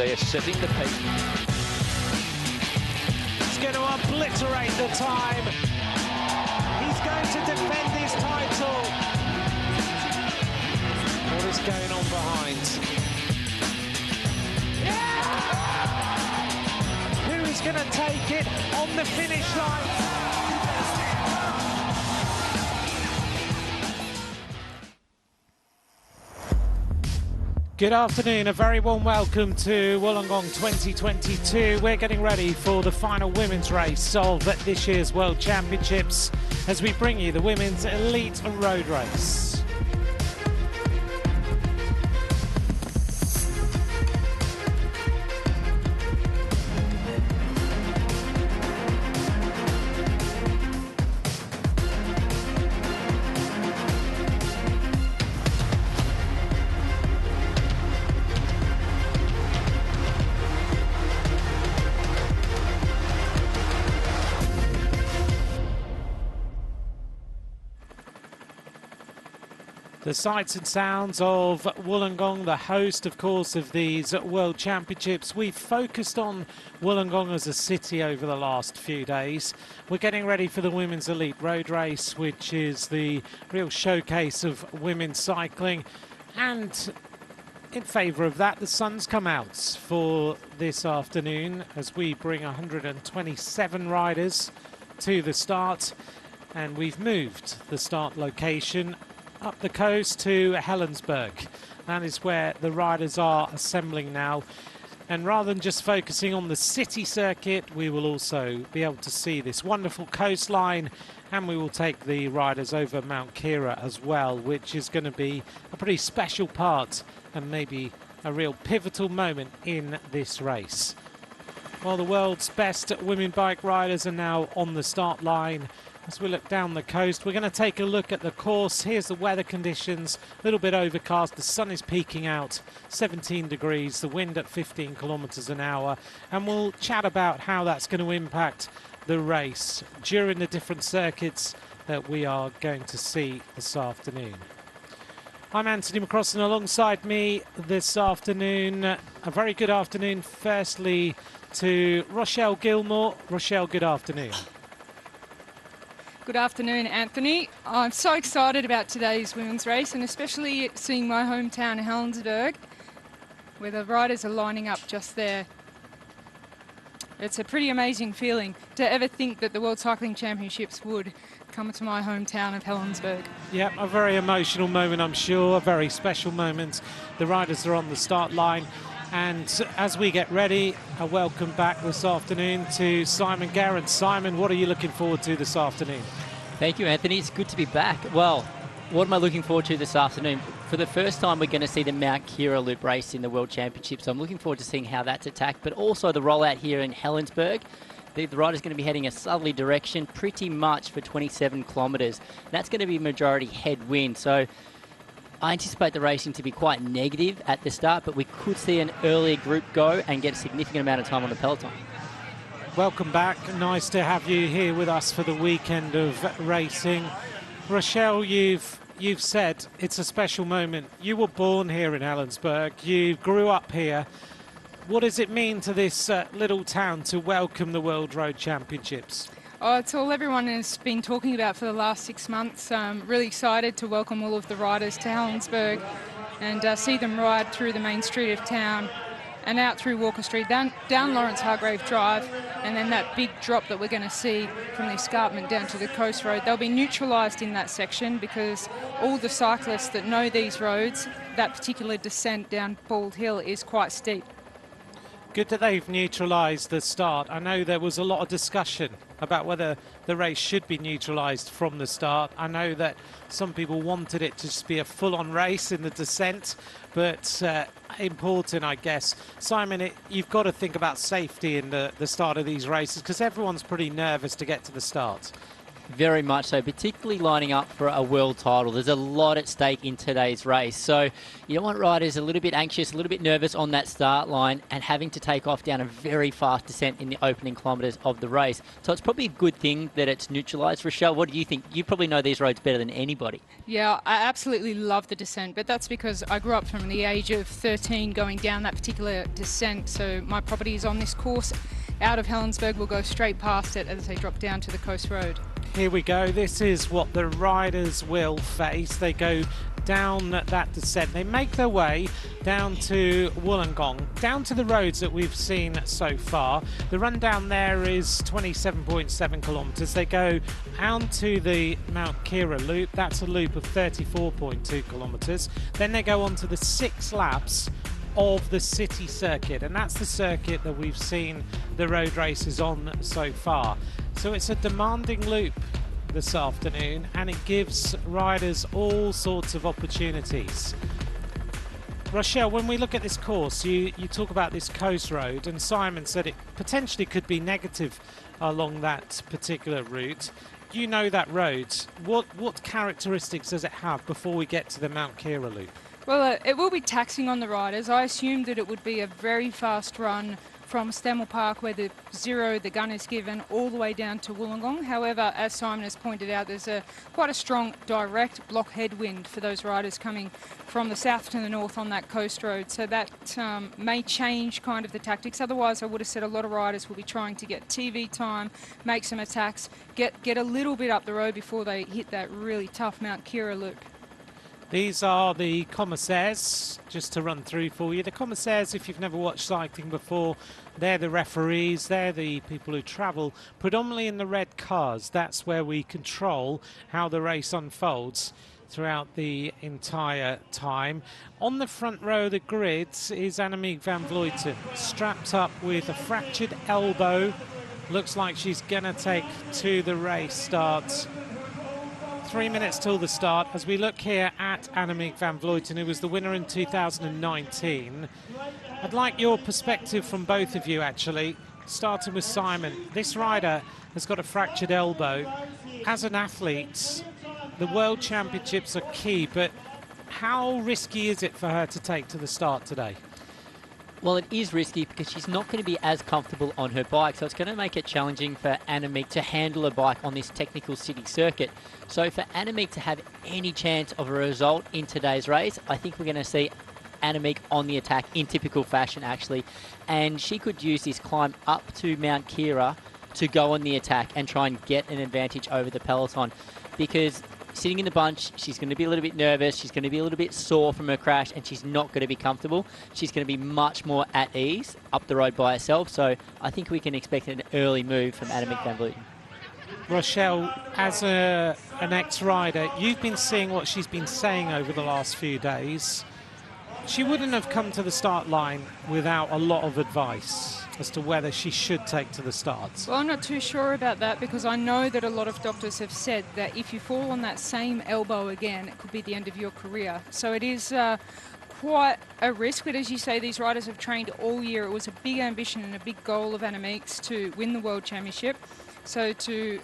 They are setting the pace. He's going to obliterate the time. He's going to defend his title. What is going on behind? Who is going to take it on the finish line? Good afternoon, a very warm welcome to Wollongong 2022. We're getting ready for the final women's race of this year's World Championships as we bring you the Women's Elite Road Race. The sights and sounds of Wollongong, the host, of course, of these World Championships. We've focused on Wollongong as a city over the last few days. We're getting ready for the Women's Elite Road Race, which is the real showcase of women's cycling. And in favour of that, the sun's come out for this afternoon as we bring 127 riders to the start. And we've moved the start location up the coast to Helensburgh. That is where the riders are assembling now. And rather than just focusing on the city circuit, we will also be able to see this wonderful coastline, and we will take the riders over Mount Kira as well, which is going to be a pretty special part and maybe a real pivotal moment in this race. Well, the world's best women bike riders are now on the start line. As we look down the coast, we're going to take a look at the course. Here's the weather conditions, a little bit overcast, the sun is peeking out, 17 degrees, the wind at 15 kilometres an hour, and we'll chat about how that's going to impact the race during the different circuits that we are going to see this afternoon. I'm Anthony McCrossan. Alongside me this afternoon, a very good afternoon firstly to Rochelle Gilmore. Rochelle, good afternoon. Good afternoon, Anthony. I'm so excited about today's women's race, and especially seeing my hometown, Helensburgh, where the riders are lining up just there. It's a pretty amazing feeling to ever think that the World Cycling Championships would come to my hometown of Helensburgh. Yeah, a very emotional moment, I'm sure, a very special moment. The riders are on the start line. And as we get ready, a welcome back this afternoon to Simon Garrett. Simon, what are you looking forward to this afternoon? Thank you, Anthony. It's good to be back. Well, what am I looking forward to this afternoon? For the first time, we're going to see the Mount Kira Loop race in the World Championships. So I'm looking forward to seeing how that's attacked, but also the rollout here in Helensburgh. The rider's going to be heading a southerly direction pretty much for 27 kilometres. That's going to be majority headwind. So I anticipate the racing to be quite negative at the start, but we could see an earlier group go and get a significant amount of time on the peloton. Welcome back. Nice to have you here with us for the weekend of racing. Rochelle, you've said it's a special moment. You were born here in Helensburgh. You grew up here. What does it mean to this little town to welcome the World Road Championships? Oh, it's all everyone has been talking about for the last 6 months. Really excited to welcome all of the riders to Helensburgh and see them ride through the main street of town and out through Walker Street, down Lawrence Hargrave Drive, and then that big drop that we're going to see from the escarpment down to the coast road. They'll be neutralised in that section because all the cyclists that know these roads, that particular descent down Bald Hill is quite steep. Good that they've neutralised the start. I know there was a lot of discussion about whether the race should be neutralised from the start. I know that some people wanted it to just be a full-on race in the descent, but important, I guess. Simon, you've got to think about safety in the start of these races because everyone's pretty nervous to get to the start. Very much so, particularly lining up for a world title. There's a lot at stake in today's race. So you don't want riders a little bit anxious, a little bit nervous on that start line and having to take off down a very fast descent in the opening kilometres of the race. So it's probably a good thing that it's neutralised. Rochelle, what do you think? You probably know these roads better than anybody. Yeah, I absolutely love the descent, but that's because I grew up from the age of 13 going down that particular descent. So my property is on this course out of Helensburgh. We'll go straight past it as they drop down to the coast road. Here we go. This is what the riders will face. They go down that descent. They make their way down to Wollongong, down to the roads that we've seen so far. The run down there is 27.7 kilometres. They go down to the Mount Kira loop. That's a loop of 34.2 kilometres. Then they go on to the 6 laps of the city circuit, and that's the circuit that we've seen the road races on so far. So it's a demanding loop this afternoon, and it gives riders all sorts of opportunities. Rochelle, when we look at this course, you talk about this coast road, and Simon said it potentially could be negative along that particular route. You know that road. What characteristics does it have before we get to the Mount Kira loop? Well, it will be taxing on the riders. I assumed that it would be a very fast run from Stemmel Park, where the gun is given, all the way down to Wollongong. However, as Simon has pointed out, there's quite a strong direct block headwind for those riders coming from the south to the north on that coast road. So that may change kind of the tactics. Otherwise, I would have said a lot of riders will be trying to get TV time, make some attacks, get a little bit up the road before they hit that really tough Mount Kira loop. These are the commissaires, just to run through for you. The commissaires, if you've never watched cycling before, they're the referees, they're the people who travel predominantly in the red cars. That's where we control how the race unfolds throughout the entire time. On the front row of the grid is Annemiek van Vleuten, strapped up with a fractured elbow. Looks like she's going to take to the race start. 3 minutes till the start as we look here at Annemiek van Vleuten, who was the winner in 2019. I'd like your perspective from both of you, actually, starting with Simon. This rider has got a fractured elbow. As an athlete, the World Championships are key, but how risky is it for her to take to the start today? Well, it is risky because she's not going to be as comfortable on her bike, so it's going to make it challenging for Annemiek to handle her bike on this technical city circuit. So for Annemiek to have any chance of a result in today's race, I think we're going to see Annemiek on the attack in typical fashion, actually. And she could use this climb up to Mount Kira to go on the attack and try and get an advantage over the peloton, because sitting in the bunch, she's going to be a little bit nervous, she's going to be a little bit sore from her crash, and she's not going to be comfortable. She's going to be much more at ease up the road by herself, so I think we can expect an early move from Annemiek van Vleuten. Rochelle, as an ex-rider, you've been seeing what she's been saying over the last few days. She wouldn't have come to the start line without a lot of advice as to whether she should take to the starts. Well, I'm not too sure about that, because I know that a lot of doctors have said that if you fall on that same elbow again, it could be the end of your career. So it is quite a risk, but as you say, these riders have trained all year. It was a big ambition and a big goal of Annemiek's to win the World Championship. So to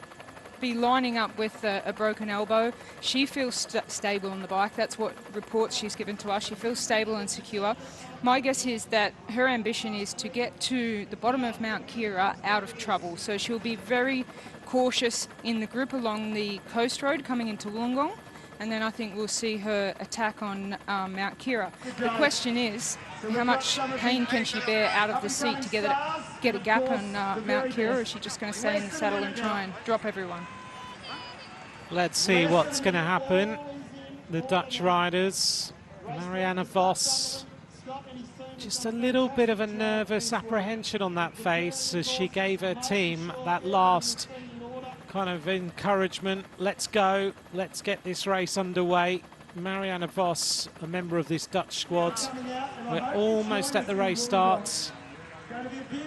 be lining up with a broken elbow, she feels stable on the bike. That's what reports she's given to us. She feels stable and secure. My guess is that her ambition is to get to the bottom of Mount Kira out of trouble. So she'll be very cautious in the group along the coast road coming into Wollongong, and then I think we'll see her attack on Mount Kira. The question is, how much pain can she bear out of the seat to get a gap on Mount Kira, or is she just going to stay in the saddle and try and drop everyone? Let's see what's going to happen. The Dutch riders, Marianne Vos, just a little bit of a nervous apprehension on that face as she gave her team that last kind of encouragement. Let's go, let's get this race underway. Marianne Vos, a member of this Dutch squad. We're almost at the race start.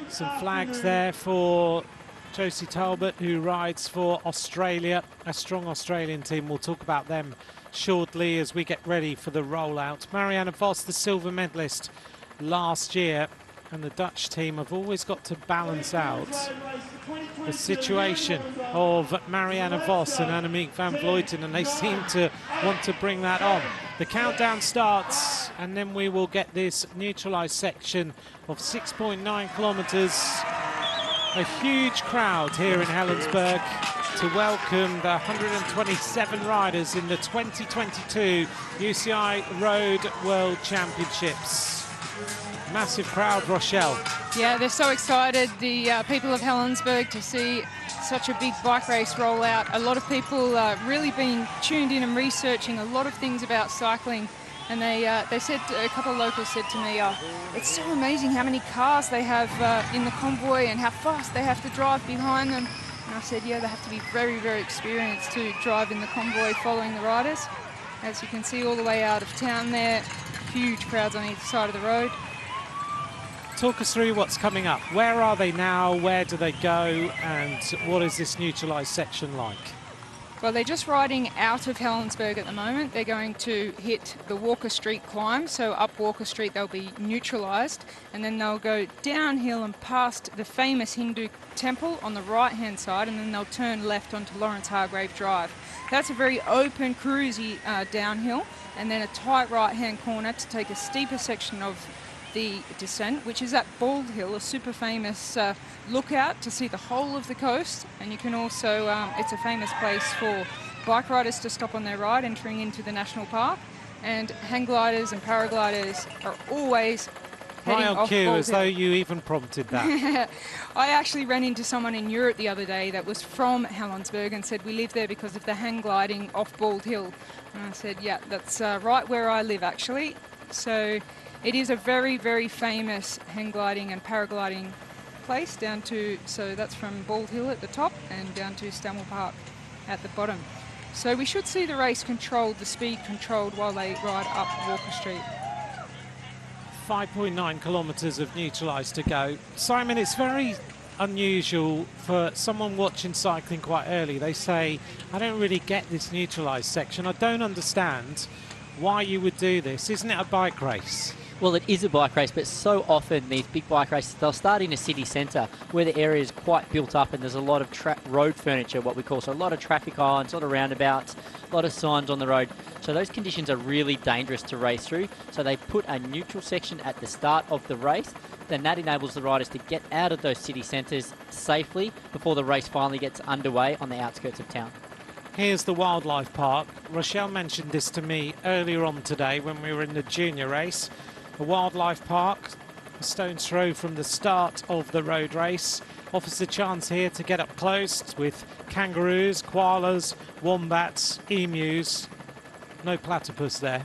Some flags there for Josie Talbot, who rides for Australia, a strong Australian team. We'll talk about them shortly as we get ready for the rollout. Marianne Vos, the silver medalist last year and the Dutch team have always got to balance out the situation of Marianne Vos and Annemiek van Vleuten, and they seem to want to bring that on. The countdown starts, and then we will get this neutralised section of 6.9 kilometres. A huge crowd here in Helensburgh to welcome the 127 riders in the 2022 UCI Road World Championships. Massive crowd, Rochelle. Yeah, they're so excited, the people of Helensburgh, to see such a big bike race roll out. A lot of people really being tuned in and researching a lot of things about cycling. And they said, a couple of locals said to me, it's so amazing how many cars they have in the convoy and how fast they have to drive behind them. And I said, yeah, they have to be very, very experienced to drive in the convoy following the riders. As you can see all the way out of town there, huge crowds on each side of the road. Talk us through what's coming up. Where are they now? Where do they go? And what is this neutralised section like? Well, they're just riding out of Helensburgh at the moment. They're going to hit the Walker Street climb. So up Walker Street, they'll be neutralised. And then they'll go downhill and past the famous Hindu temple on the right-hand side. And then they'll turn left onto Lawrence Hargrave Drive. That's a very open, cruisy downhill. And then a tight right-hand corner to take a steeper section of the descent, which is at Bald Hill, a super famous lookout to see the whole of the coast. And you can also, it's a famous place for bike riders to stop on their ride entering into the national park. And hang gliders and paragliders are always heading Right on off cue, Bald as Hill. though you even prompted that. I actually ran into someone in Europe the other day that was from Helensburgh and said, we live there because of the hang gliding off Bald Hill. And I said, yeah, that's right where I live actually. So it is a very, very famous hang gliding and paragliding place down to, so that's from Bald Hill at the top and down to Stanwell Park at the bottom. So we should see the race controlled, the speed controlled while they ride up Walker Street. 5.9 kilometres of neutralised to go. Simon, it's very unusual for someone watching cycling quite early. They say, I don't really get this neutralised section. I don't understand why you would do this. Isn't it a bike race? Well, it is a bike race, but so often these big bike races, they'll start in a city centre where the area is quite built up and there's a lot of road furniture, what we call, so a lot of traffic islands, a lot of roundabouts, a lot of signs on the road. So those conditions are really dangerous to race through. So they put a neutral section at the start of the race. Then that enables the riders to get out of those city centres safely before the race finally gets underway on the outskirts of town. Here's the wildlife park. Rochelle mentioned this to me earlier on today when we were in the junior race. The wildlife park, a stone's throw from the start of the road race, offers a chance here to get up close with kangaroos, koalas, wombats, emus. No platypus there.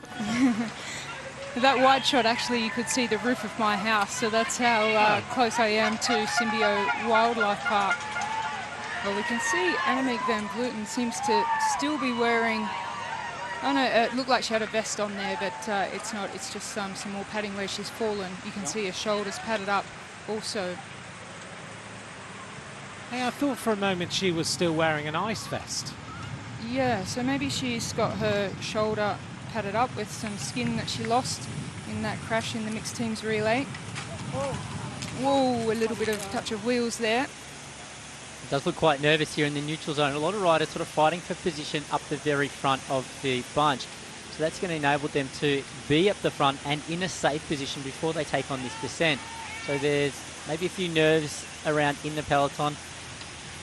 That wide shot, actually, you could see the roof of my house, so that's how close I am to Symbio Wildlife Park. Well, we can see Annemiek van Vleuten seems to still be wearing, oh no, it looked like she had a vest on there, but it's not. It's just some more padding where she's fallen. You can see her shoulders padded up also. Hey, I thought for a moment she was still wearing an ice vest. Yeah, so maybe she's got her shoulder padded up with some skin that she lost in that crash in the mixed teams relay. Whoa, a little bit of touch of wheels there. It does look quite nervous here in the neutral zone. A lot of riders sort of fighting for position up the very front of the bunch. So that's going to enable them to be up the front and in a safe position before they take on this descent. So there's maybe a few nerves around in the peloton.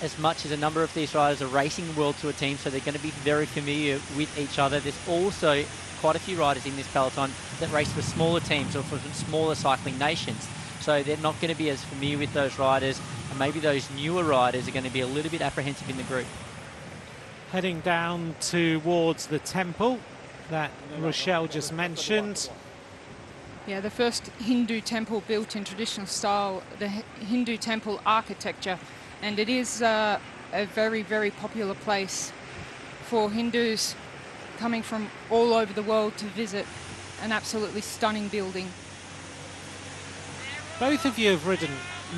As much as a number of these riders are racing the World Tour team, so they're going to be very familiar with each other. There's also quite a few riders in this peloton that race for smaller teams or for smaller cycling nations. So they're not going to be as familiar with those riders, and maybe those newer riders are going to be a little bit apprehensive in the group. Heading down towards the temple that Rochelle just mentioned. Yeah, the first Hindu temple built in traditional style, the Hindu temple architecture. And it is a very, very popular place for Hindus coming from all over the world to visit. An absolutely stunning building. Both of you have ridden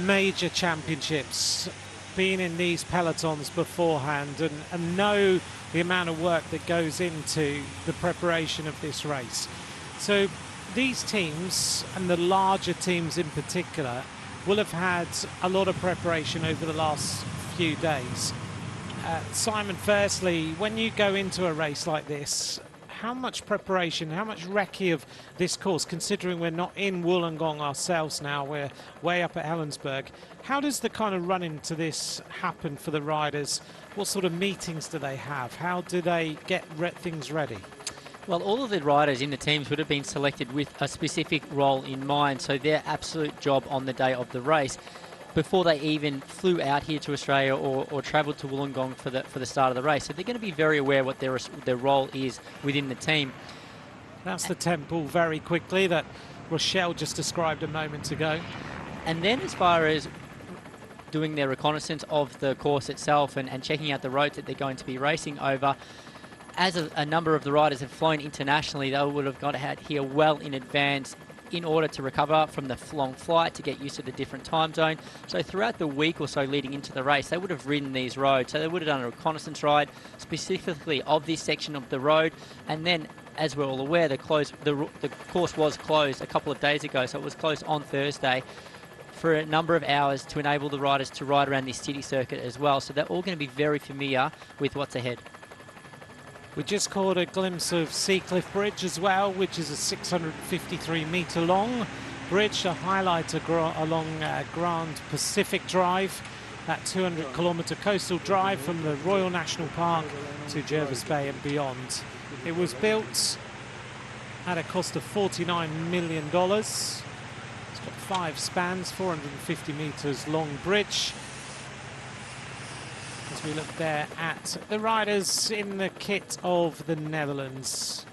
major championships, been in these pelotons beforehand, and know the amount of work that goes into the preparation of this race. So these teams, and the larger teams in particular, will have had a lot of preparation over the last few days. Simon, firstly, when you go into a race like this, how much preparation, how much recce of this course, considering we're not in Wollongong ourselves now, we're way up at Helensburgh, how does the kind of run into this happen for the riders? What sort of meetings do they have? How do they get things ready? Well, all of the riders in the teams would have been selected with a specific role in mind, so their absolute job on the day of the race, before they even flew out here to Australia or travelled to Wollongong for the start of the race. So they're going to be very aware what their role is within the team. That's the temple very quickly that Rochelle just described a moment ago. And then as far as doing their reconnaissance of the course itself and checking out the roads that they're going to be racing over, as a number of the riders have flown internationally, they would have got out here well in advance in order to recover from the long flight, to get used to the different time zone. So throughout the week or so leading into the race, they would have ridden these roads. So they would have done a reconnaissance ride specifically of this section of the road. And then, as we're all aware, the course was closed a couple of days ago. So it was closed on Thursday for a number of hours to enable the riders to ride around this city circuit as well. So they're all going to be very familiar with what's ahead. We just caught a glimpse of Seacliff Bridge as well, which is a 653-metre long bridge, a highlight along Grand Pacific Drive, that 200-kilometre coastal drive from the Royal National Park to Jervis Bay and beyond. It was built at a cost of $49 million. It's got 5 spans, 450 metres long bridge. As we look there at the riders in the kit of the Netherlands.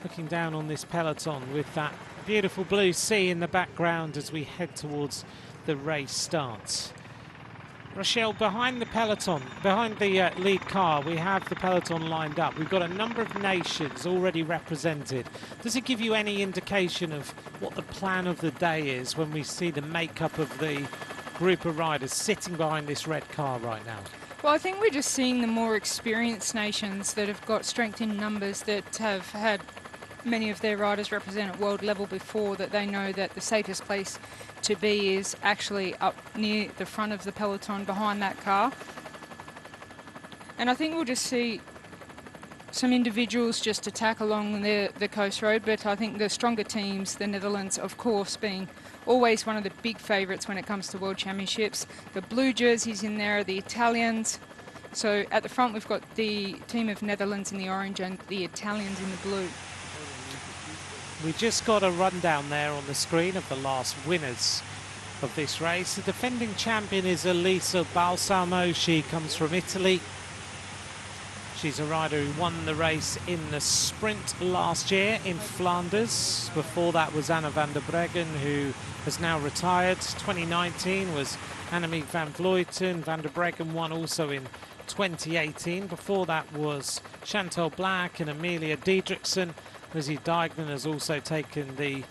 Looking down on this peloton with that beautiful blue sea in the background as we head towards the race start. Rochelle, behind the peloton, behind the lead car, we have the peloton lined up. We've got a number of nations already represented. Does it give you any indication of what the plan of the day is when we see the makeup of the group of riders sitting behind this red car right now? Well, I think we're just seeing the more experienced nations that have got strength in numbers, that have had many of their riders represent at world level before, that they know that the safest place to be is actually up near the front of the peloton behind that car. And I think we'll just see some individuals just attack along the coast road, but I think the stronger teams, the Netherlands, of course, being always one of the big favourites when it comes to World Championships. The blue jerseys in there are the Italians. So at the front we've got the team of Netherlands in the orange and the Italians in the blue. We just got a rundown there on the screen of the last winners of this race. The defending champion is Elisa Balsamo. She comes from Italy. She's a rider who won the race in the sprint last year in Flanders. Before that was Anna van der Breggen, who has now retired. 2019 was Annemiek van Vleuten. Van der Breggen won also in 2018. Before that was Chantal Black and Amelia Diedrichsen. Lizzie Dijkman has also taken the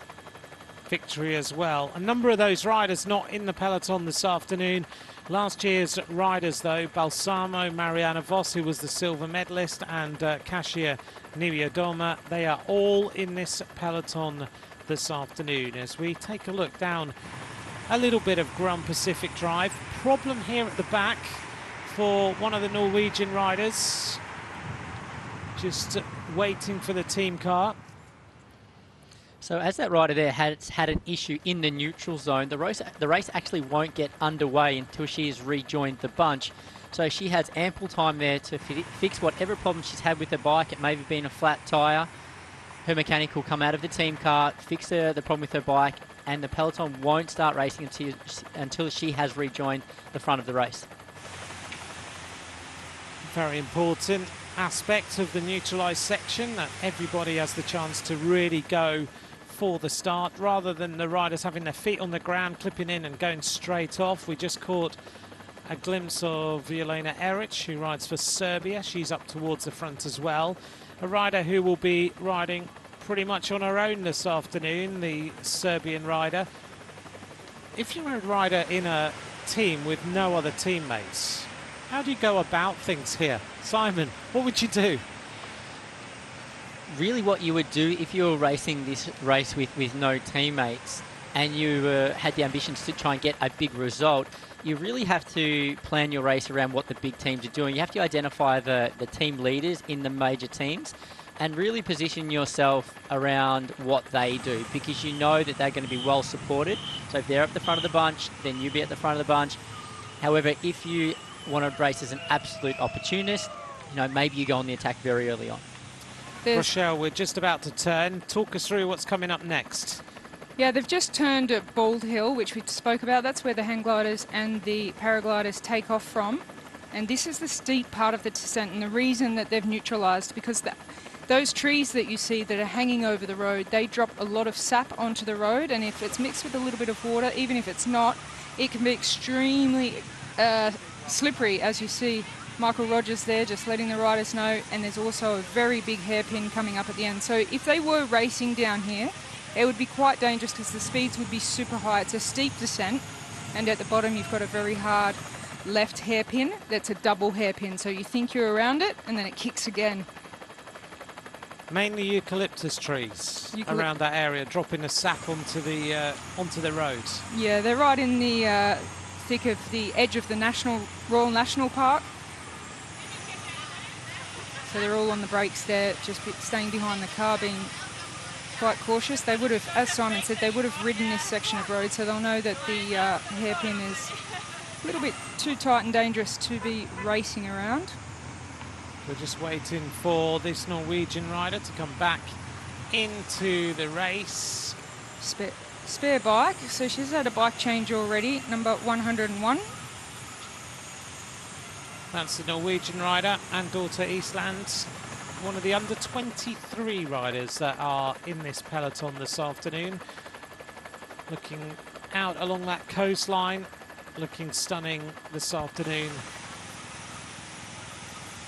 victory as well. A number of those riders not in the peloton this afternoon. Last year's riders, though, Balsamo, Mariana Vos, who was the silver medalist, and Kasia Niewiadoma, they are all in this peloton this afternoon. As we take a look down a little bit of Grand Pacific Drive. Problem here at the back for one of the Norwegian riders. Just waiting for the team car. So as that rider there has had an issue in the neutral zone, the race actually won't get underway until she has rejoined the bunch. So she has ample time there to fix whatever problem she's had with her bike. It may have been a flat tyre. Her mechanic will come out of the team car, fix the problem with her bike, and the peloton won't start racing until she has rejoined the front of the race. Very important aspect of the neutralised section, that everybody has the chance to really go for the start rather than the riders having their feet on the ground, clipping in and going straight off. We just caught a glimpse of Jelena Eric, who rides for Serbia. She's up towards the front as well. A rider who will be riding pretty much on her own this afternoon, the Serbian rider. If you're a rider in a team with no other teammates, how do you go about things here? Simon, what would you do? really what you would do if you were racing this race with no teammates and you had the ambitions to try and get a big result, you really have to plan your race around what the big teams are doing. You have to identify the team leaders in the major teams and really position yourself around what they do, because you know that they're going to be well supported. So if they're at the front of the bunch, then you be at the front of the bunch. However, if you want to race as an absolute opportunist, you know, maybe you go on the attack very early on. Rochelle, we're just about to turn. Talk us through what's coming up next. Yeah, they've just turned at Bald Hill, which we spoke about. That's where the hang gliders and the paragliders take off from. And this is the steep part of the descent, and the reason that they've neutralised, because those trees that you see that are hanging over the road, they drop a lot of sap onto the road, and if it's mixed with a little bit of water, even if it's not, it can be extremely slippery, as you see Michael Rogers there just letting the riders know, and there's also a very big hairpin coming up at the end. So if they were racing down here, it would be quite dangerous because the speeds would be super high. It's a steep descent, and at the bottom you've got a very hard left hairpin that's a double hairpin, so you think you're around it and then it kicks again. Mainly eucalyptus trees around that area, dropping the sap onto the road. Yeah, they're right in the thick of the edge of the Royal National Park. So they're all on the brakes there, just staying behind the car, being quite cautious. They would have, as Simon said, they would have ridden this section of road, so they'll know that the hairpin is a little bit too tight and dangerous to be racing around. We're just waiting for this Norwegian rider to come back into the race. Spare bike, so she's had a bike change already, number 101. That's the Norwegian rider, and daughter Eastland, one of the under 23 riders that are in this peloton this afternoon. Looking out along that coastline, looking stunning this afternoon.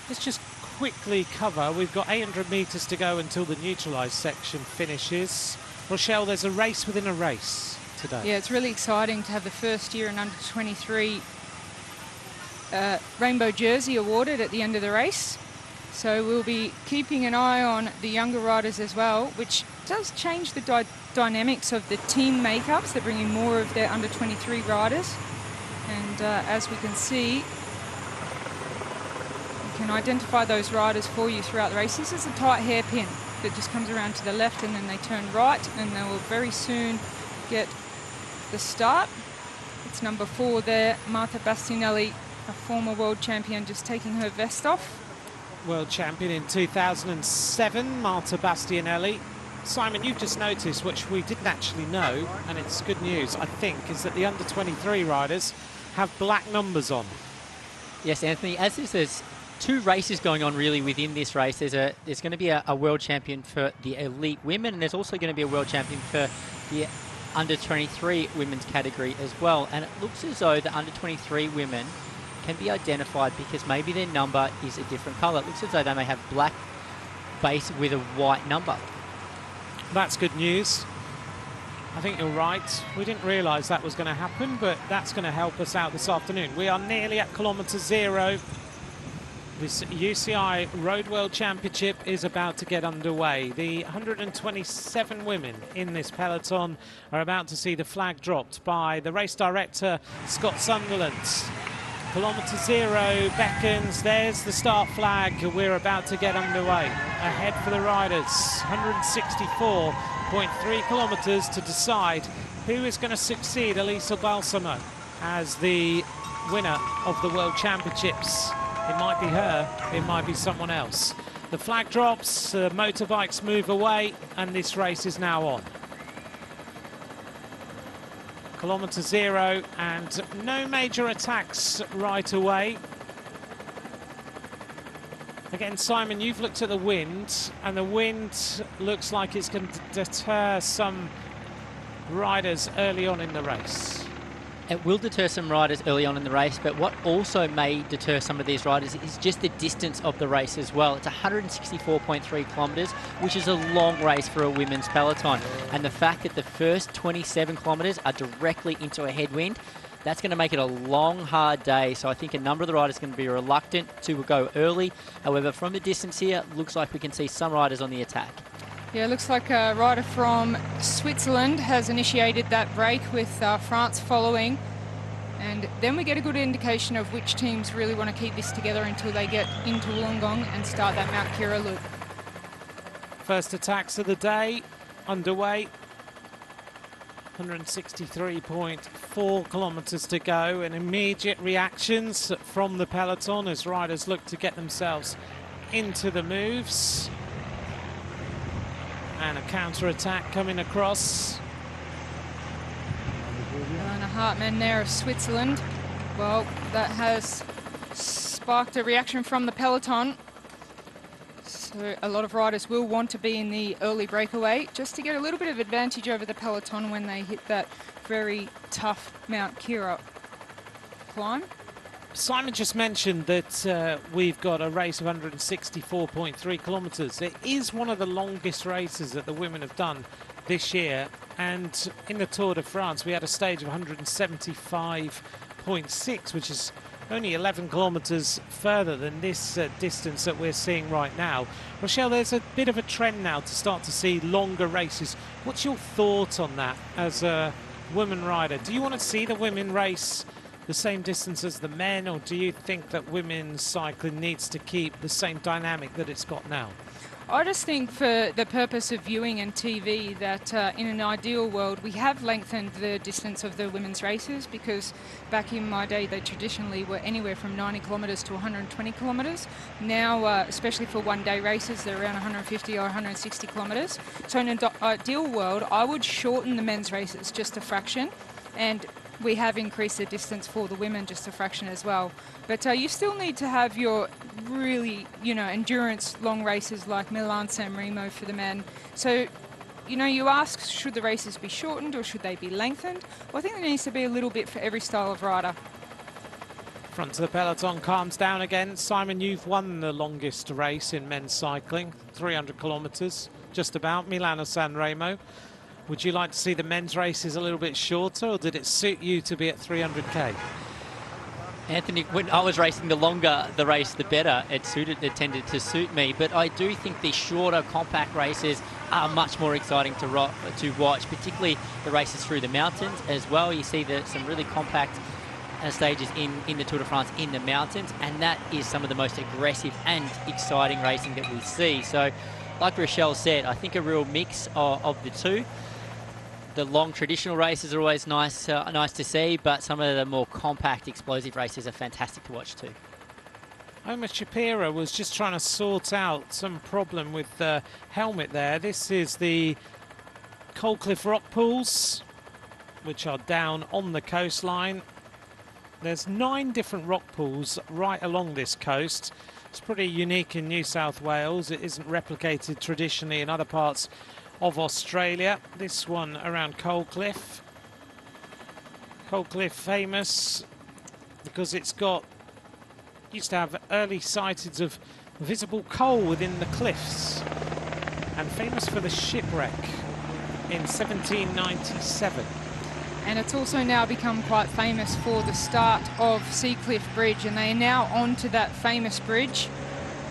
Let's just quickly cover, we've got 800 metres to go until the neutralised section finishes. Rochelle, there's a race within a race today. Yeah, it's really exciting to have the first year and under 23 rainbow jersey awarded at the end of the race. So we'll be keeping an eye on the younger riders as well, which does change the dynamics of the team makeups. They're bringing more of their under 23 riders. And as we can see, can identify those riders for you throughout the race. This is a tight hairpin that just comes around to the left and then they turn right, and they will very soon get the start. It's number 4 there, Marta Bastianelli, a former world champion, just taking her vest off. World champion in 2007, Marta Bastianelli. Simon, you've just noticed, which we didn't actually know, and it's good news, I think, is that the under 23 riders have black numbers on. Yes, Anthony, as there's 2 races going on really within this race. There's going to be a world champion for the elite women, and there's also going to be a world champion for the under 23 women's category as well. And it looks as though the under 23 women can be identified because maybe their number is a different colour. It looks as though they may have black base with a white number. That's good news. I think you're right. We didn't realise that was going to happen, but that's going to help us out this afternoon. We are nearly at kilometre 0. This UCI Road World Championship is about to get underway. The 127 women in this peloton are about to see the flag dropped by the race director, Scott Sunderland. Kilometre 0 beckons. There's the start flag. We're about to get underway. Ahead for the riders, 164.3 kilometres to decide who is going to succeed Elisa Balsamo as the winner of the World Championships. It might be her, it might be someone else. The flag drops, motorbikes move away, and this race is now on. Kilometre 0, and no major attacks right away. Again, Simon, you've looked at the wind, and the wind looks like it's going to deter some riders early on in the race. It will deter some riders early on in the race, but what also may deter some of these riders is just the distance of the race as well. It's 164.3 kilometres, which is a long race for a women's peloton. And the fact that the first 27 kilometres are directly into a headwind That's going to make it a long, hard day. So I think a number of the riders are going to be reluctant to go early. However, from the distance here, looks like we can see some riders on the attack. Yeah, it looks like a rider from Switzerland has initiated that break with France following. And then we get a good indication of which teams really want to keep this together until they get into Wollongong and start that Mount Kira loop. First attacks of the day underway. 163.4 kilometres to go, and immediate reactions from the peloton as riders look to get themselves into the moves. And a counter-attack coming across. And a Hartmann there of Switzerland. Well, that has sparked a reaction from the peloton. So a lot of riders will want to be in the early breakaway just to get a little bit of advantage over the peloton when they hit that very tough Mount Kira climb. Simon just mentioned that we've got a race of 164.3 kilometres. It is one of the longest races that the women have done this year, and in the Tour de France we had a stage of 175.6, which is only 11 kilometres further than this distance that we're seeing right now. Rochelle, there's a bit of a trend now to start to see longer races. What's your thought on that as a women rider? Do you want to see the women race the same distance as the men, or do you think that women's cycling needs to keep the same dynamic that it's got now? I just think for the purpose of viewing and TV that in an ideal world we have lengthened the distance of the women's races, because back in my day they traditionally were anywhere from 90 kilometres to 120 kilometres. Now, especially for one-day races, they're around 150 or 160 kilometres. So in an ideal world, I would shorten the men's races just a fraction, and we have increased the distance for the women just a fraction as well. But you still need to have your really, endurance long races like Milan-San Remo for the men. So, you ask, should the races be shortened or should they be lengthened? Well, I think there needs to be a little bit for every style of rider. Front of the peloton calms down again. Simon, you've won the longest race in men's cycling, 300 kilometres, just about, Milano-San Remo. Would you like to see the men's races a little bit shorter, or did it suit you to be at 300k? Anthony, when I was racing, the longer the race, the better it tended to suit me. But I do think the shorter, compact races are much more exciting to watch, particularly the races through the mountains as well. You see some really compact stages in the Tour de France in the mountains, and that is some of the most aggressive and exciting racing that we see. So, like Rochelle said, I think a real mix of the two. The long traditional races are always nice to see, but some of the more compact, explosive races are fantastic to watch too. Omar Shapira was just trying to sort out some problem with the helmet there. This is the Coalcliff rock pools, which are down on the coastline. There's 9 different rock pools right along this coast. It's pretty unique in New South Wales. It isn't replicated traditionally in other parts of Australia. This one around Coalcliff. Coalcliff famous because it's used to have early sightings of visible coal within the cliffs, and famous for the shipwreck in 1797. And it's also now become quite famous for the start of Seacliff Bridge, and they are now onto that famous bridge.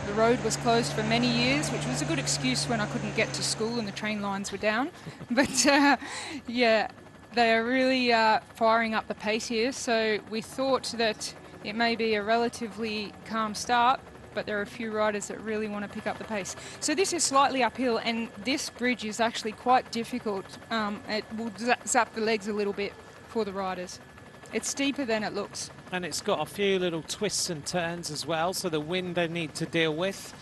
The road was closed for many years, which was a good excuse when I couldn't get to school and the train lines were down. But yeah, they are really firing up the pace here. So we thought that it may be a relatively calm start, but there are a few riders that really want to pick up the pace. So this is slightly uphill, and this bridge is actually quite difficult. It will zap the legs a little bit for the riders. It's steeper than it looks. And it's got a few little twists and turns as well, so the wind they need to deal with.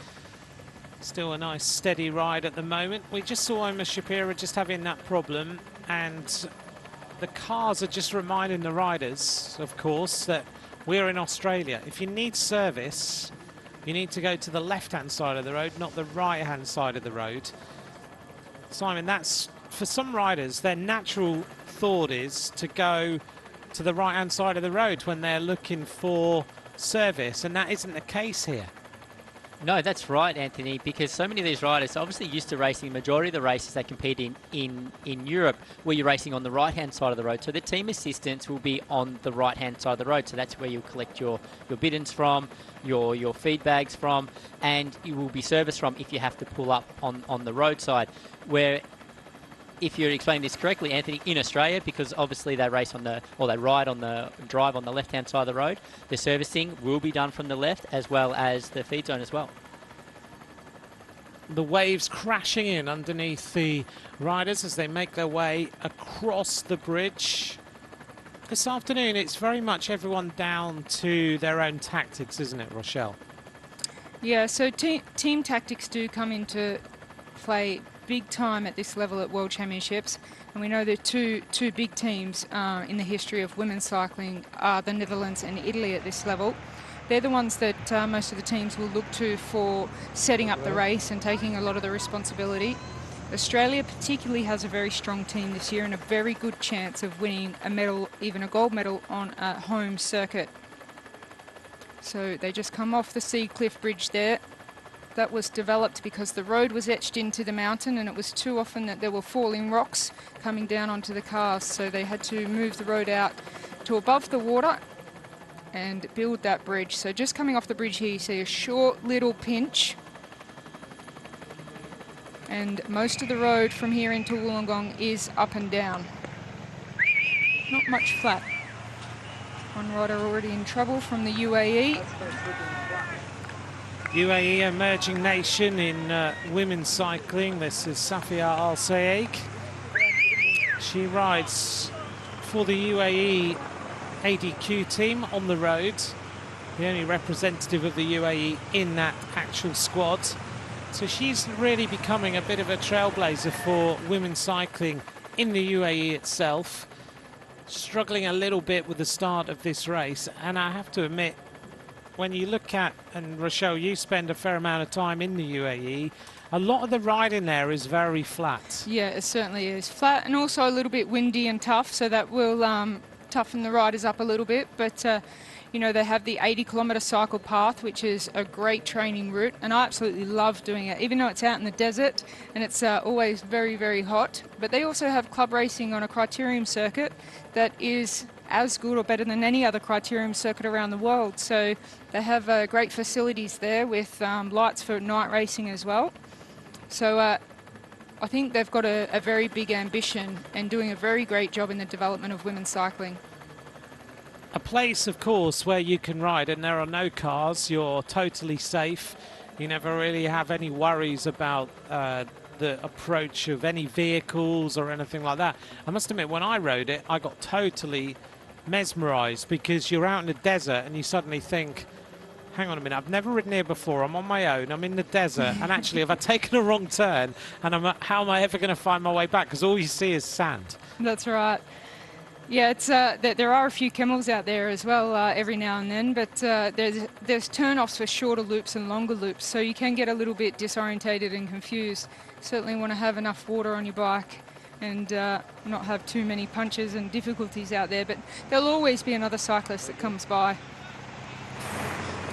Still a nice steady ride at the moment. We just saw Omar Shapira just having that problem, and the cars are just reminding the riders, of course, that we're in Australia. If you need service, you need to go to the left-hand side of the road, not the right-hand side of the road. Simon, that's, for some riders, their natural thought is to go to the right-hand side of the road when they're looking for service, and that isn't the case here. No, that's right, Anthony, because so many of these riders are obviously used to racing. The majority of the races they compete in Europe, where you're racing on the right-hand side of the road. So the team assistants will be on the right-hand side of the road. So that's where you'll collect your biddens from, your feed bags from, and you will be serviced from if you have to pull up on the roadside. Where, if you're explaining this correctly, Anthony, in Australia, because obviously they race they drive on the left-hand side of the road, the servicing will be done from the left as well as the feed zone as well. The waves crashing in underneath the riders as they make their way across the bridge. This afternoon, it's very much everyone down to their own tactics, isn't it, Rochelle? Yeah, so team tactics do come into play big time at this level at World Championships, and we know the two big teams in the history of women's cycling are the Netherlands and Italy at this level. They're the ones that most of the teams will look to for setting up the race and taking a lot of the responsibility. Australia particularly has a very strong team this year and a very good chance of winning a medal, even a gold medal, on a home circuit. So they just come off the Sea Cliff Bridge there. That was developed because the road was etched into the mountain, and it was too often that there were falling rocks coming down onto the cars, so they had to move the road out to above the water and build that bridge. So just coming off the bridge here, you see a short little pinch, and most of the road from here into Wollongong is up and down. Not much flat. One rider already in trouble from the UAE. UAE, emerging nation in women's cycling. This is Safia Al Saeig. She rides for the UAE ADQ team on the road, the only representative of the UAE in that actual squad. So she's really becoming a bit of a trailblazer for women's cycling in the UAE itself. Struggling a little bit with the start of this race, and I have to admit, when you look at, and Rochelle, you spend a fair amount of time in the UAE, a lot of the riding there is very flat. Yeah, it certainly is. Flat and also a little bit windy and tough, so that will toughen the riders up a little bit. But, you know, they have the 80-kilometre cycle path, which is a great training route, and I absolutely love doing it, even though it's out in the desert and it's always very, very hot. But they also have club racing on a criterium circuit that is as good or better than any other criterium circuit around the world. So they have great facilities there with lights for night racing as well. So I think they've got a very big ambition and doing a very great job in the development of women's cycling. A place, of course, where you can ride and there are no cars. You're totally safe. You never really have any worries about the approach of any vehicles or anything like that. I must admit, when I rode it, I got totally mesmerized, because you're out in the desert and you suddenly think, hang on a minute, I've never ridden here before, I'm on my own, I'm in the desert, and actually have I taken a wrong turn, and how am I ever going to find my way back, because all you see is sand. That's right. Yeah, it's there are a few camels out there as well every now and then, but there's turn-offs for shorter loops and longer loops, so you can get a little bit disorientated and confused. Certainly want to have enough water on your bike and not have too many punches and difficulties out there, but there'll always be another cyclist that comes by.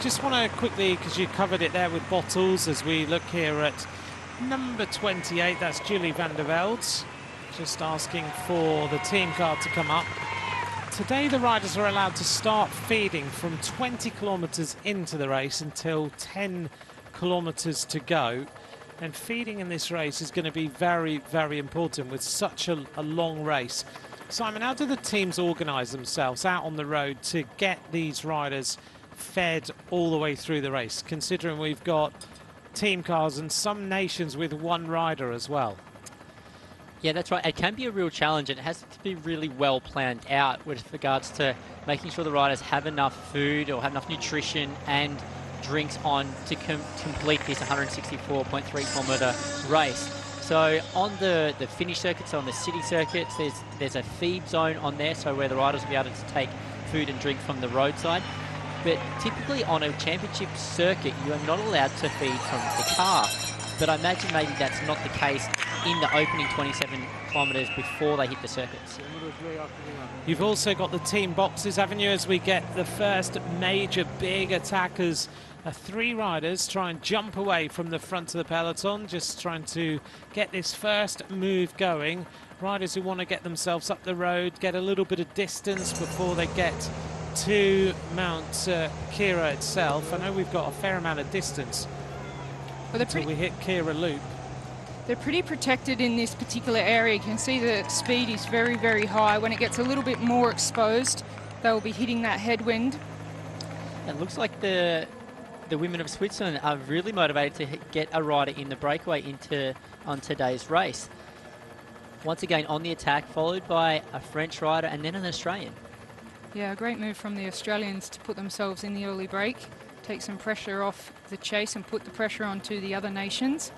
Just want to quickly, because you covered it there with bottles, as we look here at number 28, that's Julie van der Velde, just asking for the team car to come up. Today the riders are allowed to start feeding from 20 kilometres into the race until 10 kilometres to go. And feeding in this race is going to be very, very important with such a long race. Simon, how do the teams organise themselves out on the road to get these riders fed all the way through the race, considering we've got team cars and some nations with one rider as well? Yeah, that's right. It can be a real challenge, and it has to be really well planned out with regards to making sure the riders have enough food or have enough nutrition and drinks on to complete this 164.3 kilometre race. So on the finish circuits, so on the city circuits, there's a feed zone on there, so where the riders will be able to take food and drink from the roadside. But typically on a championship circuit, you are not allowed to feed from the car. But I imagine maybe that's not the case in the opening 27 kilometres before they hit the circuits. You've also got the team boxes, haven't you, as we get the first major big attackers Three riders try and jump away from the front of the peloton, just trying to get this first move going. Riders who want to get themselves up the road, get a little bit of distance before they get to Mount Kira itself. I know we've got a fair amount of distance until we hit Kira Loop. They're pretty protected in this particular area. You can see the speed is very, very high. When it gets a little bit more exposed, they'll be hitting that headwind. It looks like the women of Switzerland are really motivated to get a rider in the breakaway on today's race. Once again on the attack, followed by a French rider and then an Australian. Yeah, a great move from the Australians to put themselves in the early break, take some pressure off the chase and put the pressure onto the other nations.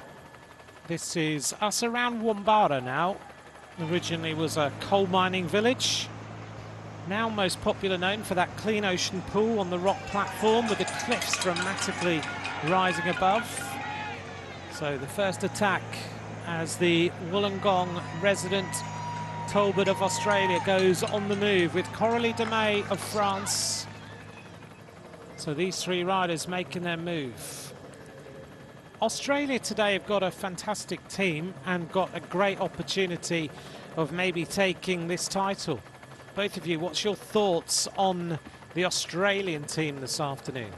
This is us around Wombara now. Originally was a coal mining village. Now most popular known for that clean ocean pool on the rock platform with the cliffs dramatically rising above. So the first attack as the Wollongong resident Talbot of Australia goes on the move with Coralie Demey of France. So these three riders making their move. Australia today have got a fantastic team and got a great opportunity of maybe taking this title. Both of you, what's your thoughts on the Australian team this afternoon?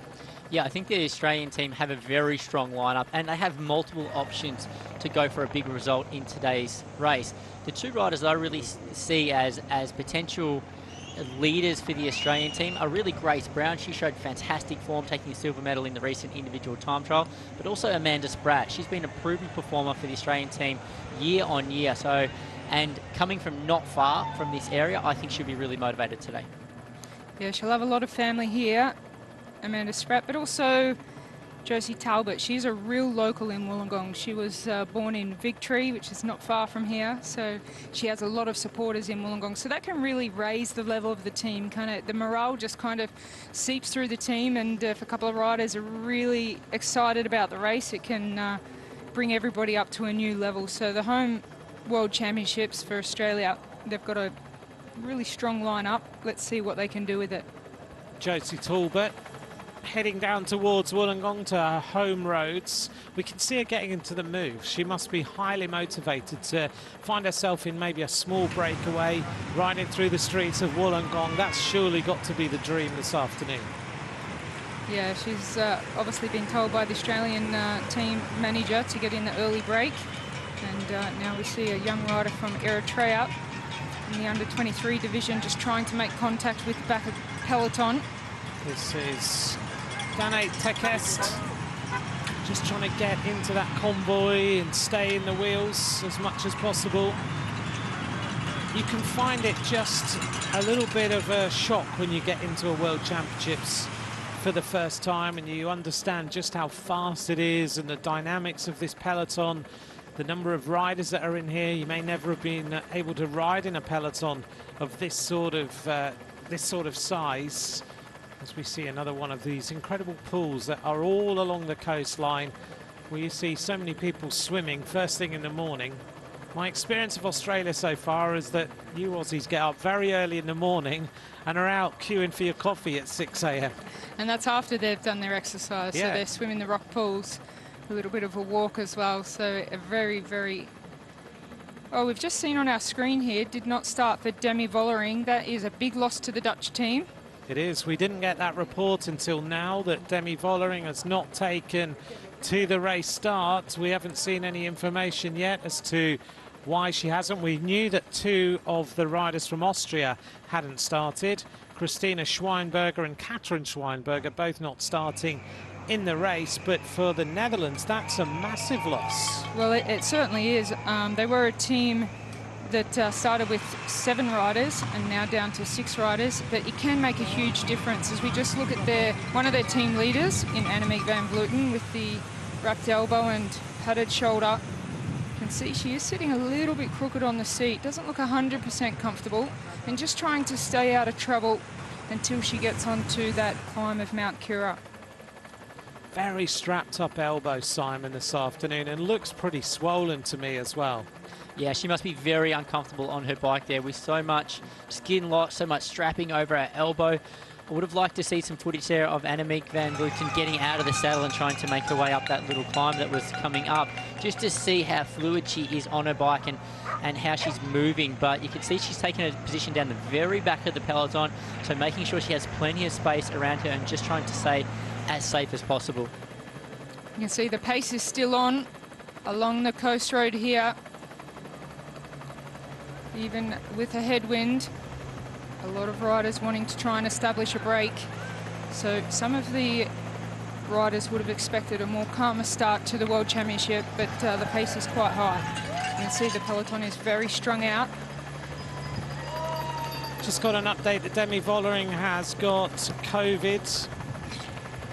Yeah, I think the Australian team have a very strong lineup and they have multiple options to go for a big result in today's race. The two riders that I really see as potential leaders for the Australian team are really Grace Brown. She showed fantastic form, taking a silver medal in the recent individual time trial, but also Amanda Spratt. She's been a proven performer for the Australian team year on year. So, and coming from not far from this area, I think she'll be really motivated today. Yeah, she'll have a lot of family here, Amanda Spratt, but also Josie Talbot. She's a real local in Wollongong. She was born in Victory, which is not far from here, so she has a lot of supporters in Wollongong. So that can really raise the level of the team. The morale just kind of seeps through the team, and if a couple of riders are really excited about the race, it can bring everybody up to a new level. So the home World Championships for Australia, they've got a really strong lineup. Let's see what they can do with it. Josie Talbot heading down towards Wollongong to her home roads. We can see her getting into the move. She must be highly motivated to find herself in maybe a small breakaway, riding through the streets of Wollongong. That's surely got to be the dream this afternoon. Yeah, she's obviously been told by the Australian team manager to get in the early break. And now we see a young rider from Eritrea in the under-23 division just trying to make contact with the back of the peloton. This is Danae Tekest just trying to get into that convoy and stay in the wheels as much as possible. You can find it just a little bit of a shock when you get into a World Championships for the first time and you understand just how fast it is and the dynamics of this peloton. The number of riders that are in here, you may never have been able to ride in a peloton of this sort of size. As we see another one of these incredible pools that are all along the coastline, where you see so many people swimming first thing in the morning. My experience of Australia so far is that you Aussies get up very early in the morning and are out queuing for your coffee at 6 a.m. And that's after they've done their exercise, yeah. So they're swimming the rock pools. A little bit of a walk as well, so a very, very... Oh, we've just seen on our screen here, did not start for Demi Vollering. That is a big loss to the Dutch team. It is. We didn't get that report until now that Demi Vollering has not taken to the race start. We haven't seen any information yet as to why she hasn't. We knew that two of the riders from Austria hadn't started. Christina Schweinberger and Katrin Schweinberger both not starting in the race, but for the Netherlands that's a massive loss. Well, it certainly is. They were a team that started with 7 riders and now down to 6 riders, but it can make a huge difference as we just look at one of their team leaders in Annemiek van Vleuten with the wrapped elbow and padded shoulder. You can see she is sitting a little bit crooked on the seat, doesn't look 100% comfortable, and just trying to stay out of trouble until she gets onto that climb of Mount Kira. Very strapped up elbow, Simon, this afternoon, and looks pretty swollen to me as well. Yeah, she must be very uncomfortable on her bike there with so much skin lock, so much strapping over her elbow. I would have liked to see some footage there of Annemiek van Vleuten getting out of the saddle and trying to make her way up that little climb that was coming up, just to see how fluid she is on her bike and how she's moving. But you can see she's taken her position down the very back of the peloton, so making sure she has plenty of space around her and just trying to stay as safe as possible. You can see the pace is still on along the coast road here. Even with a headwind, a lot of riders wanting to try and establish a break. So some of the riders would have expected a more calmer start to the World Championship, but the pace is quite high. You can see the peloton is very strung out. Just got an update that Demi Vollering has got COVID,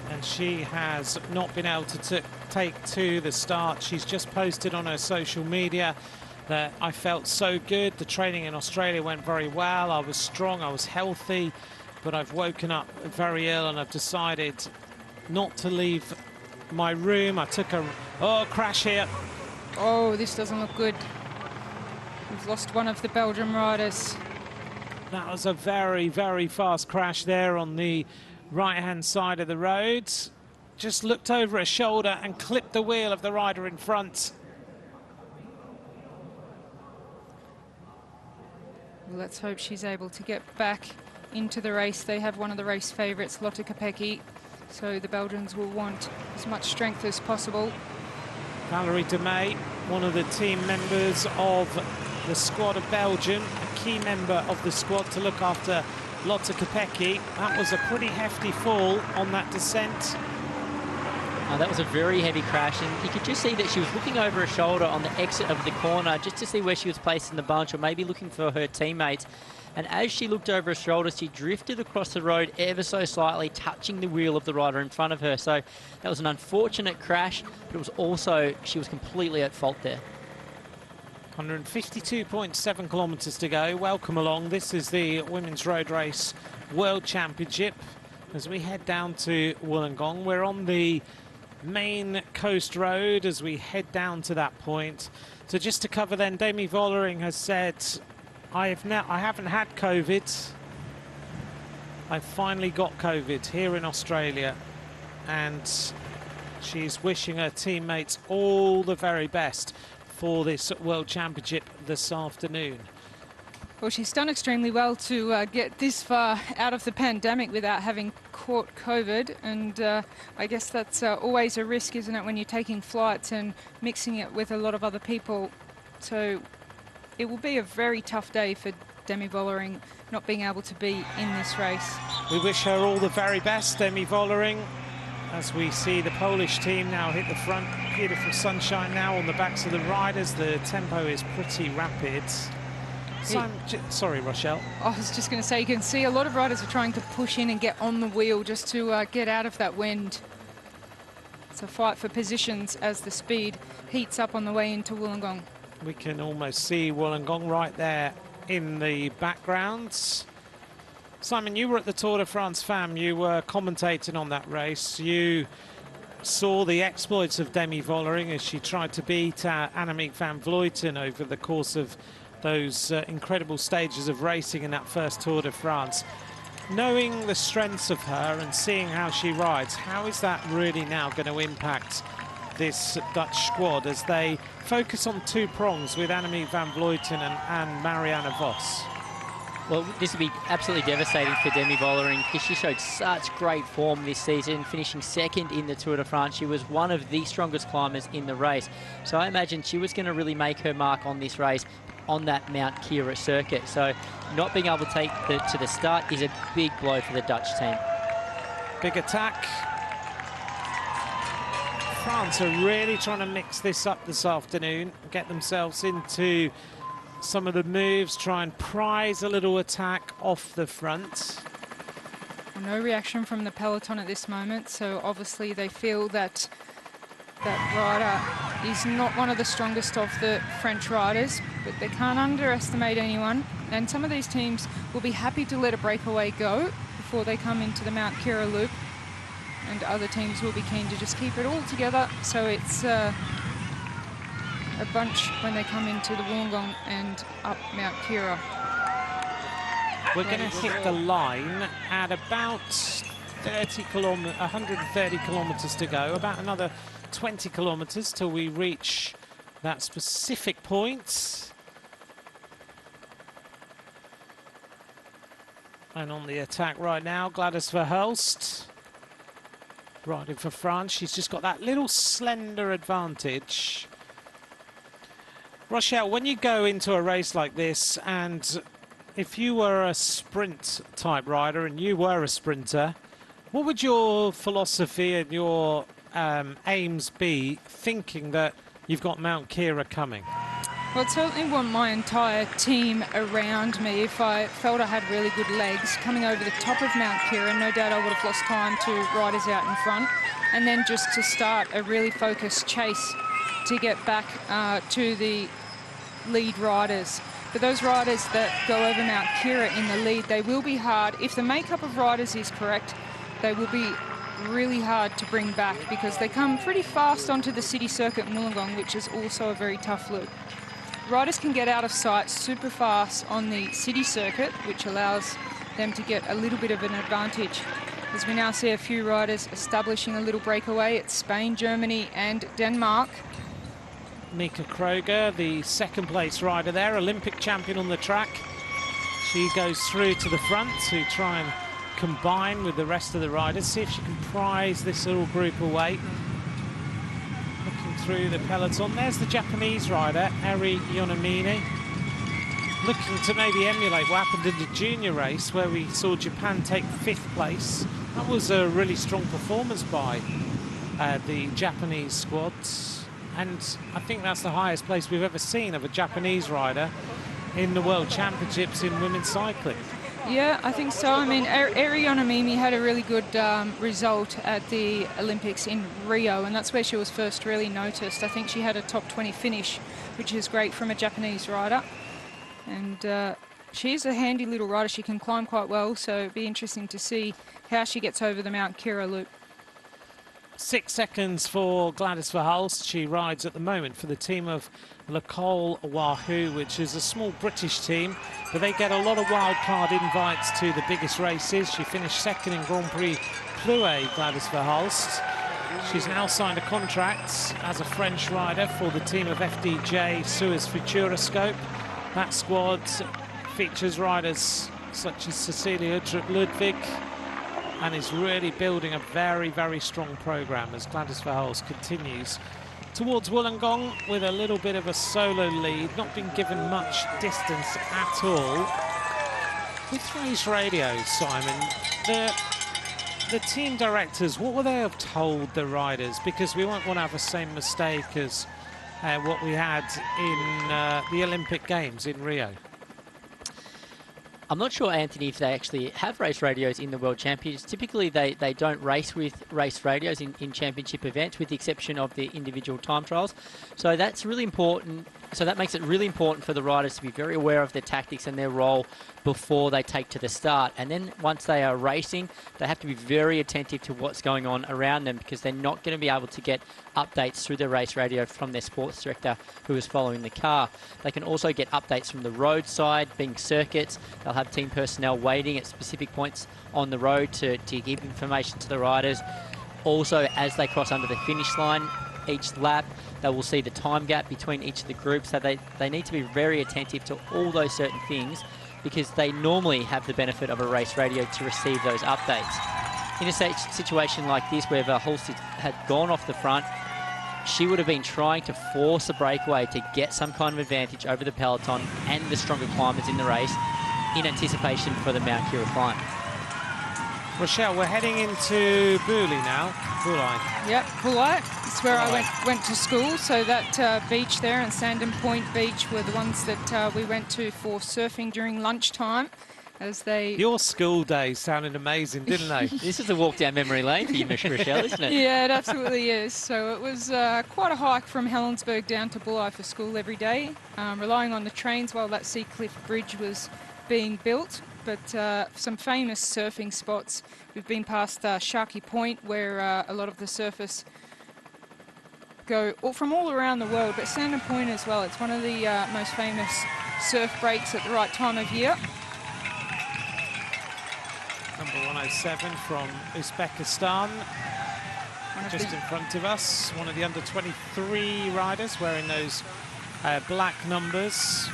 and she has not been able to take to the start. She's just posted on her social media that I felt so good. The training in Australia went very well. I was strong, I was healthy, but I've woken up very ill and I've decided not to leave my room. I took a crash here. Oh, this doesn't look good. We've lost one of the Belgian riders. That was a very, very fast crash there on the right-hand side of the road. Just looked over her shoulder and clipped the wheel of the rider in front. Let's hope she's able to get back into the race. They have one of the race favourites, Lotte Kopecky, so the Belgians will want as much strength as possible. Valerie de May, one of the team members of the squad of Belgium, a key member of the squad to look after Lotte Kopecky. That was a pretty hefty fall on that descent. That was a very heavy crash, and you could just see that she was looking over her shoulder on the exit of the corner just to see where she was placed in the bunch, or maybe looking for her teammates. And as she looked over her shoulder, she drifted across the road ever so slightly, touching the wheel of the rider in front of her. So that was an unfortunate crash, but it was also, she was completely at fault there. 152.7 kilometres to go. Welcome along. This is the Women's Road Race World Championship. As we head down to Wollongong, we're on the main coast road as we head down to that point. So just to cover then, Demi Vollering has said, I haven't had COVID. I finally got COVID here in Australia, and she's wishing her teammates all the very best for this World Championship this afternoon. Well, she's done extremely well to get this far out of the pandemic without having caught COVID, and I guess that's always a risk, isn't it, when you're taking flights and mixing it with a lot of other people. So it will be a very tough day for Demi Vollering not being able to be in this race. We wish her all the very best, Demi Vollering, as we see the Polish team now hit the front. Beautiful sunshine now on the backs of the riders. The tempo is pretty rapid. Sorry, Rochelle. I was just going to say, you can see a lot of riders are trying to push in and get on the wheel just to get out of that wind. It's a fight for positions as the speed heats up on the way into Wollongong. We can almost see Wollongong right there in the background. Simon, you were at the Tour de France FAM. You were commentating on that race. You saw the exploits of Demi Vollering as she tried to beat Annemiek van Vleuten over the course of those incredible stages of racing in that first Tour de France. Knowing the strengths of her and seeing how she rides, how is that really now going to impact this Dutch squad as they focus on two prongs with Annemiek van Vleuten and Marianne Vos? Well, this would be absolutely devastating for Demi Vollering because she showed such great form this season, finishing second in the Tour de France. She was one of the strongest climbers in the race. So I imagine she was going to really make her mark on this race on that Mount Kira circuit. So not being able to take to the start is a big blow for the Dutch team. Big attack. France are really trying to mix this up this afternoon, get themselves into some of the moves, try and prize a little attack off the front. No reaction from the peloton at this moment, so obviously they feel that that rider is not one of the strongest of the French riders, but they can't underestimate anyone, and some of these teams will be happy to let a breakaway go before they come into the Mount Kira loop, and other teams will be keen to just keep it all together so it's a bunch when they come into the Wollongong and up Mount Kira. We're going to hit the line at about 130 kilometres to go, about another 20 kilometres till we reach that specific point. And on the attack right now, Gladys Verhulst, riding for France. She's just got that little slender advantage. Rochelle, when you go into a race like this, and if you were a sprint type rider and you were a sprinter, what would your philosophy and your aims be, thinking that you've got Mount Kira coming? Well, I'd certainly want my entire team around me. If I felt I had really good legs coming over the top of Mount Kira, no doubt I would have lost time to riders out in front, and then just to start a really focused chase to get back to the lead riders. For those riders that go over Mount Kira in the lead, they will be hard. If the makeup of riders is correct, they will be really hard to bring back because they come pretty fast onto the city circuit in Wollongong, which is also a very tough loop. Riders can get out of sight super fast on the city circuit, which allows them to get a little bit of an advantage. As we now see a few riders establishing a little breakaway at Spain, Germany and Denmark. Mika Kroger, the second place rider there, Olympic champion on the track. She goes through to the front to try and combine with the rest of the riders, see if she can prize this little group away. Looking through the peloton, there's the Japanese rider, Eri Yonamine, looking to maybe emulate what happened in the junior race where we saw Japan take 5th place. That was a really strong performance by the Japanese squads. And I think that's the highest place we've ever seen of a Japanese rider in the World Championships in women's cycling. Yeah, I think so. I mean, Eri Yonamine had a really good result at the Olympics in Rio, and that's where she was first really noticed. I think she had a top 20 finish, which is great from a Japanese rider. And she's a handy little rider. She can climb quite well, so it'd be interesting to see how she gets over the Mount Kira loop. 6 seconds for Gladys Verhulst. She rides at the moment for the team of L'École Wahoo, which is a small British team, but they get a lot of wildcard invites to the biggest races. She finished second in Grand Prix Plouay, Gladys Verhulst. She's now signed a contract as a French rider for the team of FDJ Suez Futuroscope. That squad features riders such as Cecilia Ludwig, and is really building a very, very strong programme as Gladys Verhulst continues towards Wollongong with a little bit of a solo lead, not been given much distance at all. With race radio, Simon, the team directors, what would they have told the riders? Because we won't want to have the same mistake as what we had in the Olympic Games in Rio. I'm not sure, Anthony, if they actually have race radios in the World Championships. Typically, they don't race with race radios in championship events, with the exception of the individual time trials. So that's really important. So that makes it really important for the riders to be very aware of their tactics and their role before they take to the start. And then once they are racing, they have to be very attentive to what's going on around them, because they're not going to be able to get updates through the race radio from their sports director who is following the car. They can also get updates from the roadside, being circuits. They'll have team personnel waiting at specific points on the road to give information to the riders. Also, as they cross under the finish line, each lap, they will see the time gap between each of the groups. So they need to be very attentive to all those certain things, because they normally have the benefit of a race radio to receive those updates. In a situation like this, where Verhulst had gone off the front, she would have been trying to force a breakaway to get some kind of advantage over the peloton and the stronger climbers in the race in anticipation for the Mount Kira climb. Rochelle, we're heading into Boulay now. Boulay. Yep, Boulay. It's where I went to school. So that beach there and Sandon Point Beach were the ones that we went to for surfing during lunchtime. As they... Your school days sounded amazing, didn't they? This is a walk down memory lane for you, Rochelle, isn't it? Yeah, it absolutely is. So it was quite a hike from Helensburgh down to Boulay for school every day, relying on the trains while that Seacliff Bridge was being built. But some famous surfing spots. We've been past Sharky Point, where a lot of the surfers go from all around the world, but Sandon Point as well. It's one of the most famous surf breaks at the right time of year. Number 107 from Uzbekistan, just in front of us. One of the under-23 riders wearing those black numbers.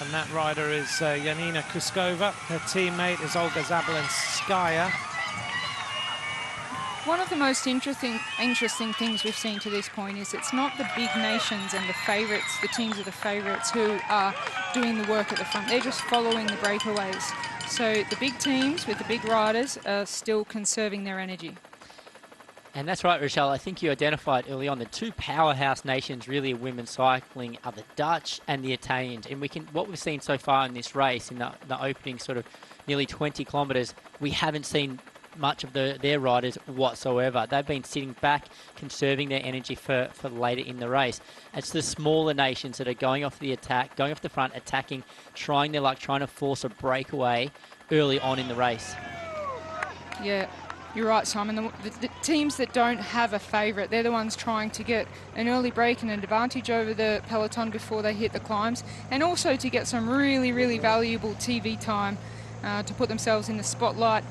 And that rider is Yanina Kuskova. Her teammate is Olga Zabelinskaya. One of the most interesting things we've seen to this point is it's not the big nations and the favourites, the teams of the favourites who are doing the work at the front. They're just following the breakaways. So the big teams with the big riders are still conserving their energy. And that's right, Rochelle. I think you identified early on the two powerhouse nations really of women's cycling are the Dutch and the Italians. And what we've seen so far in this race, in the opening sort of nearly 20 kilometres, we haven't seen much of their riders whatsoever. They've been sitting back, conserving their energy for later in the race. It's the smaller nations that are going off the attack, going off the front, attacking, trying their luck, trying to force a breakaway early on in the race. Yeah, you're right, Simon. The teams that don't have a favourite, they're the ones trying to get an early break and an advantage over the peloton before they hit the climbs, and also to get some really, really valuable TV time to put themselves in the spotlight.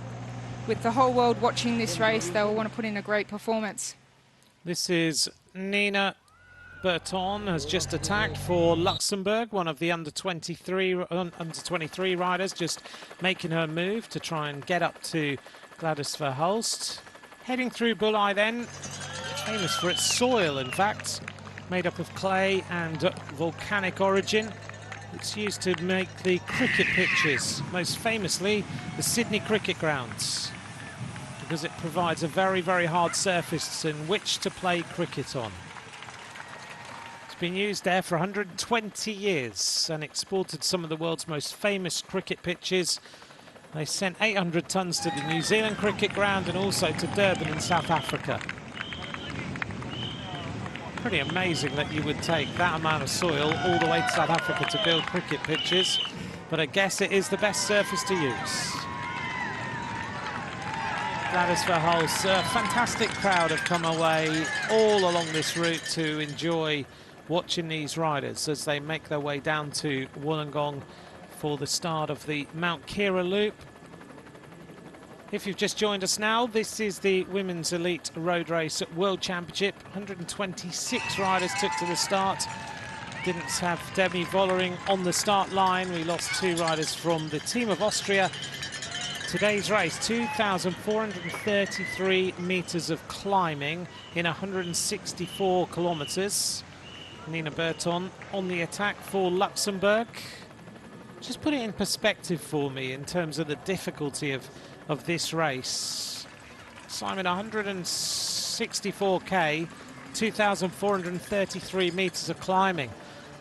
With the whole world watching this race, they will want to put in a great performance. This is Nina Berton, has just attacked for Luxembourg, one of the under-23 riders, just making her move to try and get up to Gladys Verhulst. Heading through Bulai then, famous for its soil, in fact, made up of clay and volcanic origin. It's used to make the cricket pitches, most famously the Sydney Cricket Grounds, because it provides a very, very hard surface in which to play cricket on. It's been used there for 120 years and exported some of the world's most famous cricket pitches. They sent 800 tons to the New Zealand Cricket Ground and also to Durban in South Africa. Pretty amazing that you would take that amount of soil all the way to South Africa to build cricket pitches, but I guess it is the best surface to use. Gladys Verhulst, a fantastic crowd have come away all along this route to enjoy watching these riders as they make their way down to Wollongong for the start of the Mount Kira Loop. If you've just joined us now, this is the Women's Elite Road Race World Championship. 126 riders took to the start. Didn't have Demi Vollering on the start line. We lost 2 riders from the team of Austria. Today's race, 2,433 metres of climbing in 164 kilometres. Nina Berton on the attack for Luxembourg. Just put it in perspective for me in terms of the difficulty of this race. Simon, 164k, 2,433 metres of climbing.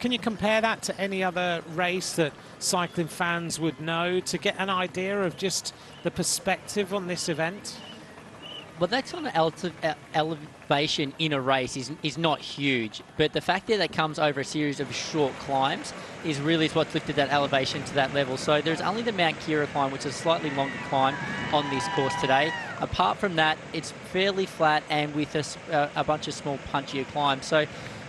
Can you compare that to any other race that cycling fans would know to get an idea of just the perspective on this event? Well, that sort of elevation in a race is not huge, but the fact that it comes over a series of short climbs is really what's lifted that elevation to that level. So there's only the Mount Kira climb, which is a slightly longer climb on this course today. Apart from that, it's fairly flat and with a bunch of small punchier climbs. So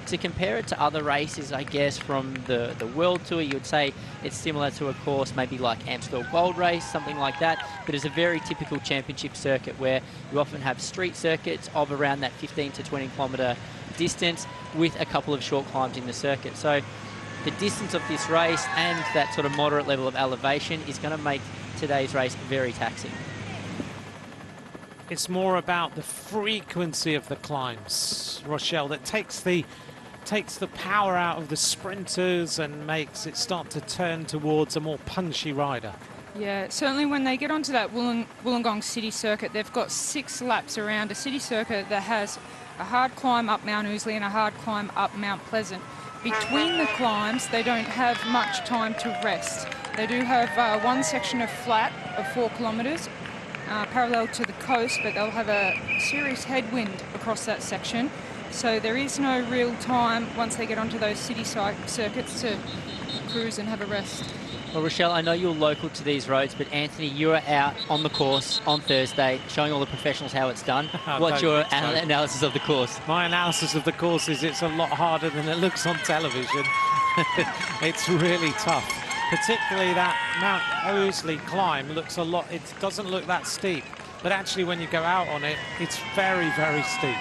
to compare it to other races, I guess, from the World Tour, you would say it's similar to a course maybe like Amstel Gold Race, something like that. But it's a very typical championship circuit where you often have street circuits of around that 15 to 20 kilometre distance with a couple of short climbs in the circuit. So the distance of this race and that sort of moderate level of elevation is going to make today's race very taxing. It's more about the frequency of the climbs, Rochelle, that takes the power out of the sprinters and makes it start to turn towards a more punchy rider. Yeah, certainly when they get onto that Wollongong city circuit, they've got 6 laps around a city circuit that has a hard climb up Mount Ousley and a hard climb up Mount Pleasant. Between the climbs, they don't have much time to rest. They do have one section of flat of 4 kilometres parallel to the coast, but they'll have a serious headwind across that section. So there is no real time once they get onto those city circuits to cruise and have a rest. Well, Rochelle, I know you're local to these roads, but Anthony, you were out on the course on Thursday showing all the professionals how it's done. What's your analysis of the course? My analysis of the course is it's a lot harder than it looks on television. It's really tough. Particularly that Mount Ousley climb looks a lot, it doesn't look that steep, but actually when you go out on it, it's very, very steep.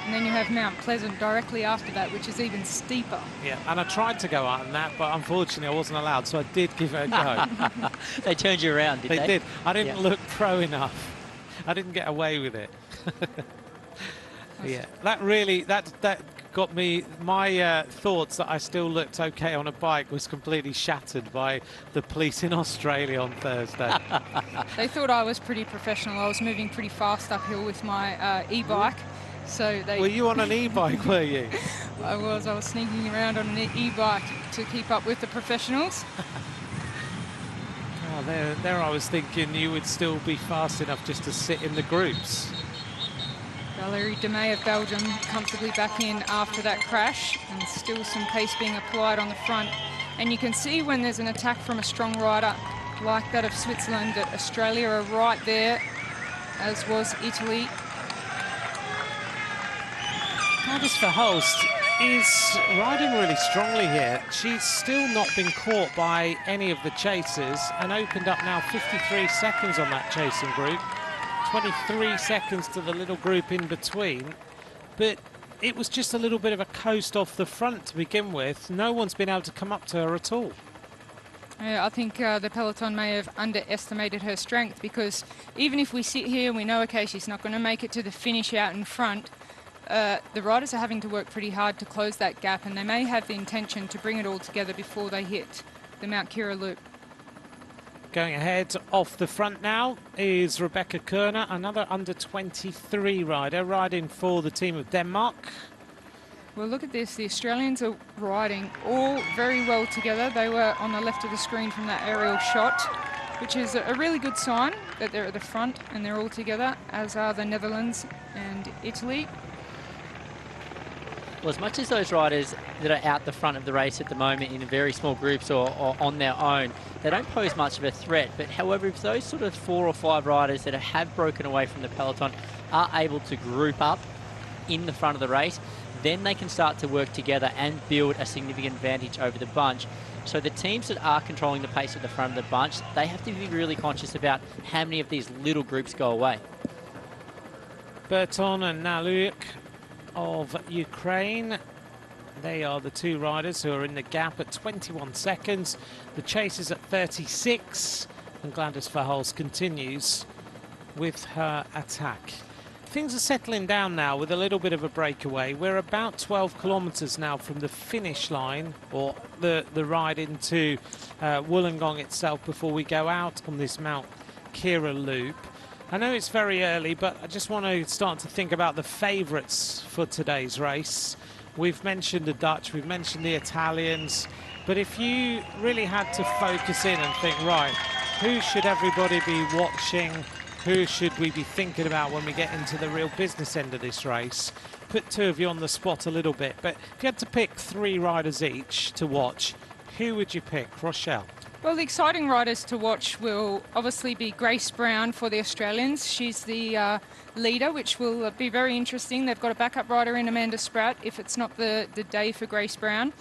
And then you have Mount Pleasant directly after that, which is even steeper. Yeah, and I tried to go out on that, but unfortunately I wasn't allowed, so I did give it a go. They turned you around, did they? They did. I didn't Yeah. look pro enough. I didn't get away with it. Yeah, that really, that got me, my thoughts that I still looked okay on a bike was completely shattered by the police in Australia on Thursday. They thought I was pretty professional. I was moving pretty fast uphill with my e-bike. So they... Were you on an e-bike, were you? I was sneaking around on an e-bike to keep up with the professionals. Oh, there I was thinking you would still be fast enough just to sit in the groups. Valerie Demey of Belgium comfortably back in after that crash, and still some pace being applied on the front. And you can see when there's an attack from a strong rider like that of Switzerland that Australia are right there, as was Italy. Candice Verhulst is riding really strongly here. She's still not been caught by any of the chasers and opened up now 53 seconds on that chasing group. 23 seconds to the little group in between, but it was just a little bit of a coast off the front to begin with. No one's been able to come up to her at all. Yeah, I think the peloton may have underestimated her strength, because even if we sit here and we know, okay, she's not going to make it to the finish out in front, the riders are having to work pretty hard to close that gap, and they may have the intention to bring it all together before they hit the Mount Kira loop. Going ahead off the front now is Rebecca Kerner, another under-23 rider, riding for the team of Denmark. Well, look at this. The Australians are riding all very well together. They were on the left of the screen from that aerial shot, which is a really good sign that they're at the front and they're all together, as are the Netherlands and Italy. Well, as much as those riders that are out the front of the race at the moment in very small groups or on their own, they don't pose much of a threat. But however, if those sort of 4 or 5 riders that have broken away from the peloton are able to group up in the front of the race, then they can start to work together and build a significant advantage over the bunch. So the teams that are controlling the pace at the front of the bunch, they have to be really conscious about how many of these little groups go away. Berton and Naluyuk of Ukraine. They are the 2 riders who are in the gap at 21 seconds. The chase is at 36, and Gladys Verhulst continues with her attack. Things are settling down now with a little bit of a breakaway. We're about 12 kilometres now from the finish line, or the ride into Wollongong itself, before we go out on this Mount Kira loop. I know it's very early, but I just want to start to think about the favourites for today's race. We've mentioned the Dutch, we've mentioned the Italians, but if you really had to focus in and think, right, who should everybody be watching? Who should we be thinking about when we get into the real business end of this race? Put 2 of you on the spot a little bit, but if you had to pick 3 riders each to watch, who would you pick? Rochelle? Well, the exciting riders to watch will obviously be Grace Brown for the Australians. She's the leader, which will be very interesting. They've got a backup rider in Amanda Spratt if it's not the day for Grace Brown.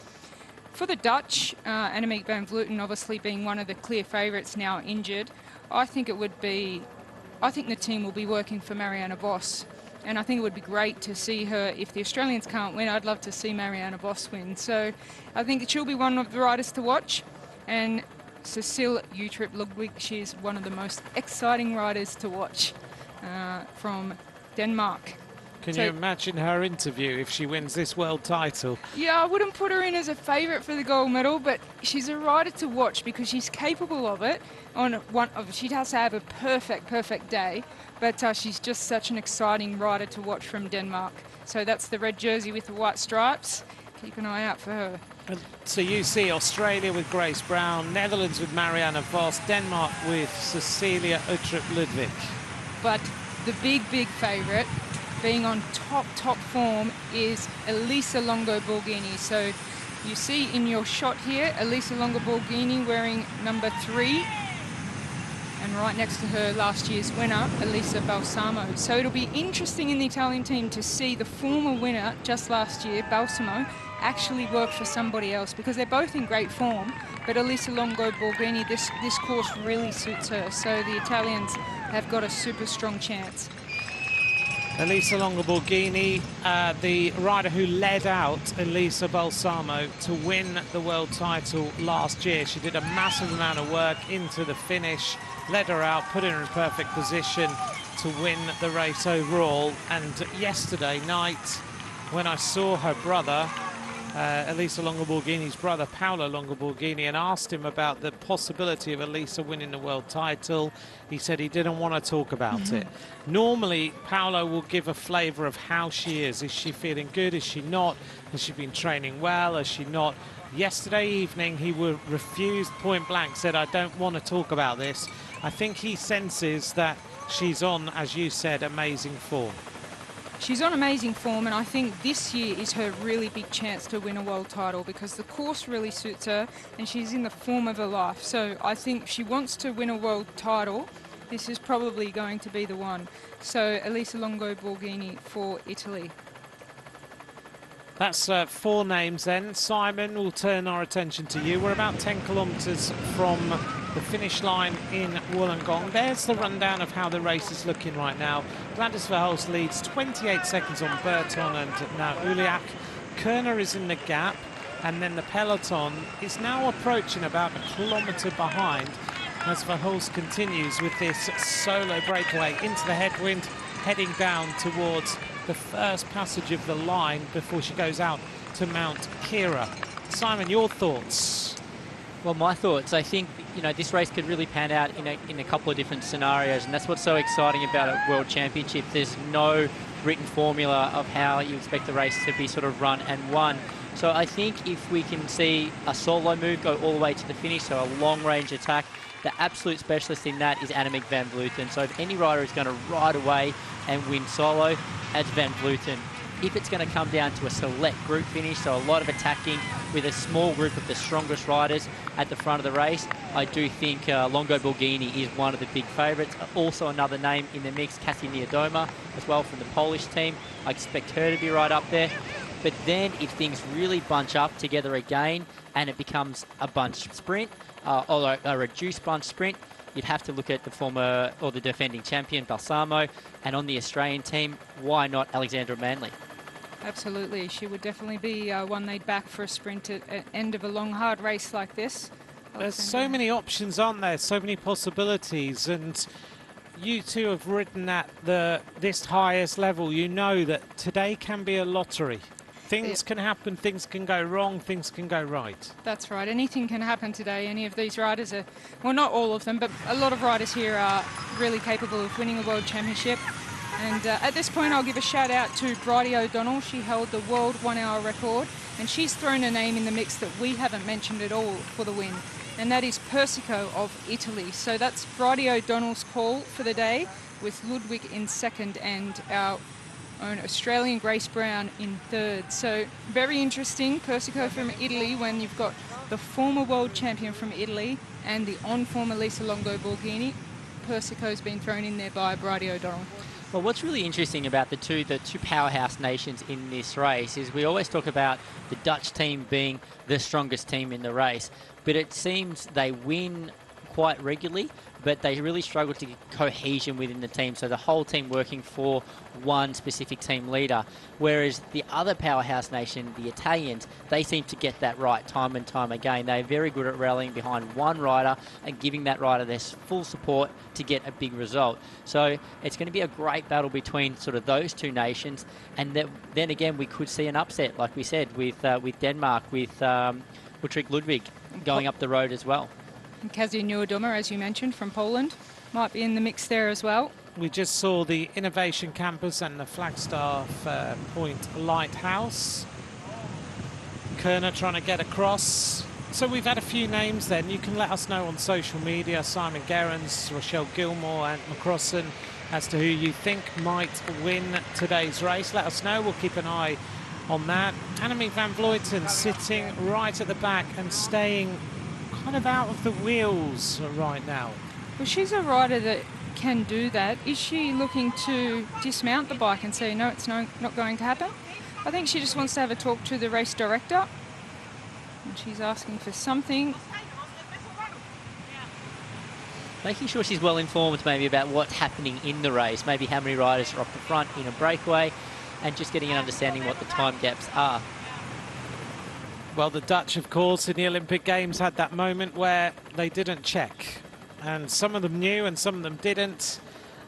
For the Dutch, Annemiek van Vleuten obviously being one of the clear favourites now injured, I think the team will be working for Marianne Vos. And I think it would be great to see her. If the Australians can't win, I'd love to see Marianne Vos win. So I think she'll be one of the riders to watch. And Cecile Uttrup Ludwig, she's one of the most exciting riders to watch from Denmark. Can you imagine her interview if she wins this world title? Yeah, I wouldn't put her in as a favourite for the gold medal, but she's a rider to watch because she's capable of it. She has to have a perfect day, but she's just such an exciting rider to watch from Denmark. So that's the red jersey with the white stripes. Keep an eye out for her. So you see Australia with Grace Brown, Netherlands with Marianne Vos, Denmark with Cecilia Uttrup Ludwig. But the big favourite, being on top form, is Elisa Longo Borghini. So you see in your shot here, Elisa Longo Borghini wearing number 3. And right next to her, last year's winner, Elisa Balsamo. So it'll be interesting in the Italian team to see the former winner just last year, Balsamo, actually work for somebody else, because they're both in great form, but Elisa Longo Borghini, this course really suits her. So the Italians have got a super strong chance. Elisa Longo Borghini, the rider who led out Elisa Balsamo to win the world title last year. She did a massive amount of work into the finish, led her out, put her in perfect position to win the race overall. And yesterday night, when I saw her brother, Elisa Longo Borghini's brother, Paolo Longo Borghini, and asked him about the possibility of Elisa winning the world title, he said he didn't want to talk about it. Normally, Paolo will give a flavour of how she is. Is she feeling good? Is she not? Has she been training well? Has she not? Yesterday evening, he refused point blank, said, I don't want to talk about this. I think he senses that she's on, as you said, amazing form. She's on amazing form, and I think this year is her really big chance to win a world title, because the course really suits her and she's in the form of her life. So I think she wants to win a world title. This is probably going to be the one. So Elisa Longo Borghini for Italy. That's 4 names then. Simon, we'll turn our attention to you. We're about 10 kilometres from the finish line in Wollongong. There's the rundown of how the race is looking right now. Gladys Verhulst leads 28 seconds on Burton and now Uliak. Kerner is in the gap, and then the peloton is now approaching about a kilometre behind as Verhulst continues with this solo breakaway into the headwind, heading down towards the first passage of the line before she goes out to Mount Kira. Simon, your thoughts? Well, my thoughts, I think, you know, this race could really pan out in a couple of different scenarios, and that's what's so exciting about a World Championship. There's no written formula of how you expect the race to be sort of run and won. So I think if we can see a solo move go all the way to the finish, so a long-range attack, the absolute specialist in that is Annemiek van Vleuten. So if any rider is going to ride away and win solo, it's Van Vleuten. If it's going to come down to a select group finish, so a lot of attacking with a small group of the strongest riders at the front of the race, I do think Longo Borghini is one of the big favourites. Also another name in the mix, Cassie Niewiadoma, as well from the Polish team. I expect her to be right up there. But then if things really bunch up together again and it becomes a bunch sprint, or a reduced bunch sprint, you'd have to look at the former or the defending champion, Balsamo, and on the Australian team, why not Alexandra Manley? Absolutely, she would definitely be one they'd back for a sprint at the end of a long, hard race like this. There's so many options, aren't there? So many possibilities, and you two have ridden at this highest level. You know that today can be a lottery. Things can happen, things can go wrong, things can go right. That's right. Anything can happen today. Any of these riders are, well, not all of them, but a lot of riders here are really capable of winning a World Championship. And at this point, I'll give a shout out to Bridie O'Donnell. She held the world 1 hour record, and she's thrown a name in the mix that we haven't mentioned at all for the win. And that is Persico of Italy. So that's Bridie O'Donnell's call for the day, with Ludwig in second and our own Australian Grace Brown in third. So very interesting, Persico from Italy, when you've got the former world champion from Italy and the on-form Elisa Longo Borghini. Persico's been thrown in there by Bridie O'Donnell. Well, what's really interesting about the two powerhouse nations in this race is we always talk about the Dutch team being the strongest team in the race, but it seems they win quite regularly, but they really struggle to get cohesion within the team, so the whole team working for one specific team leader. Whereas the other powerhouse nation, the Italians, they seem to get that right time and time again. They're very good at rallying behind one rider and giving that rider their full support to get a big result. So it's going to be a great battle between sort of those two nations, and then again we could see an upset, like we said, with Denmark, with Ulrich Ludwig going up the road as well. And Kasia Niewiadoma, as you mentioned, from Poland, might be in the mix there as well. We just saw the Innovation Campus and the Flagstaff Point Lighthouse. Kerner trying to get across. So we've had a few names then. You can let us know on social media, Simon Gerrans, Rochelle Gilmore and McCrossan, as to who you think might win today's race. Let us know. We'll keep an eye on that. Annemiek van Vleuten sitting right at the back and staying kind of out of the wheels right now. Well, she's a rider that can do that. Is she looking to dismount the bike and say, no, it's not going to happen? I think she just wants to have a talk to the race director. And she's asking for something. Making sure she's well informed maybe about what's happening in the race, maybe how many riders are off the front in a breakaway, and just getting an understanding what the time gaps are. Well, the Dutch, of course, in the Olympic Games had that moment where they didn't check. And some of them knew and some of them didn't.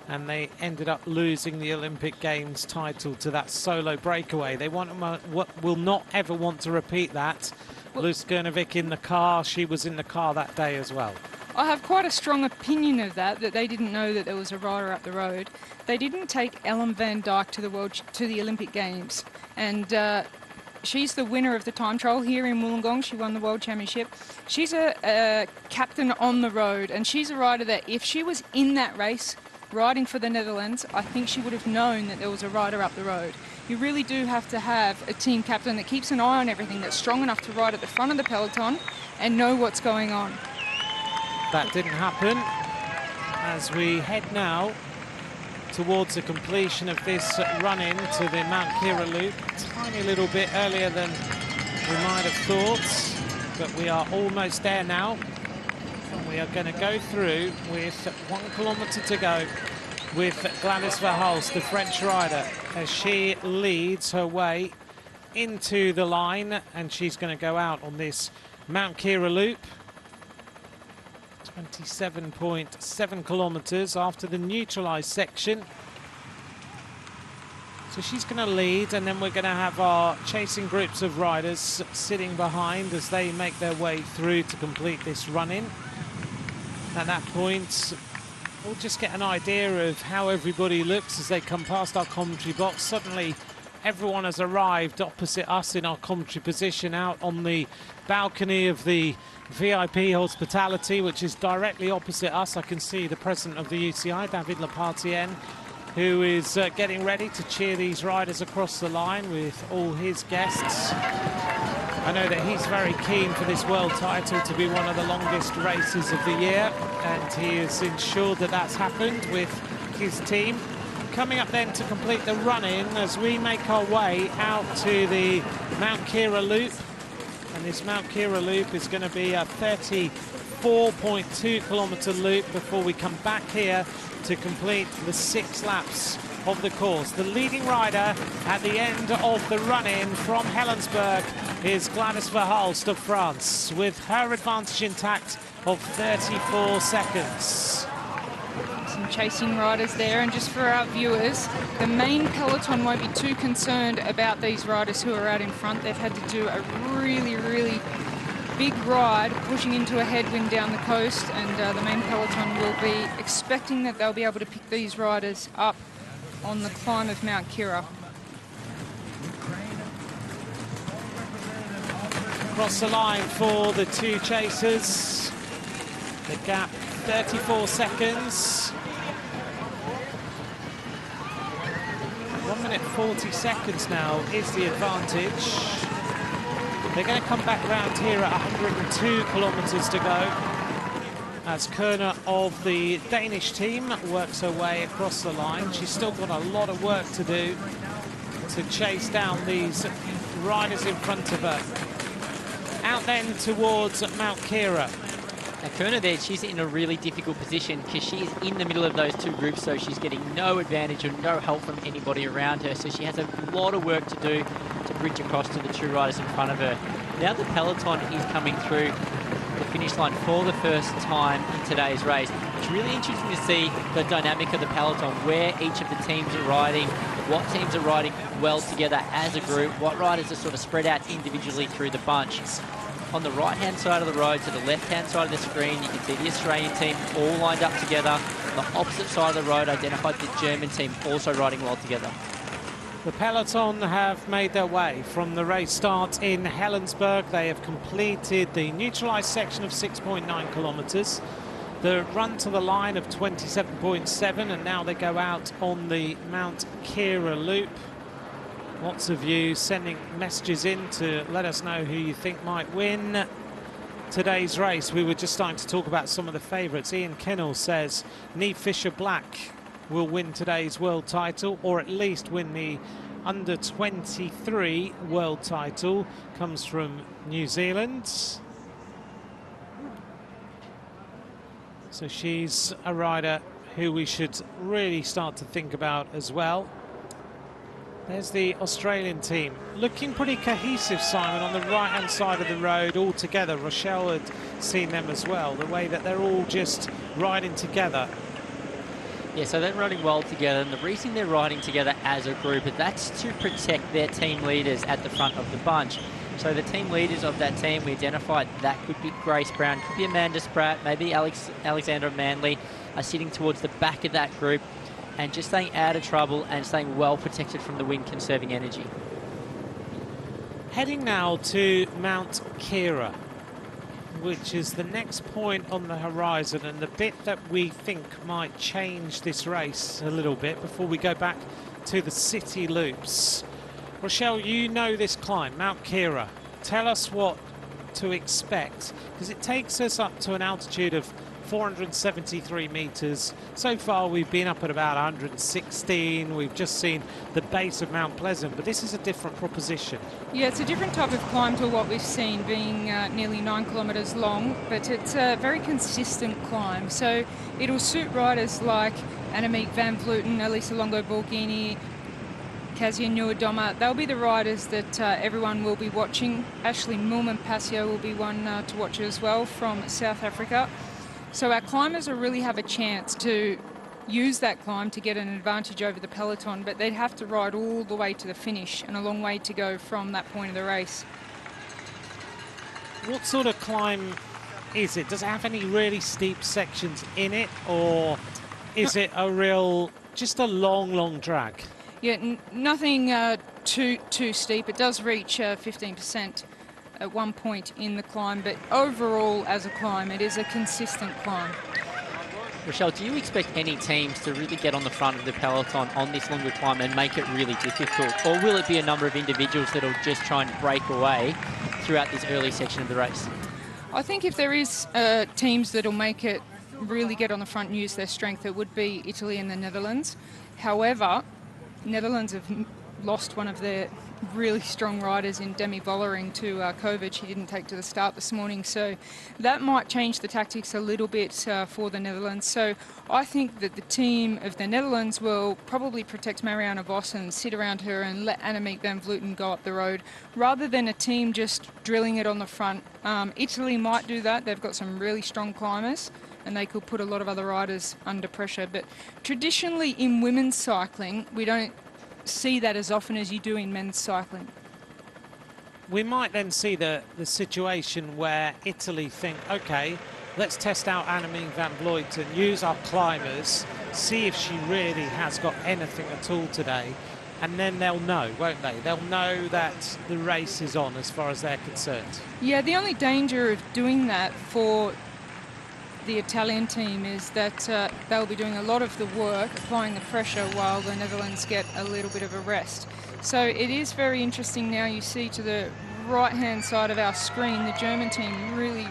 And they ended up losing the Olympic Games title to that solo breakaway. They will not ever want to repeat that. Luz Gernovic in the car. She was in the car that day as well. I have quite a strong opinion of that they didn't know that there was a rider up the road. They didn't take Ellen van Dijk to the Olympic Games. And she's the winner of the time trial here in Wollongong. She won the World Championship. She's a captain on the road, and she's a rider that if she was in that race riding for the Netherlands, I think she would have known that there was a rider up the road. You really do have to have a team captain that keeps an eye on everything, that's strong enough to ride at the front of the peloton and know what's going on. That didn't happen. As we head now towards the completion of this run-in to the Mount Kira loop, tiny little bit earlier than we might have thought, but we are almost there now. And we are going to go through with 1 kilometre to go with Gladys Verhulst, the French rider, as she leads her way into the line, and she's going to go out on this Mount Kira loop. 27.7 kilometres after the neutralised section. So she's going to lead, and then we're going to have our chasing groups of riders sitting behind as they make their way through to complete this run-in. At that point, we'll just get an idea of how everybody looks as they come past our commentary box. Suddenly, everyone has arrived opposite us in our commentary position out on the balcony of the VIP hospitality, which is directly opposite us. I can see the president of the UCI, David Lepartienne, who is getting ready to cheer these riders across the line with all his guests. I know that he's very keen for this world title to be one of the longest races of the year, and he has ensured that that's happened with his team. Coming up then to complete the run-in as we make our way out to the Mount Kira loop. And this Mount Kira loop is going to be a 34.2 kilometre loop before we come back here to complete the 6 laps of the course. The leading rider at the end of the run-in from Helensburgh is Gladys Verhulst of France, with her advantage intact of 34 seconds. Some chasing riders there, and just for our viewers, the main peloton won't be too concerned about these riders who are out in front. They've had to do a really big ride pushing into a headwind down the coast, and the main peloton will be expecting that they'll be able to pick these riders up on the climb of Mount Kira. Across the line for the 2 chasers. The gap 34 seconds. 1 minute 40 seconds now is the advantage. They're going to come back round here at 102 kilometres to go as Kerner of the Danish team works her way across the line. She's still got a lot of work to do to chase down these riders in front of her. Out then towards Mount Kira. Now Kerner there, she's in a really difficult position because she's in the middle of those 2 groups, so she's getting no advantage or no help from anybody around her. So she has a lot of work to do to bridge across to the 2 riders in front of her. Now the peloton is coming through the finish line for the first time in today's race. It's really interesting to see the dynamic of the peloton, where each of the teams are riding, what teams are riding well together as a group, what riders are sort of spread out individually through the bunch. On the right-hand side of the road to the left-hand side of the screen, you can see the Australian team all lined up together. On the opposite side of the road, identified the German team also riding well together. The peloton have made their way from the race start in Helensburgh. They have completed the neutralised section of 6.9 kilometres, the run to the line of 27.7, and now they go out on the Mount Kira loop. Lots of you sending messages in to let us know who you think might win today's race. We were just starting to talk about some of the favourites. Ian Kennell says Niamh Fisher Black will win today's world title, or at least win the under 23 world title, comes from New Zealand. So she's a rider who we should really start to think about as well. There's the Australian team, looking pretty cohesive, Simon, on the right-hand side of the road all together. Rochelle had seen them as well, the way that they're all just riding together. Yeah, so they're riding well together, and the reason they're riding together as a group is that's to protect their team leaders at the front of the bunch. So the team leaders of that team, we identified that could be Grace Brown, could be Amanda Spratt, maybe Alexandra Manley, are sitting towards the back of that group and just staying out of trouble and staying well protected from the wind, conserving energy. Heading now to Mount Kira, which is the next point on the horizon and the bit that we think might change this race a little bit before we go back to the city loops. Rochelle, you know this climb, Mount Kira. Tell us what to expect, because it takes us up to an altitude of 473 metres. So far we've been up at about 116. We've just seen the base of Mount Pleasant, but this is a different proposition. Yeah, it's a different type of climb to what we've seen, being nearly 9 kilometres long, but it's a very consistent climb. So it'll suit riders like Annemiek van Vleuten, Elisa Longo-Borghini, Kasia Nuadoma. They'll be the riders that everyone will be watching. Ashley Millman-Passio will be one to watch as well from South Africa. So our climbers will really have a chance to use that climb to get an advantage over the peloton, but they'd have to ride all the way to the finish and a long way to go from that point of the race. What sort of climb is it? Does it have any really steep sections in it, or is it a real, just a long drag? Yeah, nothing too steep. It does reach 15% at one point in the climb, but overall as a climb it is a consistent climb. Rochelle, do you expect any teams to really get on the front of the peloton on this longer climb and make it really difficult, or will it be a number of individuals that'll just try and break away throughout this early section of the race? I think if there is teams that'll make it really get on the front and use their strength, it would be Italy and the Netherlands. However, Netherlands have lost one of their really strong riders in Demi Vollering to COVID. She didn't take to the start this morning, so that might change the tactics a little bit for the Netherlands. So I think that the team of the Netherlands will probably protect Marianne Vos and sit around her and let Annemiek van Vleuten go up the road, rather than a team just drilling it on the front. Italy might do that. They've got some really strong climbers and they could put a lot of other riders under pressure. But traditionally in women's cycling, we don't see that as often as you do in men's cycling. We might then see the situation where Italy think, okay, let's test out Annemiek van Vleuten, use our climbers, see if she really has got anything at all today, and then they'll know, won't they? They'll know that the race is on as far as they're concerned. Yeah, the only danger of doing that for the Italian team is that they'll be doing a lot of the work, applying the pressure, while the Netherlands get a little bit of a rest. So it is very interesting now. You see to the right-hand side of our screen, the German team really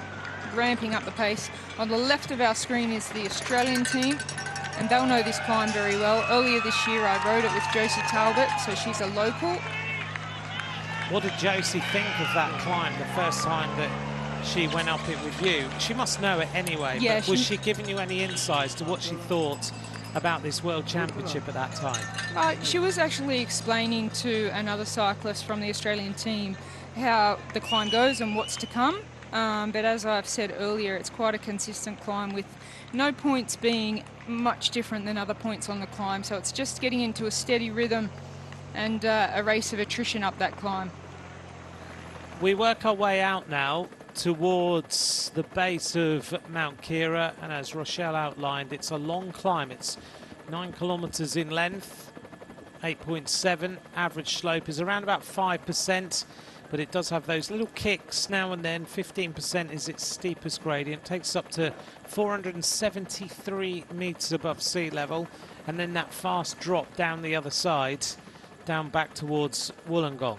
ramping up the pace. On the left of our screen is the Australian team, and they'll know this climb very well. Earlier this year, I rode it with Josie Talbot, so she's a local. What did Josie think of that climb the first time that she went up it with you? She must know it anyway, yeah, but was she giving you any insights to what she thought about this World Championship at that time? She was actually explaining to another cyclist from the Australian team how the climb goes and what's to come. But as I've said earlier, it's quite a consistent climb with no points being much different than other points on the climb. So it's just getting into a steady rhythm and a race of attrition up that climb. We work our way out now towards the base of Mount Kira, and as Rochelle outlined, it's a long climb. It's 9 kilometres in length, 8.7. Average slope is around about 5%, but it does have those little kicks now and then. 15% is its steepest gradient, takes up to 473 metres above sea level, and then that fast drop down the other side, down back towards Wollongong.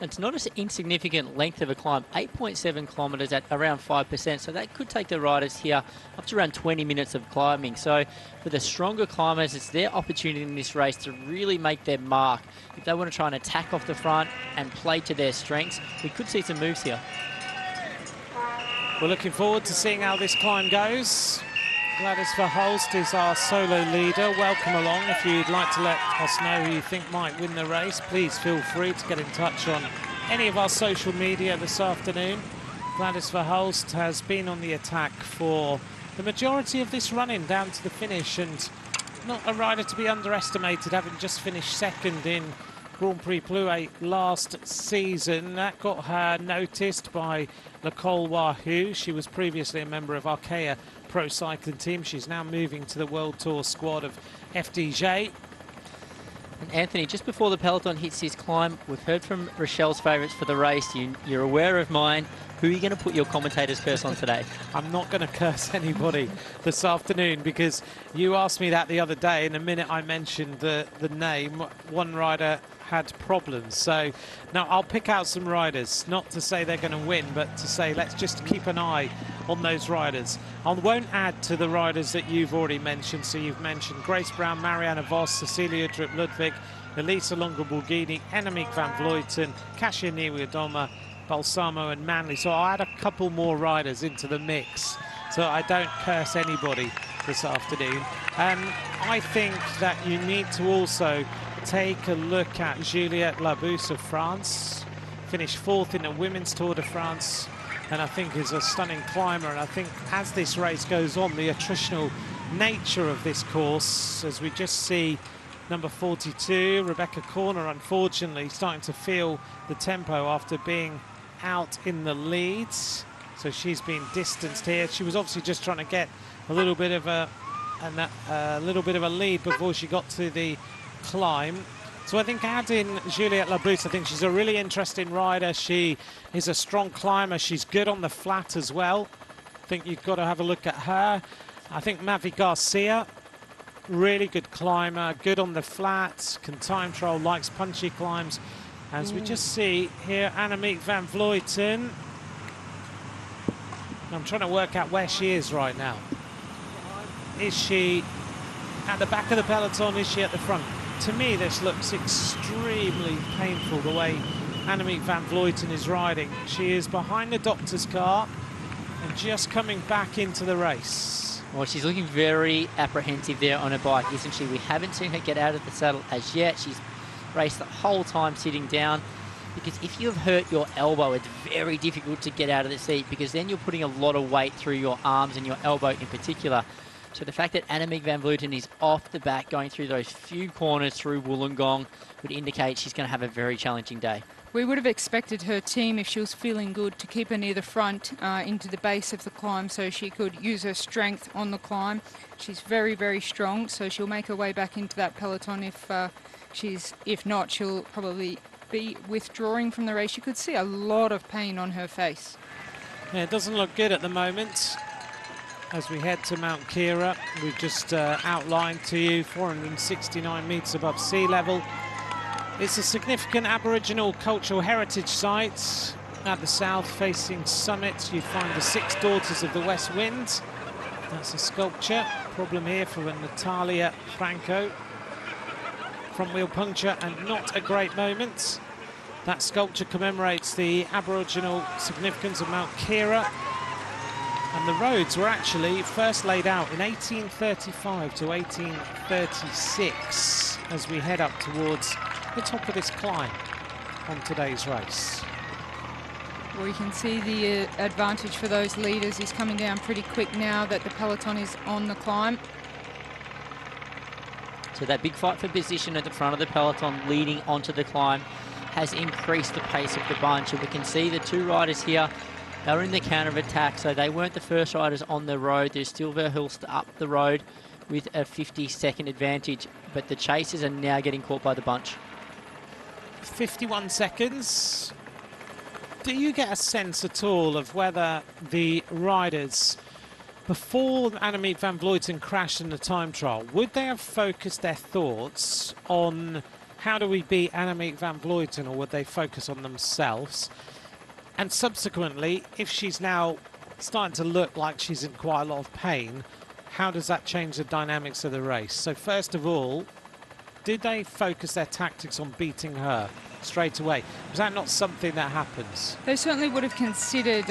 It's not an insignificant length of a climb, 8.7 kilometres at around 5%, so that could take the riders here up to around 20 minutes of climbing. So for the stronger climbers, it's their opportunity in this race to really make their mark. If they want to try and attack off the front and play to their strengths, we could see some moves here. We're looking forward to seeing how this climb goes. Gladys Verhulst is our solo leader. Welcome along. If you'd like to let us know who you think might win the race, please feel free to get in touch on any of our social media this afternoon. Gladys Verhulst has been on the attack for the majority of this run-in down to the finish, and not a rider to be underestimated, having just finished second in Grand Prix Plouay last season. That got her noticed by Nicole Wahoo. She was previously a member of Arkea Pro Cycling Team. She's now moving to the World Tour squad of FDJ. And Anthony, just before the peloton hits his climb, we've heard from Rochelle's favourites for the race. You're aware of mine. Who are you going to put your commentator's curse on today? I'm not going to curse anybody this afternoon, because you asked me that the other day, and the minute I mentioned the name, one rider had problems. So now I'll pick out some riders, not to say they're going to win, but to say let's just keep an eye on those riders. I won't add to the riders that you've already mentioned. So you've mentioned Grace Brown, Marianne Vos, Cecilia Drup-Ludwig, Elisa Longo-Borghini, Annemiek van Vleuten, Kasia Niewiadoma, Balsamo and Manley. So I'll add a couple more riders into the mix so I don't curse anybody this afternoon. I think that you need to also take a look at Juliette Labousse of France. Finished fourth in the Women's Tour de France, and I think is a stunning climber. And I think as this race goes on, the attritional nature of this course, as we just see number 42, Rebecca Corner, unfortunately starting to feel the tempo after being out in the leads. So she's been distanced here. She was obviously just trying to get a little bit of a lead before she got to the climb. So I think add in Juliette Labousse. I think she's a really interesting rider. She is a strong climber. She's good on the flat as well. I think you've got to have a look at her. I think Mavi Garcia, really good climber, good on the flat, can time trial, likes punchy climbs. As we just see here, Annemiek van Vleuten. I'm trying to work out where she is right now. Is she at the back of the peloton? Is she at the front? To me, this looks extremely painful, the way Annemiek van Vleuten is riding. She is behind the doctor's car and just coming back into the race. Well, she's looking very apprehensive there on her bike, isn't she? We haven't seen her get out of the saddle as yet. She's raced the whole time sitting down, because if you have hurt your elbow, it's very difficult to get out of the seat, because then you're putting a lot of weight through your arms and your elbow in particular. So the fact that Annemiek van Vleuten is off the back going through those few corners through Wollongong would indicate she's going to have a very challenging day. We would have expected her team, if she was feeling good, to keep her near the front into the base of the climb so she could use her strength on the climb. She's very, very strong, so she'll make her way back into that peloton. If not, she'll probably be withdrawing from the race. You could see a lot of pain on her face. Yeah, it doesn't look good at the moment. As we head to Mount Kira, we've just outlined to you 469 metres above sea level. It's a significant Aboriginal cultural heritage site. At the south-facing summit, you find the 6 Daughters of the West Wind. That's a sculpture. Problem here for Natalia Franco. Front wheel puncture and not a great moment. That sculpture commemorates the Aboriginal significance of Mount Kira. And the roads were actually first laid out in 1835 to 1836 as we head up towards the top of this climb on today's race. Well, you can see the advantage for those leaders is coming down pretty quick now that the peloton is on the climb. So that big fight for position at the front of the peloton leading onto the climb has increased the pace of the bunch. And we can see the 2 riders here, they were in the counter-attack, so they weren't the first riders on the road. There's still Verhulst up the road with a 50-second advantage, but the chasers are now getting caught by the bunch. 51 seconds. Do you get a sense at all of whether the riders, before Annemiek van Vleuten crashed in the time trial, would they have focused their thoughts on how do we beat Annemiek van Vleuten, or would they focus on themselves? And subsequently, if she's now starting to look like she's in quite a lot of pain, how does that change the dynamics of the race? So first of all, did they focus their tactics on beating her straight away? Was that not something that happens? They certainly would have considered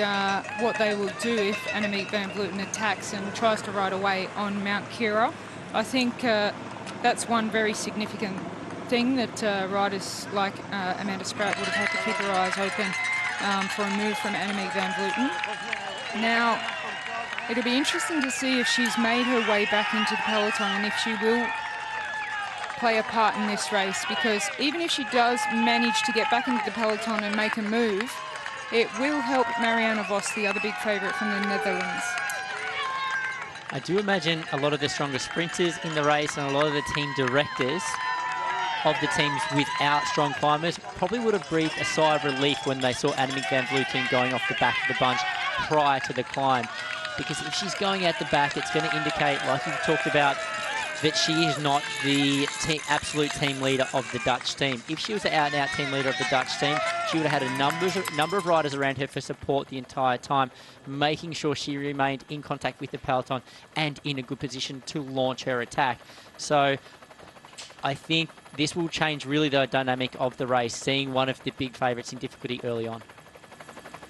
what they will do if Annemiek van Vleuten attacks and tries to ride away on Mount Kira. I think that's one very significant thing that riders like Amanda Spratt would have had to keep her eyes open for a move from Annemiek van Vleuten. Now, it'll be interesting to see if she's made her way back into the peloton and if she will play a part in this race, because even if she does manage to get back into the peloton and make a move, it will help Marianne Vos, the other big favourite from the Netherlands. I do imagine a lot of the stronger sprinters in the race and a lot of the team directors of the teams without strong climbers probably would have breathed a sigh of relief when they saw Annemiek van Vleuten going off the back of the bunch prior to the climb. Because if she's going out the back, it's going to indicate, like you've talked about, that she is not the absolute team leader of the Dutch team. If she was the out-and-out team leader of the Dutch team, she would have had a number of riders around her for support the entire time, making sure she remained in contact with the peloton and in a good position to launch her attack. So I think this will change really the dynamic of the race, seeing one of the big favourites in difficulty early on.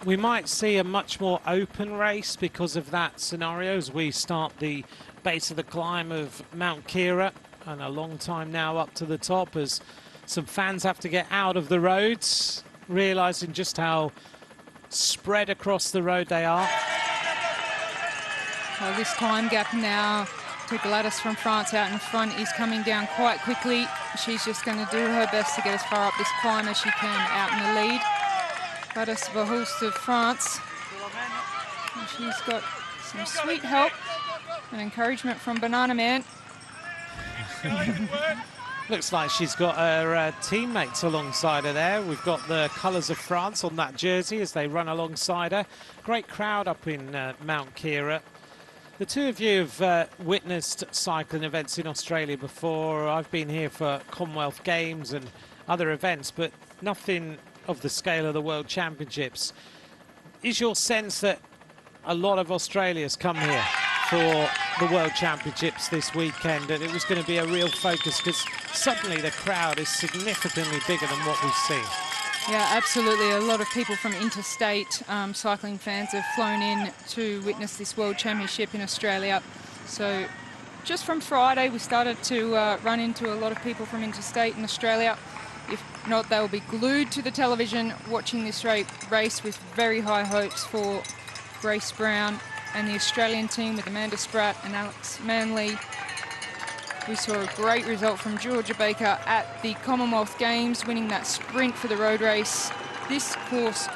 We might see a much more open race because of that scenario as we start the base of the climb of Mount Kira, and a long time now up to the top as some fans have to get out of the roads, realising just how spread across the road they are. Well, this time gap now to Gladys from France out in front is coming down quite quickly. She's just going to do her best to get as far up this climb as she can out in the lead. Gladys Verhulst of France. And she's got some sweet help and encouragement from Banana Man. Looks like she's got her teammates alongside her there. We've got the colours of France on that jersey as they run alongside her. Great crowd up in Mount Kira. The two of you have witnessed cycling events in Australia before. I've been here for Commonwealth Games and other events, but nothing of the scale of the World Championships. Is your sense that a lot of Australians come here for the World Championships this weekend, and it was going to be a real focus because suddenly the crowd is significantly bigger than what we've seen? Yeah, absolutely. A lot of people from interstate cycling fans have flown in to witness this World Championship in Australia. So just from Friday, we started to run into a lot of people from interstate in Australia. If not, they'll be glued to the television watching this race with very high hopes for Grace Brown and the Australian team with Amanda Spratt and Alex Manley. We saw a great result from Georgia Baker at the Commonwealth Games, winning that sprint for the road race. This course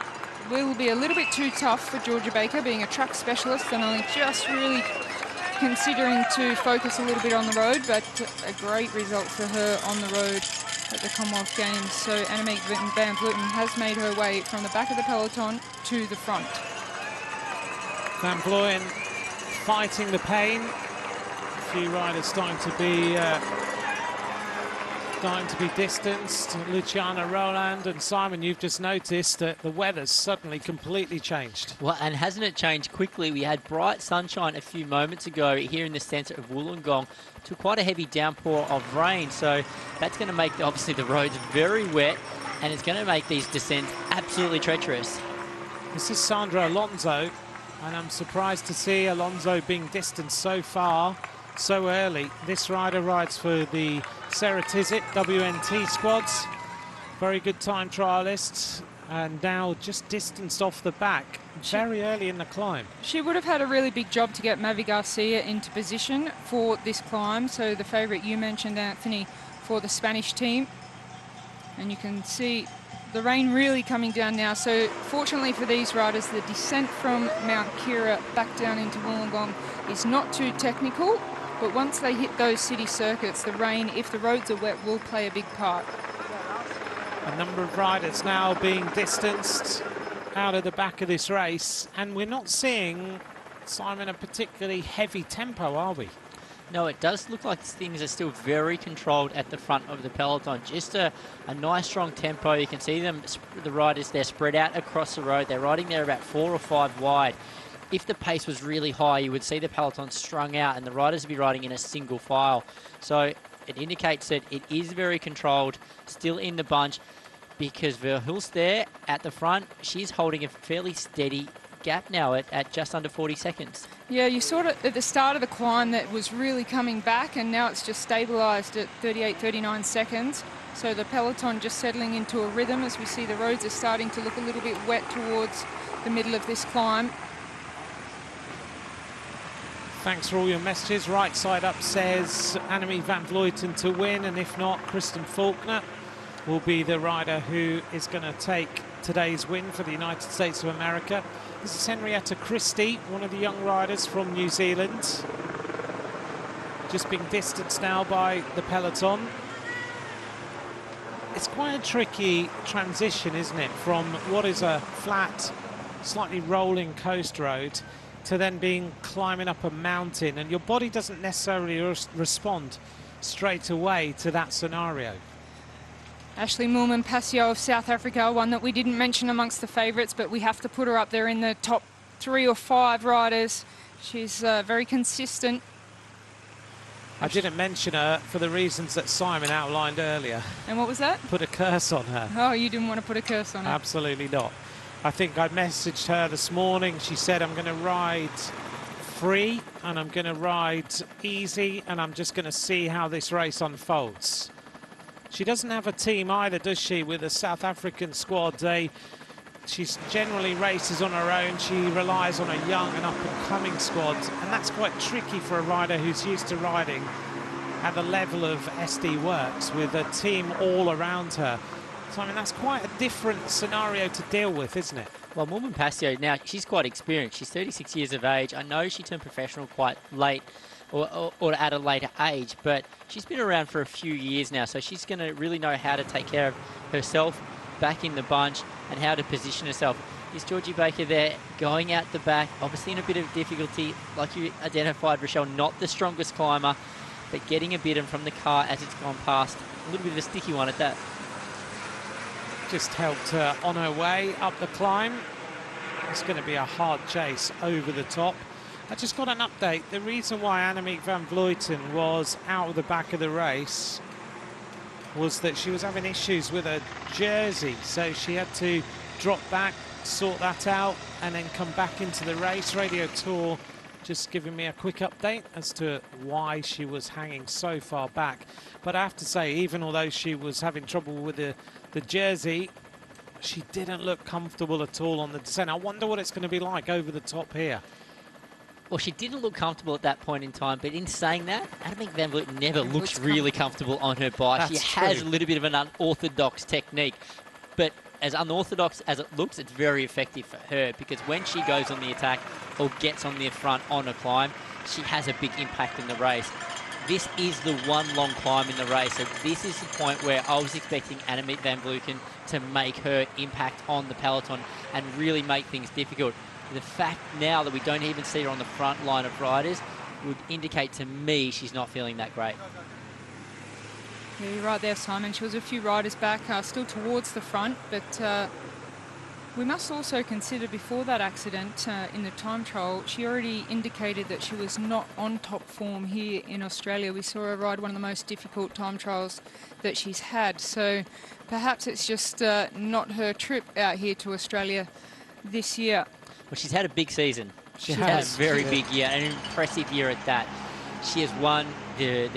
will be a little bit too tough for Georgia Baker, being a track specialist and only just really considering to focus a little bit on the road, but a great result for her on the road at the Commonwealth Games. So Annemiek van Vleuten has made her way from the back of the peloton to the front. Van Vleuten fighting the pain. A few riders starting to be distanced. Luciana Roland and Simon, you've just noticed that the weather's suddenly completely changed. Well, and hasn't it changed quickly? We had bright sunshine a few moments ago here in the centre of Wollongong to quite a heavy downpour of rain. So that's going to make, obviously, the roads very wet, and it's going to make these descents absolutely treacherous. This is Sandra Alonso, and I'm surprised to see Alonso being distanced so far, so early. This rider rides for the Sarah Tizet WNT squads. Very good time trialists, and now just distanced off the back very early in the climb. She would have had a really big job to get Mavi Garcia into position for this climb. So the favourite you mentioned, Anthony, for the Spanish team. And you can see the rain really coming down now. So fortunately for these riders, the descent from Mount Kira back down into Wollongong is not too technical. But once they hit those city circuits, the rain, if the roads are wet, will play a big part. A number of riders now being distanced out of the back of this race, and we're not seeing, Simon, a particularly heavy tempo, are we? No, it does look like things are still very controlled at the front of the peloton. Just a nice strong tempo. You can see them, the riders, they're spread out across the road. They're riding there about 4 or 5 wide. If the pace was really high, you would see the peloton strung out and the riders would be riding in a single file. So it indicates that it is very controlled, still in the bunch, because Verhulst there at the front, she's holding a fairly steady gap now at just under 40 seconds. Yeah, you saw it at the start of the climb that was really coming back, and now it's just stabilised at 38, 39 seconds. So the peloton just settling into a rhythm as we see the roads are starting to look a little bit wet towards the middle of this climb. Thanks for all your messages. Right side up says Annemiek van Vleuten to win, and if not, Kristen Faulkner will be the rider who is going to take today's win for the United States of America. This is Henrietta Christie, one of the young riders from New Zealand. Just being distanced now by the peloton. It's quite a tricky transition, isn't it, from what is a flat, slightly rolling coast road to then climbing up a mountain, and your body doesn't necessarily respond straight away to that scenario. Ashley Moolman-Pasio of South Africa, one that we didn't mention amongst the favourites, but we have to put her up there in the top 3 or 5 riders. She's very consistent. I didn't mention her for the reasons that Simon outlined earlier. And what was that? Put a curse on her. Oh, you didn't want to put a curse on her? Absolutely not. I think I messaged her this morning. She said, I'm going to ride free and I'm going to ride easy and I'm just going to see how this race unfolds. She doesn't have a team either, does she, with a South African squad? She's generally races on her own. She relies on a young and up-and-coming squad, and that's quite tricky for a rider who's used to riding at the level of SD Works with a team all around her. So, I mean, that's quite a different scenario to deal with, isn't it? Well, Moolman-Pasio, now, she's quite experienced. She's 36 years of age. I know she turned professional quite late, or at a later age, but she's been around for a few years now, so she's going to really know how to take care of herself back in the bunch and how to position herself. Is Georgie Baker there going out the back, obviously in a bit of difficulty, like you identified, Rochelle, not the strongest climber, but getting a bit in from the car as it's gone past. A little bit of a sticky one at that. Just helped her on her way up the climb. It's going to be a hard chase over the top. I just got an update. The reason why Annemiek van Vleuten was out of the back of the race was that she was having issues with her jersey, so she had to drop back, sort that out, and then come back into the race. Radio Tour just giving me a quick update as to why she was hanging so far back. But I have to say, even although she was having trouble with the jersey, she didn't look comfortable at all on the descent. I wonder what it's going to be like over the top here. Well, she didn't look comfortable at that point in time, but in saying that, Annemiek van Vleuten never looks really comfortable on her bike. She has a little bit of an unorthodox technique, but as unorthodox as it looks, it's very effective for her, because when she goes on the attack or gets on the front on a climb, she has a big impact in the race. This is the one long climb in the race, so this is the point where I was expecting Annemiek van Vleuten to make her impact on the peloton and really make things difficult. The fact now that we don't even see her on the front line of riders would indicate to me she's not feeling that great. Yeah, you're right there, Simon. She was a few riders back, still towards the front, but we must also consider before that accident in the time trial, she already indicated that she was not on top form here in Australia. We saw her ride one of the most difficult time trials that she's had. So perhaps it's just not her trip out here to Australia this year. Well, she's had a big season. She's had a very big year, an impressive year at that. She has won the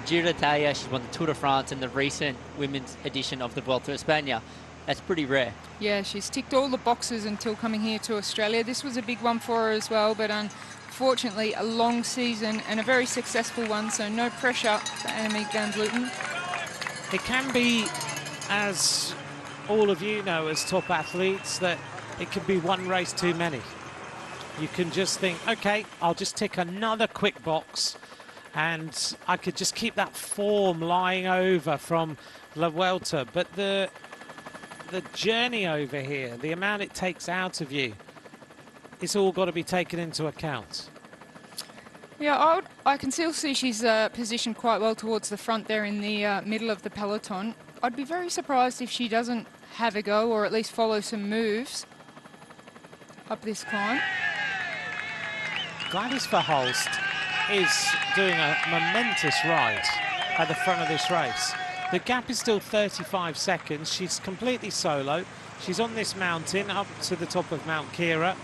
Giro d'Italia, she's won the Tour de France and the recent women's edition of the Vuelta a España. That's pretty rare. Yeah, she's ticked all the boxes until coming here to Australia. This was a big one for her as well, but unfortunately a long season and a very successful one, so no pressure for Annemiek van Vleuten. It can be, as all of you know as top athletes, that it can be one race too many. You can just think, okay, I'll just tick another quick box and I could just keep that form lying over from La Vuelta. But the journey over here, the amount it takes out of you, it's all got to be taken into account. Yeah, I can still see she's positioned quite well towards the front there in the middle of the peloton. I'd be very surprised if she doesn't have a go or at least follow some moves up this climb. Gladys Verhulst is doing a momentous ride at the front of this race. The gap is still 35 seconds. She's completely solo. She's on this mountain up to the top of Mount Kira,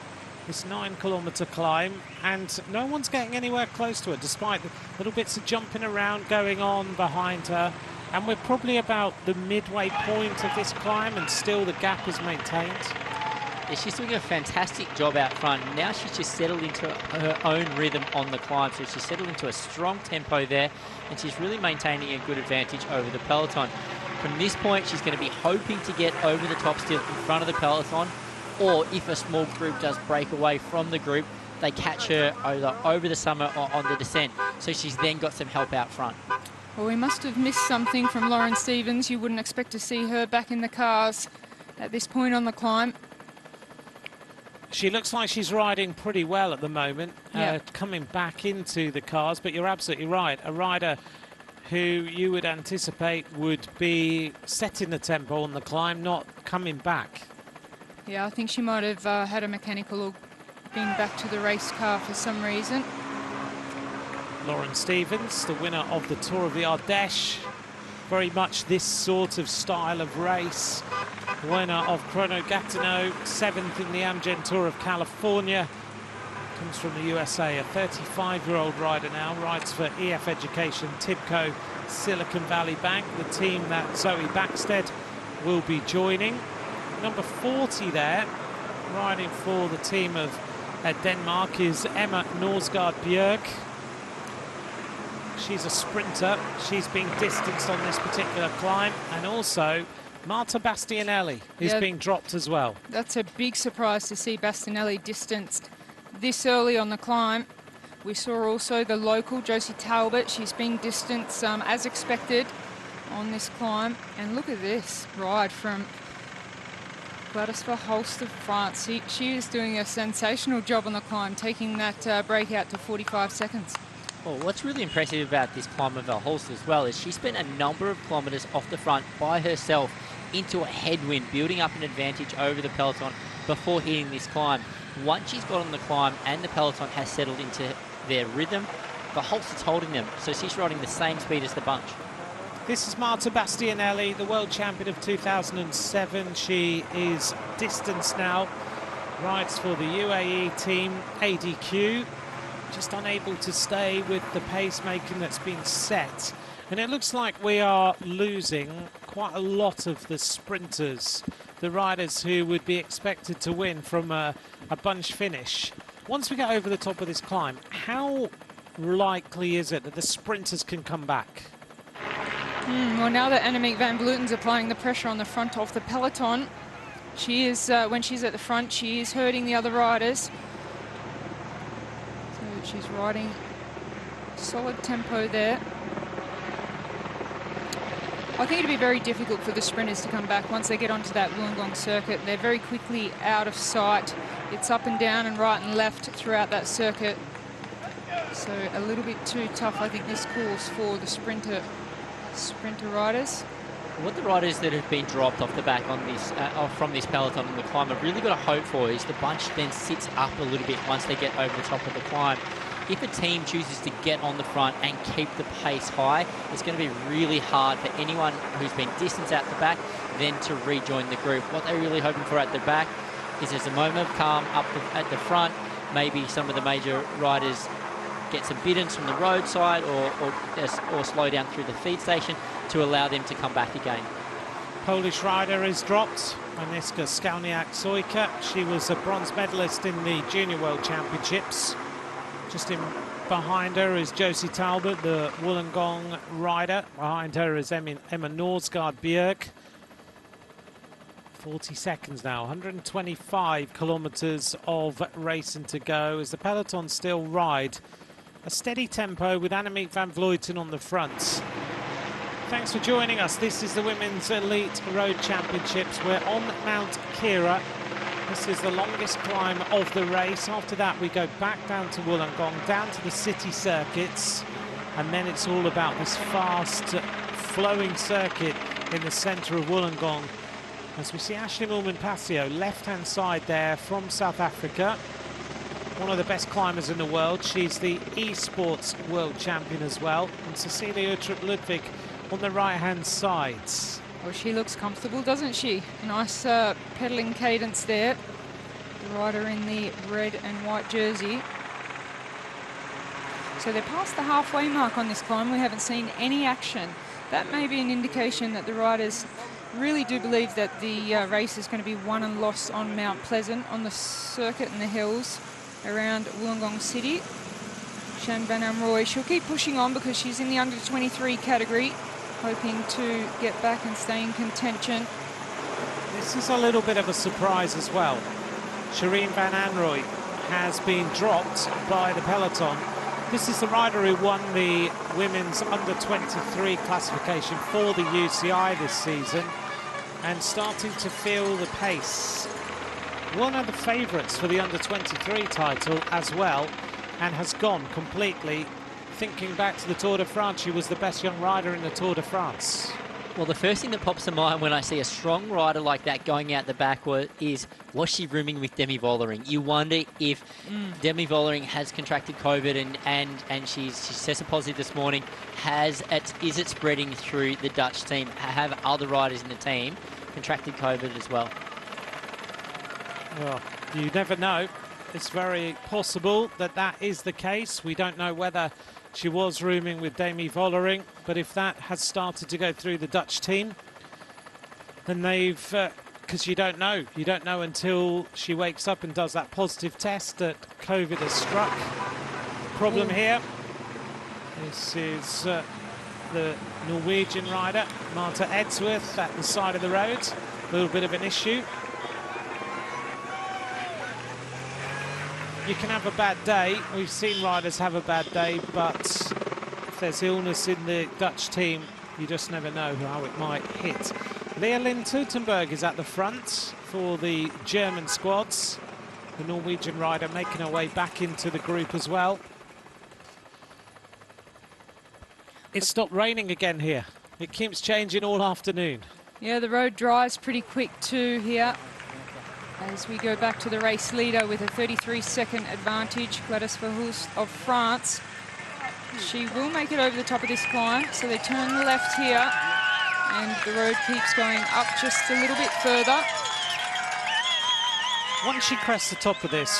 this 9-kilometre climb, and no one's getting anywhere close to her, despite the little bits of jumping around going on behind her. And we're probably about the midway point of this climb, and still the gap is maintained. Yeah, she's doing a fantastic job out front. Now she's just settled into her own rhythm on the climb. So she's settled into a strong tempo there, and she's really maintaining a good advantage over the peloton. From this point, she's going to be hoping to get over the top still in front of the peloton, or if a small group does break away from the group, they catch her either over the summit or on the descent. So she's then got some help out front. Well, we must have missed something from Lauren Stevens. You wouldn't expect to see her back in the cars at this point on the climb. She looks like she's riding pretty well at the moment, coming back into the cars, but you're absolutely right. A rider who you would anticipate would be setting the tempo on the climb, not coming back. Yeah, I think she might have had a mechanical or been back to the race car for some reason. Lauren Stevens, the winner of the Tour of the Ardèche. Very much this sort of style of race. Winner of Chrono Gatineau, 7th in the Amgen Tour of California. Comes from the USA, a 35-year-old rider now, rides for EF Education, Tibco, Silicon Valley Bank, the team that Zoe Backstead will be joining. Number 40 there, riding for the team of Denmark, is Emma Norsgaard Bjørk. She's a sprinter. She's being distanced on this particular climb. And also, Marta Bastianelli is being dropped as well. That's a big surprise to see Bastianelli distanced this early on the climb. We saw also the local, Josie Talbot. She's being distanced as expected on this climb. And look at this ride from Gladys Verhulst of France. She is doing a sensational job on the climb, taking that break out to 45 seconds. Well, what's really impressive about this climb of Verhulst as well is she spent a number of kilometres off the front by herself into a headwind, building up an advantage over the peloton before hitting this climb. Once she's got on the climb and the peloton has settled into their rhythm, Verhulst is holding them, so she's riding the same speed as the bunch. This is Marta Bastianelli, the world champion of 2007. She is distanced now, rides for the UAE team ADQ. Just unable to stay with the pacemaking that's been set. And it looks like we are losing quite a lot of the sprinters, the riders who would be expected to win from a bunch finish. Once we get over the top of this climb, how likely is it that the sprinters can come back? Well, now that Annemiek van Vleuten's applying the pressure on the front of the peloton, she is, when she's at the front, she is hurting the other riders. She's riding solid tempo there. I think it'd be very difficult for the sprinters to come back once they get onto that Wollongong circuit. They're very quickly out of sight. It's up and down and right and left throughout that circuit. So a little bit too tough, I think, this course for the sprinter riders. What the riders that have been dropped off the back on this from this peloton on the climb have really got to hope for is the bunch then sits up a little bit once they get over the top of the climb. If a team chooses to get on the front and keep the pace high, it's going to be really hard for anyone who's been distanced out the back then to rejoin the group. What they're really hoping for at the back is there's a moment of calm up at the front. Maybe some of the major riders get some biddens from the roadside or slow down through the feed station to allow them to come back again. Polish rider is dropped, Agnieszka Skalniak-Sojka. She was a bronze medalist in the Junior World Championships. Just in behind her is Josie Talbot, the Wollongong rider. Behind her is Emma Norsgaard Bjørk. 40 seconds now, 125 kilometres of racing to go as the peloton still ride a steady tempo with Annemiek van Vleuten on the front. Thanks for joining us. This is the Women's Elite Road Championships. We're on Mount Kira. This is the longest climb of the race. After that, we go back down to Wollongong, down to the city circuits, and then it's all about this fast flowing circuit in the centre of Wollongong. As we see Ashley Moolman-Pasio, left-hand side there from South Africa. One of the best climbers in the world. She's the esports world champion as well. And Cecilia Uttrup-Ludwig on the right-hand side. Well, she looks comfortable, doesn't she? Nice pedaling cadence there. The rider in the red and white jersey. So they're past the halfway mark on this climb. We haven't seen any action. That may be an indication that the riders really do believe that the race is going to be won and lost on Mount Pleasant, on the circuit in the hills around Wollongong City. Shan Van Amroy, she'll keep pushing on because she's in the under 23 category, hoping to get back and stay in contention. This is a little bit of a surprise as well. Shireen Van Anrooy has been dropped by the peloton. This is the rider who won the women's under 23 classification for the UCI this season and starting to feel the pace. One of the favourites for the under 23 title as well, and has gone completely. Thinking back to the Tour de France, she was the best young rider in the Tour de France. Well, the first thing that pops to mind when I see a strong rider like that going out the back is she rooming with Demi Vollering? You wonder if Demi Vollering has contracted COVID and she's tested positive this morning. Is it spreading through the Dutch team? Have other riders in the team contracted COVID as well? Well, you never know. It's very possible that that is the case. We don't know whether she was rooming with Demi Vollering, but if that has started to go through the Dutch team, then they've, because you don't know until she wakes up and does that positive test that COVID has struck. Problem here, this is the Norwegian rider, Marta Edsworth, at the side of the road. A little bit of an issue. You can have a bad day. We've seen riders have a bad day, but if there's illness in the Dutch team, you just never know how it might hit. Leolin Teutenberg is at the front for the German squads. The Norwegian rider making her way back into the group as well. It stopped raining again here. It keeps changing all afternoon. Yeah, the road dries pretty quick too here. As we go back to the race leader with a 33-second advantage, Gladys Verhulst of France. She will make it over the top of this climb, so they turn left here, and the road keeps going up just a little bit further. Once she crests the top of this,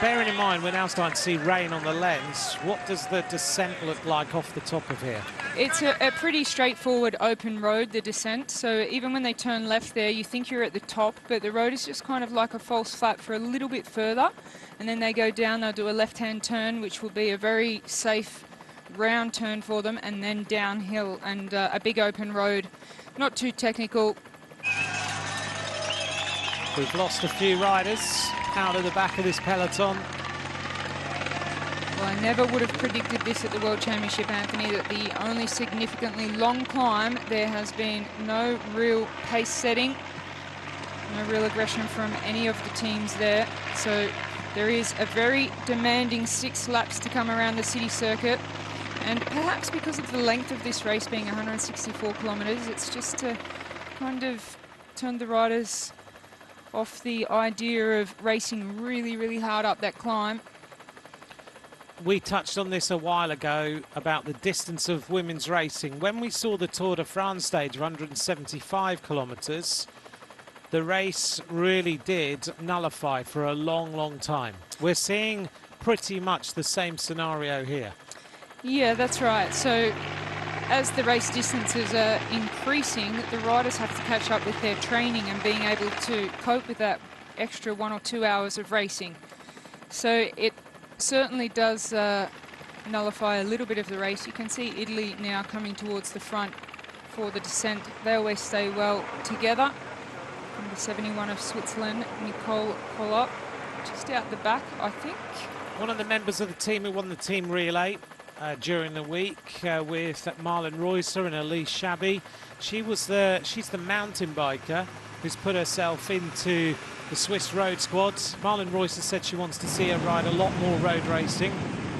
bearing in mind we're now starting to see rain on the lens, what does the descent look like off the top of here? It's a pretty straightforward open road, the descent, so even when they turn left there, you think you're at the top, but the road is just kind of like a false flat for a little bit further, and then they go down, they'll do a left-hand turn, which will be a very safe round turn for them, and then downhill, and a big open road. Not too technical. We've lost a few riders out of the back of this peloton. Well, I never would have predicted this at the World Championship, Anthony, that the only significantly long climb, there has been no real pace setting, no real aggression from any of the teams there. So there is a very demanding 6 laps to come around the city circuit. And perhaps because of the length of this race being 164 kilometres, it's just to kind of turn the riders off the idea of racing really, really hard up that climb. We touched on this a while ago about the distance of women's racing. When we saw the Tour de France stage of 175 kilometres, the race really did nullify for a long, long time. We're seeing pretty much the same scenario here. Yeah, that's right. So as the race distances are increasing, the riders have to catch up with their training and being able to cope with that extra 1 or 2 hours of racing. So it certainly does nullify a little bit of the race. You can see Italy now coming towards the front for the descent. They always stay well together. Number 71 of Switzerland, Nicole Collot, just out the back, I think. One of the members of the team who won the team relay during the week with Marlon Reusser and Elise Shabby. She's the mountain biker who's put herself into the Swiss road squad. Marlon Royce has said she wants to see her ride a lot more road racing.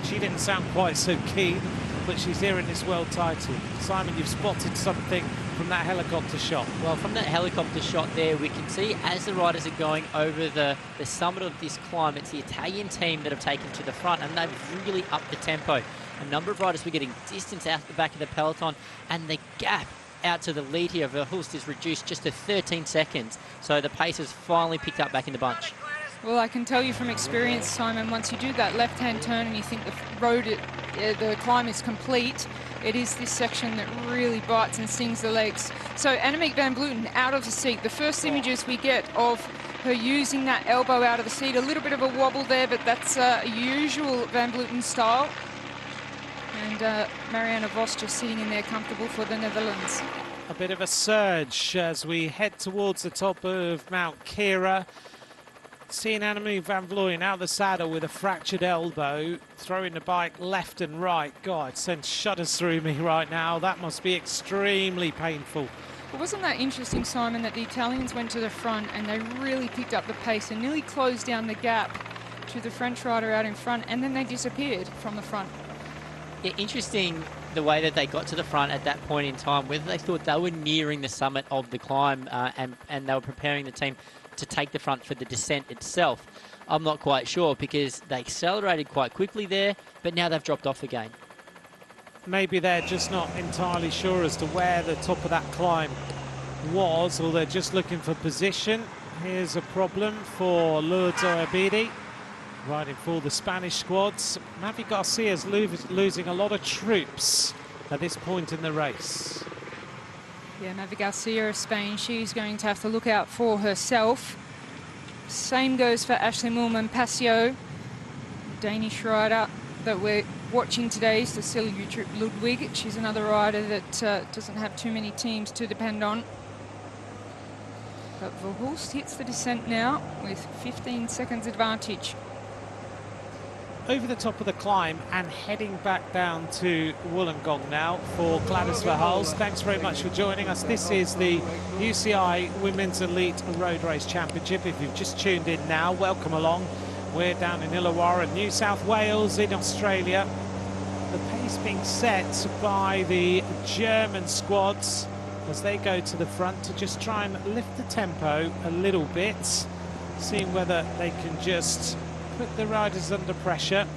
She didn't sound quite so keen, but she's here in this world title. Simon, you've spotted something from that helicopter shot. Well, from that helicopter shot there, we can see as the riders are going over the summit of this climb, it's the Italian team that have taken to the front, and they've really upped the tempo. A number of riders were getting distance out the back of the peloton, and the gap out to the lead here of Verhulst is reduced just to 13 seconds. So the pace has finally picked up back in the bunch. Well, I can tell you from experience, Simon, once you do that left-hand turn and you think the road, the climb is complete, it is this section that really bites and stings the legs. So Annemiek van Vleuten out of the seat. The first images we get of her using that elbow out of the seat, a little bit of a wobble there, but that's usual Van Vleuten style. And Marianne Vos just sitting in there comfortable for the Netherlands. A bit of a surge as we head towards the top of Mount Kira. Seeing Annemiek van Vleuten out the saddle with a fractured elbow, throwing the bike left and right. God, it sends shudders through me right now. That must be extremely painful. Well, wasn't that interesting, Simon, that the Italians went to the front and they really picked up the pace and nearly closed down the gap to the French rider out in front, and then they disappeared from the front. Yeah, interesting the way that they got to the front at that point in time, whether they thought they were nearing the summit of the climb and they were preparing the team to take the front for the descent itself. I'm not quite sure, because they accelerated quite quickly there, but now they've dropped off again. Maybe they're just not entirely sure as to where the top of that climb was, or they're just looking for position. Here's a problem for Lourdes Oyabidi, riding for the Spanish squads. Mavi Garcia's losing a lot of troops at this point in the race. Yeah, Mavi Garcia of Spain, she's going to have to look out for herself. Same goes for Ashley Moolman-Passio, Danish rider that we're watching today, Cecilia Ludwig. She's another rider that doesn't have too many teams to depend on. But Verhulst hits the descent now with 15 seconds advantage. Over the top of the climb and heading back down to Wollongong now for Gladys Verhulst. Thanks very much for joining us. This is the UCI Women's Elite Road Race Championship. If you've just tuned in now, welcome along. We're down in Illawarra, New South Wales in Australia. The pace being set by the German squads as they go to the front to just try and lift the tempo a little bit, seeing whether they can just put the riders under pressure.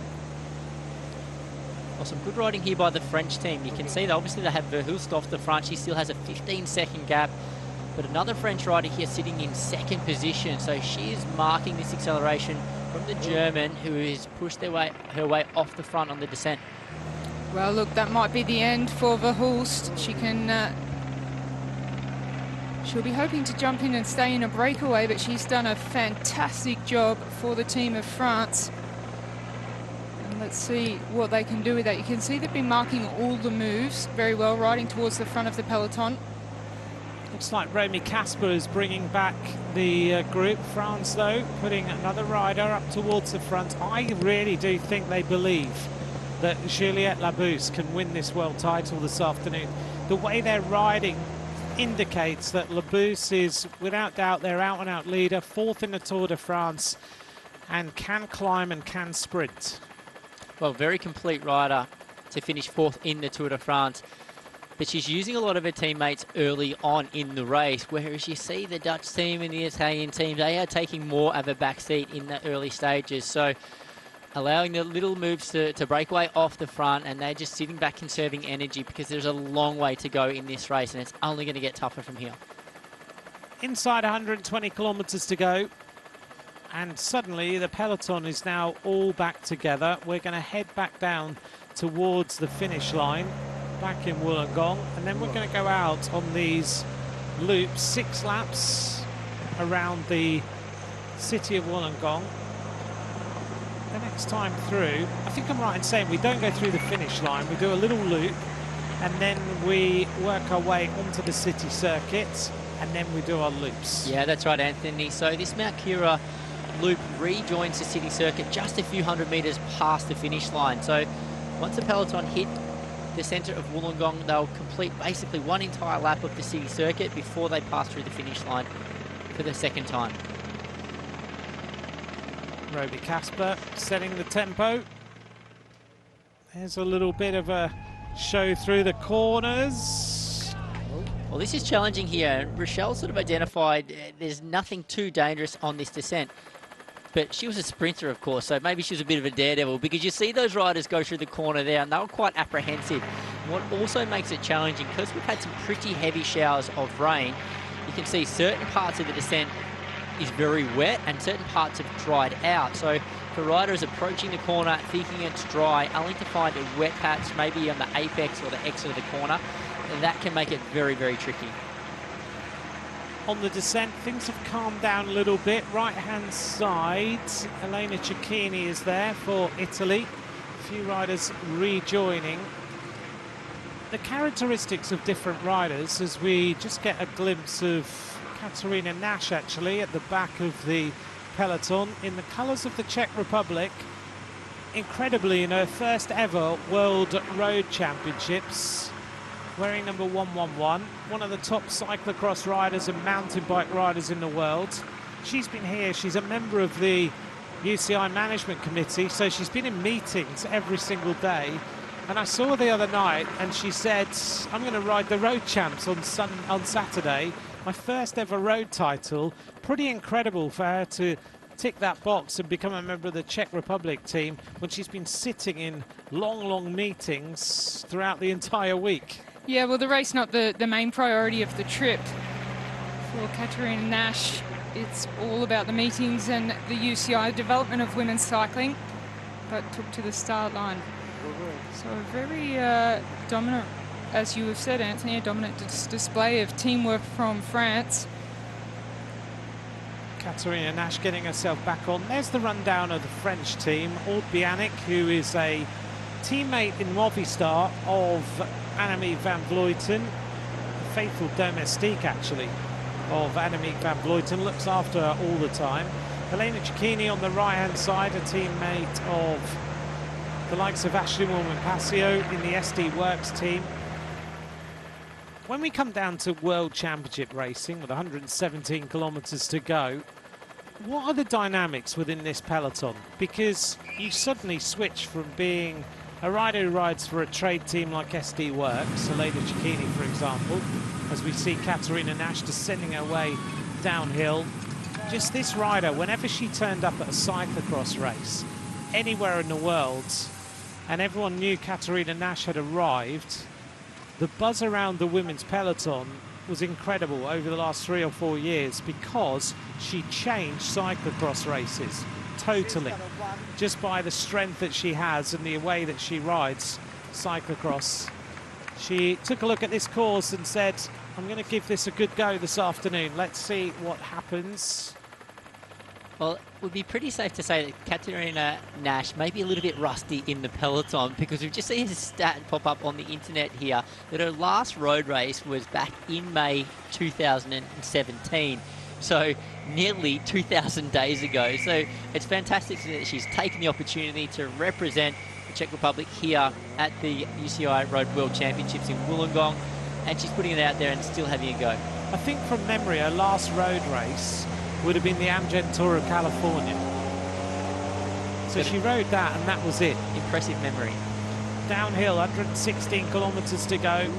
Well, some good riding here by the French team. You can see that obviously they have Verhulst off the front. She still has a 15-second gap. But another French rider here sitting in second position. So she is marking this acceleration from the German, who has pushed her way off the front on the descent. Well, look, that might be the end for Verhulst. She can... she'll be hoping to jump in and stay in a breakaway, but she's done a fantastic job for the team of France. And let's see what they can do with that. You can see they've been marking all the moves very well, riding towards the front of the peloton. Looks like Romy Kasper is bringing back the group. France, though, putting another rider up towards the front. I really do think they believe that Juliette Labousse can win this world title this afternoon. The way they're riding indicates that Labousse is, without doubt, their out-and-out leader, fourth in the Tour de France, and can climb and can sprint. Well, very complete rider to finish fourth in the Tour de France. But she's using a lot of her teammates early on in the race, whereas you see the Dutch team and the Italian team, they are taking more of a back seat in the early stages. So allowing the little moves to break away off the front, and they're just sitting back conserving energy, because there's a long way to go in this race, and it's only going to get tougher from here. Inside 120 kilometres to go, and suddenly the peloton is now all back together. We're going to head back down towards the finish line, back in Wollongong, and then we're going to go out on these loops, 6 laps around the city of Wollongong. The next time through, I think I'm right in saying we don't go through the finish line, we do a little loop, and then we work our way onto the city circuit, and then we do our loops. Yeah, that's right, Anthony. So this Mount Kira loop rejoins the city circuit just a few hundred metres past the finish line. So once the peloton hit the centre of Wollongong, they'll complete basically one entire lap of the city circuit before they pass through the finish line for the second time. Roby Kasper setting the tempo. There's a little bit of a show through the corners. Well, this is challenging here. Rochelle sort of identified there's nothing too dangerous on this descent. But she was a sprinter, of course, so maybe she was a bit of a daredevil, because you see those riders go through the corner there and they were quite apprehensive. What also makes it challenging, because we've had some pretty heavy showers of rain, you can see certain parts of the descent is very wet and certain parts have dried out. So for riders approaching the corner, thinking it's dry, only to find a wet patch, maybe on the apex or the exit of the corner, that can make it very, very tricky. On the descent, things have calmed down a little bit. Right-hand side, Elena Cecchini is there for Italy. A few riders rejoining. The characteristics of different riders, as we just get a glimpse of Katarina Nash, actually, at the back of the peloton, in the colours of the Czech Republic. Incredibly, in her first ever World Road Championships, wearing number 111, one of the top cyclocross riders and mountain bike riders in the world. She's been here, she's a member of the UCI Management Committee, so she's been in meetings every single day. And I saw her the other night and she said, I'm going to ride the Road Champs on Saturday, my first ever road title. Pretty incredible for her to tick that box and become a member of the Czech Republic team when she's been sitting in long meetings throughout the entire week. Yeah, well, the race not the main priority of the trip for Katarina Nash. It's all about the meetings and the UCI development of women's cycling, but took to the start line. So a very dominant, as you have said, Anthony, a dominant display of teamwork from France. Katarina Nash getting herself back on. There's the rundown of the French team. Aude Bianic, who is a teammate in Movistar of Annemiek van Vleuten, a faithful domestique actually of Annemiek van Vleuten, looks after her all the time. Elena Cecchini on the right hand side, a teammate of the likes of Ashley Willman-Passio in the SD Works team. When we come down to World Championship racing with 117 kilometres to go, what are the dynamics within this peloton? Because you suddenly switch from being a rider who rides for a trade team like SD Works, Elena Cecchini for example, as we see Katarina Nash descending her way downhill. Just this rider, whenever she turned up at a cyclocross race anywhere in the world and everyone knew Katarina Nash had arrived, the buzz around the women's peloton was incredible over the last 3 or 4 years, because she changed cyclocross races totally, just by the strength that she has and the way that she rides cyclocross. She took a look at this course and said, I'm going to give this a good go this afternoon. Let's see what happens. Well, it would be pretty safe to say that Katarina Nash may be a little bit rusty in the peloton, because we've just seen a stat pop up on the internet here that her last road race was back in May 2017. So nearly 2,000 days ago. So it's fantastic that she's taken the opportunity to represent the Czech Republic here at the UCI Road World Championships in Wollongong, and she's putting it out there and still having a go. I think from memory, her last road race would have been the Amgen Tour of California. So she rode that and that was it. Impressive memory. Downhill, 116 kilometres to go.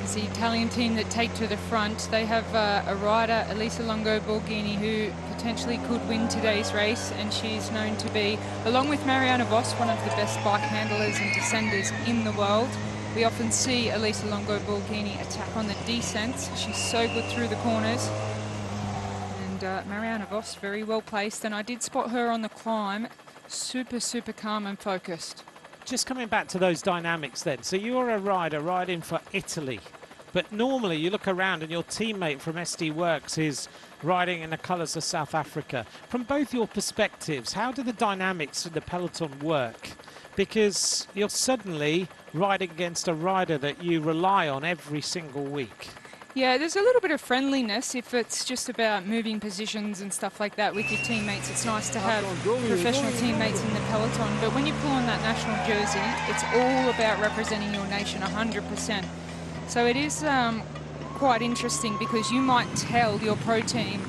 It's the Italian team that take to the front. They have a rider, Elisa Longo Borghini, who potentially could win today's race, and she's known to be, along with Mariana Vos, one of the best bike handlers and descenders in the world. We often see Elisa Longo Borghini attack on the descents. She's so good through the corners. And Mariana Vos very well placed, and I did spot her on the climb, super calm and focused. Just coming back to those dynamics then, so you're a rider riding for Italy, but normally you look around and your teammate from SD Works is riding in the colours of South Africa. From both your perspectives, how do the dynamics of the peloton work? Because you're suddenly riding against a rider that you rely on every single week. Yeah, there's a little bit of friendliness if it's just about moving positions and stuff like that with your teammates. It's nice to have professional teammates in the peloton, but when you pull on that national jersey, it's all about representing your nation 100%. So it is quite interesting, because you might tell your pro team,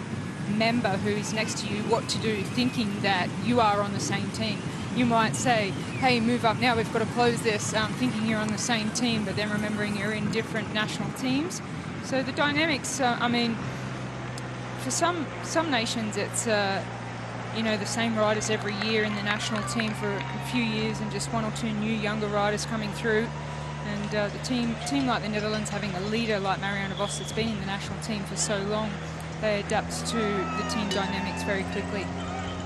member who is next to you what to do, thinking that you are on the same team. You might say, hey, move up now, we've got to close this, thinking you're on the same team, but then remembering you're in different national teams. So the dynamics, I mean, for some nations, it's you know, the same riders every year in the national team for a few years, and just one or two new younger riders coming through. And the team like the Netherlands, having a leader like Marianne Vos that's been in the national team for so long, they adapt to the team dynamics very quickly.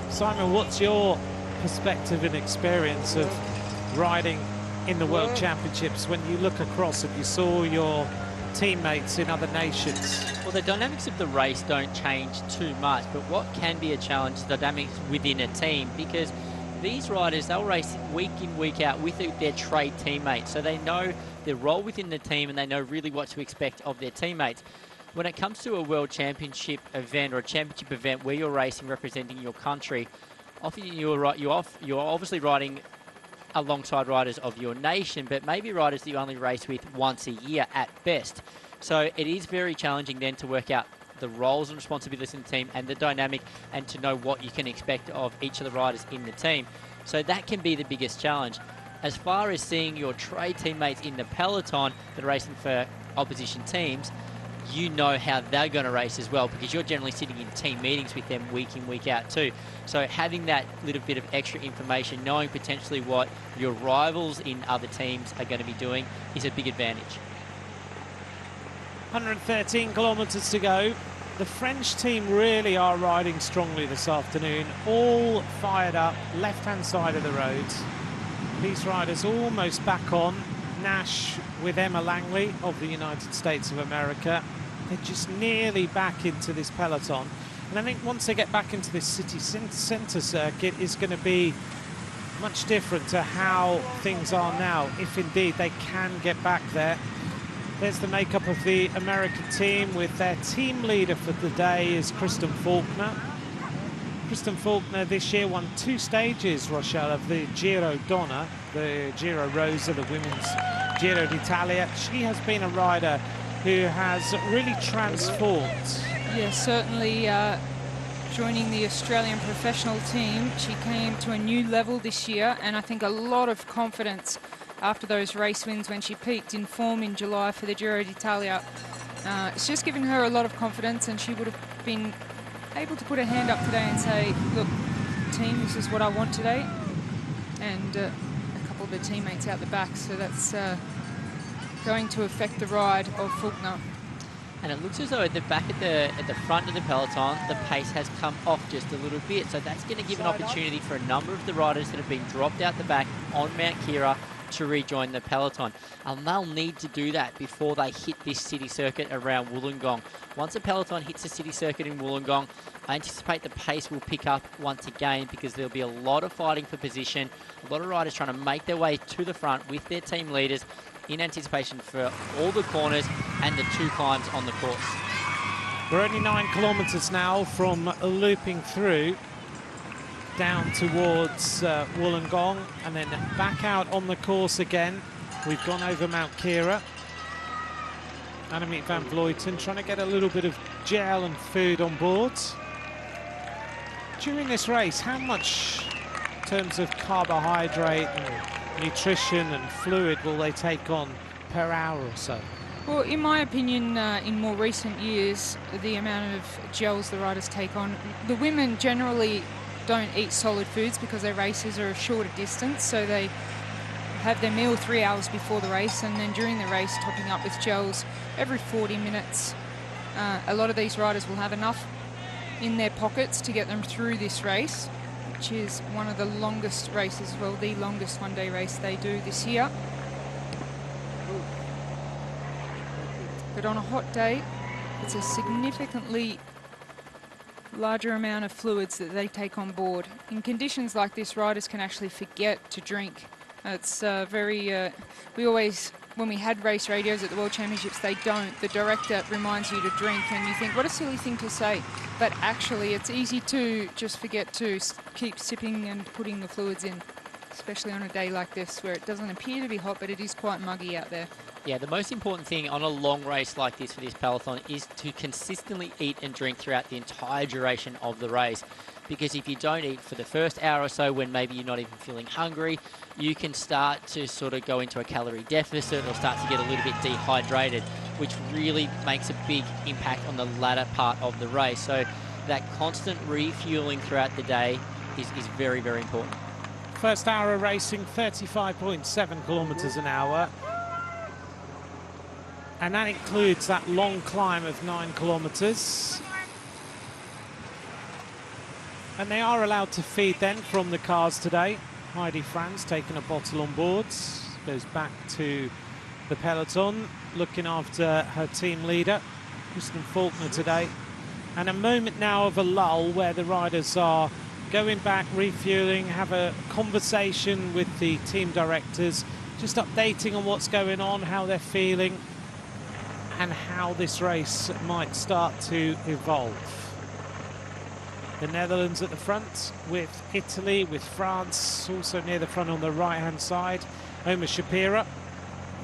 Simon, what's your perspective and experience of riding in the World Championships when you look across and you saw your teammates in other nations? Well, the dynamics of the race don't change too much, but what can be a challenge is the dynamics within a team, because these riders, they'll race week in, week out with their trade teammates, so they know their role within the team and they know really what to expect of their teammates. When it comes to a World Championship event or a championship event where you're racing representing your country, often you're obviously riding alongside riders of your nation, but maybe riders that you only race with once a year at best. So it is very challenging then to work out the roles and responsibilities in the team and the dynamic, and to know what you can expect of each of the riders in the team. So that can be the biggest challenge. As far as seeing your trade teammates in the peloton that are racing for opposition teams, you know how they're going to race as well, because you're generally sitting in team meetings with them week in, week out too. So having that little bit of extra information, knowing potentially what your rivals in other teams are going to be doing, is a big advantage. 113 kilometres to go. The French team really are riding strongly this afternoon, all fired up, left-hand side of the road. These riders almost back on. Nash with Emma Langley of the United States of America. They're just nearly back into this peloton. And I think once they get back into this city centre circuit, is going to be much different to how things are now, if indeed they can get back there. There's the makeup of the American team, with their team leader for the day is Kristen Faulkner. Kristen Faulkner this year won 2 stages, Rochelle, of the Giro Donna, the Giro Rosa, the women's Giro d'Italia. She has been a rider who has really transformed. Yeah, certainly joining the Australian professional team, she came to a new level this year, and I think a lot of confidence after those race wins when she peaked in form in July for the Giro d'Italia. It's just given her a lot of confidence, and she would have been able to put her hand up today and say, look, team, this is what I want today. And a couple of her teammates out the back, so that's going to affect the ride of Faulkner. And it looks as though at the back at the front of the peloton, the pace has come off just a little bit. So that's going to give an opportunity for a number of the riders that have been dropped out the back on Mount Kira to rejoin the peloton. And they'll need to do that before they hit this city circuit around Wollongong. Once the peloton hits the city circuit in Wollongong, I anticipate the pace will pick up once again, because there'll be a lot of fighting for position, a lot of riders trying to make their way to the front with their team leaders in anticipation for all the corners and the 2 climbs on the course. We're only 9 kilometres now from looping through down towards Wollongong, and then back out on the course again. We've gone over Mount Kira. Annemiek van Vleuten trying to get a little bit of gel and food on board. During this race, how much in terms of carbohydrate and nutrition and fluid will they take on per hour or so? Well, in my opinion, in more recent years, the amount of gels the riders take on, the women generally don't eat solid foods because their races are a shorter distance, so they have their meal 3 hours before the race, and then during the race topping up with gels every 40 minutes. A lot of these riders will have enough in their pockets to get them through this race, which is one of the longest races, well, the longest one-day race they do this year. But on a hot day, it's a significantly larger amount of fluids that they take on board. In conditions like this, riders can actually forget to drink. It's we always, when we had race radios at the World Championships, they don't. The director reminds you to drink, and you think, what a silly thing to say. But actually, it's easy to just forget to keep sipping and putting the fluids in, especially on a day like this where it doesn't appear to be hot, but it is quite muggy out there. Yeah, the most important thing on a long race like this for this peloton is to consistently eat and drink throughout the entire duration of the race. Because if you don't eat for the first hour or so, when maybe you're not even feeling hungry, you can start to sort of go into a calorie deficit or start to get a little bit dehydrated, which really makes a big impact on the latter part of the race. So that constant refueling throughout the day is very, very important. First hour of racing, 35.7 kilometres an hour. And that includes that long climb of 9 kilometres. And they are allowed to feed then from the cars today. Heidi Franz taking a bottle on board, goes back to the peloton, looking after her team leader, Kristen Faulkner today. And a moment now of a lull where the riders are going back, refueling, have a conversation with the team directors, just updating on what's going on, how they're feeling, and how this race might start to evolve. The Netherlands at the front with Italy, with France, also near the front on the right-hand side. Omar Shapira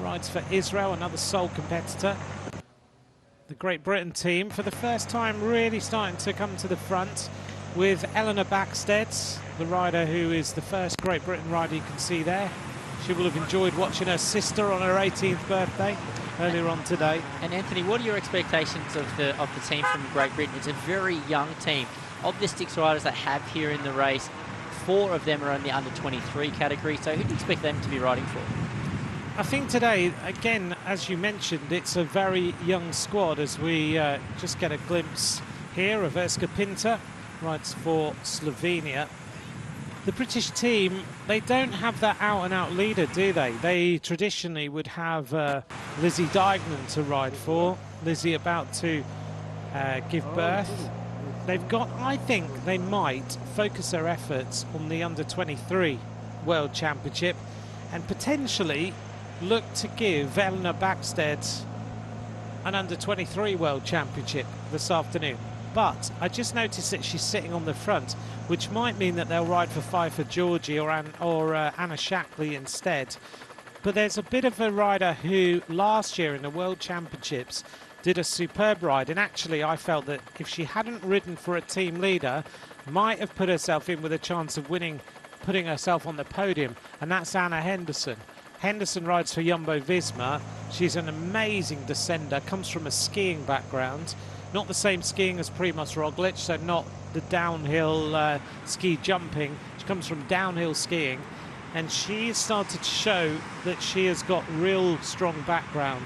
rides for Israel, another sole competitor. The Great Britain team, for the first time, really starting to come to the front with Eleanor Backstead, the rider who is the first Great Britain rider you can see there. She will have enjoyed watching her sister on her 18th birthday earlier on today. And Anthony, what are your expectations of the team from Great Britain? It's a very young team. Of the 6 riders they have here in the race, 4 of them are in the under-23 category. So who do you expect them to be riding for? I think today, again, as you mentioned, it's a very young squad as we just get a glimpse here of Erska Pinter, rides for Slovenia. The British team, they don't have that out-and-out leader, do they? They traditionally would have Lizzie Deignan to ride for. Lizzie about to give birth. They've got, I think they might focus their efforts on the under-23 World Championship and potentially look to give Eleanor Backstead an under-23 World Championship this afternoon. But I just noticed that she's sitting on the front, which might mean that they'll ride for Pfeiffer Georgie or Anna Shackley instead. But there's a bit of a rider who last year in the World Championships did a superb ride, and actually I felt that if she hadn't ridden for a team leader, might have put herself in with a chance of winning, putting herself on the podium, and that's Anna Henderson. Henderson rides for Jumbo-Visma. She's an amazing descender, comes from a skiing background, not the same skiing as Primoz Roglic, so not the downhill ski jumping. She comes from downhill skiing, and she started to show that she has got real strong background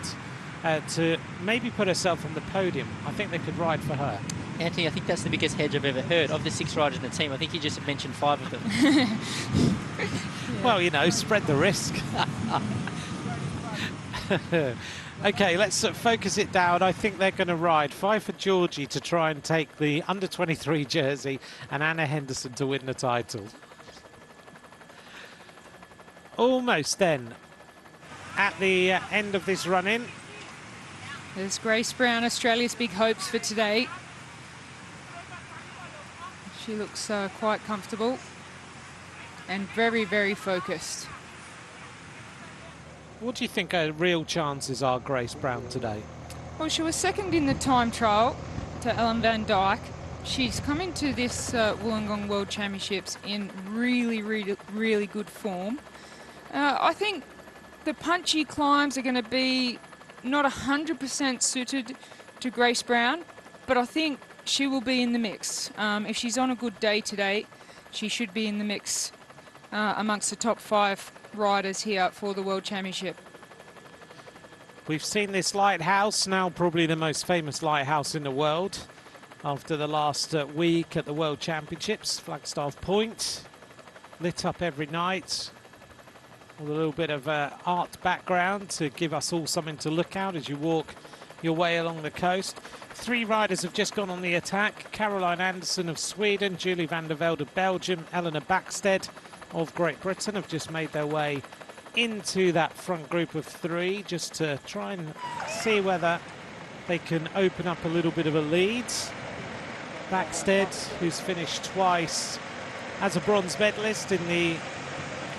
to maybe put herself on the podium. I think they could ride for her. Anthony, I think that's the biggest hedge I've ever heard. Of the 6 riders in the team, I think you just mentioned 5 of them. Yeah. Well, you know, spread the risk. Okay, let's focus it down. I think they're going to ride Pfeiffer Georgie to try and take the under-23 jersey and Anna Henderson to win the title. Almost then, at the end of this run-in. There's Grace Brown, Australia's big hopes for today. She looks quite comfortable and very, very focused. What do you think her real chances are, Grace Brown, today? Well, she was second in the time trial to Ellen van Dijk. She's come into this Wollongong World Championships in really, really, really good form. I think the punchy climbs are going to be not 100% suited to Grace Brown, but I think she will be in the mix. If she's on a good day today, she should be in the mix amongst the top 5 riders here for the World Championship. We've seen this lighthouse, now probably the most famous lighthouse in the world, after the last week at the World Championships, Flagstaff Point, lit up every night, with a little bit of art background to give us all something to look at as you walk your way along the coast. 3 riders have just gone on the attack. Caroline Anderson of Sweden, Julie van der Velde of Belgium, Eleanor Backstead of Great Britain have just made their way into that front group of 3 just to try and see whether they can open up a little bit of a lead. Backstead, who's finished twice as a bronze medalist in the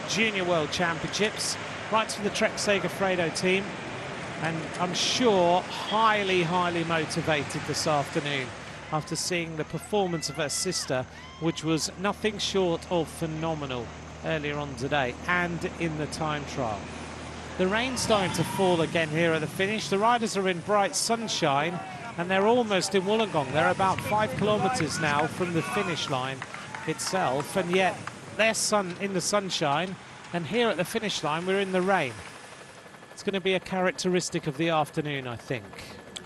Junior World Championships, rides for the Trek Segafredo team. And I'm sure highly, highly motivated this afternoon after seeing the performance of her sister, which was nothing short of phenomenal earlier on today and in the time trial. The rain's starting to fall again here at the finish. The riders are in bright sunshine and they're almost in Wollongong. They're about 5 kilometres now from the finish line itself, and yet they're in the sunshine, and here at the finish line we're in the rain. It's going to be a characteristic of the afternoon, I think.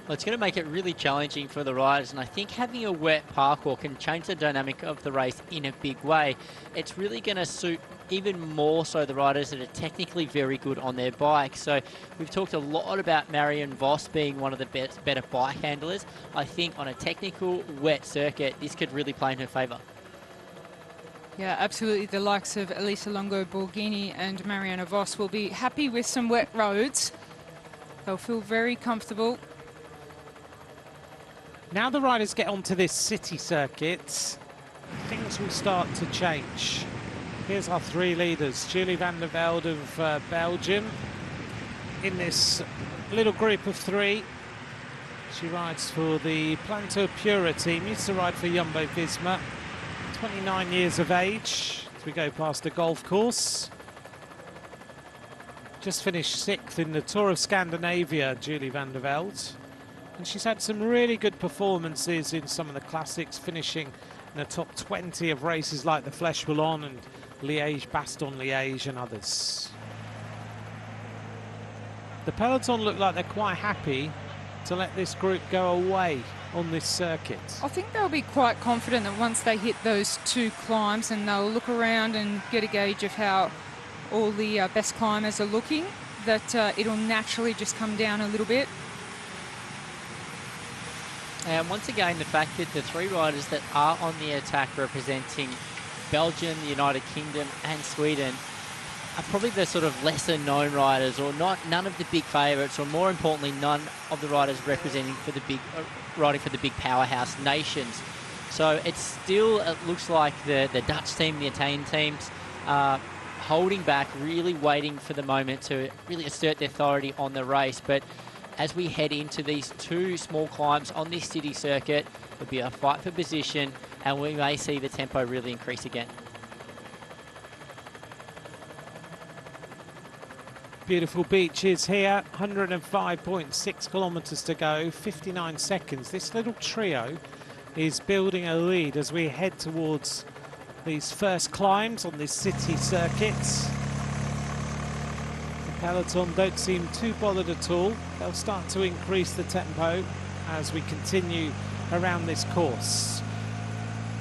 Well, it's going to make it really challenging for the riders, and I think having a wet parkour can change the dynamic of the race in a big way. It's really going to suit even more so the riders that are technically very good on their bike. So we've talked a lot about Marianne Vos being one of the better bike handlers. I think on a technical wet circuit, this could really play in her favour. Yeah, absolutely. The likes of Elisa Longo Borghini and Marianne Vos will be happy with some wet roads. They'll feel very comfortable. Now the riders get onto this city circuit, things will start to change. Here's our 3 leaders. Julie van der Velde of Belgium in this little group of 3. She rides for the Planto Pura team, used to ride for Jumbo-Visma. 29 years of age as we go past a golf course. Just finished 6th in the Tour of Scandinavia, Julie van der Velde. And she's had some really good performances in some of the classics, finishing in the top 20 of races like the Flèche Wallonne and Liège, Bastogne-Liège and others. The peloton look like they're quite happy to let this group go away on this circuit. I think they'll be quite confident that once they hit those 2 climbs, and they'll look around and get a gauge of how all the best climbers are looking, that it'll naturally just come down a little bit. And once again, the fact that the 3 riders that are on the attack representing Belgium, the United Kingdom and Sweden are probably the sort of lesser known riders, or none of the big favourites, or more importantly, none of the riders representing for the big, riding for the big powerhouse nations. So it looks like the Dutch team, the Italian teams are holding back, really waiting for the moment to really assert their authority on the race. But as we head into these 2 small climbs on this city circuit, there'll be a fight for position, and we may see the tempo really increase again. Beautiful beaches here, 105.6 kilometres to go, 59 seconds. This little trio is building a lead as we head towards these first climbs on this city circuit. Peloton don't seem too bothered at all. They'll start to increase the tempo as we continue around this course.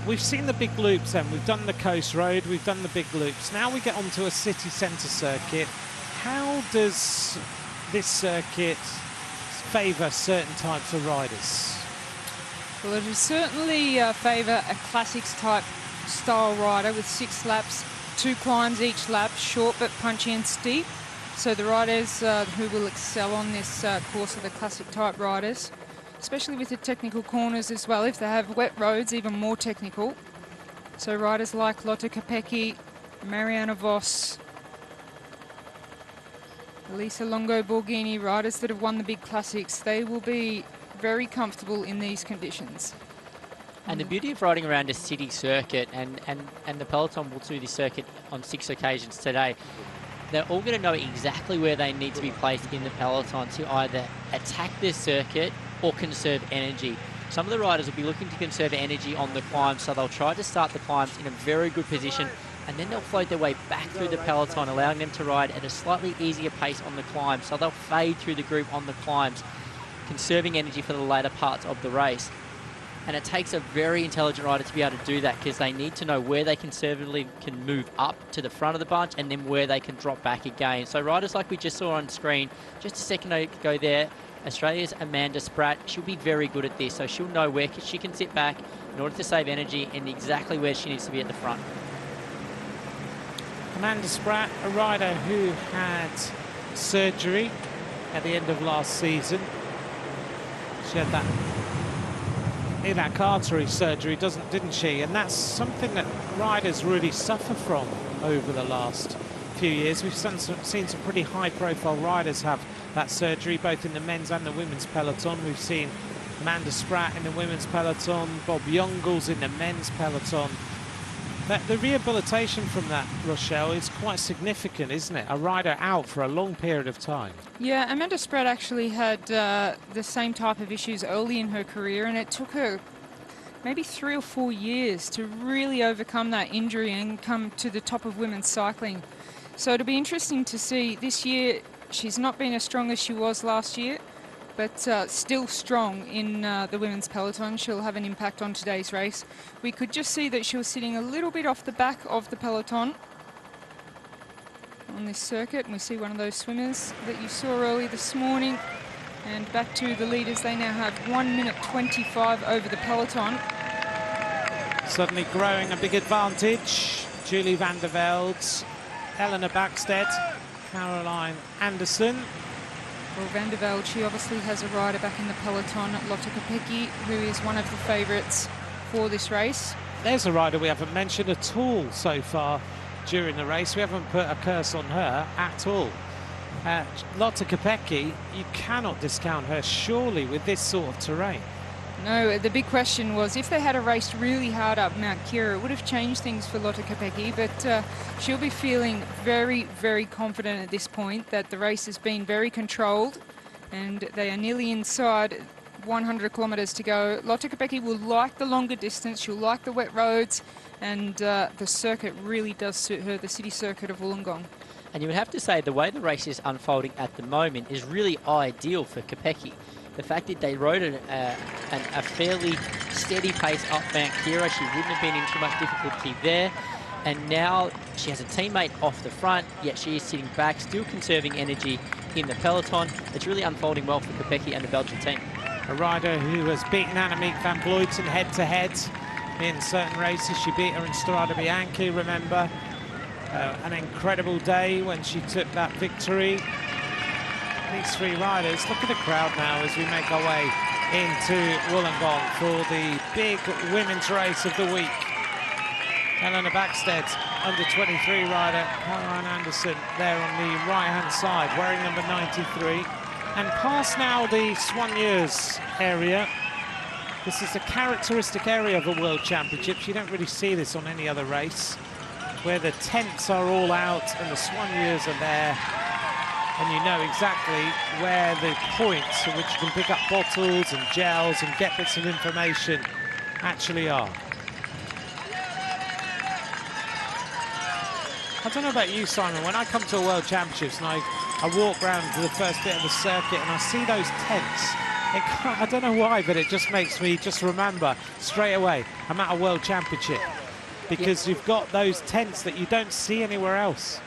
We've seen the big loops then. We've done the coast road, we've done the big loops. Now we get onto a city centre circuit. How does this circuit favour certain types of riders? Well, it will certainly favour a classics type style rider with 6 laps, 2 climbs each lap, short but punchy and steep. So the riders who will excel on this course are the classic type riders, especially with the technical corners as well. If they have wet roads, even more technical. So riders like Lotte Kopecky, Marianne Vos, Elisa Longo Borghini, riders that have won the big classics, they will be very comfortable in these conditions. And the beauty of riding around a city circuit, and the peloton will do this circuit on 6 occasions today, they're all going to know exactly where they need to be placed in the peloton to either attack this circuit or conserve energy. Some of the riders will be looking to conserve energy on the climb, so they'll try to start the climbs in a very good position, and then they'll float their way back through the peloton, allowing them to ride at a slightly easier pace on the climb. So they'll fade through the group on the climbs, conserving energy for the later parts of the race. And it takes a very intelligent rider to be able to do that, because they need to know where they conservatively can move up to the front of the bunch and then where they can drop back again. So riders like we just saw on screen just a second ago there, Australia's Amanda Spratt, she'll be very good at this. So she'll know where she can sit back in order to save energy and exactly where she needs to be at the front. Amanda Spratt, a rider who had surgery at the end of last season. She had that iliac artery surgery, didn't she? And that's something that riders really suffer from over the last few years. We've seen some pretty high-profile riders have that surgery, both in the men's and the women's peloton. We've seen Amanda Spratt in the women's peloton, Bob Youngles in the men's peloton. The rehabilitation from that, Rochelle, is quite significant, isn't it? A rider out for a long period of time. Yeah, Amanda Spratt actually had the same type of issues early in her career, and it took her maybe 3 or 4 years to really overcome that injury and come to the top of women's cycling. So it'll be interesting to see this year. She's not been as strong as she was last year, but still strong in the women's peloton. She'll have an impact on today's race. We could just see that she was sitting a little bit off the back of the peloton on this circuit, and we see one of those swimmers that you saw early this morning. And back to the leaders. They now have 1 minute 25 over the peloton. Suddenly growing a big advantage. Julie van der Velde, Eleanor Backstedt, Caroline Anderson. Well, van der Velde, she obviously has a rider back in the peloton, Lotte Kopecky, who is one of the favourites for this race. There's a rider we haven't mentioned at all so far during the race. We haven't put a curse on her at all. Lotte Kopecky, you cannot discount her, surely, with this sort of terrain. No, the big question was if they had a raced really hard up Mount Kira, it would have changed things for Lotte Kopecky, but she'll be feeling very, very confident at this point that the race has been very controlled and they are nearly inside 100 kilometres to go. Lotte Kopecky will like the longer distance, she'll like the wet roads, and the circuit really does suit her, the city circuit of Wollongong. And you would have to say the way the race is unfolding at the moment is really ideal for Kopecky. The fact that they rode a fairly steady pace up Mount Kira, she wouldn't have been in too much difficulty there. And now she has a teammate off the front, yet she is sitting back, still conserving energy in the peloton. It's really unfolding well for Kopecky and the Belgian team. A rider who has beaten Annemiek van Vleuten head-to-head in certain races. She beat her in Strade Bianchi, remember. An incredible day when she took that victory. These three riders, look at the crowd now as we make our way into Wollongong for the big women's race of the week. Eleanor Backstedt, under 23 rider, Caroline Anderson there on the right-hand side, wearing number 93. And past now the Soigneuse area. This is a characteristic area of a World Championships. You don't really see this on any other race, where the tents are all out and the Soigneuse are there. And you know exactly where the points at which you can pick up bottles and gels and get bits of information actually are. I don't know about you, Simon, when I come to a World Championships and I walk around to the first bit of the circuit and I see those tents, I don't know why, but it just makes me just remember straight away I'm at a World Championship, because you've got those tents that you don't see anywhere else.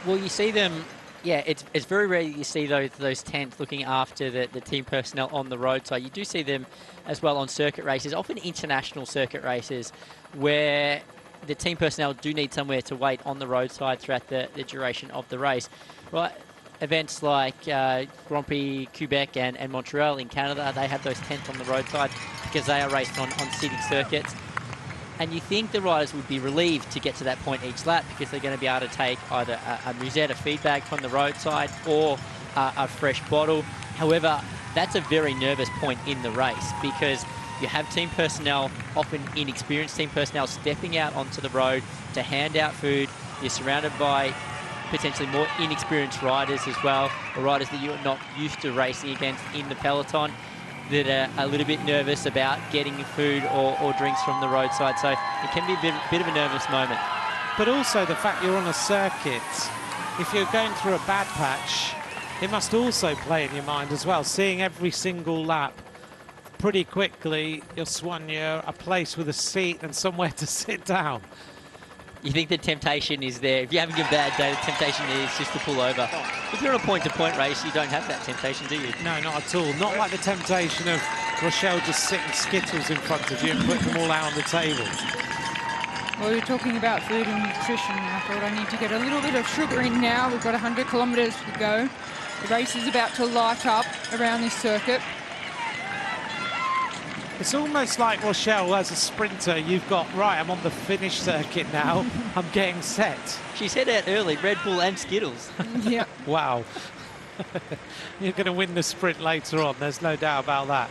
Well, you see them. Yeah, it's very rare that you see those tents looking after the team personnel on the roadside. You do see them as well on circuit races, often international circuit races, where the team personnel do need somewhere to wait on the roadside throughout the duration of the race. Right, events like Grand Prix Quebec and Montreal in Canada, they have those tents on the roadside because they are raced on city circuits. And you think the riders would be relieved to get to that point each lap because they're going to be able to take either a musette, a feedback from the roadside, or a fresh bottle. However, that's a very nervous point in the race because you have team personnel, often inexperienced team personnel, stepping out onto the road to hand out food. You're surrounded by potentially more inexperienced riders as well, or riders that you're not used to racing against in the peloton, that are a little bit nervous about getting food or drinks from the roadside. So it can be a bit of a nervous moment. But also the fact you're on a circuit, if you're going through a bad patch, it must also play in your mind as well, seeing every single lap pretty quickly, your soigneur, a place with a seat and somewhere to sit down. You think the temptation is there. If you're having a bad day, the temptation is just to pull over. If you're on a point-to-point race, you don't have that temptation, do you? No, not at all. Not like the temptation of Rochelle just sitting Skittles in front of you and putting them all out on the table. Well, you're talking about food and nutrition. I thought I need to get a little bit of sugar in now. We've got 100 kilometres to go. The race is about to light up around this circuit. It's almost like, Rochelle, as a sprinter, you've got, right, I'm on the finish circuit now. I'm getting set. She's head out early, Red Bull and Skittles. Yeah. Wow. You're going to win the sprint later on, there's no doubt about that.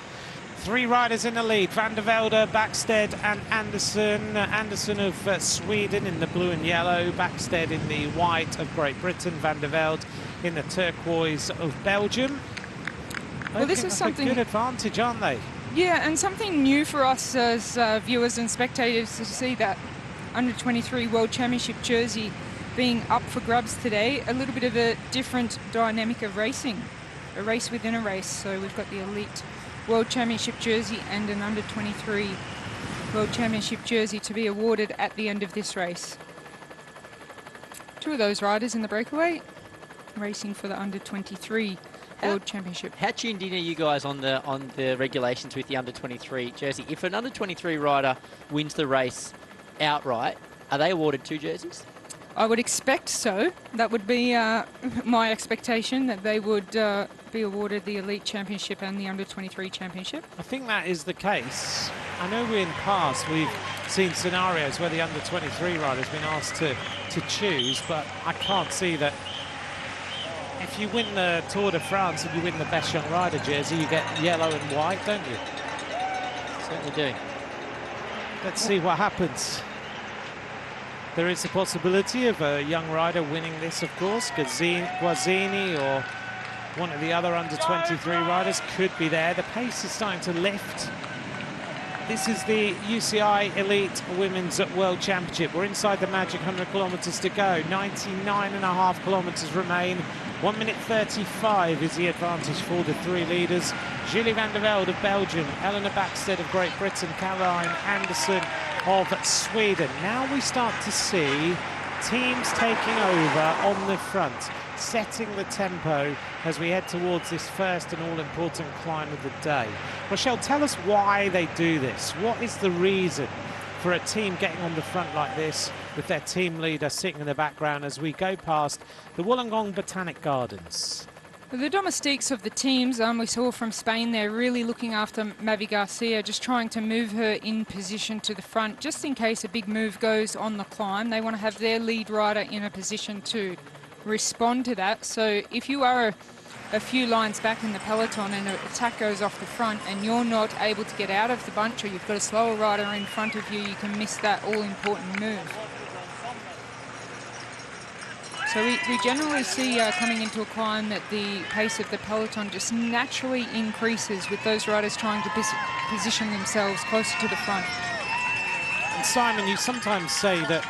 3 riders in the lead, Van der Velde, Backstedt and Anderson. Anderson of Sweden in the blue and yellow, Backstedt in the white of Great Britain, Van der Velde in the turquoise of Belgium. Well, this is something... a good advantage, aren't they? Yeah, and something new for us as viewers and spectators to see that under-23 World Championship jersey being up for grabs today. A little bit of a different dynamic of racing, a race within a race. So we've got the elite World Championship jersey and an under-23 World Championship jersey to be awarded at the end of this race. 2 of those riders in the breakaway racing for the under-23 World Championship. How tuned in are you guys on the regulations with the under-23 jersey? If an under-23 rider wins the race outright, are they awarded 2 jerseys? I would expect so. That would be my expectation, that they would be awarded the Elite Championship and the Under-23 Championship. I think that is the case. I know in the past we've seen scenarios where the Under-23 rider's been asked to choose, but I can't see that. If you win the Tour de France and you win the Best Young Rider jersey, you get yellow and white, don't you? Certainly do. Let's see what happens. There is a possibility of a young rider winning this, of course. Guazzini or one of the other under-23 riders could be there. The pace is starting to lift. This is the UCI Elite Women's World Championship. We're inside the magic 100 kilometres to go. 99.5 kilometres remain. 1 minute 35 is the advantage for the 3 leaders. Julie van der Velde of Belgium, Eleanor Backstedt of Great Britain, Caroline Anderson of Sweden. Now we start to see teams taking over on the front, setting the tempo as we head towards this first and all-important climb of the day. Rochelle, tell us why they do this. What is the reason for a team getting on the front like this with their team leader sitting in the background as we go past the Wollongong Botanic Gardens? The domestiques of the teams, we saw from Spain, they're really looking after Mavi Garcia, just trying to move her in position to the front, just in case a big move goes on the climb. They want to have their lead rider in a position to respond to that. So if you are a few lines back in the peloton and an attack goes off the front and you're not able to get out of the bunch, or you've got a slower rider in front of you, you can miss that all-important move. So we generally see coming into a climb that the pace of the peloton just naturally increases with those riders trying to position themselves closer to the front. And Simon, you sometimes say that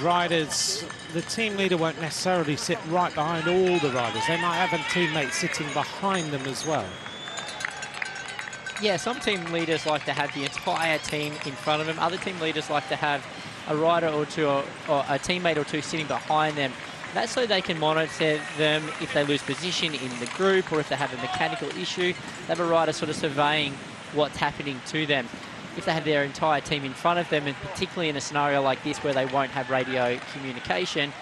riders, the team leader won't necessarily sit right behind all the riders. They might have a teammate sitting behind them as well. Yeah, some team leaders like to have the entire team in front of them. Other team leaders like to have a rider or two or a teammate or two sitting behind them. That's so they can monitor them if they lose position in the group or if they have a mechanical issue. They have a rider sort of surveying what's happening to them. If they have their entire team in front of them, and particularly in a scenario like this where they won't have radio communication,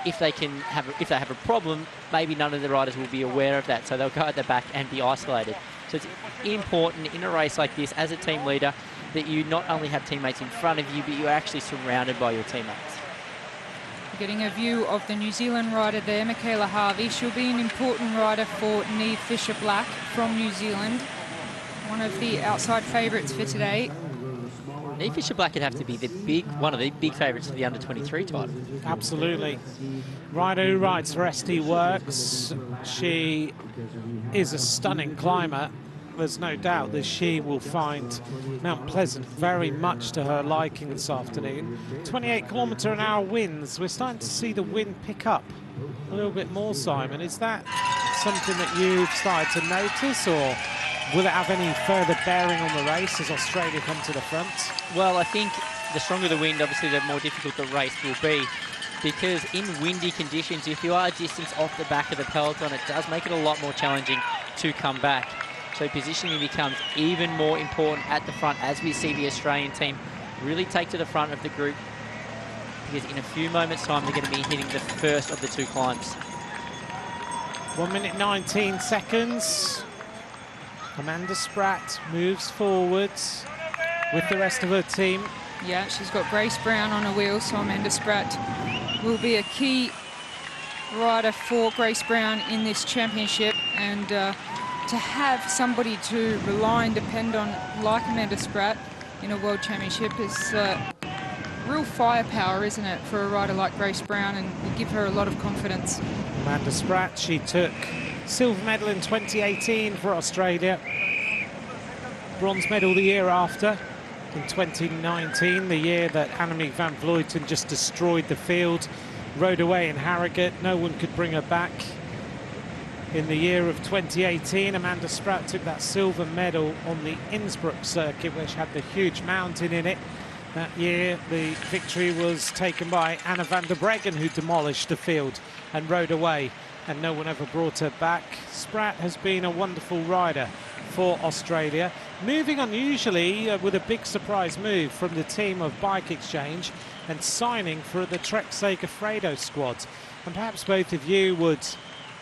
if they have a problem, maybe none of the riders will be aware of that, so they'll go at the back and be isolated. So it's important in a race like this as a team leader that you not only have teammates in front of you, but you're actually surrounded by your teammates. Getting a view of the New Zealand rider there, Michaela Harvey. She'll be an important rider for Niamh Fisher-Black from New Zealand. One of the outside favourites for today. Niamh Fisher-Black would have to be one of the big favourites for the under-23 title. Absolutely. Rider who rides for SD Works. She is a stunning climber. There's no doubt that she will find Mount Pleasant very much to her liking this afternoon. 28 km/h winds. We're starting to see the wind pick up a little bit more, Simon. Is that something that you've started to notice, or will it have any further bearing on the race as Australia come to the front? Well, I think the stronger the wind, obviously, the more difficult the race will be. Because in windy conditions, if you are a distance off the back of the peloton, it does make it a lot more challenging to come back. So positioning becomes even more important at the front as we see the Australian team really take to the front of the group, because in a few moments' time, they're going to be hitting the first of the 2 climbs. 1 minute 19 seconds. Amanda Spratt moves forwards with the rest of her team. Yeah, she's got Grace Brown on her wheel, so Amanda Spratt will be a key rider for Grace Brown in this championship, and to have somebody to rely and depend on like Amanda Spratt in a World Championship is real firepower, isn't it, for a rider like Grace Brown, and will give her a lot of confidence. Amanda Spratt, she took silver medal in 2018 for Australia, bronze medal the year after in 2019, the year that Annemiek van Vleuten just destroyed the field, rode away in Harrogate. No one could bring her back. In the year of 2018, Amanda Spratt took that silver medal on the Innsbruck circuit, which had the huge mountain in it. That year, the victory was taken by Anna van der Breggen, who demolished the field and rode away, and no one ever brought her back. Spratt has been a wonderful rider for Australia, moving unusually with a big surprise move from the team of Bike Exchange and signing for the Trek Segafredo squad. And perhaps both of you would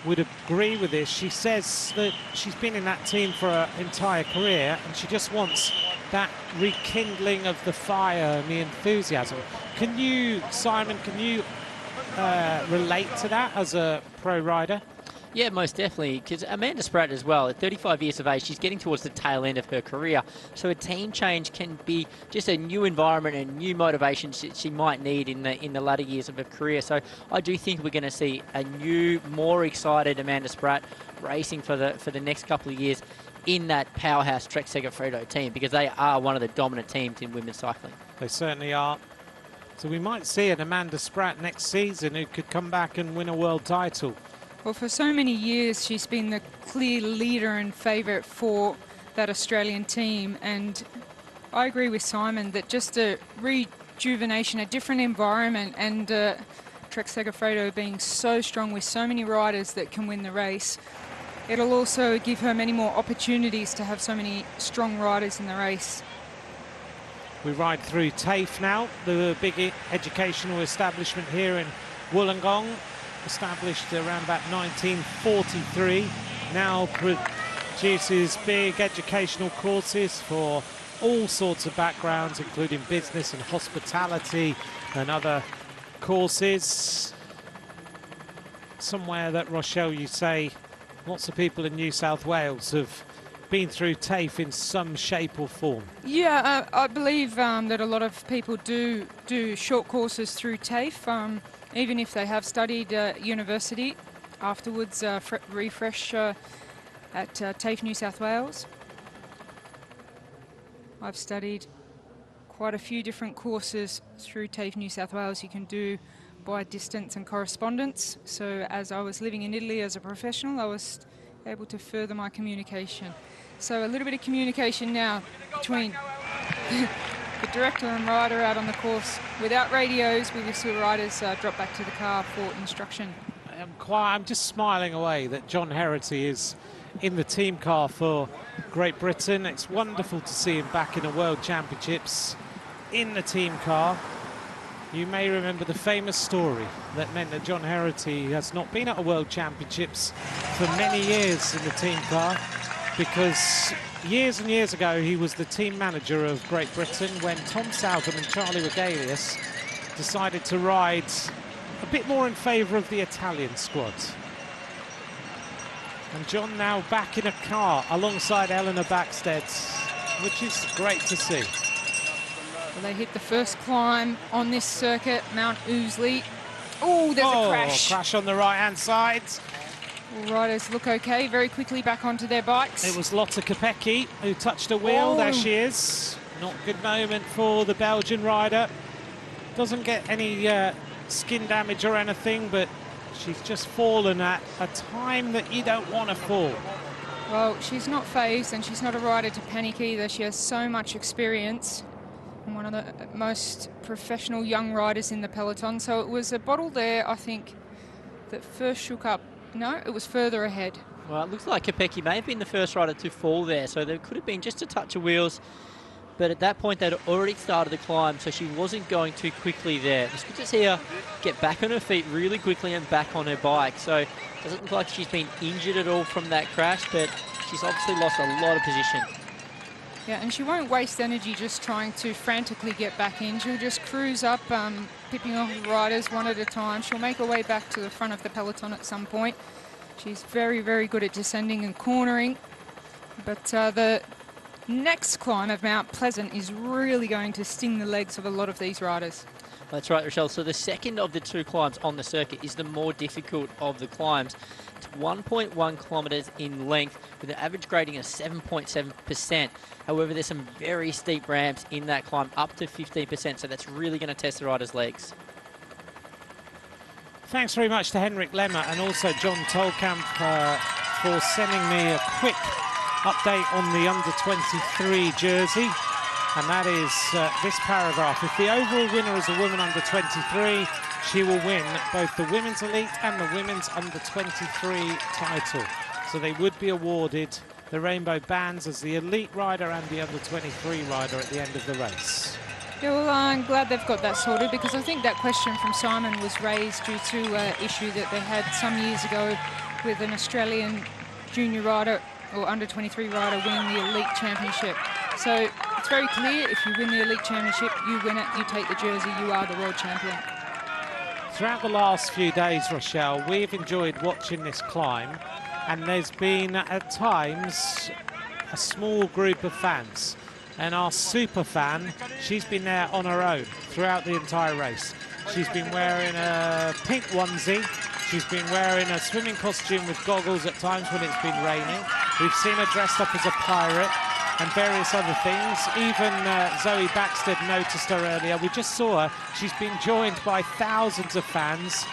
agree with this. She says that she's been in that team for her entire career, and she just wants that rekindling of the fire and the enthusiasm. Can you, Simon, relate to that as a pro rider? Yeah, most definitely, because Amanda Spratt as well, at 35 years of age, she's getting towards the tail end of her career. So a team change can be just a new environment and new motivation she might need in the latter years of her career. So I do think we're going to see a new, more excited Amanda Spratt racing for the next couple of years in that powerhouse Trek Segafredo team, because they are one of the dominant teams in women's cycling. They certainly are. So we might see an Amanda Spratt next season who could come back and win a world title. Well, for so many years, she's been the clear leader and favourite for that Australian team. And I agree with Simon that just a rejuvenation, a different environment, and Trek Segafredo being so strong with so many riders that can win the race, it'll also give her many more opportunities to have so many strong riders in the race. We ride through TAFE now, the big educational establishment here in Wollongong, established around about 1943, now produces big educational courses for all sorts of backgrounds, including business and hospitality and other courses. Somewhere that, Rochelle, you say lots of people in New South Wales have been through TAFE in some shape or form. Yeah, I believe that a lot of people do short courses through TAFE, even if they have studied university afterwards, refresh at TAFE New South Wales. I've studied quite a few different courses through TAFE New South Wales you can do by distance and correspondence. So as I was living in Italy as a professional, I was able to further my communication. So a little bit of communication now between the director and rider out on the course. Without radios, we will see riders drop back to the car for instruction. I'm just smiling away that John Herity is in the team car for Great Britain. It's wonderful to see him back in the World Championships in the team car. You may remember the famous story that meant that John Herity has not been at a World Championships for many years in the team car, because years and years ago he was the team manager of Great Britain when Tom Southern and Charlie Regalius decided to ride a bit more in favour of the Italian squad. And John now back in a car alongside Eleanor Backstead, which is great to see. Well, they hit the first climb on this circuit, Mount Ousley. Oh, there's a crash. Crash on the right-hand side. All riders look okay, very quickly back onto their bikes. It was Lotte Kopecky who touched a wheel. There she is. Not a good moment for the Belgian rider. Doesn't get any skin damage or anything, but she's just fallen at a time that you don't want to fall. Well, she's not phased, and she's not a rider to panic either. She has so much experience, and one of the most professional young riders in the peloton. So it was a bottle there, I think, that first shook up. No, it was further ahead. Well, it looks like Kopecky may have been the first rider to fall there, so there could have been just a touch of wheels. But at that point, they'd already started the climb, so she wasn't going too quickly there. It's good to see her get back on her feet really quickly and back on her bike. So it doesn't look like she's been injured at all from that crash, but she's obviously lost a lot of position. Yeah, and she won't waste energy just trying to frantically get back in. She'll just cruise up pipping off the riders one at a time. She'll make her way back to the front of the peloton at some point. She's very, very good at descending and cornering. But the next climb of Mount Pleasant is really going to sting the legs of a lot of these riders. That's right, Rochelle. So the second of the 2 climbs on the circuit is the more difficult of the climbs. It's 1.1 kilometres in length with an average grading of 7.7%. However, there's some very steep ramps in that climb, up to 15%, so that's really going to test the riders' legs. Thanks very much to Henrik Lemmer and also John Tolkamp for sending me a quick update on the under-23 jersey. And that is this paragraph. If the overall winner is a woman under 23, she will win both the women's elite and the women's under 23 title. So they would be awarded the rainbow bands as the elite rider and the under 23 rider at the end of the race. Yeah, well, I'm glad they've got that sorted, because I think that question from Simon was raised due to an issue that they had some years ago with an Australian junior rider or under 23 rider winning the elite championship. So it's very clear, if you win the elite championship, you win it, you take the jersey, you are the world champion. Throughout the last few days, Rochelle, we've enjoyed watching this climb, and there's been at times a small group of fans. And our super fan, she's been there on her own throughout the entire race. She's been wearing a pink onesie. She's been wearing a swimming costume with goggles at times when it's been raining. We've seen her dressed up as a pirate and various other things. Even Zoe Baxter noticed her earlier. We just saw her. She's been joined by thousands of fans.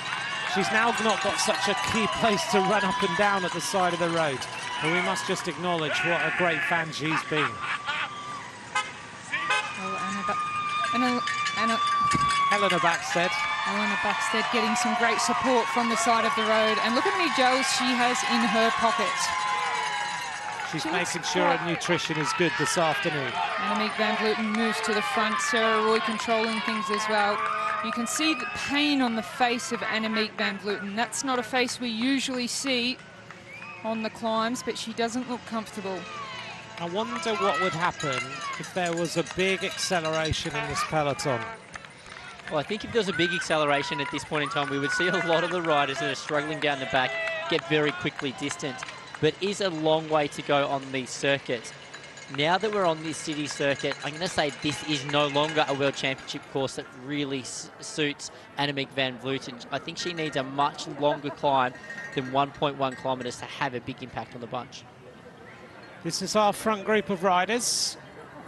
She's now not got such a key place to run up and down at the side of the road. And we must just acknowledge what a great fan she's been. Helena Backstead. Helena Backstead getting some great support from the side of the road. And look how many gels she has in her pocket. She's making sure her nutrition is good this afternoon. Annemiek van Vleuten moves to the front. Sarah Roy controlling things as well. You can see the pain on the face of Annemiek van Vleuten. That's not a face we usually see on the climbs, but she doesn't look comfortable. I wonder what would happen if there was a big acceleration in this peloton. Well, I think if there was a big acceleration at this point in time, we would see a lot of the riders that are struggling down the back get very quickly distanced. But it is a long way to go on these circuits. Now that we're on this city circuit, I'm going to say this is no longer a World Championship course that really suits Annemiek van Vleuten. I think she needs a much longer climb than 1.1 kilometres to have a big impact on the bunch. This is our front group of riders.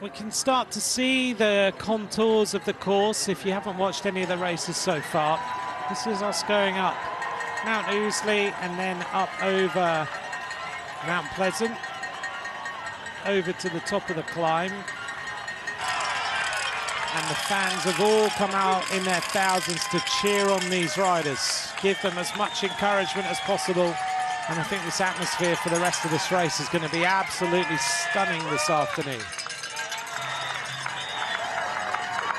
We can start to see the contours of the course if you haven't watched any of the races so far. This is us going up Mount Ousley and then up over Mount Pleasant, over to the top of the climb. And the fans have all come out in their thousands to cheer on these riders, give them as much encouragement as possible. And I think this atmosphere for the rest of this race is going to be absolutely stunning this afternoon.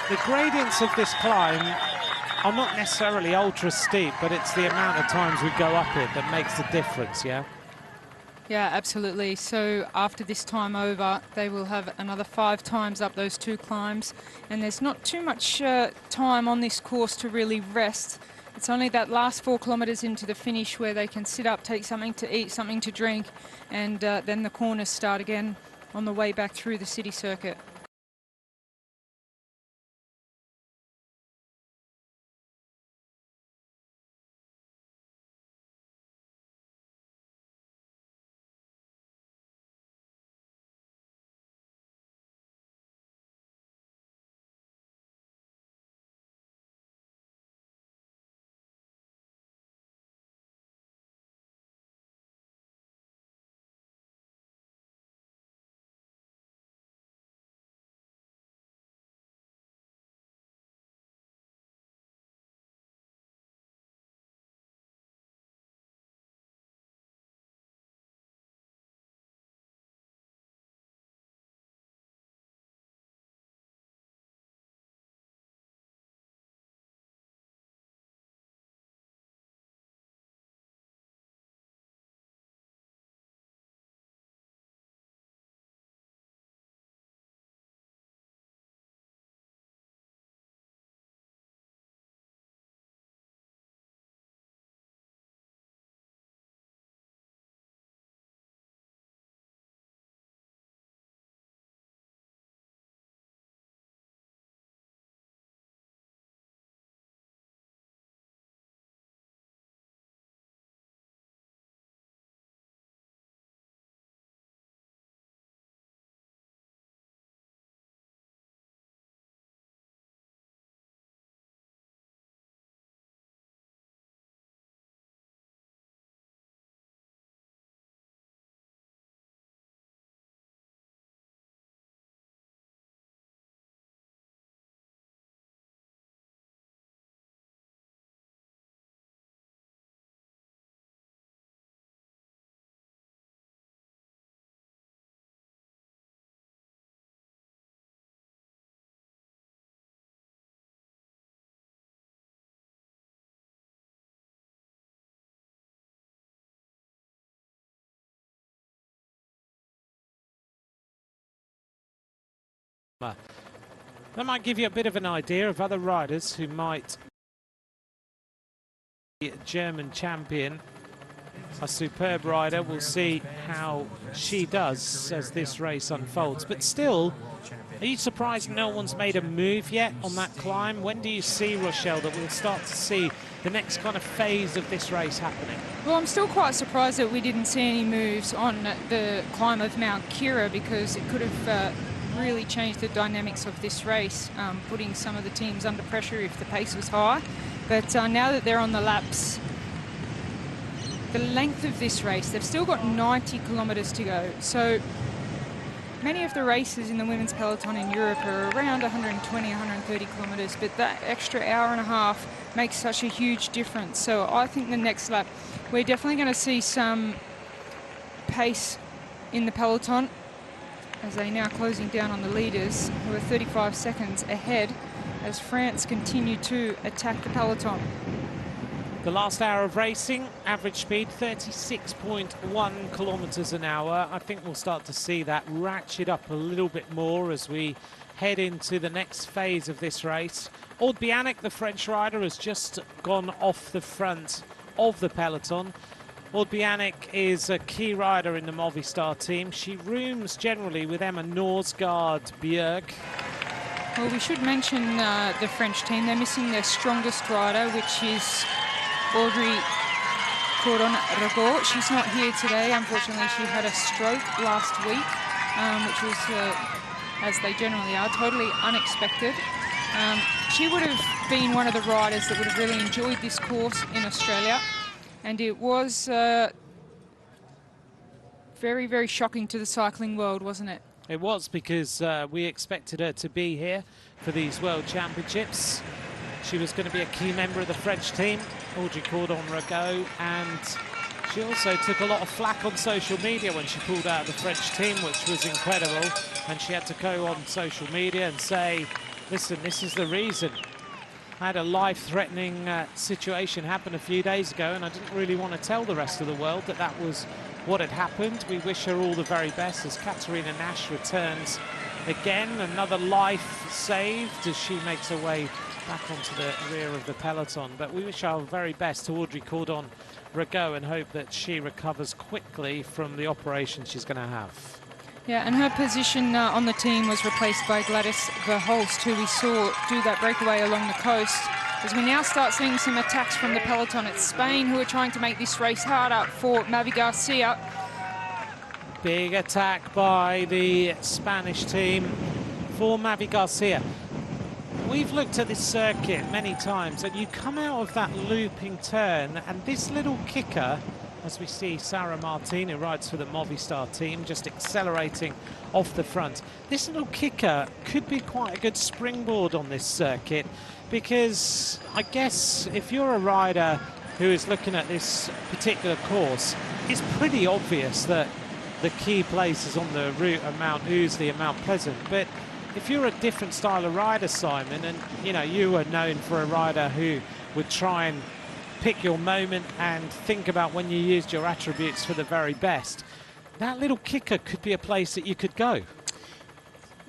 The gradients of this climb are not necessarily ultra steep, but it's the amount of times we go up it that makes the difference, yeah? Yeah, absolutely. So after this time over, they will have another 5 times up those 2 climbs. And there's not too much time on this course to really rest. It's only that last 4 kilometres into the finish where they can sit up, take something to eat, something to drink, and then the corners start again on the way back through the city circuit. That might give you a bit of an idea of other riders who might be German champion. A superb rider. We'll see how she does as this race unfolds. But still, are you surprised no one's made a move yet on that climb? When do you see, Rochelle, that we'll start to see the next kind of phase of this race happening? Well, I'm still quite surprised that we didn't see any moves on the climb of Mount Kira, because it could have really changed the dynamics of this race, putting some of the teams under pressure if the pace was high. But now that they're on the laps, the length of this race, they've still got 90 kilometres to go. So many of the races in the women's peloton in Europe are around 120, 130 kilometres, but that extra hour and a half makes such a huge difference. So I think the next lap, we're definitely going to see some pace in the peloton, as they're now closing down on the leaders, who are 35 seconds ahead, as France continue to attack the peloton. The last hour of racing, average speed 36.1 kilometres an hour. I think we'll start to see that ratchet up a little bit more as we head into the next phase of this race. Aude Bianic, the French rider, has just gone off the front of the peloton. Aude Bianic is a key rider in the Movistar team. She rooms generally with Emma Norsgaard-Bjerg. Well, we should mention the French team. They're missing their strongest rider, which is Audrey Cordon-Ragot. She's not here today. Unfortunately, she had a stroke last week, which was, as they generally are, totally unexpected. She would have been one of the riders that would have really enjoyed this course in Australia, and it was very, very shocking to the cycling world, wasn't it? It was, because we expected her to be here for these World Championships. She was going to be a key member of the French team, Audrey Cordon-Ragot, and she also took a lot of flack on social media when she pulled out of the French team, which was incredible. And she had to go on social media and say, listen, this is the reason. I had a life-threatening situation happen a few days ago, and I didn't really want to tell the rest of the world that that was what had happened. We wish her all the very best as Katarina Nash returns again. Another life saved as she makes her way back onto the rear of the peloton. But we wish our very best to Audrey Cordon-Ragot and hope that she recovers quickly from the operation she's going to have. Yeah, and her position on the team was replaced by Gladys Verhulst, who we saw do that breakaway along the coast. As we now start seeing some attacks from the peloton, it's Spain who are trying to make this race harder for Mavi Garcia. Big attack by the Spanish team for Mavi Garcia. We've looked at this circuit many times, and you come out of that looping turn, and this little kicker, as we see Sarah Martin, who rides for the Movistar team, just accelerating off the front. This little kicker could be quite a good springboard on this circuit, because I guess if you're a rider who is looking at this particular course, it's pretty obvious that the key place is on the route of Mount Ousley and Mount Pleasant. But if you're a different style of rider, Simon, and you know you are known for a rider who would try and pick your moment and think about when you used your attributes for the very best, that little kicker could be a place that you could go.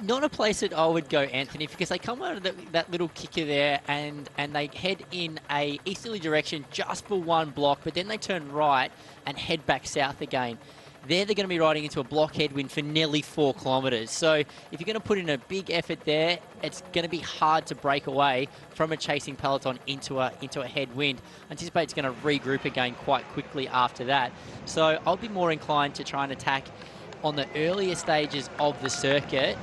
Not a place that I would go, Anthony, because they come out of that little kicker there and they head in a easterly direction just for one block, but then they turn right and head back south again. They're going to be riding into a block headwind for nearly 4 kilometres. So if you're going to put in a big effort there, it's going to be hard to break away from a chasing peloton into a headwind. I anticipate it's going to regroup again quite quickly after that. So I'll be more inclined to try and attack on the earlier stages of the circuit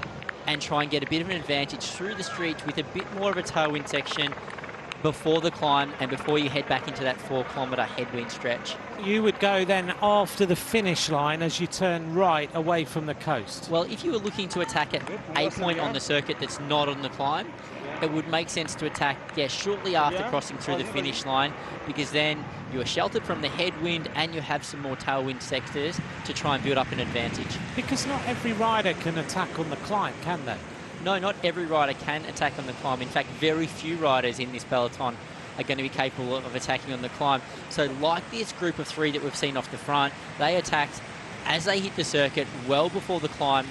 and try and get a bit of an advantage through the streets with a bit more of a tailwind section before the climb and before you head back into that 4 kilometre headwind stretch. You would go then after the finish line as you turn right away from the coast? Well, if you were looking to attack at a point on the circuit that's not on the climb, it would make sense to attack, shortly after crossing through the finish line, because then you are sheltered from the headwind and you have some more tailwind sectors to try and build up an advantage. Because not every rider can attack on the climb, can they? No, not every rider can attack on the climb. In fact, very few riders in this peloton are going to be capable of attacking on the climb. So like this group of 3 that we've seen off the front, they attacked as they hit the circuit well before the climb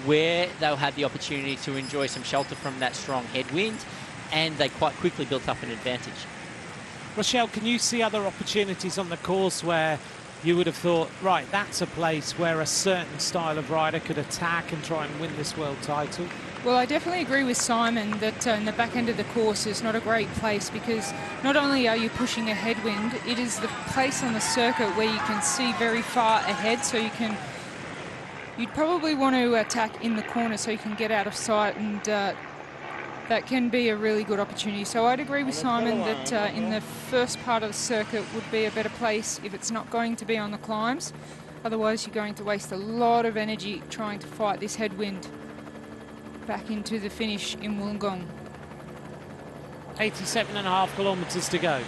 where they'll have the opportunity to enjoy some shelter from that strong headwind, and they quite quickly built up an advantage. Rochelle, can you see other opportunities on the course where you would have thought, right, that's a place where a certain style of rider could attack and try and win this world title? Well, I definitely agree with Simon that in the back end of the course is not a great place, because not only are you pushing a headwind, it is the place on the circuit where you can see very far ahead, so you'd probably want to attack in the corner so you can get out of sight, and that can be a really good opportunity. So I'd agree with Simon that in the first part of the circuit would be a better place if it's not going to be on the climbs. Otherwise, you're going to waste a lot of energy trying to fight this headwind back into the finish in Wollongong. 87.5 kilometres to go.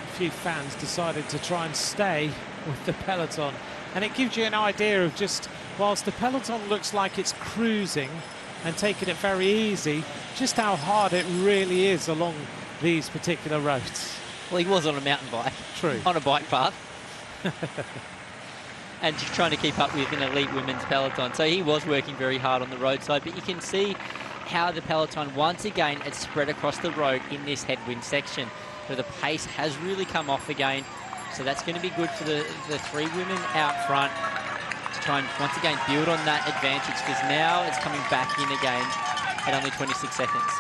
A few fans decided to try and stay with the peloton, and it gives you an idea of just, whilst the peloton looks like it's cruising and taking it very easy, just how hard it really is along these particular roads. Well, he was on a mountain bike. True. On a bike path. And just trying to keep up with an elite women's peloton. So he was working very hard on the roadside, but you can see how the peloton once again had spread across the road in this headwind section. So the pace has really come off again. So that's going to be good for the three women out front to try and once again build on that advantage, because now it's coming back in again at only 26 seconds.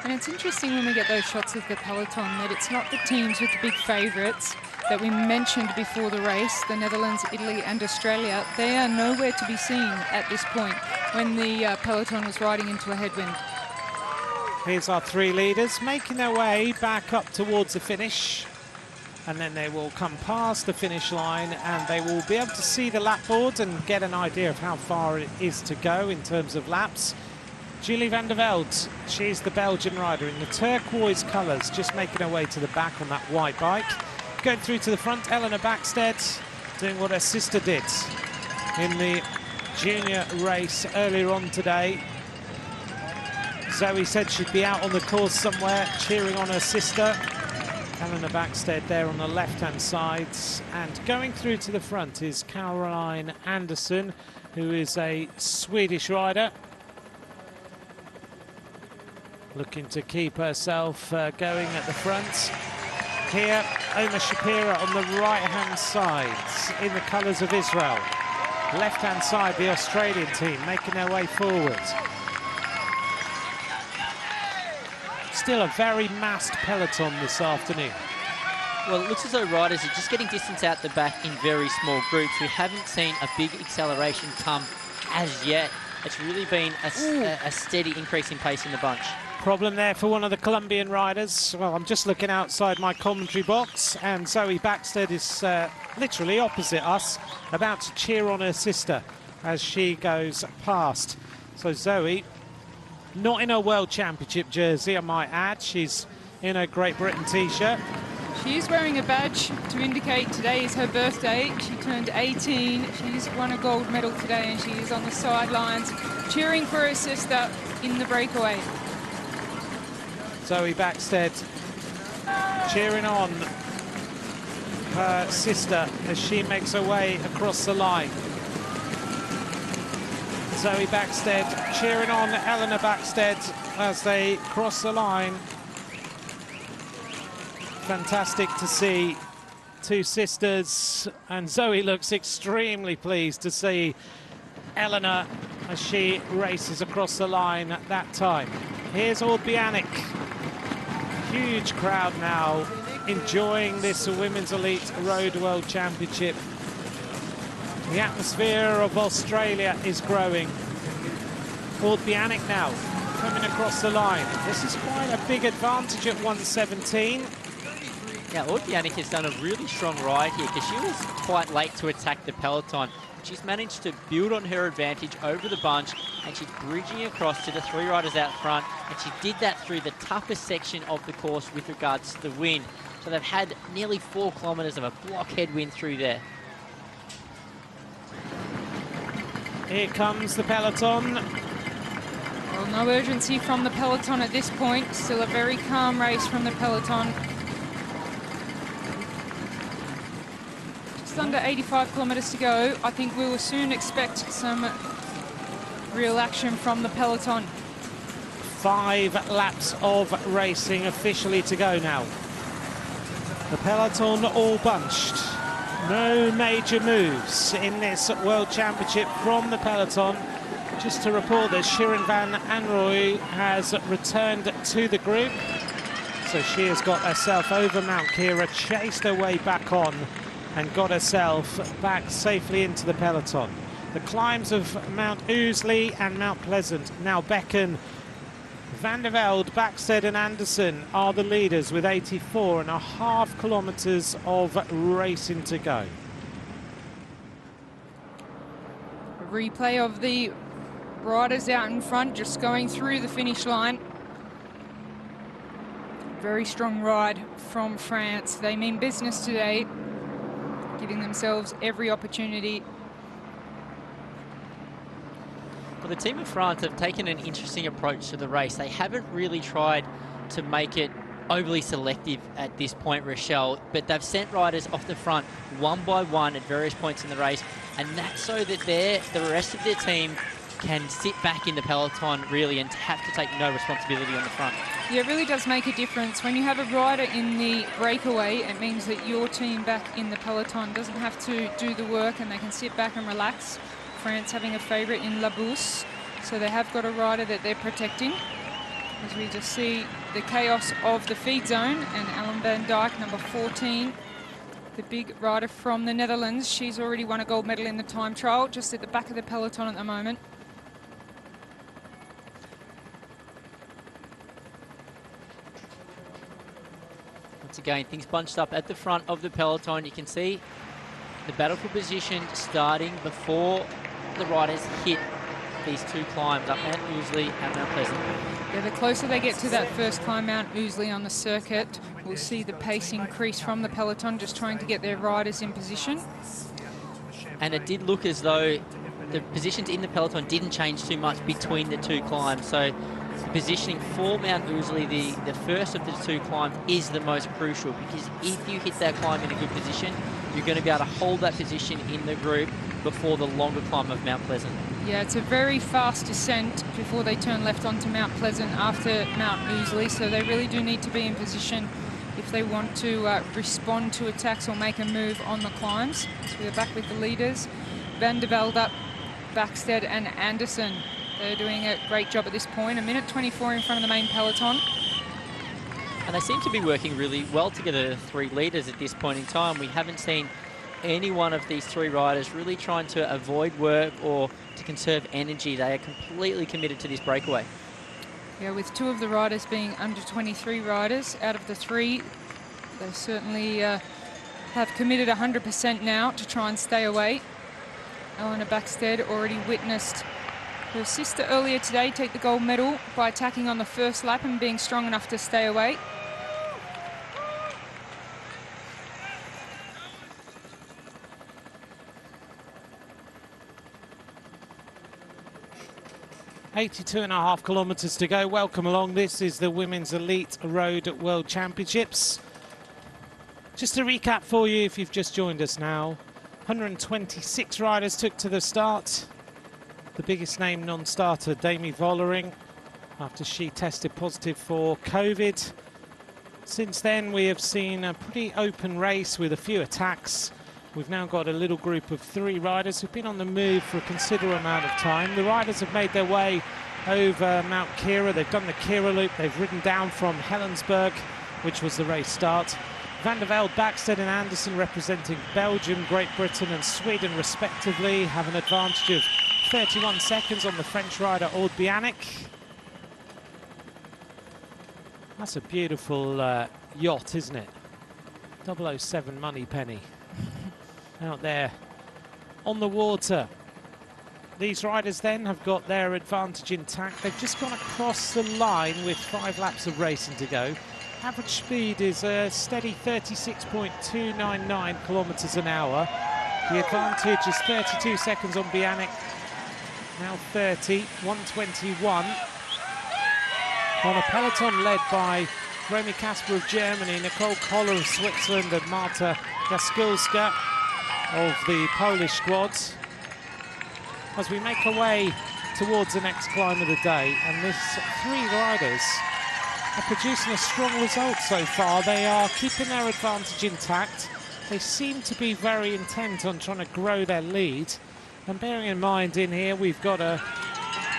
And it's interesting when we get those shots of the peloton that it's not the teams with the big favourites that we mentioned before the race, the Netherlands, Italy and Australia. They are nowhere to be seen at this point when the peloton was riding into a headwind. Here's our three leaders making their way back up towards the finish, and then they will come past the finish line and they will be able to see the lap board and get an idea of how far it is to go in terms of laps. Julie van der Velde, she's the Belgian rider in the turquoise colours, just making her way to the back on that white bike. Going through to the front, Eleanor Backstead doing what her sister did in the junior race earlier on today. Zoe said she'd be out on the course somewhere cheering on her sister. Eleanor Backstead there on the left-hand side. And going through to the front is Caroline Anderson, who is a Swedish rider, looking to keep herself going at the front. Here, Omar Shapira on the right-hand side in the colours of Israel. Left-hand side, the Australian team making their way forward. Still a very massed peloton this afternoon. Well, it looks as though riders are just getting distance out the back in very small groups. We haven't seen a big acceleration come as yet. It's really been a steady increase in pace in the bunch. Problem there for one of the Colombian riders. Well, I'm just looking outside my commentary box, and Zoe Backstead is literally opposite us, about to cheer on her sister as she goes past. So Zoe, not in her World Championship jersey, I might add. She's in her Great Britain T-shirt. She is wearing a badge to indicate today is her birthday. She turned 18. She's won a gold medal today, and she is on the sidelines cheering for her sister in the breakaway. Zoe Backstead cheering on her sister as she makes her way across the line. Zoe Backstead cheering on Eleanor Backstead as they cross the line. Fantastic to see two sisters, and Zoe looks extremely pleased to see Eleanor as she races across the line at that time. Here's Ord Bianic. Huge crowd now enjoying this Women's Elite Road World Championship. The atmosphere of Australia is growing. Ord Bianic now coming across the line. This is quite a big advantage at 1:17. Yeah, Ord Bianic has done a really strong ride here because she was quite late to attack the peloton. She's managed to build on her advantage over the bunch, and she's bridging across to the three riders out front, and she did that through the toughest section of the course with regards to the wind. So they've had nearly 4 kilometres of a block headwind through there. Here comes the peloton. Well, no urgency from the peloton at this point. Still a very calm race from the peloton. Just just under 85 kilometres to go. I think we will soon expect some real action from the peloton. 5 laps of racing officially to go now. The peloton all bunched. No major moves in this World Championship from the peloton. Just to report that Shirin van Anrooy has returned to the group. So she has got herself over Mount Kira, chased her way back on and got herself back safely into the peloton. The climbs of Mount Ousley and Mount Pleasant now beckon. Van der Velde, Backstead and Anderson are the leaders with 84.5 kilometres of racing to go. A replay of the riders out in front, just going through the finish line. Very strong ride from France. They mean business today, giving themselves every opportunity. Well, the team of France have taken an interesting approach to the race. They haven't really tried to make it overly selective at this point, Rochelle, but they've sent riders off the front one by one at various points in the race, and that's so that the rest of their team can sit back in the peloton really and have to take no responsibility on the front. Yeah, it really does make a difference. When you have a rider in the breakaway, it means that your team back in the peloton doesn't have to do the work and they can sit back and relax. France having a favourite in La Bourse, so they have got a rider that they're protecting. As we just see the chaos of the feed zone, and Ellen van Dijk, number 14, the big rider from the Netherlands. She's already won a gold medal in the time trial, just at the back of the peloton at the moment. Once again, things bunched up at the front of the peloton. You can see the battle for position starting before the riders hit these 2 climbs up Mount Ousley and Mount Pleasant. Yeah, the closer they get to that first climb, Mount Ousley on the circuit, we'll see the pace increase from the peloton, just trying to get their riders in position. And it did look as though the positions in the peloton didn't change too much between the 2 climbs. So the positioning for Mount Ousley, the first of the 2 climbs, is the most crucial, because if you hit that climb in a good position, you're going to be able to hold that position in the group before the longer climb of Mount Pleasant. Yeah, it's a very fast descent before they turn left onto Mount Pleasant after Mount Ousley, so they really do need to be in position if they want to respond to attacks or make a move on the climbs. So we're back with the leaders, Van der Velde up, Backstead and Anderson. They're doing a great job at this point. 1:24 in front of the main peloton. And they seem to be working really well together, the 3 leaders at this point in time. We haven't seen any one of these 3 riders really trying to avoid work or to conserve energy. They are completely committed to this breakaway. Yeah, with 2 of the riders being under 23 riders out of the 3, they certainly have committed 100% now to try and stay away. Eleanor Backstead already witnessed her sister earlier today take the gold medal by attacking on the first lap and being strong enough to stay away. .82.5 kilometres to go. Welcome along. This is the Women's Elite Road World Championships. Just to recap for you, if you've just joined us now, 126 riders took to the start. The biggest name non-starter, Demi Vollering, after she tested positive for COVID. Since then, we have seen a pretty open race with a few attacks. We've now got a little group of 3 riders who've been on the move for a considerable amount of time. The riders have made their way over Mount Kira. They've done the Kira loop. They've ridden down from Helensburgh, which was the race start. Van der Velde, Backstead and Anderson, representing Belgium, Great Britain and Sweden respectively, have an advantage of 31 seconds on the French rider Aude Bianic. That's a beautiful yacht, isn't it? 007 Moneypenny out there on the water. These riders then have got their advantage intact. They've just gone across the line with 5 laps of racing to go. Average speed is a steady 36.299 kilometres an hour. The advantage is 32 seconds on Bianic. Now 30, 1:21. On a peloton led by Romy Kasper of Germany, Nicole Koller of Switzerland and Marta Gaskulska. of the Polish squad as we make our way towards the next climb of the day. And this 3 riders are producing a strong result so far. They are keeping their advantage intact. They seem to be very intent on trying to grow their lead. And bearing in mind in here we've got a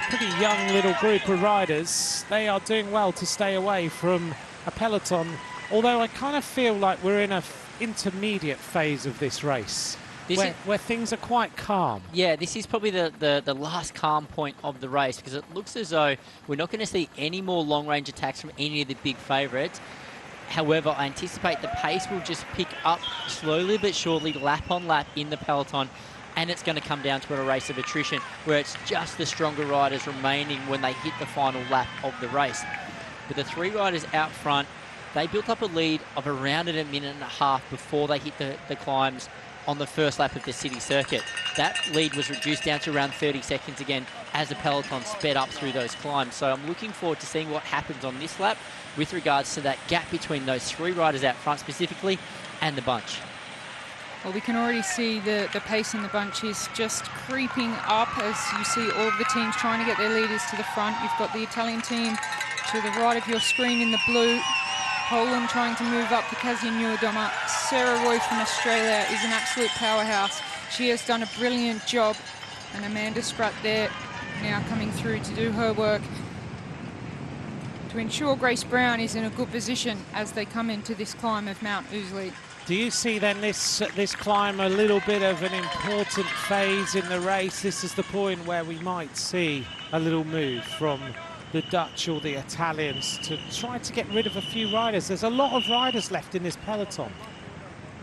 pretty young little group of riders, they are doing well to stay away from a peloton, although I kind of feel like we're in an intermediate phase of this race where things are quite calm. Yeah, this is probably the last calm point of the race, because it looks as though we're not going to see any more long-range attacks from any of the big favourites. However, I anticipate the pace will just pick up slowly but surely, lap on lap in the peloton, and it's going to come down to a race of attrition where it's just the stronger riders remaining when they hit the final lap of the race. With the 3 riders out front, they built up a lead of around a minute and a half before they hit the climbs on the first lap of the city circuit. That lead was reduced down to around 30 seconds again as the peloton sped up through those climbs. So I'm looking forward to seeing what happens on this lap with regards to that gap between those 3 riders out front specifically and the bunch. Well, we can already see the pace in the bunch is just creeping up as you see all of the teams trying to get their leaders to the front. You've got the Italian team to the right of your screen in the blue. Poland trying to move up to Kazia Nieuwedoma. Sarah Roy from Australia is an absolute powerhouse. She has done a brilliant job. And Amanda Spratt there now coming through to do her work to ensure Grace Brown is in a good position as they come into this climb of Mount Ousley. Do you see then this climb a little bit of an important phase in the race? This is the point where we might see a little move from the Dutch or the Italians to try to get rid of a few riders. There's a lot of riders left in this peloton.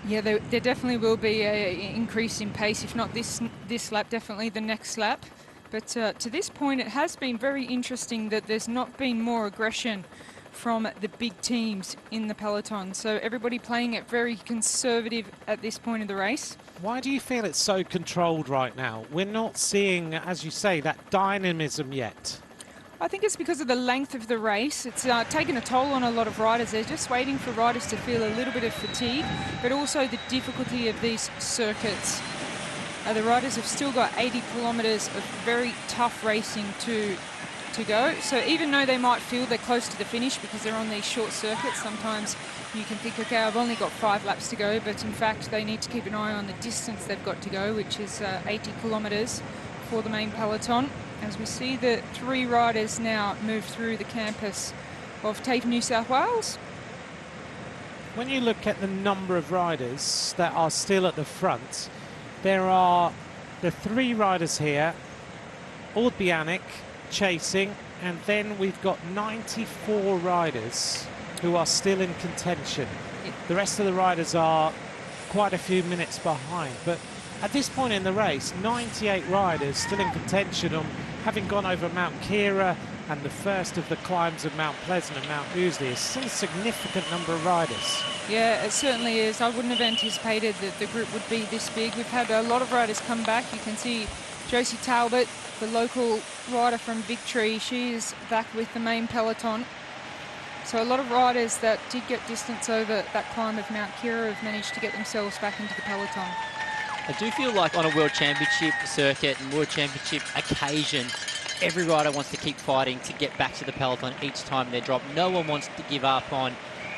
Yeah, there definitely will be an increase in pace, if not this lap, definitely the next lap. But to this point, it has been very interesting that there's not been more aggression from the big teams in the peloton. So everybody playing it very conservative at this point of the race. Why do you feel it's so controlled right now? We're not seeing, as you say, that dynamism yet. I think it's because of the length of the race. It's taken a toll on a lot of riders. They're just waiting for riders to feel a little bit of fatigue, but also the difficulty of these circuits. The riders have still got 80 kilometres of very tough racing to go. So even though they might feel they're close to the finish because they're on these short circuits, sometimes you can think, okay, I've only got 5 laps to go, but in fact they need to keep an eye on the distance they've got to go, which is 80 kilometres for the main peloton. As we see the 3 riders now move through the campus of TAFE New South Wales. When you look at the number of riders that are still at the front, there are the 3 riders here, Ordbianic chasing, and then we've got 94 riders who are still in contention. The rest of the riders are quite a few minutes behind, but at this point in the race, 98 riders still in contention on having gone over Mount Kira and the first of the climbs of Mount Pleasant and Mount Ousley. It's still a significant number of riders. Yeah, it certainly is. I wouldn't have anticipated that the group would be this big. We've had a lot of riders come back. You can see Josie Talbot, the local rider from Victory. She is back with the main peloton. So a lot of riders that did get distance over that climb of Mount Kira have managed to get themselves back into the peloton. I do feel like on a World Championship circuit and World Championship occasion, every rider wants to keep fighting to get back to the peloton each time they drop. No one wants to give up on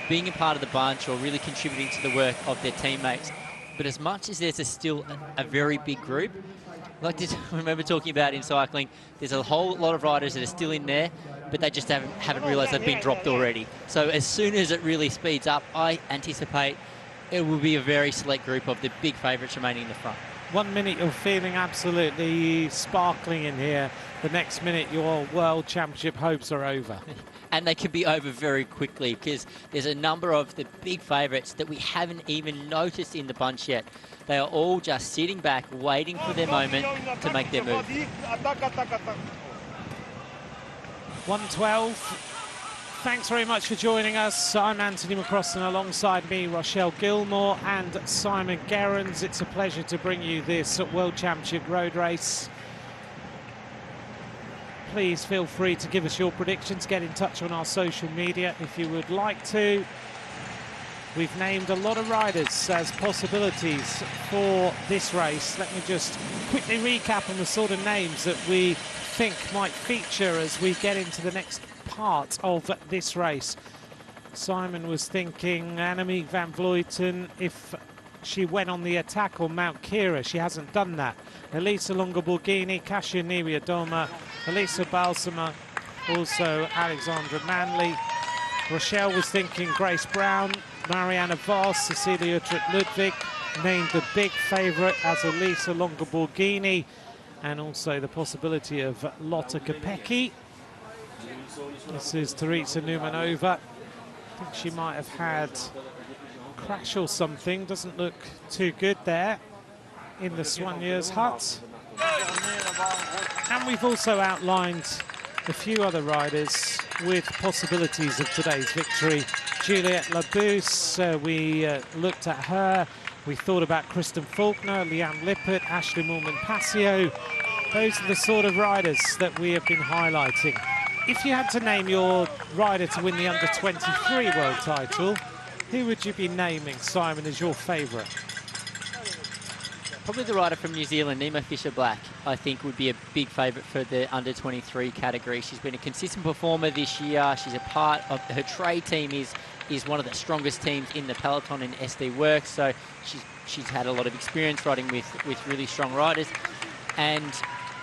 being a part of the bunch or really contributing to the work of their teammates. But as much as there's still a very big group, like this, I remember talking about in cycling, there's a whole lot of riders that are still in there, but they just haven't realised they've been dropped already. So as soon as it really speeds up, I anticipate it will be a very select group of the big favourites remaining in the front. 1 minute you're feeling absolutely sparkling in here. The next minute your World Championship hopes are over. And they could be over very quickly because there's a number of the big favourites that we haven't even noticed in the bunch yet. They are all just sitting back, waiting for their moment to make their move. 1:12. Thanks very much for joining us. I'm Anthony McCrossan, alongside me, Rochelle Gilmore and Simon Gerrans. It's a pleasure to bring you this World Championship road race. Please feel free to give us your predictions. Get in touch on our social media if you would like to. We've named a lot of riders as possibilities for this race. Let me just quickly recap on the sort of names that we think might feature as we get into the next part of this race. Simon was thinking Annemiek van Vleuten if she went on the attack on Mount Kira. She hasn't done that. Elisa Longoborghini, Kasia Niewiadoma, Elisa Balsama, also Alexandra Manley. Rochelle was thinking Grace Brown, Marianne Vos, Cecilia Uttrup-Ludwig, named the big favourite as Elisa Longoborghini, and also the possibility of Lotte Kopecky. This is Teresa Numanova. I think she might have had a crash or something. Doesn't look too good there in the Soigneuse hut. And we've also outlined a few other riders with possibilities of today's victory. Juliette Labousse, we looked at her. We thought about Kristen Faulkner, Leanne Lippert, Ashley Moolman-Passio. Those are the sort of riders that we have been highlighting. If you had to name your rider to win the under-23 world title, who would you be naming, Simon, as your favourite? Probably the rider from New Zealand, Nima Fisher-Black, I think would be a big favourite for the under-23 category. She's been a consistent performer this year. She's a part of her trade team, is one of the strongest teams in the peloton in SD Works. So she's had a lot of experience riding with really strong riders. And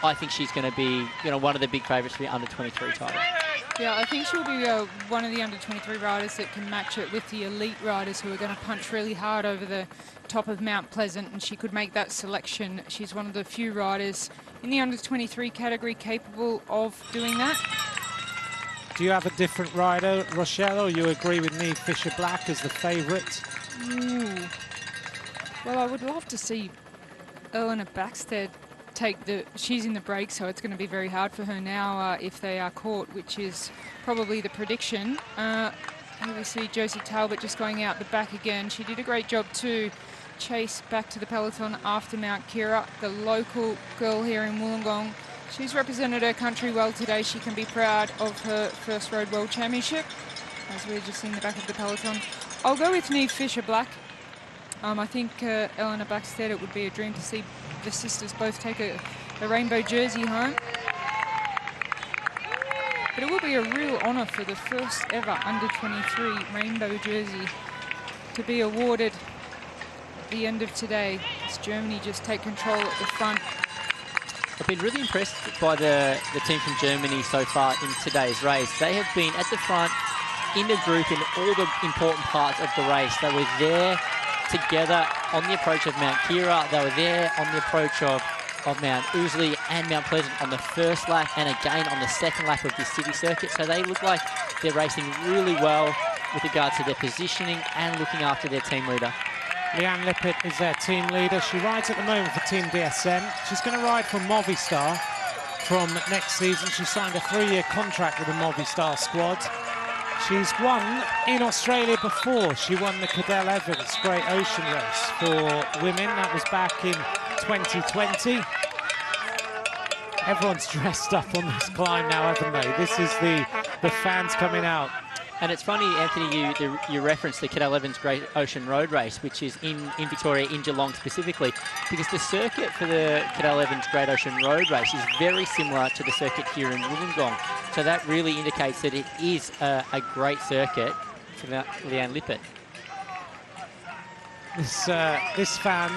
I think she's going to be, one of the big favourites for the under-23 title. Yeah, I think she'll be one of the under-23 riders that can match it with the elite riders who are going to punch really hard over the top of Mount Pleasant, and she could make that selection. She's one of the few riders in the under-23 category capable of doing that. Do you have a different rider, Rochelle, or you agree with me, Fisher-Black as the favourite? Ooh. Well, I would love to see Eleanor Backstead she's in the break, so it's going to be very hard for her now if they are caught, which is probably the prediction. Here we see Josie Talbot just going out the back again. She did a great job to chase back to the peloton after Mount Kira, the local girl here in Wollongong. She's represented her country well today. She can be proud of her first Road World Championship, as we're just in the back of the peloton. I'll go with Niamh Fisher-Black. I think Eleanor Backstead, it would be a dream to see the sisters both take a rainbow jersey home. But it will be a real honour for the first ever under-23 rainbow jersey to be awarded at the end of today, as Germany just take control at the front. I've been really impressed by the team from Germany so far in today's race. They have been at the front in the group in all the important parts of the race. They were there together on the approach of Mount Kira. They were there on the approach of Mount Ousley and Mount Pleasant on the first lap, and again on the second lap of this city circuit. So they look like they're racing really well with regards to their positioning and looking after their team leader. Leanne Lippert is their team leader. She rides at the moment for Team DSM. She's going to ride for Movistar from next season. She signed a 3-year contract with the Movistar squad. She's won in Australia before. She won the Cadel Evans Great Ocean Race for women. That was back in 2020. Everyone's dressed up on this climb now, haven't they? This is the fans coming out. And it's funny, Anthony, you referenced the Cadel Evans Great Ocean Road Race, which is in Victoria, in Geelong specifically, because the circuit for the Cadel Evans Great Ocean Road Race is very similar to the circuit here in Wollongong. So that really indicates that it is a great circuit for Leanne Lippert. This fan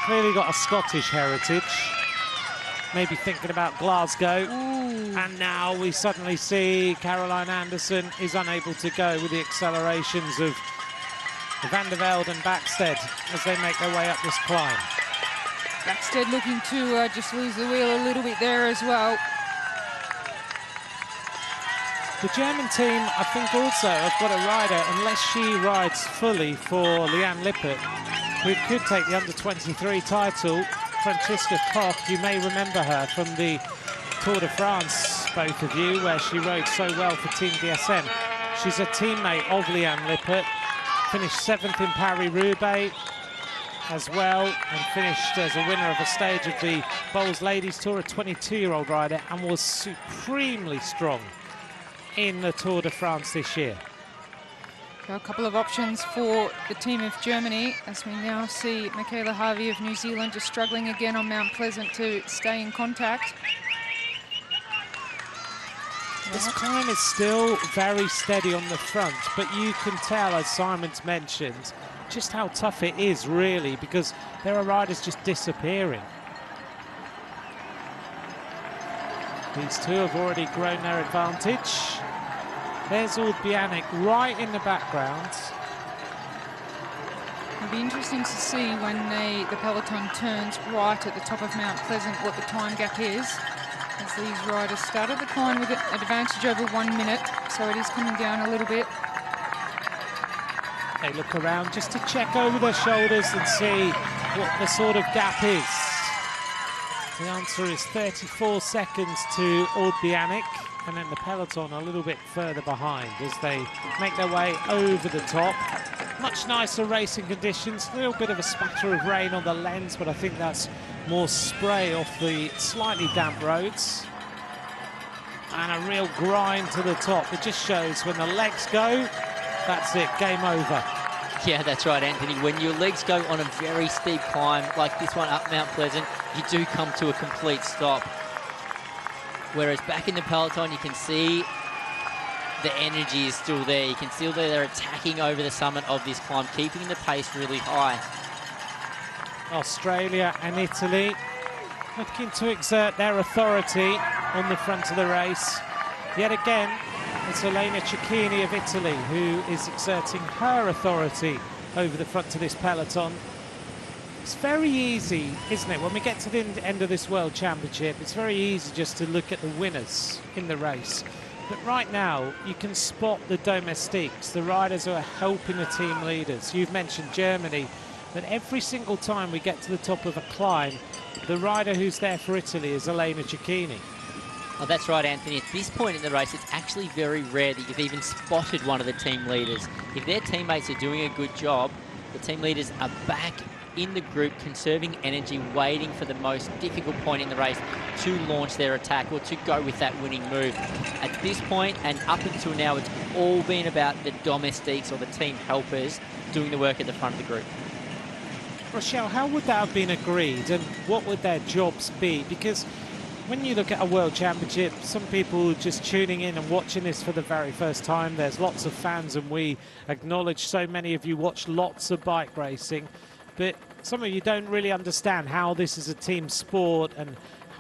clearly got a Scottish heritage, maybe thinking about Glasgow. Ooh. And now we suddenly see Caroline Anderson is unable to go with the accelerations of Van der Velde and Backstead as they make their way up this climb. Backstead looking to just lose the wheel a little bit there as well. The German team, I think, also have got a rider, unless she rides fully for Leanne Lippert, who could take the under-23 title. Franziska Koch, you may remember her from the Tour de France, both of you, where she rode so well for Team DSM. She's a teammate of Leanne Lippert, finished 7th in Paris-Roubaix as well, and finished as a winner of a stage of the Bowls Ladies Tour, a 22-year-old rider, and was supremely strong in the Tour de France this year. So a couple of options for the team of Germany, as we now see Michaela Harvey of New Zealand just struggling again on Mount Pleasant to stay in contact. This climb is still very steady on the front, but you can tell, as Simon's mentioned, just how tough it is, really, because there are riders just disappearing. These two have already grown their advantage. There's Bianic right in the background. It'll be interesting to see when the peloton turns right at the top of Mount Pleasant what the time gap is, as these riders started the climb with an advantage over 1 minute, so it is coming down a little bit. They look around just to check over their shoulders and see what the sort of gap is. The answer is 34 seconds to Bianic, and then the peloton a little bit further behind as they make their way over the top. Much nicer racing conditions, a little bit of a spatter of rain on the lens, but I think that's more spray off the slightly damp roads. And a real grind to the top. It just shows when the legs go, that's it, game over. Yeah, that's right, Anthony. When your legs go on a very steep climb, like this one up Mount Pleasant, you do come to a complete stop. Whereas back in the peloton, you can see the energy is still there. You can see that they're attacking over the summit of this climb, keeping the pace really high. Australia and Italy looking to exert their authority on the front of the race. Yet again, it's Elena Cecchini of Italy who is exerting her authority over the front of this peloton. It's very easy, isn't it? When we get to the end of this World Championship, it's very easy just to look at the winners in the race. But right now, you can spot the domestiques, the riders who are helping the team leaders. You've mentioned Germany, but every single time we get to the top of a climb, the rider who's there for Italy is Elena Cecchini. Oh, that's right, Anthony. At this point in the race, it's actually very rare that you've even spotted one of the team leaders. If their teammates are doing a good job, the team leaders are back in the group, conserving energy, waiting for the most difficult point in the race to launch their attack or to go with that winning move. At this point, and up until now, it's all been about the domestiques or the team helpers doing the work at the front of the group. Rochelle, how would that have been agreed, and what would their jobs be? Because when you look at a World Championship, some people just tuning in and watching this for the very first time. There's lots of fans, and we acknowledge so many of you watch lots of bike racing, but some of you don't really understand how this is a team sport and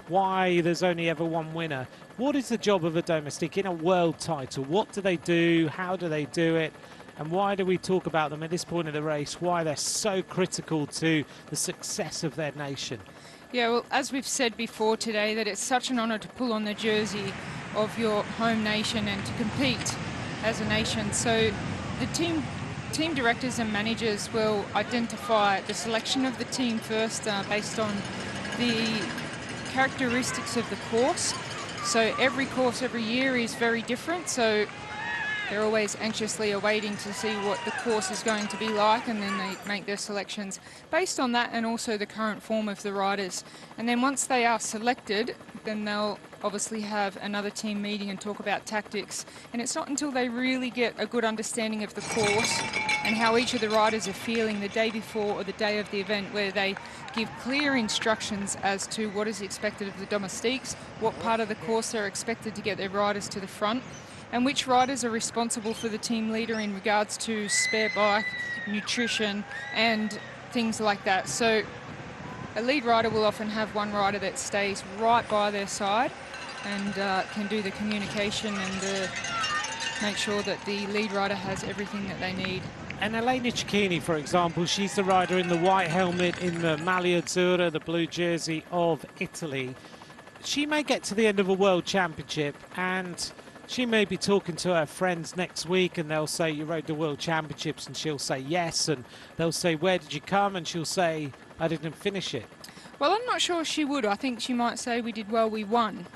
why there's only ever one winner. What is the job of a domestique in a world title? What do they do? How do they do it? And why do we talk about them at this point of the race? Why they're so critical to the success of their nation? Yeah, well, as we've said before today, that it's such an honour to pull on the jersey of your home nation and to compete as a nation. So the team directors and managers will identify the selection of the team first based on the characteristics of the course. So every course every year is very different, so they're always anxiously awaiting to see what the course is going to be like, and then they make their selections based on that and also the current form of the riders. And then once they are selected, then they'll obviously have another team meeting and talk about tactics. And it's not until they really get a good understanding of the course and how each of the riders are feeling the day before or the day of the event where they give clear instructions as to what is expected of the domestiques, what part of the course they're expected to get their riders to the front, and which riders are responsible for the team leader in regards to spare bike, nutrition, and things like that. So a lead rider will often have one rider that stays right by their side and can do the communication and make sure that the lead rider has everything that they need. And Elena Cecchini, for example, she's the rider in the white helmet in the Maglia Azzurra, the blue jersey of Italy. She may get to the end of a World Championship and she may be talking to her friends next week and they'll say, you rode the World Championships, and she'll say yes, and they'll say, where did you come? And she'll say, I didn't finish it. Well, I'm not sure she would. I think she might say we did well, we won.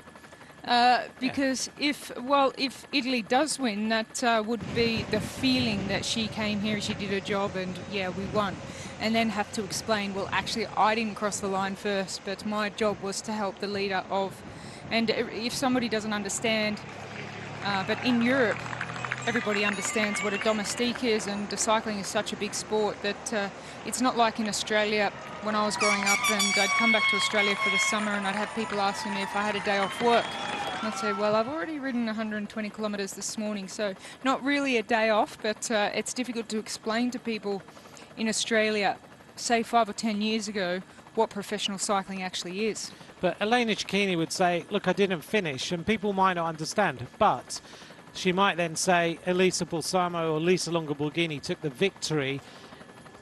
Because if Italy does win, that would be the feeling that she came here, she did her job, and yeah, we won. And then have to explain, well, actually, I didn't cross the line first, but my job was to help the leader of. And if somebody doesn't understand, but in Europe, everybody understands what a domestique is, and cycling is such a big sport that it's not like in Australia when I was growing up, and I'd come back to Australia for the summer and I'd have people asking me if I had a day off work. And I'd say, well, I've already ridden 120 kilometres this morning, so not really a day off, but it's difficult to explain to people in Australia, say 5 or 10 years ago, what professional cycling actually is. But Elena Cecchini would say, look, I didn't finish, and people might not understand, but she might then say Elisa Balsamo or Lisa Longo-Borghini took the victory,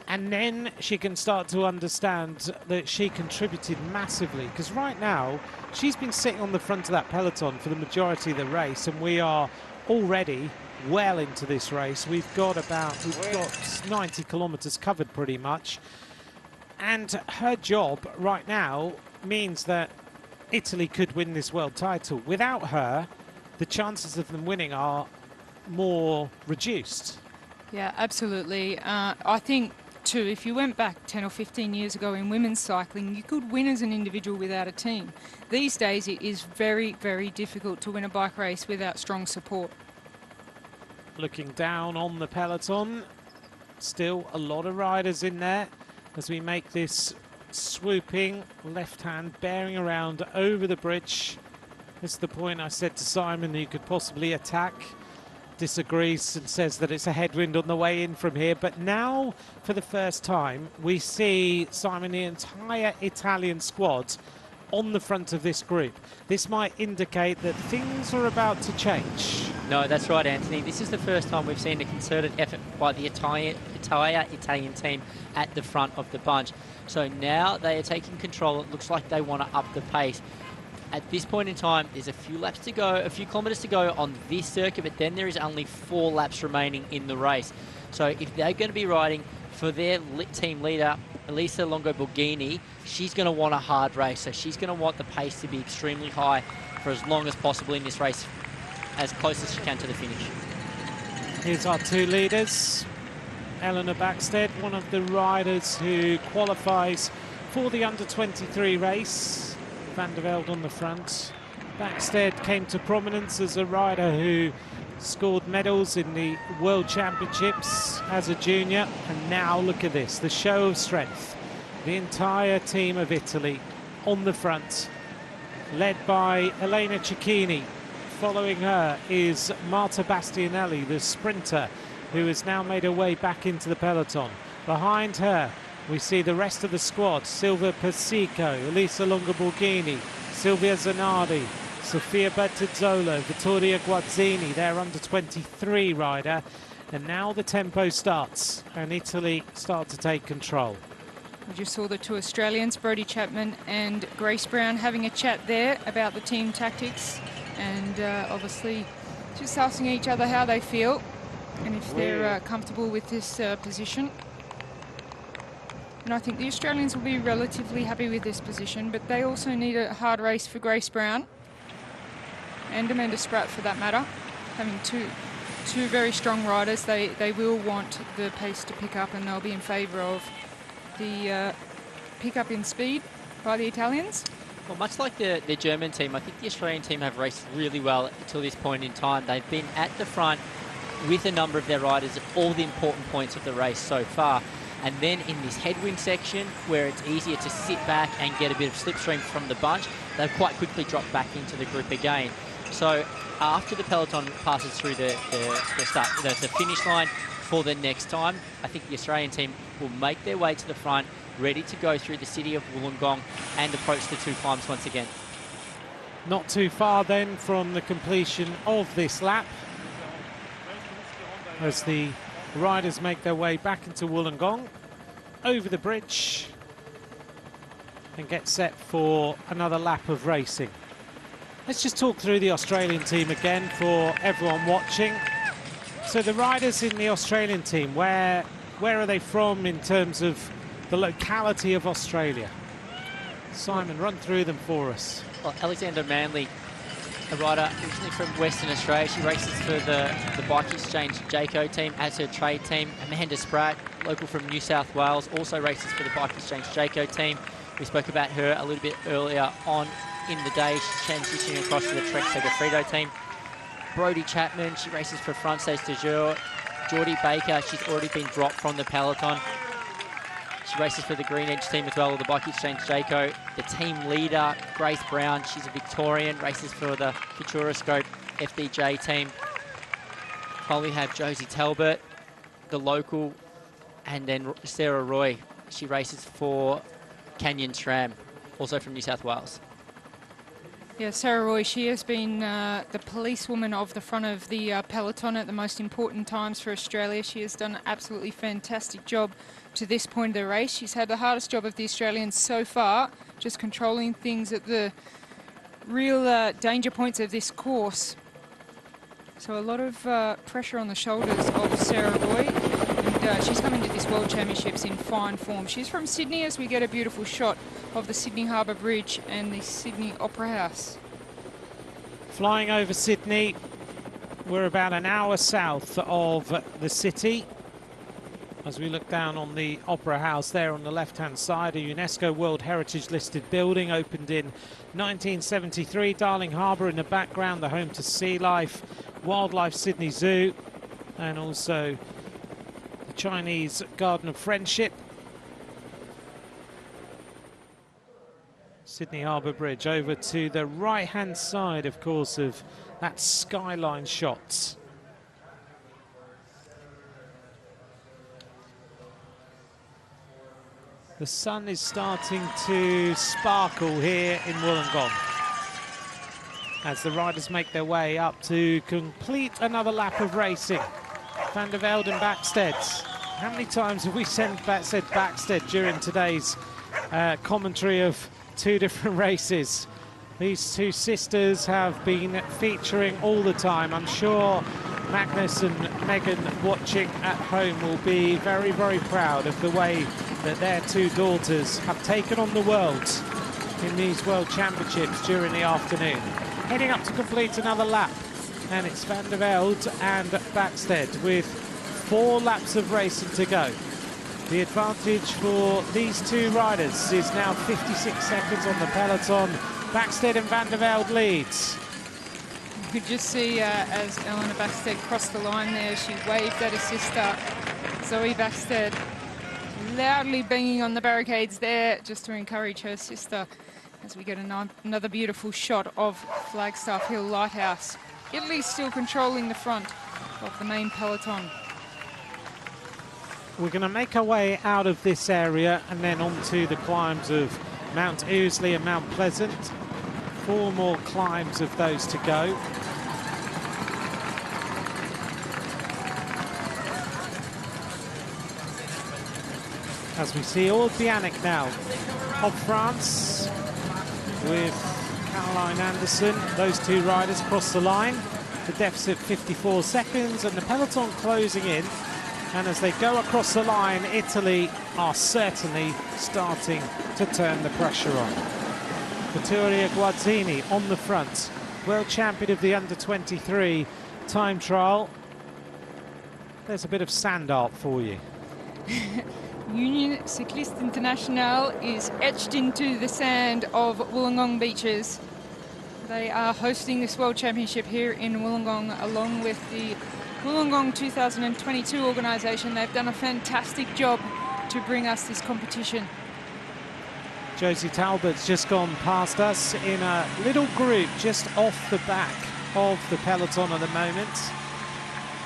and then she can start to understand that she contributed massively, because right now she's been sitting on the front of that peloton for the majority of the race, and we are already well into this race. We've got 90 kilometres covered pretty much, and her job right now means that Italy could win this world title. Without her, the chances of them winning are more reduced. Yeah, absolutely. I think too, if you went back 10 or 15 years ago in women's cycling, you could win as an individual without a team. These days it is very, very difficult to win a bike race without strong support. Looking down on the peloton, still a lot of riders in there as we make this swooping left hand bearing around over the bridge. This is the point I said to Simon that you could possibly attack. Disagrees and says that it's a headwind on the way in from here. But now, for the first time, we see, Simon, the entire Italian squad on the front of this group. This might indicate that things are about to change. No, that's right, Anthony. This is the first time we've seen a concerted effort by the entire Italian team at the front of the bunch. So now they are taking control. It looks like they want to up the pace. At this point in time, there's a few laps to go, a few kilometres to go on this circuit, but then there is only 4 laps remaining in the race. So if they're going to be riding for their team leader, Elisa Longo-Borghini, she's going to want a hard race. So she's going to want the pace to be extremely high for as long as possible in this race, as close as she can to the finish. Here's our 2 leaders. Eleanor Backstead, one of the riders who qualifies for the under-23 race. Van der Velde on the front. Backstead came to prominence as a rider who scored medals in the World Championships as a junior, and now look at this, the show of strength. The entire team of Italy on the front, led by Elena Cecchini. Following her is Marta Bastianelli, the sprinter, who has now made her way back into the peloton. Behind her, we see the rest of the squad: Silvia Persico, Elisa Longo-Borghini, Silvia Zanardi, Sofia Bertazzola, Vittoria Guazzini, their under-23 rider. And now the tempo starts and Italy start to take control. We just saw the 2 Australians, Brodie Chapman and Grace Brown, having a chat there about the team tactics, and obviously just asking each other how they feel and if they're comfortable with this position. And I think the Australians will be relatively happy with this position, but they also need a hard race for Grace Brown and Amanda Spratt, for that matter. Having two very strong riders, they will want the pace to pick up, and they'll be in favour of the pick-up in speed by the Italians. Well, much like the German team, I think the Australian team have raced really well until this point in time. They've been at the front with a number of their riders at all the important points of the race so far. And then in this headwind section, where it's easier to sit back and get a bit of slipstream from the bunch, they've quite quickly dropped back into the group again. So after the peloton passes through the finish line for the next time, I think the Australian team will make their way to the front, ready to go through the city of Wollongong and approach the 2 climbs once again. Not too far then from the completion of this lap, as the riders make their way back into Wollongong, over the bridge, and get set for another lap of racing. Let's just talk through the Australian team again for everyone watching. So the riders in the Australian team, where are they from in terms of the locality of Australia? Simon, run through them for us. Well, Alexander Manley, a rider originally from Western Australia. She races for the Bike Exchange Jayco team as her trade team. Amanda Spratt, local from New South Wales, also races for the Bike Exchange Jayco team. We spoke about her a little bit earlier on in the day. She's transitioning across to the Trek Segafredo team. Brodie Chapman, she races for Française de Jour. Geordie Baker, she's already been dropped from the peloton. She races for the Green Edge team as well, or the Bike Exchange Jayco. The team leader, Grace Brown, she's a Victorian, races for the Futuroscope FDJ team. While we have Josie Talbot, the local, and then Sarah Roy, she races for Canyon SRAM, also from New South Wales. Yeah, Sarah Roy, she has been the policewoman of the front of the peloton at the most important times for Australia. She has done an absolutely fantastic job to this point of the race. She's had the hardest job of the Australians so far, just controlling things at the real danger points of this course. So a lot of pressure on the shoulders of Sarah Roy, and she's coming to this World Championships in fine form. She's from Sydney, as we get a beautiful shot of the Sydney Harbour Bridge and the Sydney Opera House. Flying over Sydney, we're about an hour south of the city. As we look down on the Opera House there on the left-hand side, a UNESCO World Heritage listed building, opened in 1973. Darling Harbour in the background, the home to sea life, Wildlife Sydney Zoo, and also the Chinese Garden of Friendship. Sydney Harbour Bridge over to the right-hand side, of course, of that skyline shot. The sun is starting to sparkle here in Wollongong as the riders make their way up to complete another lap of racing. Van der Velde and Backstead. How many times have we said Backstead during today's commentary of two different races? These two sisters have been featuring all the time. I'm sure Magnus and Megan watching at home will be very, very proud of the way that their two daughters have taken on the world in these World Championships during the afternoon. Heading up to complete another lap, and it's Van der Velde and Backstead with 4 laps of racing to go. The advantage for these two riders is now 56 seconds on the peloton. Backstead and Van der Velde leads. You could just see as Eleanor Backstead crossed the line there, she waved at her sister, Zoe Backstead, loudly banging on the barricades there just to encourage her sister, as we get another beautiful shot of Flagstaff Hill Lighthouse. Italy's still controlling the front of the main peloton. We're going to make our way out of this area and then onto the climbs of Mount Ousley and Mount Pleasant. 4 more climbs of those to go. As we see Aude Bianic now of France with Caroline Anderson. Those two riders cross the line. The deficit 54 seconds and the peloton closing in. And as they go across the line, Italy are certainly starting to turn the pressure on. Vittoria Guazzini on the front, world champion of the under-23 time trial. There's a bit of sand art for you. Union Cycliste Internationale is etched into the sand of Wollongong beaches. They are hosting this World Championship here in Wollongong along with the Wollongong 2022 organisation. They've done a fantastic job to bring us this competition. Josie Talbot's just gone past us in a little group just off the back of the peloton at the moment.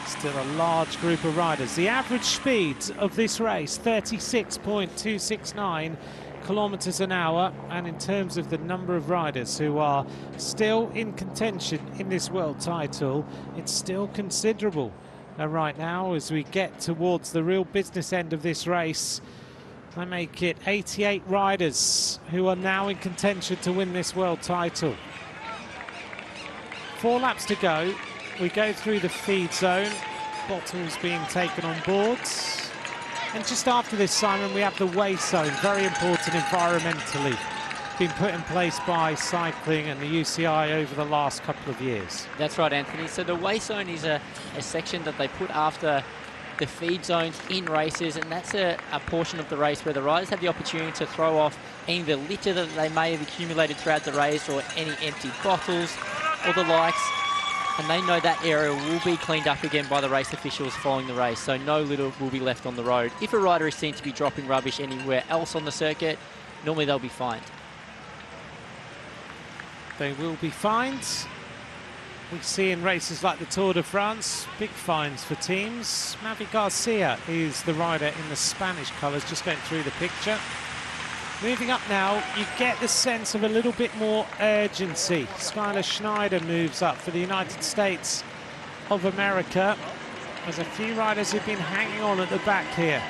Still a large group of riders. The average speed of this race, 36.269 kilometers an hour. And in terms of the number of riders who are still in contention in this world title, it's still considerable. Right now, as we get towards the real business end of this race, I make it 88 riders who are now in contention to win this world title. 4 laps to go. We go through the feed zone. Bottles being taken on board. And just after this, Simon, we have the way zone, very important environmentally, been put in place by cycling and the UCI over the last couple of years. That's right, Anthony. So the way zone is a section that they put after the feed zones in races, and that's a portion of the race where the riders have the opportunity to throw off any of the litter that they may have accumulated throughout the race or any empty bottles or the likes. and they know that area will be cleaned up again by the race officials following the race, so no litter will be left on the road. If a rider is seen to be dropping rubbish anywhere else on the circuit, normally they'll be fined. They will be fined. We see in races like the Tour de France, big fines for teams. Mavi Garcia is the rider in the Spanish colours, just going through the picture. Moving up now, you get the sense of a little bit more urgency. Skylar Schneider moves up for the United States of America. There's a few riders who've been hanging on at the back here.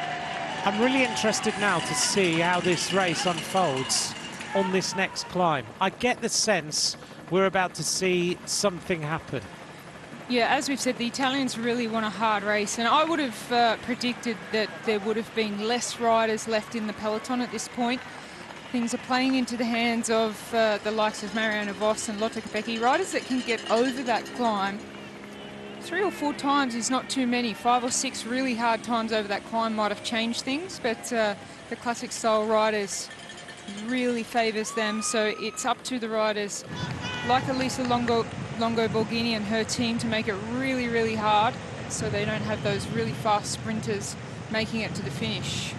I'm really interested now to see how this race unfolds on this next climb. I get the sense we're about to see something happen. Yeah, as we've said, the Italians really want a hard race, and I would have predicted that there would have been less riders left in the peloton at this point. Things are playing into the hands of the likes of Marianne Vos and Lotte Kopecky, riders that can get over that climb. 3 or 4 times is not too many. 5 or 6 really hard times over that climb might have changed things, but the classic style riders really favours them, so it's up to the riders like Elisa Longo Borghini and her team to make it really, really hard so they don't have those really fast sprinters making it to the finish.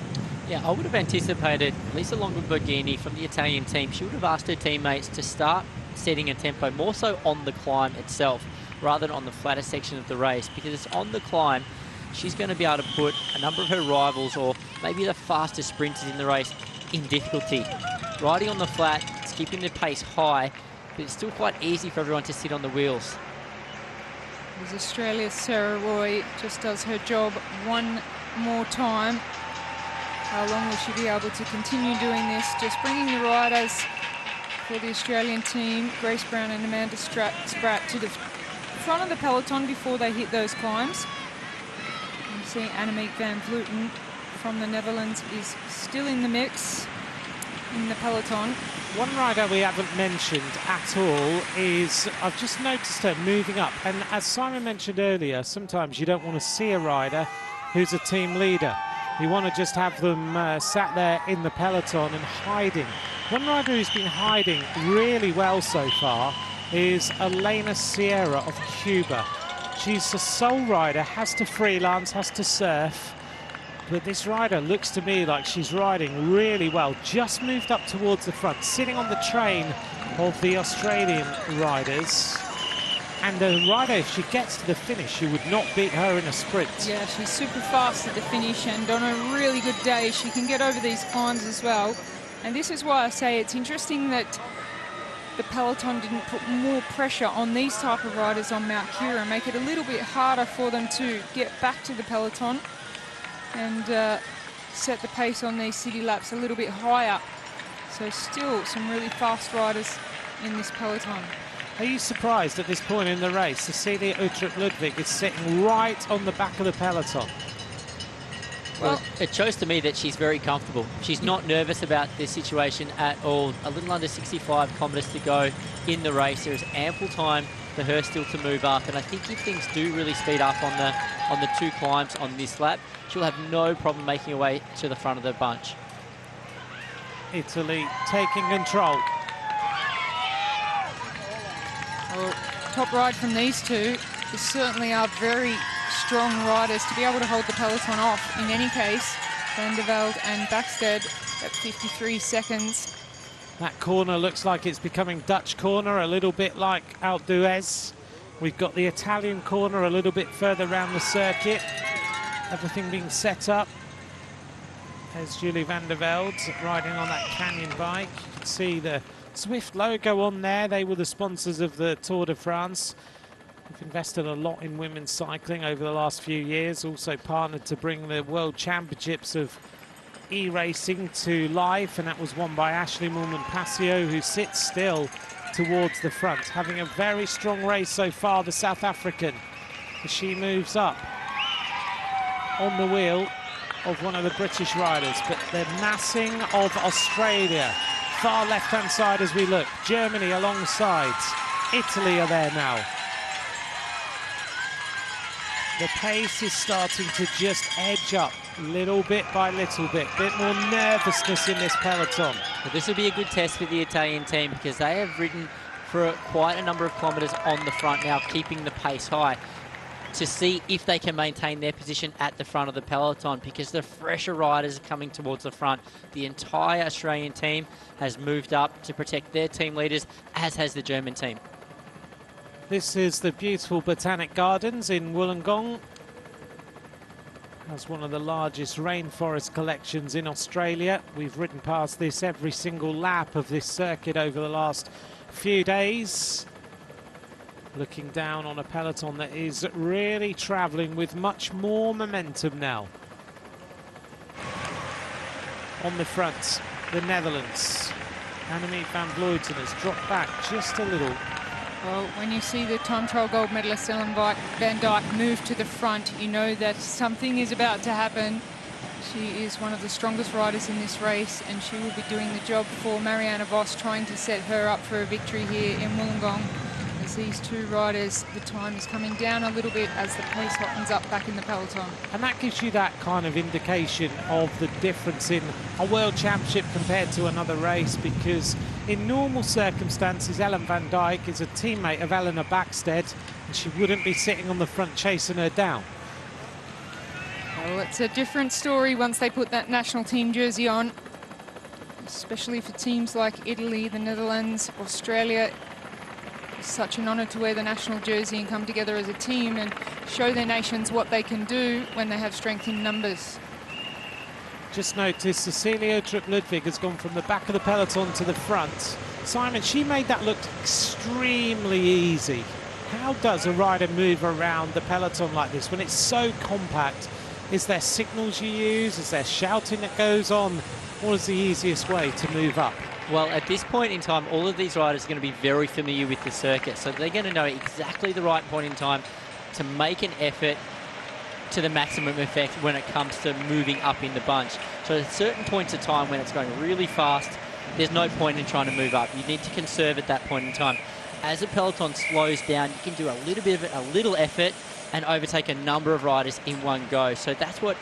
Yeah, I would have anticipated Lisa Longo Borghini from the Italian team. She would have asked her teammates to start setting a tempo more so on the climb itself rather than on the flatter section of the race, because it's on the climb she's going to be able to put a number of her rivals or maybe the fastest sprinters in the race in difficulty. Riding on the flat, it's keeping the pace high, but it's still quite easy for everyone to sit on the wheels. As Australia's Sarah Roy just does her job one more time. How long will she be able to continue doing this? Just bringing the riders for the Australian team, Grace Brown and Amanda Spratt, to the front of the peloton before they hit those climbs. You see Annemiek van Vleuten from the Netherlands is still in the mix in the peloton. One rider we haven't mentioned at all is, I've just noticed her moving up, and as Simon mentioned earlier, sometimes you don't want to see a rider who's a team leader. You want to just have them sat there in the peloton and hiding. One rider who's been hiding really well so far is Elena Sierra of Cuba. She's a sole rider, has to freelance, has to surf, but this rider looks to me like she's riding really well. Just moved up towards the front, sitting on the train of the Australian riders. And the rider, if she gets to the finish, she would not beat her in a sprint. Yeah, she's super fast at the finish, and on a really good day, she can get over these climbs as well. And this is why I say it's interesting that the peloton didn't put more pressure on these type of riders on Mount Kira and make it a little bit harder for them to get back to the peloton and set the pace on these city laps a little bit higher. So still some really fast riders in this peloton. Are you surprised at this point in the race Cecilia Uttrup Ludwig is sitting right on the back of the peloton? Well, it shows to me that she's very comfortable. She's not nervous about this situation at all. A little under 65 kilometres to go in the race. There is ample time for her still to move up, and I think if things do really speed up on the 2 climbs on this lap, she'll have no problem making her way to the front of the bunch. Italy taking control. Well, top ride from these two. They certainly are very strong riders to be able to hold the peloton off. In any case, Van der Velde and Backstead at 53 seconds. That corner looks like it's becoming Dutch corner, a little bit like Alpe d'Huez. We've got the Italian corner a little bit further around the circuit. Everything being set up. There's Julie Van der Velde riding on that Canyon bike. You can see the Zwift logo on there. They were the sponsors of the Tour de France. We've invested a lot in women's cycling over the last few years. Also partnered to bring the World Championships of e-racing to life, and that was won by Ashley Moolman-Passio, who sits still towards the front, having a very strong race so far, the South African, as she moves up on the wheel of one of the British riders. But the massing of Australia, far left-hand side as we look, Germany alongside, Italy are there now. The pace is starting to just edge up little bit by little bit more nervousness in this peloton. Well, this will be a good test for the Italian team because they have ridden for quite a number of kilometres on the front now, keeping the pace high, to see if they can maintain their position at the front of the peloton, because the fresher riders are coming towards the front. The entire Australian team has moved up to protect their team leaders, as has the German team. This is the beautiful Botanic Gardens in Wollongong. Has one of the largest rainforest collections in Australia. We've ridden past this every single lap of this circuit over the last few days. Looking down on a peloton that is really travelling with much more momentum now. On the front, the Netherlands. Annemiek van Vleuten has dropped back just a little. Well, when you see the time trial gold medalist Ellen van Dijk move to the front, you know that something is about to happen. She is one of the strongest riders in this race, and she will be doing the job for Marianne Vos, trying to set her up for a victory here in Wollongong. As these two riders, the time is coming down a little bit as the pace hotens up back in the peloton. And that gives you that kind of indication of the difference in a World Championship compared to another race, because in normal circumstances, Ellen van Dijk is a teammate of Eleanor Backstead, and she wouldn't be sitting on the front chasing her down. Well, it's a different story once they put that national team jersey on, especially for teams like Italy, the Netherlands, Australia. It's such an honour to wear the national jersey and come together as a team and show their nations what they can do when they have strength in numbers. Just noticed Cecilia Trup-Ludwig has gone from the back of the peloton to the front. Simon, she made that look extremely easy. How does a rider move around the peloton like this when it's so compact? Is there signals you use? Is there shouting that goes on? What is the easiest way to move up? Well, at this point in time, all of these riders are going to be very familiar with the circuit, so they're going to know exactly the right point in time to make an effort to the maximum effect when it comes to moving up in the bunch. So at certain points of time when it's going really fast, there's no point in trying to move up. You need to conserve at that point in time. As the peloton slows down, you can do a little bit of it, a little effort, and overtake a number of riders in one go. So that's what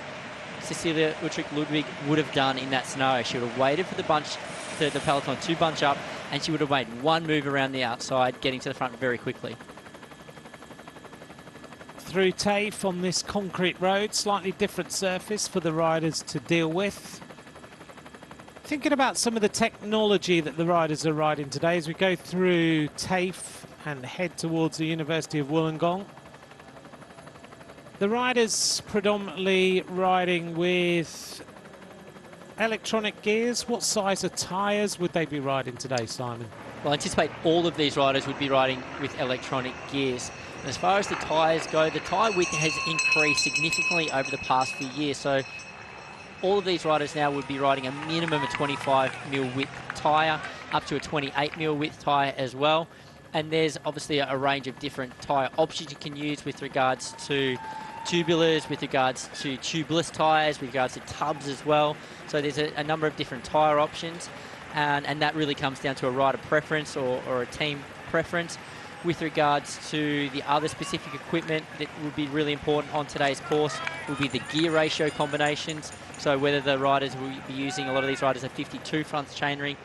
Cecilia Trup-Ludwig would have done in that scenario. She would have waited for the peloton to bunch up, and she would have made one move around the outside, getting to the front very quickly. Through TAFE on this concrete road, slightly different surface for the riders to deal with. Thinking about some of the technology that the riders are riding today as we go through TAFE and head towards the University of Wollongong. The riders predominantly riding with electronic gears. What size of tyres would they be riding today, Simon? Well, I anticipate all of these riders would be riding with electronic gears. And as far as the tyres go, the tyre width has increased significantly over the past few years. So all of these riders now would be riding a minimum of 25mm width tyre, up to a 28mm width tyre as well. And there's obviously a range of different tyre options you can use with regards to tubulars, with regards to tubeless tyres, with regards to tubs as well. So there's a number of different tyre options, and that really comes down to a rider preference or a team preference. With regards to the other specific equipment that would be really important on today's course will be the gear ratio combinations. So whether the riders will be using, a lot of these riders are 52 front chainring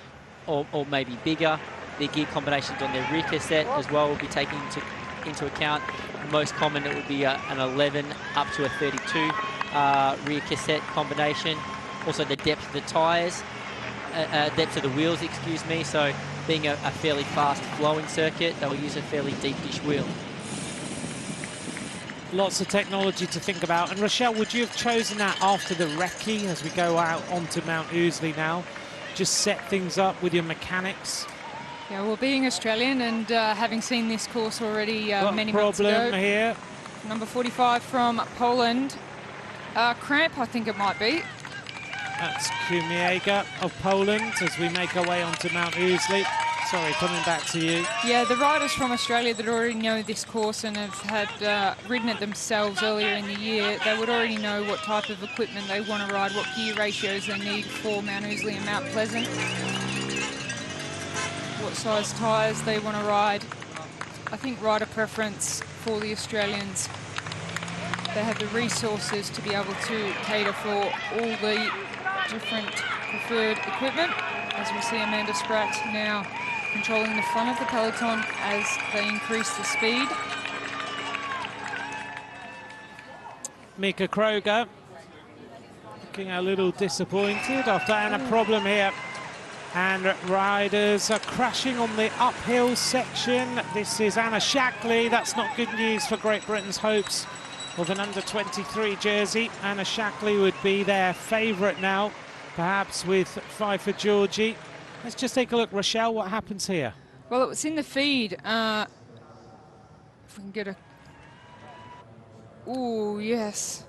or maybe bigger. Their gear combinations on their rear cassette as well will be taken into account. The most common, it would be an 11 up to a 32 rear cassette combination. Also the depth of the tyres, depth of the wheels, excuse me. So being a fairly fast flowing circuit, they'll use a fairly deep dish wheel. Lots of technology to think about. And Rochelle, would you have chosen that after the recce as we go out onto Mount Ousley now? Just set things up with your mechanics? Yeah, well, being Australian and having seen this course already many months ago. Problem here. Number 45 from Poland. Cramp, I think it might be. That's Kumiega of Poland as we make our way onto Mount Ousley. Sorry, coming back to you. Yeah, the riders from Australia that already know this course and have had ridden it themselves earlier in the year, they would already know what type of equipment they want to ride, what gear ratios they need for Mount Ousley and Mount Pleasant, what size tyres they want to ride. I think rider preference for the Australians, they have the resources to be able to cater for all the different preferred equipment. As we see Amanda Spratt now controlling the front of the peloton as they increase the speed. Mika Kroger looking a little disappointed after a problem here. And riders are crashing on the uphill section. This is Anna Shackley. That's not good news for Great Britain's hopes of an under-23 jersey. Anna Shackley would be their favourite now, perhaps with Pfeiffer Georgie. Let's just take a look, Rochelle, what happens here? Well, it was in the feed. If we can get a... Ooh, yes.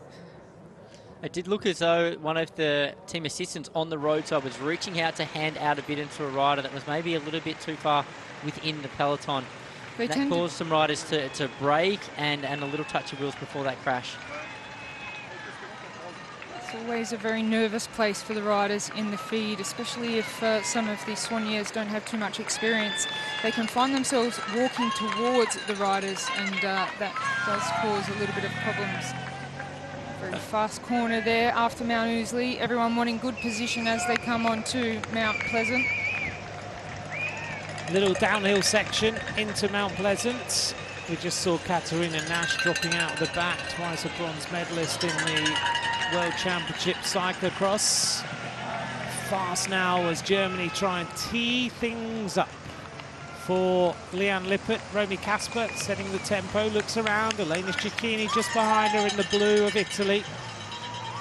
It did look as though one of the team assistants on the roadside was reaching out to hand out a bit into a rider that was maybe a little bit too far within the peloton. That caused some riders to brake and a little touch of wheels before that crash. It's always a very nervous place for the riders in the feed, especially if some of the soigneurs don't have too much experience. They can find themselves walking towards the riders, and that does cause a little bit of problems. Very fast corner there after Mount Ousley. Everyone wanting good position as they come on to Mount Pleasant. Little downhill section into Mount Pleasant. We just saw Katarina Nash dropping out of the back, twice a bronze medalist in the World Championship cyclocross. Fast now as Germany try and tee things up for Leanne Lippert. Romy Kasper setting the tempo, looks around. Elena Cecchini just behind her in the blue of Italy.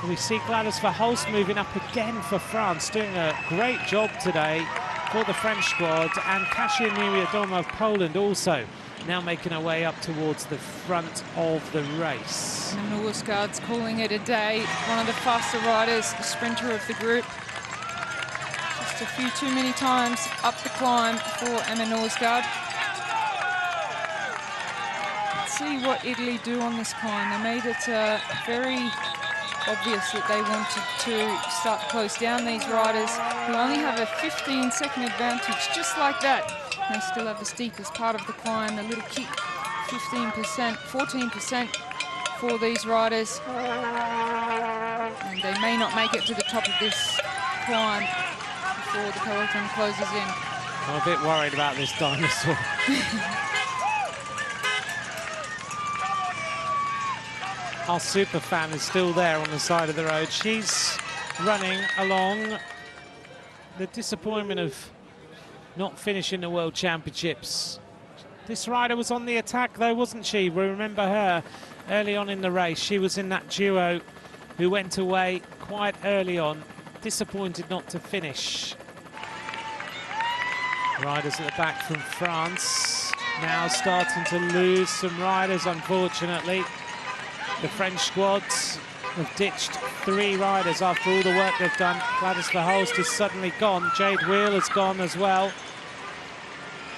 And we see Gladys Verhulst moving up again for France, doing a great job today for the French squad. And Kasia Niewiadoma of Poland also now making her way up towards the front of the race. And Norsgaard's calling it a day. One of the faster riders, the sprinter of the group. Just a few too many times up the climb for Emma Norsgaard. Let's see what Italy do on this climb. They made it very obvious that they wanted to start to close down these riders who only have a 15-second advantage, just like that. They still have the steepest part of the climb, a little kick, 15%, 14% for these riders. And they may not make it to the top of this climb before the peloton closes in. I'm a bit worried about this dinosaur. Our super fan is still there on the side of the road. She's running along. The disappointment of not finishing the World Championships. This rider was on the attack though, wasn't she? We remember her early on in the race. She was in that duo who went away quite early on. Disappointed not to finish. Riders at the back from France now starting to lose some riders, unfortunately. The French squads have ditched 3 riders after all the work they've done. Gladys Verhulst is suddenly gone. Jade Wheel has gone as well.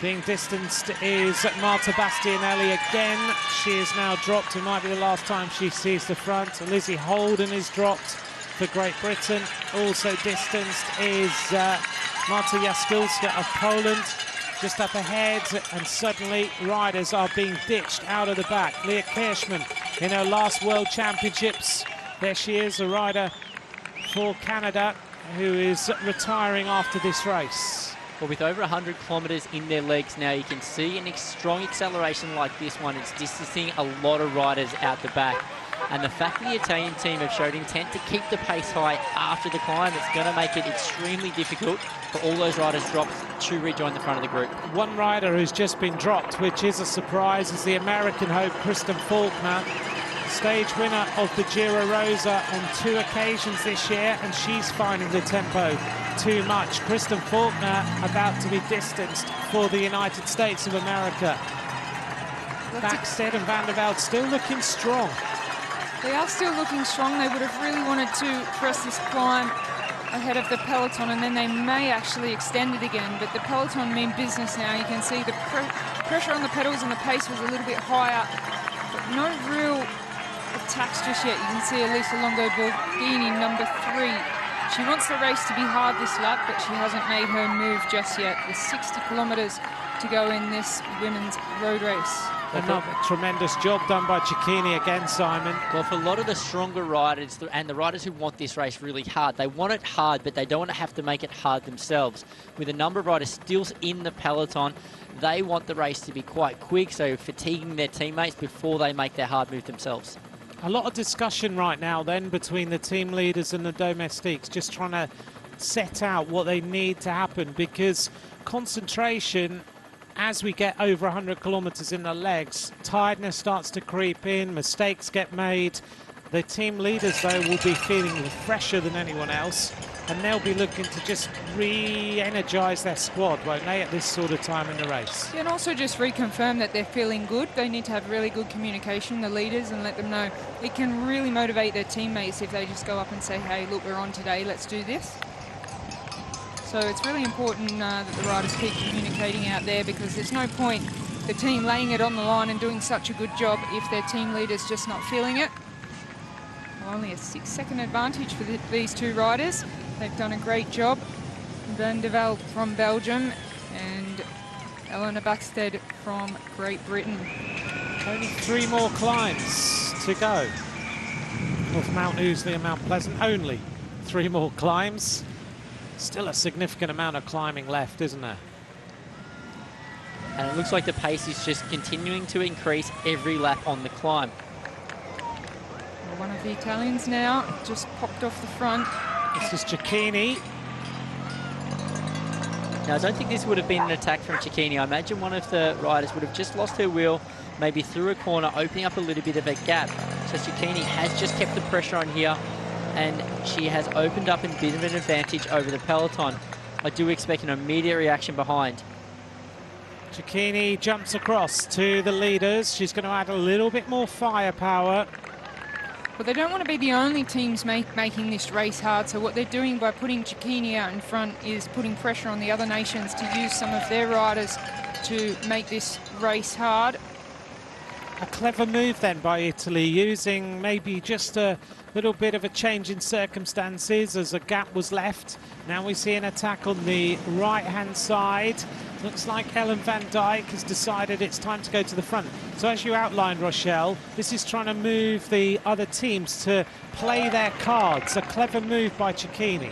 Being distanced is Marta Bastianelli again. She is now dropped. It might be the last time she sees the front. Lizzie Holden is dropped for Great Britain. Also distanced is Marta Jaskilska of Poland. Just up ahead, and suddenly riders are being ditched out of the back. Leah Kirschman in her last World Championships. There she is, a rider for Canada who is retiring after this race. Well, with over 100 kilometres in their legs now, you can see a strong acceleration like this one. It's distancing a lot of riders out the back. And the fact that the Italian team have showed intent to keep the pace high after the climb, it's going to make it extremely difficult for all those riders dropped to rejoin the front of the group. One rider who's just been dropped, which is a surprise, is the American hope, Kristen Faulkner. Stage winner of the Giro Rosa on 2 occasions this year, and she's finding the tempo too much. Kristen Faulkner about to be distanced for the United States of America. Backstead and Van der Velde still looking strong. They are still looking strong. They would have really wanted to press this climb ahead of the peloton, and then they may actually extend it again. But the peloton mean business now. You can see the pressure on the pedals and the pace was a little bit higher, but no real attacks just yet. You can see Elisa Longo Borghini, number 3. She wants the race to be hard this lap, but she hasn't made her move just yet. With 60 kilometres to go in this women's road race. Another tremendous job done by Cicchini again, Simon. Well, for a lot of the stronger riders and the riders who want this race really hard, they want it hard, but they don't want to have to make it hard themselves. With a number of riders still in the peloton, they want the race to be quite quick, so fatiguing their teammates before they make their hard move themselves. A lot of discussion right now then between the team leaders and the domestiques, just trying to set out what they need to happen, because concentration, as we get over 100 kilometres in the legs, tiredness starts to creep in, mistakes get made. The team leaders, though, will be feeling fresher than anyone else, and they'll be looking to just re-energise their squad, won't they, at this sort of time in the race? Yeah, and also just reconfirm that they're feeling good. They need to have really good communication, the leaders, and let them know it can really motivate their teammates if they just go up and say, hey, look, we're on today, let's do this. So it's really important that the riders keep communicating out there, because there's no point the team laying it on the line and doing such a good job if their team leader's just not feeling it. Well, only a 6-second advantage for these two riders. They've done a great job. Van der Velde from Belgium and Eleanor Backstead from Great Britain. Only 3 more climbs to go. Off Mount Ousley and Mount Pleasant, only 3 more climbs. Still a significant amount of climbing left, isn't there? And it looks like the pace is just continuing to increase every lap on the climb. Well, one of the Italians now just popped off the front. This is Cicchini. Now, I don't think this would have been an attack from Cicchini. I imagine one of the riders would have just lost her wheel, maybe through a corner, opening up a little bit of a gap. So Cicchini has just kept the pressure on here, and she has opened up a bit of an advantage over the peloton. I do expect an immediate reaction behind. Cicchini jumps across to the leaders. She's going to add a little bit more firepower. But they don't want to be the only teams making this race hard, so what they're doing by putting Cicchini out in front is putting pressure on the other nations to use some of their riders to make this race hard. A clever move then by Italy, using maybe just a little bit of a change in circumstances as a gap was left. Now we see an attack on the right-hand side. Looks like Ellen van Dijk has decided it's time to go to the front. So as you outlined, Rochelle, this is trying to move the other teams to play their cards. A clever move by Cicchini.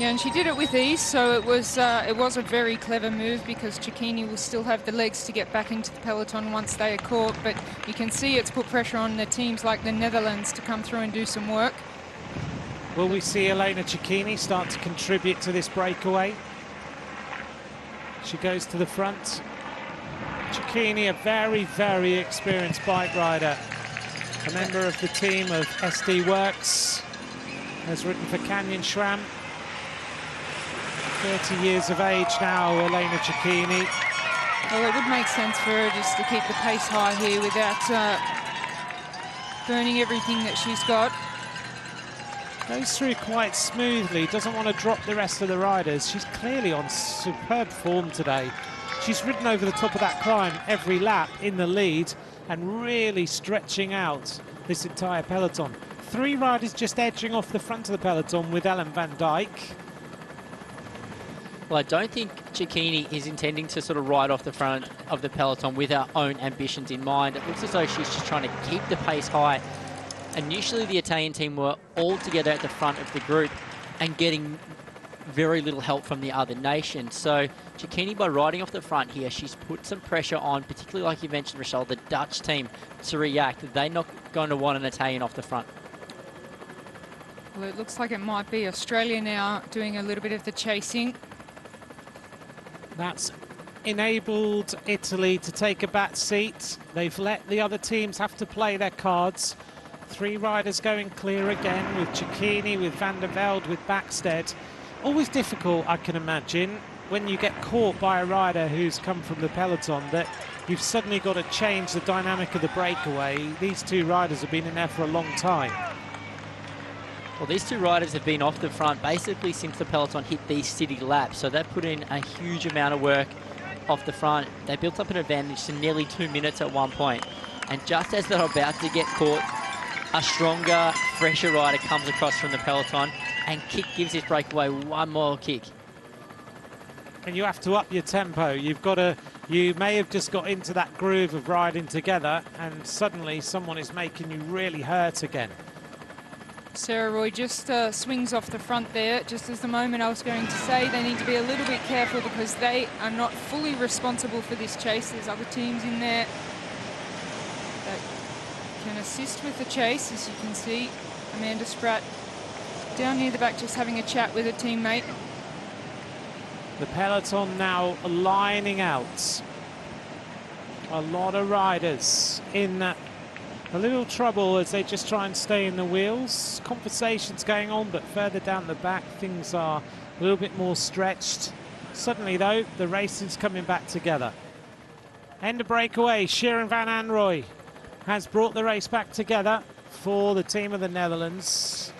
Yeah, and she did it with ease, so it was a very clever move, because Cicchini will still have the legs to get back into the peloton once they are caught, but you can see it's put pressure on the teams like the Netherlands to come through and do some work. Will we see Elena Cicchini start to contribute to this breakaway? She goes to the front. Cicchini, a very, very experienced bike rider. A member of the team of SD Works. Has ridden for Canyon Schramm. 30 years of age now, Elena Cicchini. Well, it would make sense for her just to keep the pace high here without burning everything that she's got. Goes through quite smoothly, doesn't want to drop the rest of the riders. She's clearly on superb form today. She's ridden over the top of that climb every lap in the lead and really stretching out this entire peloton. 3 riders just edging off the front of the peloton with Ellen van Dijk. Well, I don't think Cicchini is intending to sort of ride off the front of the peloton with her own ambitions in mind. It looks as though she's just trying to keep the pace high. Initially, the Italian team were all together at the front of the group and getting very little help from the other nations. So Cicchini, by riding off the front here, she's put some pressure on, particularly like you mentioned, Rochelle, the Dutch team to react. They're not going to want an Italian off the front. Well, it looks like it might be Australia now doing a little bit of the chasing. That's enabled Italy to take a back seat. They've let the other teams have to play their cards. 3 riders going clear again with Cicchini, with Van der Velde, with Backstead. Always difficult, I can imagine, when you get caught by a rider who's come from the peloton, that you've suddenly got to change the dynamic of the breakaway. These 2 riders have been in there for a long time. Well, these 2 riders have been off the front basically since the peloton hit these city laps. So they've put in a huge amount of work off the front. They built up an advantage to nearly 2 minutes at one point. And just as they're about to get caught, a stronger, fresher rider comes across from the peloton and gives this breakaway one more kick. And you have to up your tempo. You've got to You may have just got into that groove of riding together and suddenly someone is making you really hurt again. Sarah Roy just swings off the front there, just as the moment I was going to say they need to be a little bit careful because they are not fully responsible for this chase. There's other teams in there that can assist with the chase, as you can see. Amanda Spratt down near the back just having a chat with a teammate. The peloton now lining out. A lot of riders in a little trouble as they just try and stay in the wheels. Conversations going on, but further down the back things are a little bit more stretched. Suddenly though, the racing's coming back together. End of breakaway. Sharon van Anrooy has brought the race back together for the team of the Netherlands.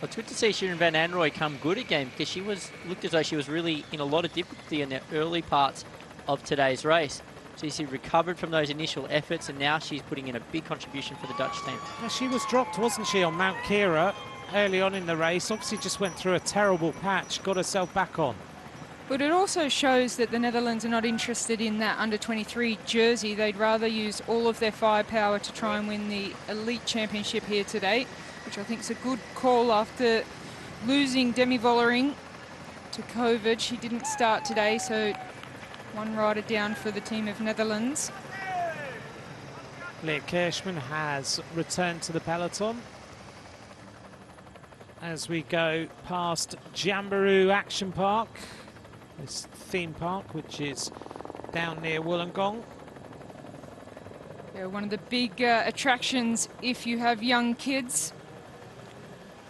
Well, it's good to see Sharon van Anrooy come good again because she looked as though she was really in a lot of difficulty in the early parts of today's race. So she recovered from those initial efforts and now she's putting in a big contribution for the Dutch team. Well, she was dropped, wasn't she, on Mount Kira early on in the race. Obviously just went through a terrible patch, got herself back on. But it also shows that the Netherlands are not interested in that under-23 jersey. They'd rather use all of their firepower to try and win the Elite Championship here today, which I think is a good call after losing Demi Vollering to COVID. She didn't start today, so one rider down for the team of Netherlands. Leah Kirschman has returned to the peloton as we go past Jamboree Action Park, this theme park which is down near Wollongong. Yeah, one of the big attractions if you have young kids.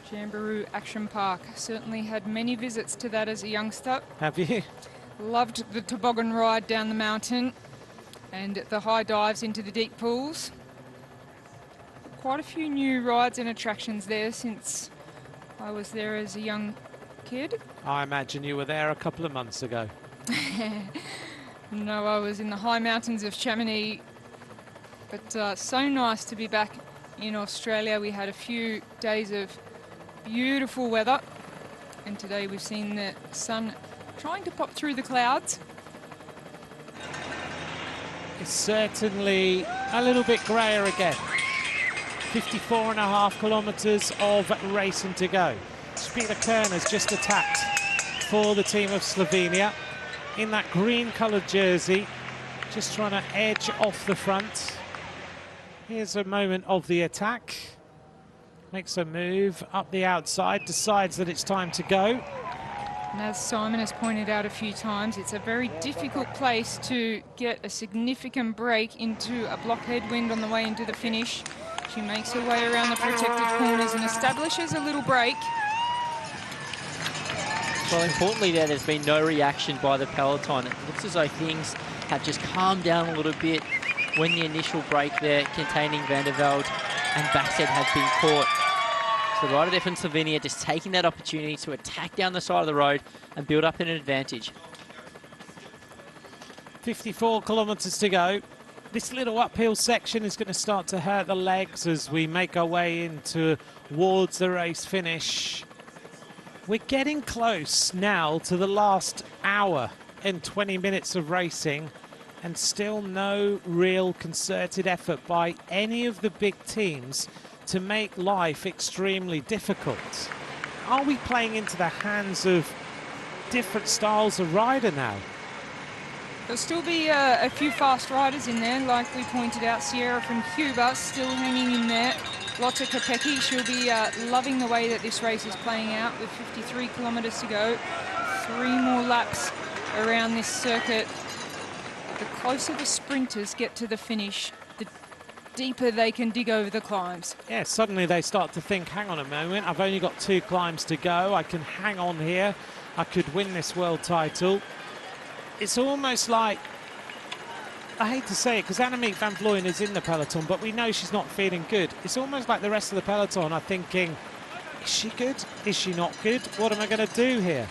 Jamboree Action Park. Certainly had many visits to that as a youngster. Have you? Loved the toboggan ride down the mountain and the high dives into the deep pools. Quite a few new rides and attractions there since I was there as a young kid. I imagine you were there a couple of months ago. No, I was in the high mountains of Chamonix. But so nice to be back in Australia. We had a few days of beautiful weather. And today we've seen the sun trying to pop through the clouds. It's certainly a little bit grayer again. 54.5 kilometres of racing to go. Spina Kern has just attacked for the team of Slovenia in that green coloured jersey, just trying to edge off the front. Here's a moment of the attack. Makes a move up the outside, decides that it's time to go. And as Simon has pointed out a few times, it's a very difficult place to get a significant break into a blockhead wind on the way into the finish. She makes her way around the protected corners and establishes a little break. Well, importantly there's been no reaction by the peloton. It looks as though things have just calmed down a little bit when the initial break there containing Van der Velde and Backstead have been caught. So the rider there from Slovenia just taking that opportunity to attack down the side of the road and build up an advantage. 54 kilometres to go. This little uphill section is going to start to hurt the legs as we make our way towards the race finish. We're getting close now to the last hour and 20 minutes of racing and still no real concerted effort by any of the big teams to make life extremely difficult. Are we playing into the hands of different styles of rider now? There'll still be a few fast riders in there, like we pointed out. Sierra from Cuba still hanging in there. Lotte Kopecky, she'll be loving the way that this race is playing out with 53 kilometres to go. 3 more laps around this circuit. The closer the sprinters get to the finish, the deeper they can dig over the climbs. Yeah, suddenly they start to think, hang on a moment, I've only got 2 climbs to go. I can hang on here. I could win this world title. It's almost like, I hate to say it, because Annemiek van Vleuten is in the peloton, but we know she's not feeling good. It's almost like the rest of the peloton are thinking, is she good? Is she not good? What am I going to do here?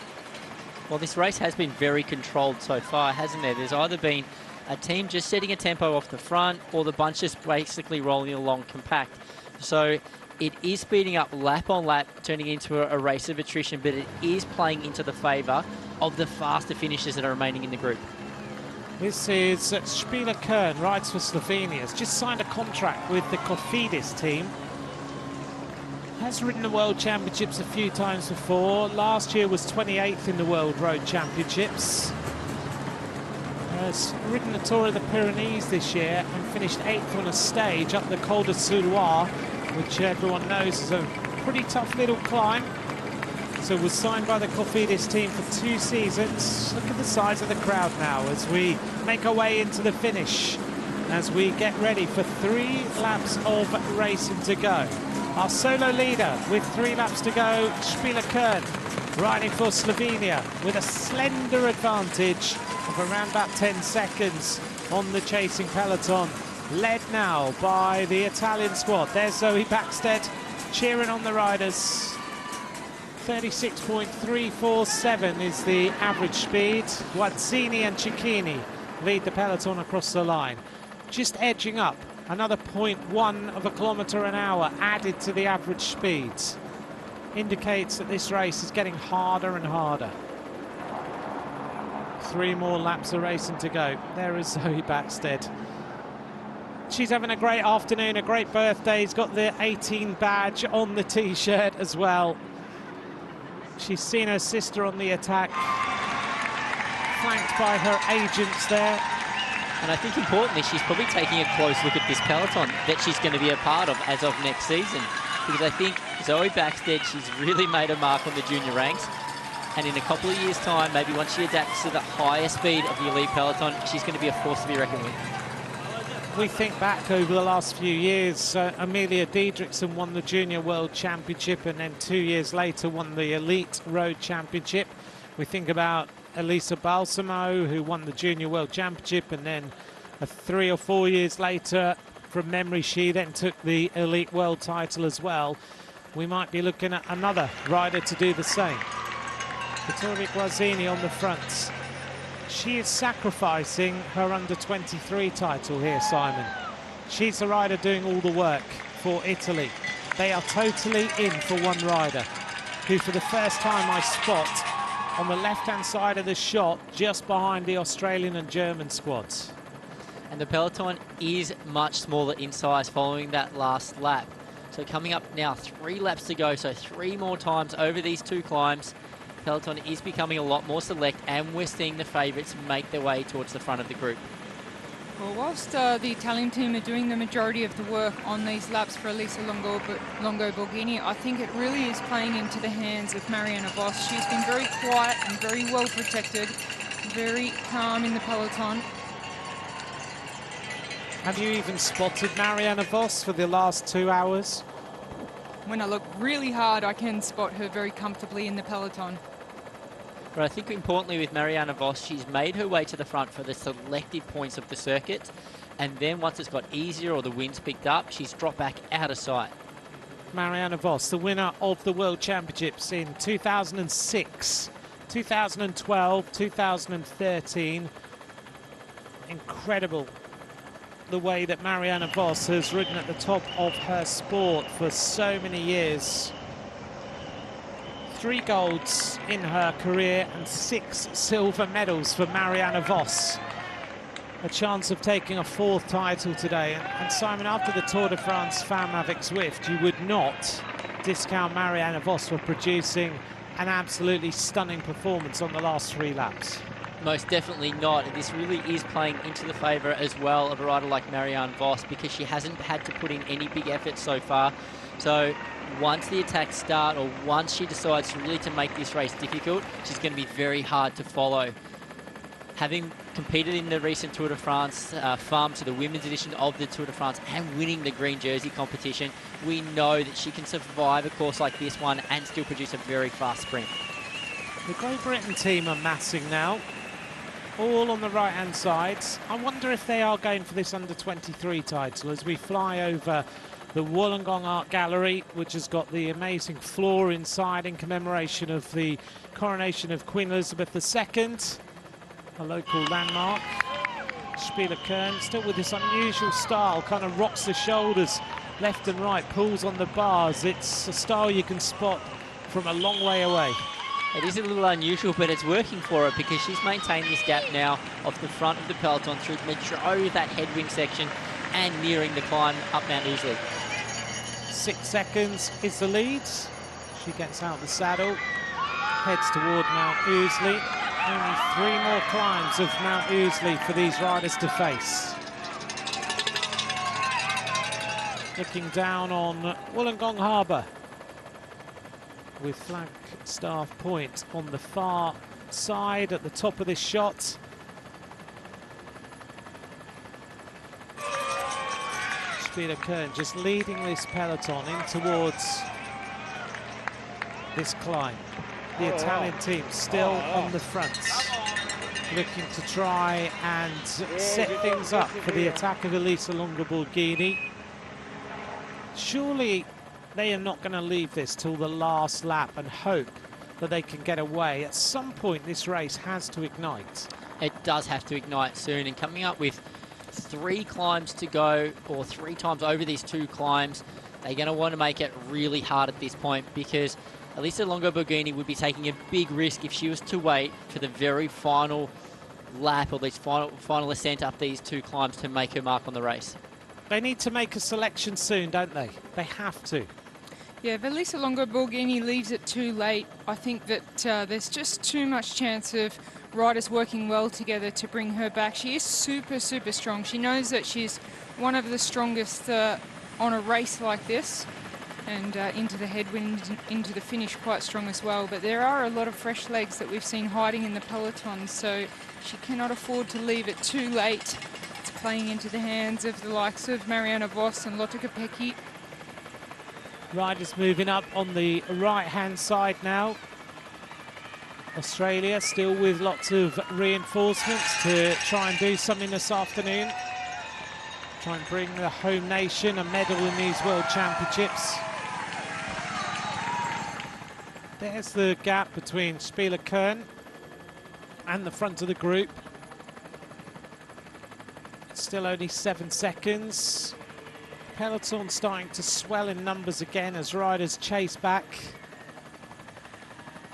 Well, this race has been very controlled so far, hasn't there? There's either been a team just setting a tempo off the front or the bunch just basically rolling along compact. So it is speeding up lap on lap, turning into a race of attrition, but it is playing into the favour of the faster finishers that are remaining in the group. This is Spieler Kern, rides for Slovenia. Has just signed a contract with the Cofidis team. Has ridden the World Championships a few times before. Last year was 28th in the World Road Championships. Has ridden the Tour of the Pyrenees this year and finished 8th on a stage up the Col de Souloir, which everyone knows is a pretty tough little climb. So was signed by the Cofidis team for 2 seasons. Look at the size of the crowd now as we make our way into the finish, as we get ready for 3 laps of racing to go. Our solo leader with 3 laps to go, Spieler Kern, riding for Slovenia with a slender advantage of around about 10 seconds on the chasing peloton. Led now by the Italian squad. There's Zoe Backstead cheering on the riders. 36.347 is the average speed. Guazzini and Cicchini lead the peloton across the line. Just edging up, another 0.1 of a kilometre an hour added to the average speeds. Indicates that this race is getting harder and harder. 3 more laps of racing to go. There is Zoe Backstead. She's having a great afternoon, a great birthday. She's got the 18 badge on the T-shirt as well. She's seen her sister on the attack, flanked by her agents there. And I think importantly, she's probably taking a close look at this peloton that she's going to be a part of as of next season. Because I think Zoe Backstead, she's really made a mark on the junior ranks. And in a couple of years' time, maybe once she adapts to the higher speed of the elite peloton, she's going to be a force to be reckoned with. We think back over the last few years, Amelia Diedrichsen won the Junior World Championship and then 2 years later won the Elite Road Championship. We think about Elisa Balsamo, who won the Junior World Championship, and then 3 or 4 years later, from memory, she then took the Elite World title as well. We might be looking at another rider to do the same. Vittoria Guazzini on the front. She is sacrificing her under-23 title here, Simon. She's the rider doing all the work for Italy. They are totally in for one rider, who for the first time I spot on the left-hand side of the shot, just behind the Australian and German squads. And the peloton is much smaller in size following that last lap. So coming up now, 3 laps to go, so 3 more times over these 2 climbs. Peloton is becoming a lot more select, and we're seeing the favourites make their way towards the front of the group. Well, whilst the Italian team are doing the majority of the work on these laps for Elisa Longo Borghini, I think it really is playing into the hands of Marianne Vos. She's been very quiet and very well protected, very calm in the peloton. Have you even spotted Marianne Vos for the last 2 hours? When I look really hard, I can spot her very comfortably in the peloton. But I think importantly with Marianne Vos, she's made her way to the front for the selected points of the circuit. And then once it's got easier or the wind's picked up, she's dropped back out of sight. Marianne Vos, the winner of the World Championships in 2006, 2012, 2013. Incredible the way that Marianne Vos has ridden at the top of her sport for so many years. 3 golds in her career and 6 silver medals for Marianne Vos. A chance of taking a 4th title today. And Simon, after the Tour de France Femme avec Zwift, you would not discount Marianne Vos for producing an absolutely stunning performance on the last 3 laps. Most definitely not. This really is playing into the favour as well of a rider like Marianne Vos, because she hasn't had to put in any big effort so far. So once the attacks start, or once she decides really to make this race difficult, she's going to be very hard to follow. Having competed in the recent Tour de France Femme, to the women's edition of the Tour de France, and winning the green jersey competition, we know that she can survive a course like this one and still produce a very fast sprint. The Great Britain team are massing now, all on the right-hand side. I wonder if they are going for this under-23 title as we fly over the Wollongong Art Gallery, which has got the amazing floor inside in commemoration of the coronation of Queen Elizabeth II, a local landmark. Spieler Kern, still with this unusual style, kind of rocks the shoulders left and right, pulls on the bars. It's a style you can spot from a long way away. It is a little unusual, but it's working for her because she's maintained this gap now off the front of the peloton through the majority of that headwind section and nearing the climb up Mount Ousley. 6 seconds is the lead. She gets out of the saddle, heads toward Mount Ousley. Only 3 more climbs of Mount Ousley for these riders to face. Looking down on Wollongong Harbour with Flagstaff Point on the far side at the top of this shot. Speed of Kern just leading this peloton in towards this climb. The Italian team still on the front, looking to try and set things up for the attack of Elisa Longo-Borghini. Surely they are not going to leave this till the last lap and hope that they can get away. At some point, this race has to ignite. It does have to ignite soon, and coming up with 3 climbs to go, or 3 times over these 2 climbs, they're going to want to make it really hard at this point, because Elisa Longo-Borghini would be taking a big risk if she was to wait for the very final lap, or this final ascent up these 2 climbs to make her mark on the race. They need to make a selection soon, don't they? They have to. Yeah, if Elisa Longo-Borghini leaves it too late, I think that there's just too much chance of riders working well together to bring her back. She is super, super strong. She knows that she's one of the strongest on a race like this, and into the headwind, into the finish quite strong as well. But there are a lot of fresh legs that we've seen hiding in the peloton, so she cannot afford to leave it too late. It's playing into the hands of the likes of Marianne Vos and Lotte Kopecky. Riders moving up on the right-hand side now. Australia still with lots of reinforcements to try and do something this afternoon. Try and bring the home nation a medal in these World Championships. There's the gap between Spieler Kern and the front of the group. Still only 7 seconds. Peloton starting to swell in numbers again as riders chase back.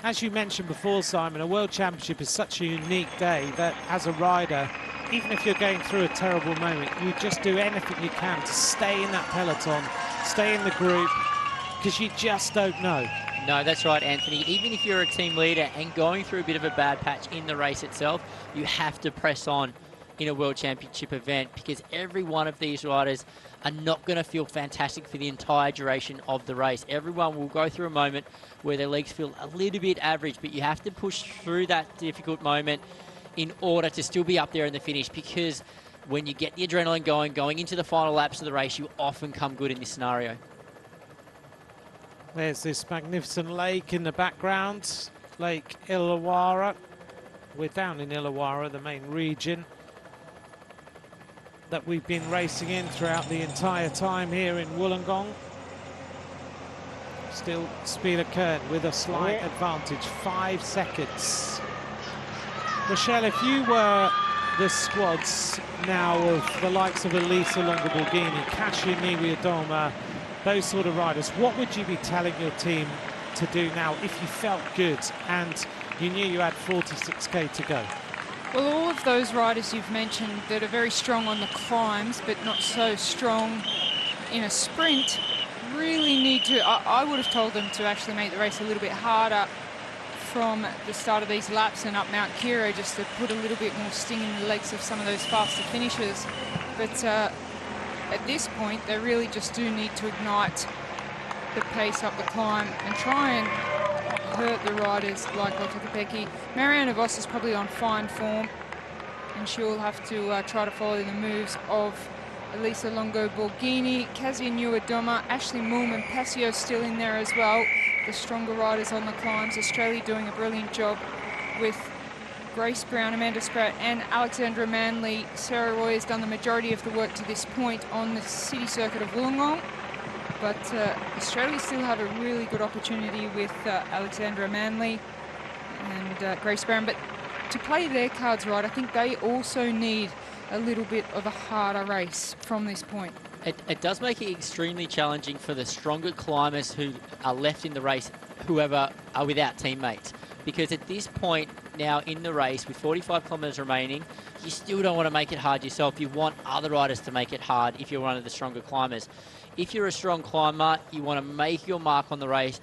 As you mentioned before, Simon, a World Championship is such a unique day that as a rider, even if you're going through a terrible moment, you just do anything you can to stay in that peloton, stay in the group, because you just don't know. No, that's right, Anthony. Even if you're a team leader and going through a bit of a bad patch in the race itself, you have to press on in a World Championship event, because every one of these riders are not going to feel fantastic for the entire duration of the race. Everyone will go through a moment where their legs feel a little bit average, but you have to push through that difficult moment in order to still be up there in the finish, because when you get the adrenaline going into the final laps of the race, you often come good in this scenario. There's this magnificent lake in the background, Lake Illawarra. We're down in Illawarra, the main region that we've been racing in throughout the entire time here in Wollongong. Still Spieler Kern with a slight advantage, 5 seconds. Rochelle, if you were the squads now of the likes of Elisa Longo-Borghini, Kasia Niwiadoma, those sort of riders, what would you be telling your team to do now if you felt good and you knew you had 46k to go? Well, all of those riders you've mentioned that are very strong on the climbs but not so strong in a sprint really need to, I would have told them to actually make the race a little bit harder from the start of these laps and up Mount Kiro, just to put a little bit more sting in the legs of some of those faster finishers. But at this point, they really just do need to ignite the pace up the climb and try and hurt the riders like Lotte Kopecky. Marianne Vos is probably on fine form, and she'll have to try to follow the moves of Elisa Longo-Borghini, Kasia Niwiadoma, Ashley Moolman, Passio still in there as well. The stronger riders on the climbs. Australia doing a brilliant job with Grace Brown, Amanda Spratt and Alexandra Manley. Sarah Roy has done the majority of the work to this point on the city circuit of Wollongong. But Australia still have a really good opportunity with Alexandra Manley and Grace Brown. But to play their cards right, I think they also need a little bit of a harder race from this point. It does make it extremely challenging for the stronger climbers who are left in the race, whoever are without teammates. because at this point now in the race, with 45 kilometres remaining, you still don't want to make it hard yourself. You want other riders to make it hard if you're one of the stronger climbers. If you're a strong climber, you want to make your mark on the race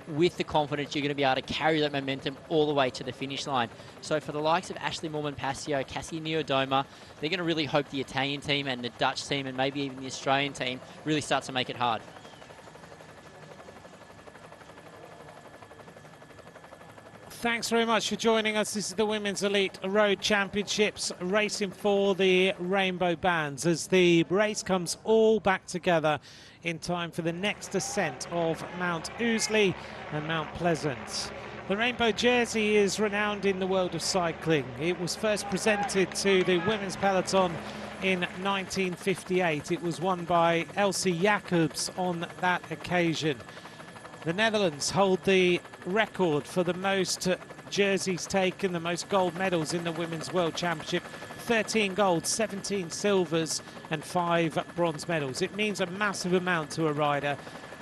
with the confidence you're going to be able to carry that momentum all the way to the finish line. So for the likes of Ashley Moolman-Pasio, Cassie Neodoma, they're going to really hope the Italian team and the Dutch team and maybe even the Australian team really start to make it hard. Thanks very much for joining us. This is the Women's Elite Road Championships, racing for the rainbow bands as the race comes all back together in time for the next ascent of Mount Ousley and Mount Pleasant. The rainbow jersey is renowned in the world of cycling. It was first presented to the women's peloton in 1958. It was won by Elsie Jacobs on that occasion. The Netherlands hold the record for the most jerseys taken, the most gold medals in the Women's World Championship. 13 golds, 17 silvers and 5 bronze medals. It means a massive amount to a rider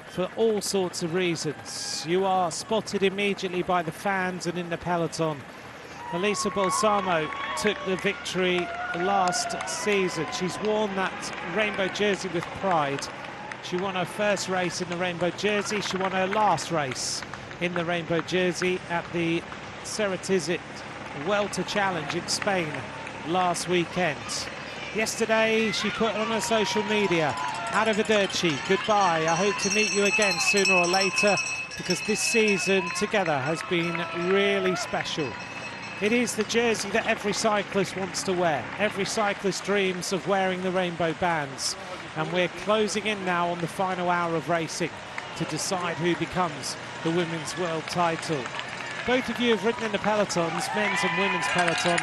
for all sorts of reasons. You are spotted immediately by the fans and in the peloton. Elisa Balsamo took the victory last season. She's worn that rainbow jersey with pride. She won her first race in the rainbow jersey. She won her last race in the rainbow jersey at the Ceratizit Welter Challenge in Spain last weekend. Yesterday, she put on her social media, Arrivederci, goodbye. I hope to meet you again sooner or later, because this season together has been really special. It is the jersey that every cyclist wants to wear. Every cyclist dreams of wearing the rainbow bands. And we're closing in now on the final hour of racing to decide who becomes the women's world title. Both of you have ridden in the pelotons, men's and women's peloton.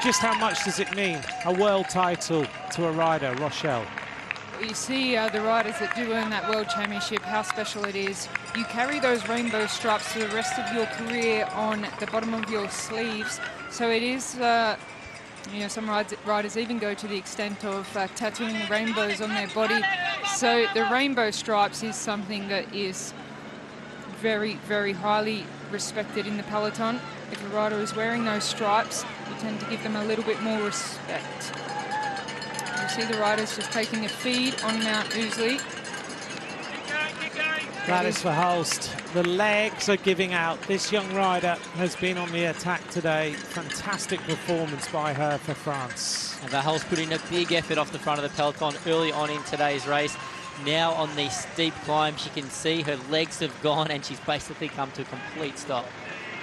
Just how much does it mean, a world title to a rider, Rochelle? You see the riders that do earn that World Championship, how special it is. You carry those rainbow stripes for the rest of your career on the bottom of your sleeves. So it is, you know, some riders even go to the extent of tattooing rainbows on their body. So the rainbow stripes is something that is very, very highly respected in the peloton. If a rider is wearing those stripes, you tend to give them a little bit more respect. You see the riders just taking a feed on Mount Ousley. Gladys Verhulst, the legs are giving out. This young rider has been on the attack today. Fantastic performance by her for France. And Verhulst put in a big effort off the front of the peloton early on in today's race. Now on the steep climbs, you can see her legs have gone and she's basically come to a complete stop.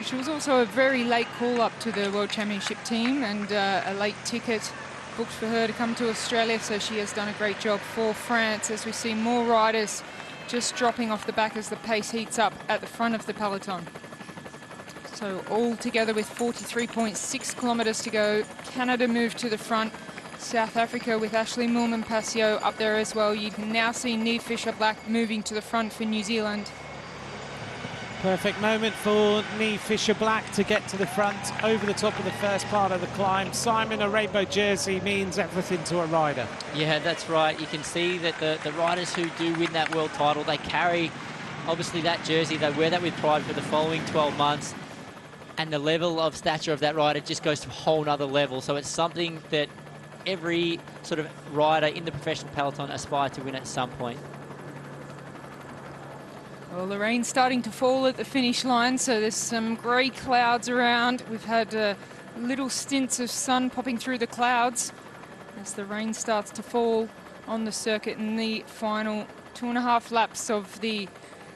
She was also a very late call-up to the World Championship team and a late ticket booked for her to come to Australia, so she has done a great job for France as we see more riders just dropping off the back as the pace heats up at the front of the peloton. So all together with 43.6 kilometres to go, Canada moved to the front. South Africa with Ashley Moolman-Pasio up there as well. You can now see Niamh Fisher-Black moving to the front for New Zealand. Perfect moment for Niamh Fisher-Black to get to the front over the top of the first part of the climb. Simon, a rainbow jersey means everything to a rider. Yeah, that's right. You can see that the riders who do win that world title, they carry obviously that jersey. They wear that with pride for the following 12 months. And the level of stature of that rider just goes to a whole nother level. So it's something that every sort of rider in the professional peloton aspire to win at some point. Well, the rain's starting to fall at the finish line, so there's some grey clouds around. We've had little stints of sun popping through the clouds as the rain starts to fall on the circuit in the final 2.5 laps of the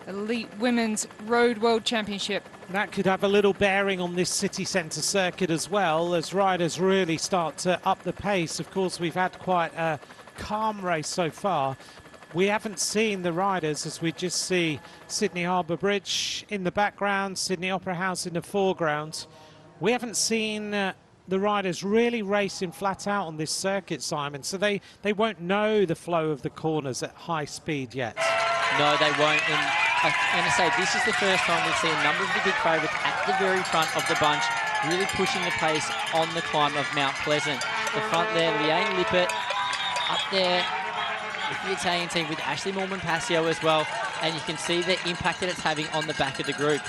Elite Women's Road World Championship. That could have a little bearing on this city centre circuit as well, as riders really start to up the pace. Of course, we've had quite a calm race so far. We haven't seen the riders, as we just see Sydney Harbour Bridge in the background, Sydney Opera House in the foreground. We haven't seen the riders really racing flat out on this circuit, Simon, so they won't know the flow of the corners at high speed yet. No, they won't. And I'm going to say this is the first time we've seen a number of the big favourites at the very front of the bunch really pushing the pace on the climb of Mount Pleasant. The front there, Liane Lippert up there with the Italian team, with Ashley Moolman-Pasio as well, and you can see the impact that it's having on the back of the group.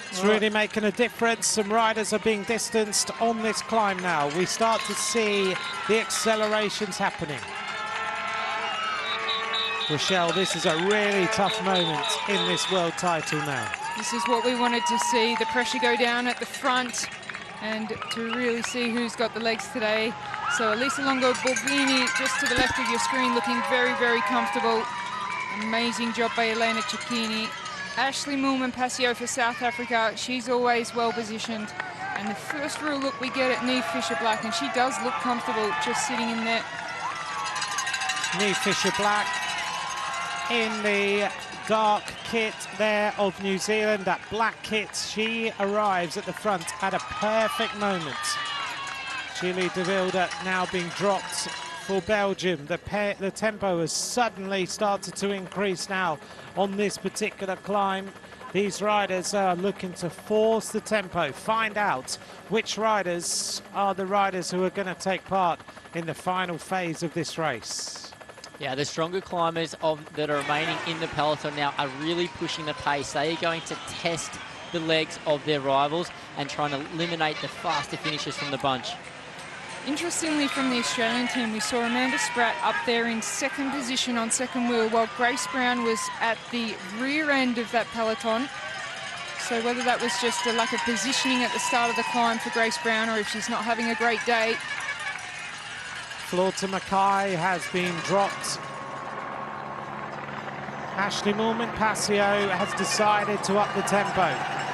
It's really making a difference. Some riders are being distanced on this climb now. We start to see the accelerations happening. Rochelle, this is a really tough moment in this world title now. This is what we wanted to see, the pressure go down at the front and to really see who's got the legs today. So Elisa Longo Borghini just to the left of your screen, looking very, very comfortable. Amazing job by Elena Cecchini. Ashley Moolman-Passio for South Africa, she's always well positioned. And the first real look we get at Niamh Fisher-Black, and she does look comfortable just sitting in there. Niamh Fisher-Black in the dark kit there of New Zealand, that black kit. She arrives at the front at a perfect moment. Julie de Wilde now being dropped for Belgium. The tempo has suddenly started to increase now on this particular climb. These riders are looking to force the tempo, find out which riders are the riders who are going to take part in the final phase of this race. Yeah, the stronger climbers that are remaining in the peloton now are really pushing the pace. They are going to test the legs of their rivals and trying to eliminate the faster finishers from the bunch. Interestingly, from the Australian team, we saw Amanda Spratt up there in second position on second wheel, while Grace Brown was at the rear end of that peloton. So whether that was just a lack of positioning at the start of the climb for Grace Brown, or if she's not having a great day. Flauta Mackay has been dropped. Ashley Moolman-Passio has decided to up the tempo.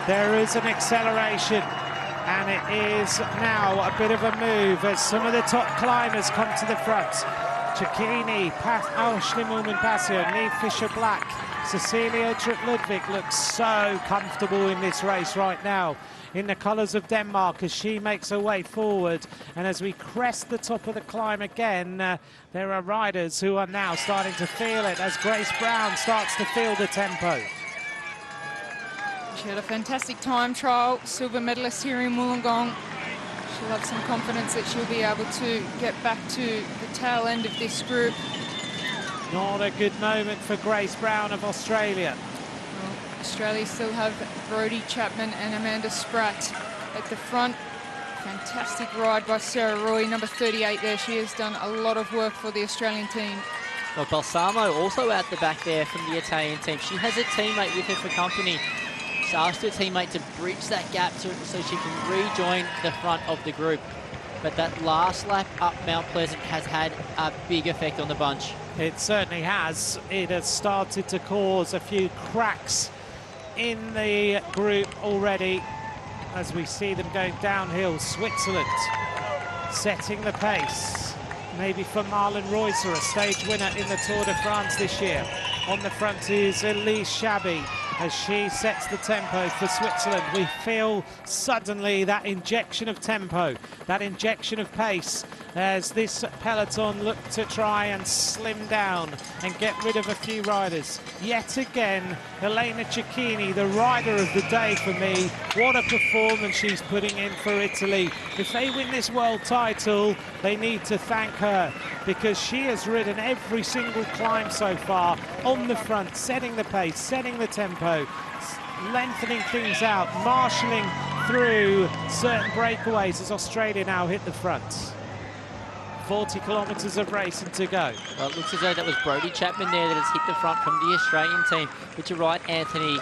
There is an acceleration, and it is now a bit of a move as some of the top climbers come to the front. Cecchini, Ashley Moolman-Passio, Niamh Fisher-Black, Cecilia Uttrup-Ludwig looks so comfortable in this race right now, in the colours of Denmark as she makes her way forward. And as we crest the top of the climb again, there are riders who are now starting to feel it as Grace Brown starts to feel the tempo. She had a fantastic time trial, silver medalist here in Wollongong. She'll have some confidence that she'll be able to get back to the tail end of this group. Not a good moment for Grace Brown of Australia. Well, Australia still have Brodie Chapman and Amanda Spratt at the front. Fantastic ride by Sarah Roy, number 38 there. She has done a lot of work for the Australian team. Well, Balsamo also out the back there from the Italian team. She has a teammate with her for company. She's asked her teammate to bridge that gap so she can rejoin the front of the group. But that last lap up Mount Pleasant has had a big effect on the bunch. It certainly has. It has started to cause a few cracks in the group already as we see them going downhill. Switzerland setting the pace. Maybe for Marlon Reusser, a stage winner in the Tour de France this year. On the front is Elise Chabbey as she sets the tempo for Switzerland. We feel suddenly that injection of tempo, that injection of pace as this peloton look to try and slim down and get rid of a few riders. Yet again, Elena Cecchini, the rider of the day for me. What a performance she's putting in for Italy. If they win this world title, they need to thank her because she has ridden every single climb so far on the front, setting the pace, setting the tempo, lengthening things out, marshalling through certain breakaways as Australia now hit the front. 40 kilometres of racing to go. Well, it looks as though that was Brodie Chapman there that has hit the front from the Australian team. But you're right, Anthony.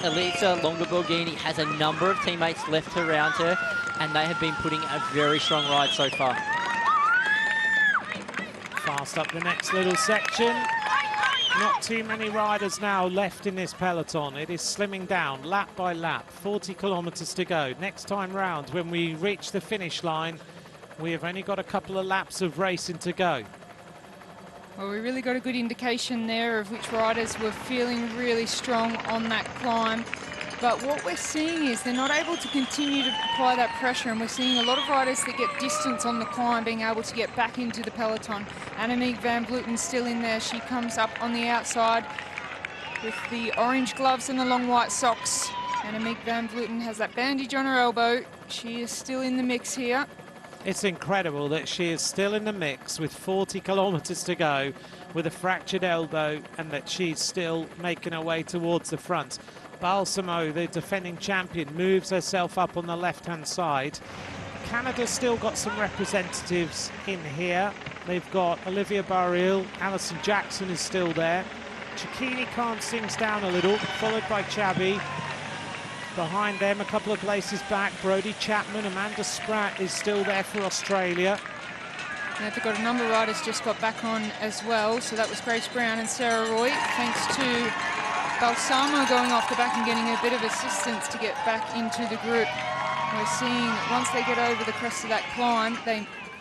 Elisa Longo Borghini has a number of teammates left around her, and they have been putting a very strong ride so far. Fast up the next little section. Not too many riders now left in this peloton. It is slimming down lap by lap. 40 kilometres to go. Next time round, when we reach the finish line, we have only got a couple of laps of racing to go. Well, we really got a good indication there of which riders were feeling really strong on that climb. But what we're seeing is they're not able to continue to apply that pressure, and we're seeing a lot of riders that get distance on the climb being able to get back into the peloton. Annemiek van Vleuten still in there. She comes up on the outside with the orange gloves and the long white socks. Annemiek van Vleuten has that bandage on her elbow. She is still in the mix here. It's incredible that she is still in the mix with 40 kilometres to go with a fractured elbow, and that she's still making her way towards the front. Balsamo, the defending champion, moves herself up on the left-hand side. Canada's still got some representatives in here. They've got Olivia Barril, Alison Jackson is still there. Chikini Khan sinks down a little, followed by Chabby. Behind them, a couple of places back, Brodie Chapman, Amanda Spratt is still there for Australia. Now they've got a number of riders just got back on as well. So that was Grace Brown and Sarah Roy, thanks to Balsamo going off the back and getting a bit of assistance to get back into the group. We're seeing once they get over the crest of that climb,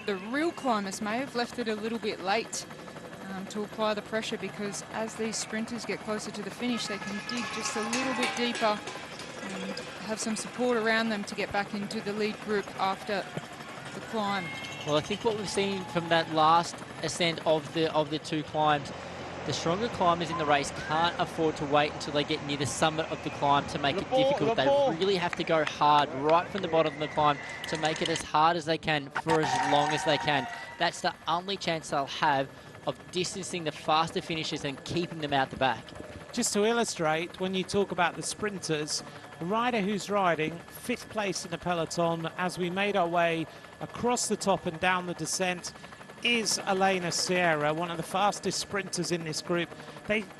the real climbers may have left it a little bit late to apply the pressure, because as these sprinters get closer to the finish, they can dig just a little bit deeper and have some support around them to get back into the lead group after the climb. Well, I think what we've seen from that last ascent of the two climbs, the stronger climbers in the race can't afford to wait until they get near the summit of the climb to make it difficult. They really have to go hard right from the bottom of the climb to make it as hard as they can for as long as they can. That's the only chance they'll have of distancing the faster finishers and keeping them out the back. Just to illustrate, when you talk about the sprinters, a rider who's riding 5th place in the peloton as we made our way across the top and down the descent is Elena Sierra, one of the fastest sprinters in this group.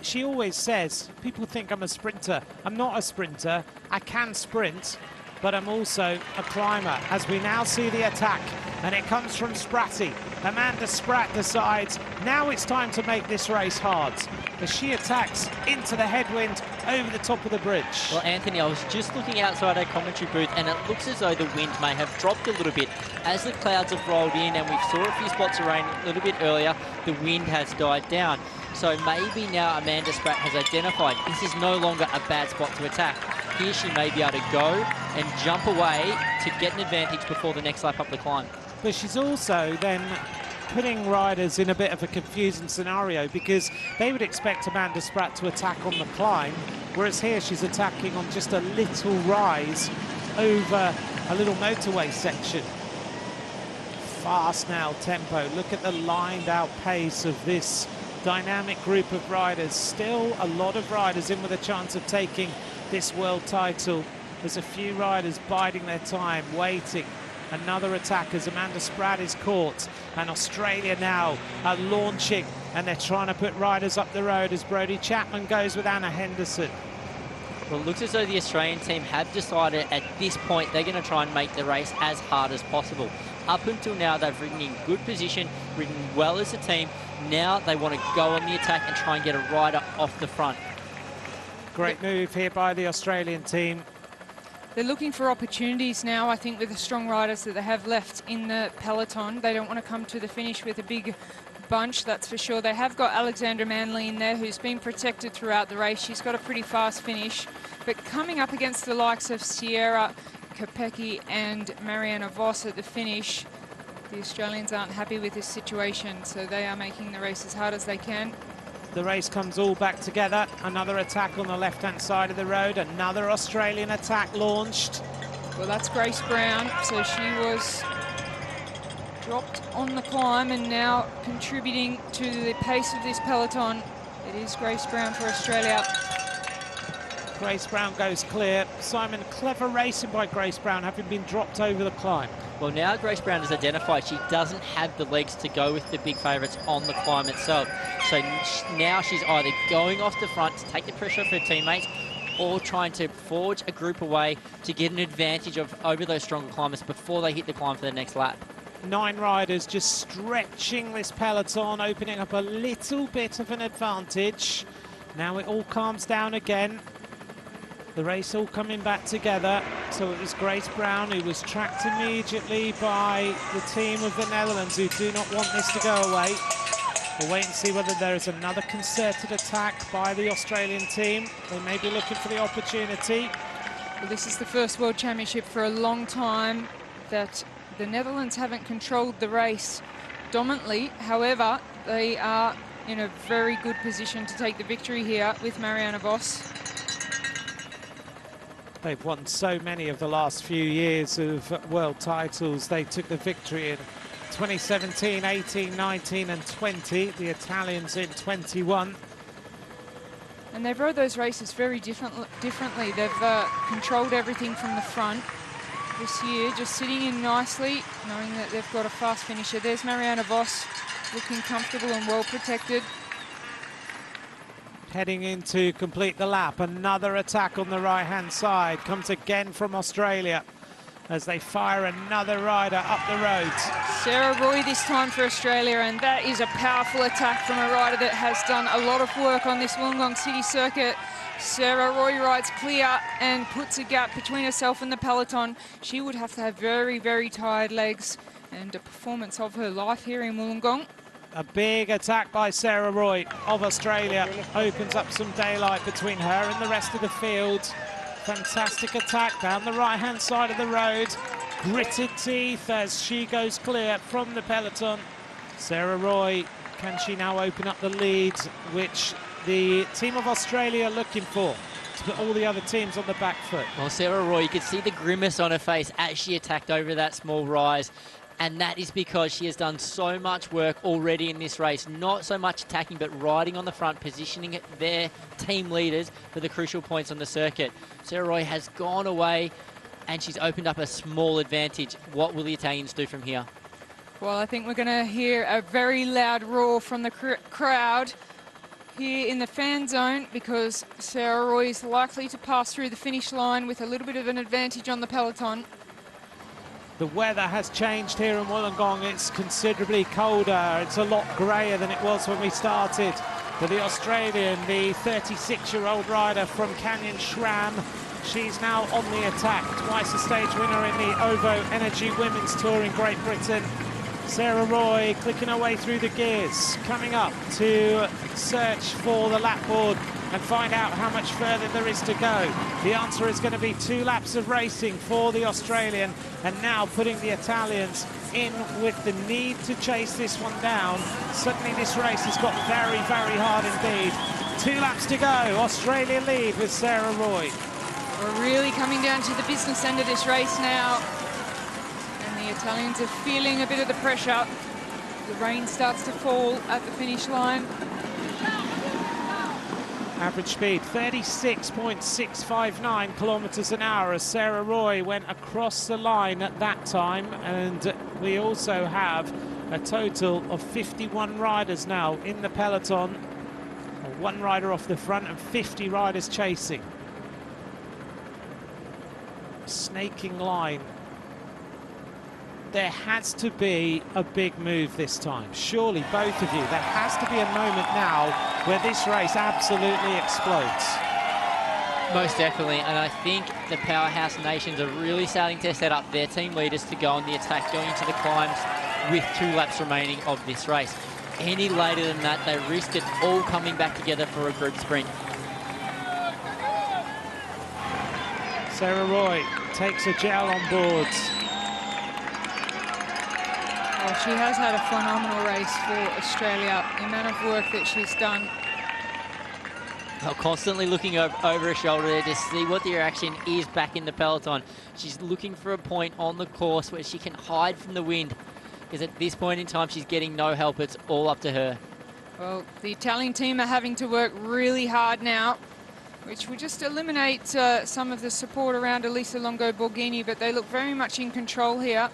She always says, people think I'm a sprinter. I'm not a sprinter. I can sprint, but I'm also a climber. As we now see the attack, and it comes from Spratty. Amanda Spratt decides now it's time to make this race hard, as she attacks into the headwind over the top of the bridge. Well, Anthony, I was just looking outside our commentary booth, and it looks as though the wind may have dropped a little bit as the clouds have rolled in, and we saw a few spots of rain a little bit earlier. The wind has died down. So maybe now Amanda Spratt has identified this is no longer a bad spot to attack. Here she may be able to go and jump away to get an advantage before the next lap up the climb. But she's also then putting riders in a bit of a confusing scenario, because they would expect Amanda Spratt to attack on the climb, whereas here she's attacking on just a little rise over a little motorway section. Fast now tempo. Look at the lined out pace of this dynamic group of riders. Still a lot of riders in with a chance of taking this world title. There's a few riders biding their time, waiting. Another attack as Amanda Spratt is caught, and Australia now are launching, and they're trying to put riders up the road as Brodie Chapman goes with Anna Henderson. Well, it looks as though the Australian team have decided at this point they're going to try and make the race as hard as possible. Up until now, they've ridden in good position, ridden well as a team. Now they want to go on the attack and try and get a rider off the front. Great move here by the Australian team. They're looking for opportunities now, I think, with the strong riders that they have left in the peloton. They don't want to come to the finish with a big bunch, that's for sure. They have got Alexandra Manley in there, who's been protected throughout the race. She's got a pretty fast finish. But coming up against the likes of Sierra Kopecky and Mariana Voss at the finish, the Australians aren't happy with this situation, so they are making the race as hard as they can. The race comes all back together. Another attack on the left-hand side of the road. Another Australian attack launched. Well, that's Grace Brown. So she was dropped on the climb and now contributing to the pace of this peloton. It is Grace Brown for Australia. Grace Brown goes clear. Simon, clever racing by Grace Brown, having been dropped over the climb. Well, now Grace Brown has identified she doesn't have the legs to go with the big favourites on the climb itself. So now she's either going off the front to take the pressure off her teammates, or trying to forge a group away to get an advantage over those stronger climbers before they hit the climb for the next lap. 9 riders just stretching this peloton, opening up a little bit of an advantage. Now it all calms down again. The race all coming back together. So it was Grace Brown who was tracked immediately by the team of the Netherlands, who do not want this to go away. We'll wait and see whether there is another concerted attack by the Australian team. They may be looking for the opportunity. Well, this is the first World Championship for a long time that the Netherlands haven't controlled the race dominantly. However, they are in a very good position to take the victory here with Mariana Voss. They've won so many of the last few years of world titles. They took the victory in 2017, 18, 19 and 20. The Italians in 21. And they've rode those races very differently. They've controlled everything from the front this year, just sitting in nicely, knowing that they've got a fast finisher. There's Marianne Vos looking comfortable and well protected. Heading in to complete the lap. Another attack on the right-hand side. Comes again from Australia as they fire another rider up the road. Sarah Roy this time for Australia, and that is a powerful attack from a rider that has done a lot of work on this Wollongong City circuit. Sarah Roy rides clear and puts a gap between herself and the peloton. She would have to have very, very tired legs, and a performance of her life here in Wollongong. A big attack by Sarah Roy of Australia opens up some daylight between her and the rest of the field. Fantastic attack down the right-hand side of the road. Gritted teeth as she goes clear from the peloton. Sarah Roy, can she now open up the lead, which the team of Australia are looking for, to put all the other teams on the back foot? Well, Sarah Roy, you could see the grimace on her face as she attacked over that small rise. And that is because she has done so much work already in this race. Not so much attacking, but riding on the front, positioning their team leaders for the crucial points on the circuit. Sarah Roy has gone away and she's opened up a small advantage. What will the Italians do from here? Well, I think we're going to hear a very loud roar from the crowd here in the fan zone, because Sarah Roy is likely to pass through the finish line with a little bit of an advantage on the peloton. The weather has changed here in Wollongong. It's considerably colder. It's a lot greyer than it was when we started. For the Australian, the 36-year-old rider from Canyon Schramm, she's now on the attack. Twice a stage winner in the OVO Energy Women's Tour in Great Britain. Sarah Roy clicking her way through the gears, coming up to search for the lap board and find out how much further there is to go. The answer is going to be 2 laps of racing for the Australian, and now putting the Italians in with the need to chase this one down. Suddenly this race has got very, very hard indeed. 2 laps to go. Australia lead with Sarah Roy. We're really coming down to the business end of this race now, and the Italians are feeling a bit of the pressure. The rain starts to fall at the finish line. Average speed 36.659 kilometers an hour as Sarah Roy went across the line at that time. And we also have a total of 51 riders now in the peloton. 1 rider off the front and 50 riders chasing. Snaking line. There has to be a big move this time. Surely, both of you, there has to be a moment now where this race absolutely explodes. Most definitely, and I think the powerhouse nations are really starting to set up their team leaders to go on the attack, going into the climbs with 2 laps remaining of this race. Any later than that, they risk it all coming back together for a group sprint. Sarah Roy takes a gel on board. Well, she has had a phenomenal race for Australia. The amount of work that she's done. Well, constantly looking over her shoulder there to see what the reaction is back in the peloton. She's looking for a point on the course where she can hide from the wind, because at this point in time she's getting no help. It's all up to her. Well, the Italian team are having to work really hard now, which will just eliminate some of the support around Elisa Longo Borghini, but they look very much in control here.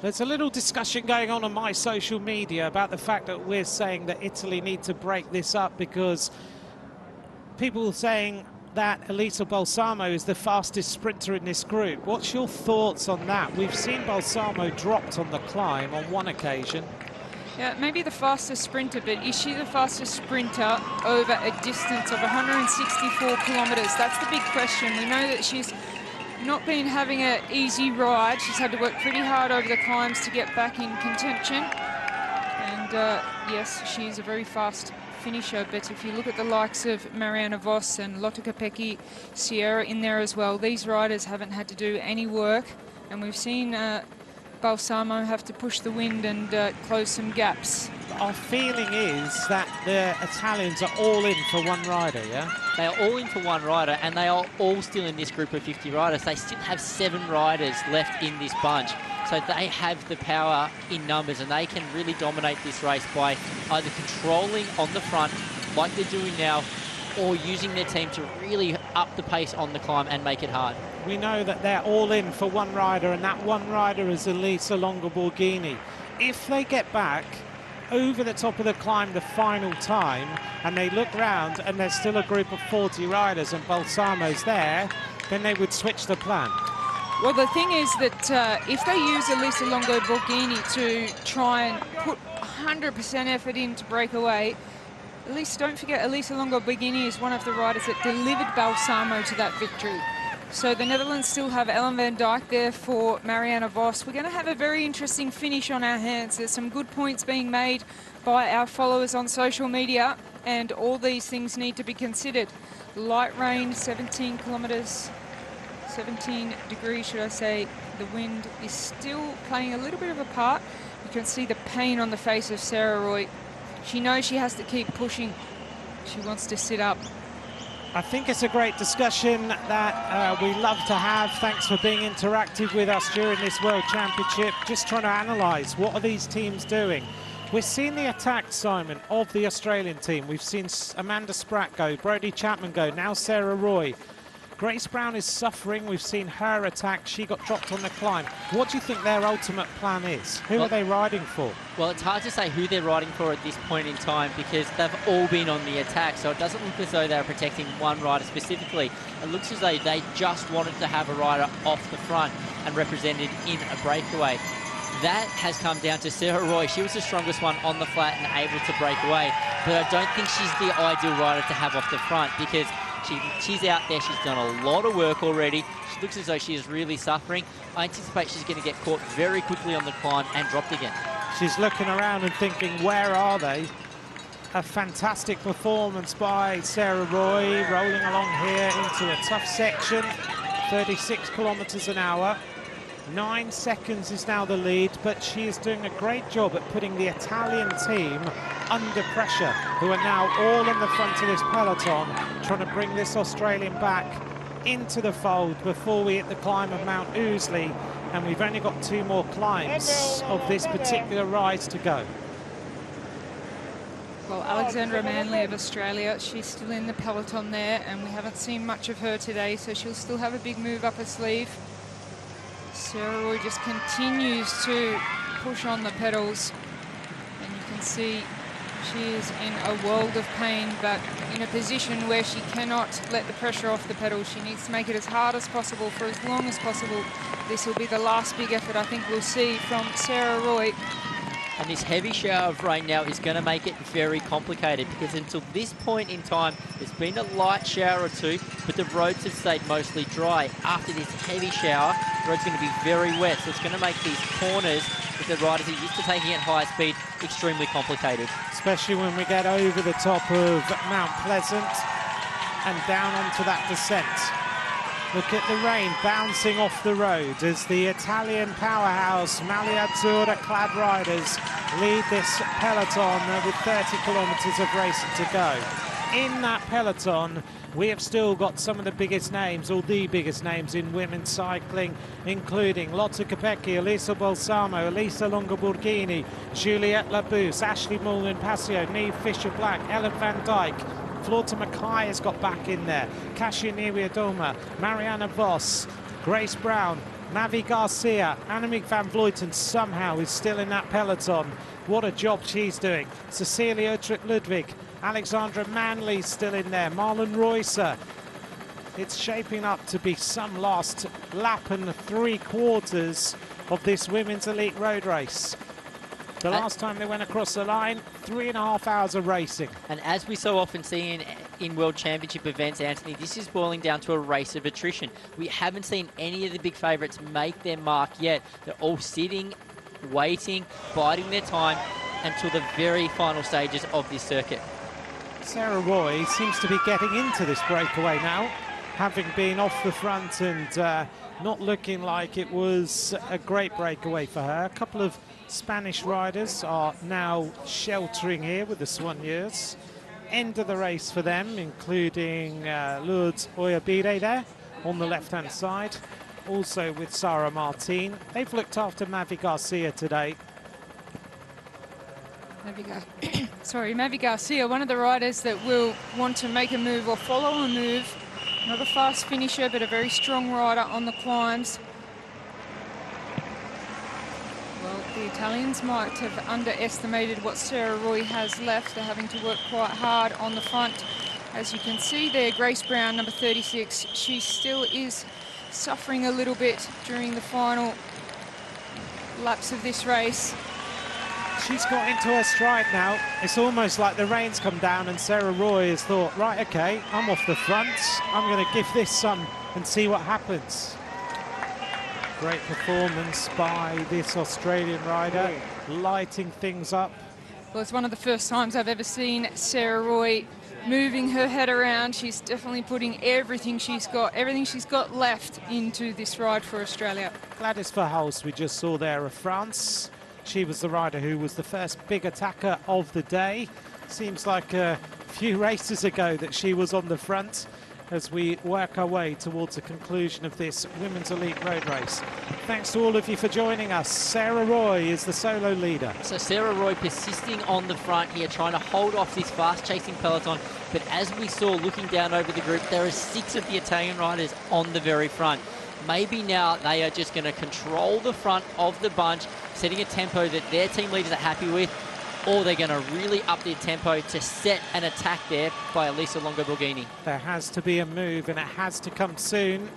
There's a little discussion going on my social media about the fact that we're saying that Italy need to break this up, because people are saying that Elisa Balsamo is the fastest sprinter in this group. What's your thoughts on that? We've seen Balsamo dropped on the climb on one occasion. Yeah, maybe the fastest sprinter, but is she the fastest sprinter over a distance of 164 kilometres? That's the big question. We know that she's not been having an easy ride. She's had to work pretty hard over the climbs to get back in contention. And yes, she's a very fast finisher, but if you look at the likes of Marianne Vos and Lotte Kopecky, Sierra in there as well, these riders haven't had to do any work, and we've seen Balsamo have to push the wind and close some gaps. Our feeling is that the Italians are all in for one rider, yeah? They are all in for one rider, and they are all still in this group of 50 riders. They still have 7 riders left in this bunch. So they have the power in numbers, and they can really dominate this race by either controlling on the front like they're doing now, or using their team to really up the pace on the climb and make it hard. We know that they're all in for one rider, and that one rider is Elisa Longo-Borghini. If they get back over the top of the climb the final time, and they look round and there's still a group of 40 riders and Balsamo's there, then they would switch the plan. Well, the thing is that if they use Elisa Longo-Borghini to try and put 100% effort in to break away, at least don't forget Elisa Longo-Borghini is one of the riders that delivered Balsamo to that victory. So the Netherlands still have Ellen van Dijk there for Marianne Vos. We're going to have a very interesting finish on our hands. There's some good points being made by our followers on social media, and all these things need to be considered. Light rain, 17 kilometres, 17 degrees, should I say. The wind is still playing a little bit of a part. You can see the pain on the face of Sarah Roy. She knows she has to keep pushing. She wants to sit up. I think it's a great discussion that we love to have. Thanks for being interactive with us during this World Championship. Just trying to analyse what are these teams doing. We're seeing the attack, Simon, of the Australian team. We've seen Amanda Spratt go, Brodie Chapman go, now Sarah Roy. Grace Brown is suffering. We've seen her attack. She got dropped on the climb. What do you think their ultimate plan is? Who are they riding for? Well, it's hard to say who they're riding for at this point in time because they've all been on the attack, so it doesn't look as though they're protecting one rider specifically. It looks as though they just wanted to have a rider off the front and represented in a breakaway. That has come down to Sarah Roy. She was the strongest one on the flat and able to break away, but I don't think she's the ideal rider to have off the front because she's out there, she's done a lot of work already. She looks as though she is really suffering. I anticipate she's going to get caught very quickly on the climb and dropped again. She's looking around and thinking, where are they? A fantastic performance by Sarah Roy, rolling along here into a tough section, 36 kilometres an hour. 9 seconds is now the lead, but she is doing a great job at putting the Italian team under pressure, who are now all in the front of this peloton, trying to bring this Australian back into the fold before we hit the climb of Mount Ousley, and we've only got 2 more climbs of this particular rise to go. Well, Alexandra Manley of Australia, she's still in the peloton there, and we haven't seen much of her today, so she'll still have a big move up her sleeve. Sarah Roy just continues to push on the pedals, and you can see she is in a world of pain, but in a position where she cannot let the pressure off the pedals. She needs to make it as hard as possible for as long as possible. This will be the last big effort I think we'll see from Sarah Roy. And this heavy shower of rain now is going to make it very complicated because until this point in time, there's been a light shower or two, but the roads have stayed mostly dry. After this heavy shower, the road's going to be very wet, so it's going to make these corners with the riders who are used to taking it at high speed extremely complicated. Especially when we get over the top of Mount Pleasant and down onto that descent. Look at the rain bouncing off the road as the Italian powerhouse Maglia Azzurra clad riders lead this peloton with 30 kilometres of racing to go. In that peloton, we have still got some of the biggest names, or the biggest names in women's cycling, including Lotte Kopecky, Elisa Balsamo, Elisa Longo-Borghini, Juliette Labousse, Ashley Moulin-Passio, Niamh Fisher-Black, Ellen van Dijk. Florta Mackay has got back in there. Kasia Niewiadoma, Marianne Vos, Grace Brown, Mavi Garcia, Annemiek van Vleuten somehow is still in that peloton. What a job she's doing. Cecilia Ullrich-Ludwig, Alexandra Manley still in there. Marlon Reusser. It's shaping up to be some last lap and 3/4 of this women's elite road race. The last time they went across the line, 3.5 hours of racing. And as we so often see in World Championship events, Anthony, this is boiling down to a race of attrition. We haven't seen any of the big favourites make their mark yet. They're all sitting, waiting, biding their time until the very final stages of this circuit. Sarah Roy seems to be getting into this breakaway now, having been off the front and not looking like it was a great breakaway for her. A couple of Spanish riders are now sheltering here with the Soigneurs. End of the race for them, including Lourdes Oyabide there on the left-hand side. Also with Sarah Martin. They've looked after Mavi Garcia today. Sorry, Mavi Garcia, one of the riders that will want to make a move or follow a move. Not a fast finisher, but a very strong rider on the climbs. Well, the Italians might have underestimated what Sarah Roy has left. They're having to work quite hard on the front. As you can see there, Grace Brown, number 36, she still is suffering a little bit during the final laps of this race. She's got into her stride now. It's almost like the rain's come down and Sarah Roy has thought, right, okay, I'm off the front. I'm going to give this some and see what happens. Great performance by this Australian rider, lighting things up. Well, it's one of the first times I've ever seen Sarah Roy moving her head around. She's definitely putting everything she's got left into this ride for Australia. Gladys Verhulst, we just saw there of France. She was the rider who was the first big attacker of the day. Seems like a few races ago that she was on the front as we work our way towards the conclusion of this Women's Elite Road Race. Thanks to all of you for joining us. Sarah Roy is the solo leader. So Sarah Roy persisting on the front here, trying to hold off this fast-chasing peloton. But as we saw, looking down over the group, there are 6 of the Italian riders on the very front. Maybe now they are just going to control the front of the bunch, setting a tempo that their team leaders are happy with, or they're going to really up their tempo to set an attack there by Elisa Longo-Borghini. There has to be a move, and it has to come soon.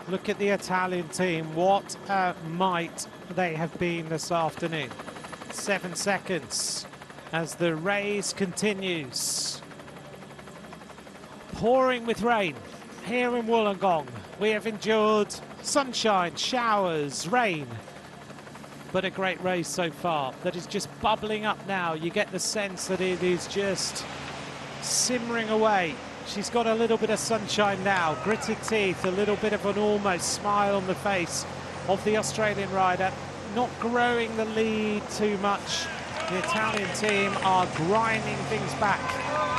Look at the Italian team. What a might they have been this afternoon. 7 seconds as the race continues. Pouring with rain here in Wollongong. We have endured sunshine, showers, rain, but a great race so far that is just bubbling up now. You get the sense that it is just simmering away. She's got a little bit of sunshine now, gritted teeth, a little bit of an almost smile on the face of the Australian rider, not growing the lead too much. The Italian team are grinding things back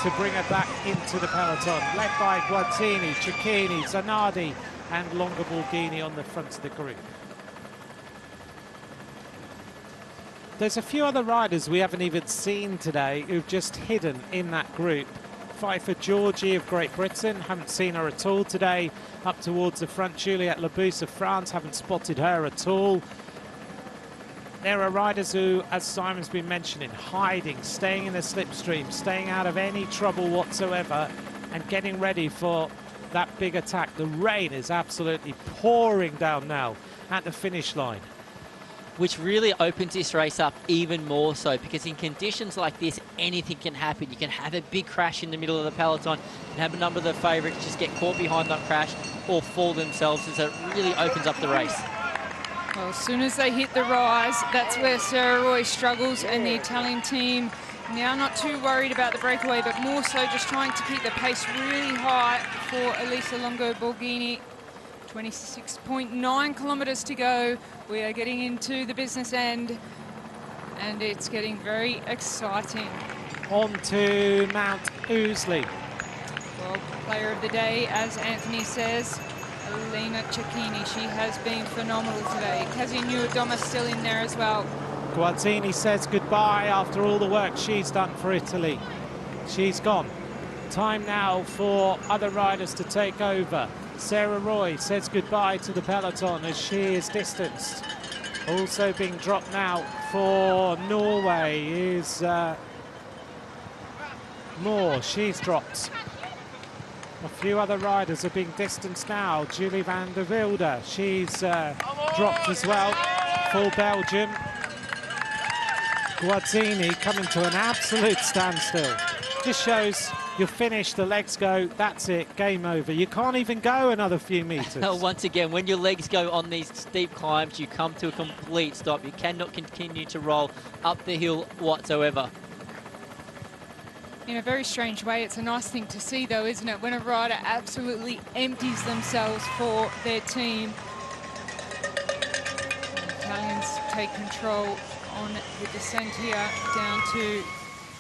to bring her back into the peloton, led by Guartini, Cecchini, Zanardi and Longo-Borghini on the front of the group. There's a few other riders we haven't even seen today who've just hidden in that group. Pfeiffer Georgie of Great Britain, haven't seen her at all today. Up towards the front, Juliette Labousse of France, haven't spotted her at all. There are riders who, as Simon's been mentioning, hiding, staying in the slipstream, staying out of any trouble whatsoever and getting ready for that big attack. The rain is absolutely pouring down now at the finish line. Which really opens this race up even more so, because in conditions like this, anything can happen. You can have a big crash in the middle of the peloton and have a number of the favourites just get caught behind that crash or fall themselves, and so it really opens up the race. Well, as soon as they hit the rise, that's where Sarah Roy struggles, and the Italian team now not too worried about the breakaway, but more so just trying to keep the pace really high for Elisa Longo-Borghini. 26.9 kilometres to go. We are getting into the business end, and it's getting very exciting. On to Mount Ousley. Well, player of the day, as Anthony says, Elena Cecchini. She has been phenomenal today. Kazi Doma still in there as well. Guartini says goodbye after all the work she's done for Italy. She's gone. Time now for other riders to take over. Sarah Roy says goodbye to the peloton as she is distanced. Also being dropped now for Norway is Moore. She's dropped. A few other riders are being distanced now. Julie van der Wilde, she's dropped as well for Belgium. Guartini coming to an absolute standstill. Just shows you're finished, the legs go, that's it, game over. You can't even go another few metres. Once again, when your legs go on these steep climbs, you come to a complete stop. You cannot continue to roll up the hill whatsoever. In a very strange way, it's a nice thing to see though, isn't it? When a rider absolutely empties themselves for their team. The Italians take control on the descent here down to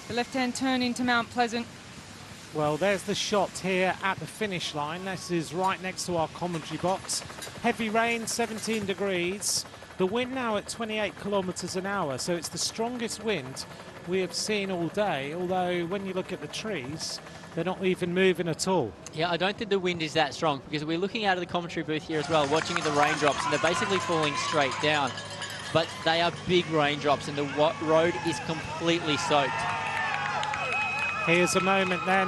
the left-hand turn into Mount Pleasant. Well, there's the shot here at the finish line. This is right next to our commentary box. Heavy rain, 17 degrees. The wind now at 28 kilometres an hour, so it's the strongest wind we have seen all day, although when you look at the trees, they're not even moving at all. Yeah, I don't think the wind is that strong, because we're looking out of the commentary booth here as well, watching the raindrops, and they're basically falling straight down. But they are big raindrops, and the road is completely soaked. Here's a moment then.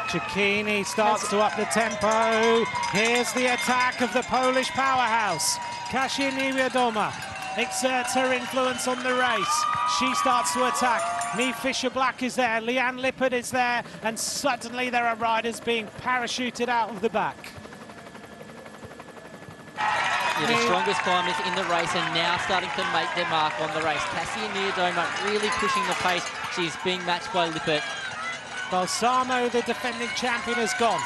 Cecchini starts to up the tempo. Here's the attack of the Polish powerhouse. Kasia Niewiadoma exerts her influence on the race. She starts to attack. Niamh Fisher-Black is there. Leanne Lippert is there. And suddenly there are riders being parachuted out of the back. Yeah, the strongest climbers in the race are now starting to make their mark on the race. Kasia Niewiadoma really pushing the pace. She's being matched by Lippert. Balsamo, the defending champion, has gone.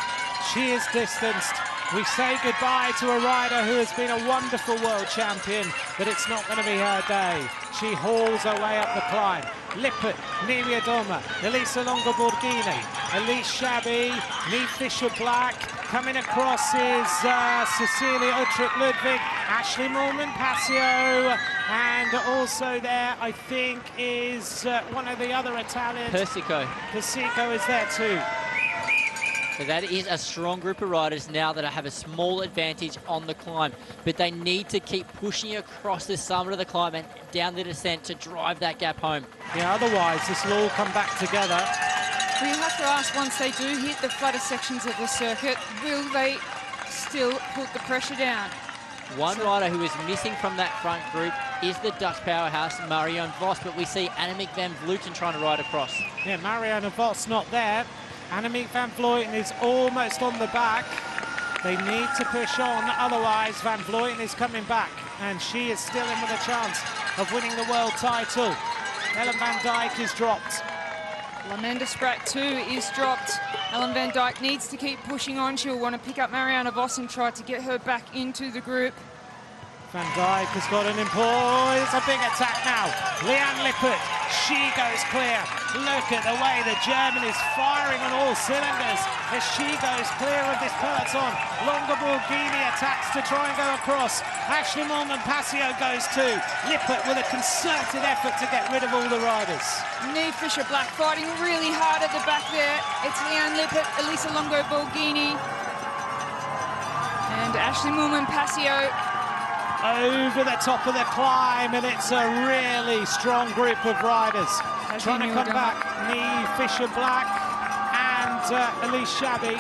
She is distanced. We say goodbye to a rider who has been a wonderful world champion, but it's not going to be her day. She hauls her way up the climb. Lippert, Niewiadoma, Elisa Longo-Borghini, Elise Shabby, Niamh Fisher-Black. Coming across is Cecilia Uttrup-Ludwig, Ashley Moolman-Passio, and also there, I think, is one of the other Italians. Persico. Persico is there too. So that is a strong group of riders now that have a small advantage on the climb, but they need to keep pushing across the summit of the climb and down the descent to drive that gap home. Yeah, otherwise this will all come back together. We have to ask, once they do hit the flatter sections of the circuit, will they still put the pressure down? One rider who is missing from that front group is the Dutch powerhouse, Marianne Vos, but we see Annemiek van Vleuten trying to ride across. Yeah, Marianne Vos not there. Annemiek van Vleuten is almost on the back. They need to push on, otherwise Van Vleuten is coming back, and she is still in with a chance of winning the world title. Ellen van Dijk is dropped. Lamenda Spratt too is dropped. Ellen van Dijk needs to keep pushing on. She'll want to pick up Marianne Vos and try to get her back into the group. Van Dijk has got an it's a big attack now. Leanne Lippert, she goes clear. Look at the way the German is firing on all cylinders as she goes clear of this peloton. Longo-Borghini attacks to try and go across. Ashley Moolman-Passio goes too. Lippert with a concerted effort to get rid of all the riders. Niamh Fisher-Black fighting really hard at the back there. It's Leanne Lippert, Elisa Longo-Borghini, and Ashley Moolman-Passio over the top of the climb, and it's a really strong group of riders trying to come back. Niamh Fisher-Black and Elise Shabby,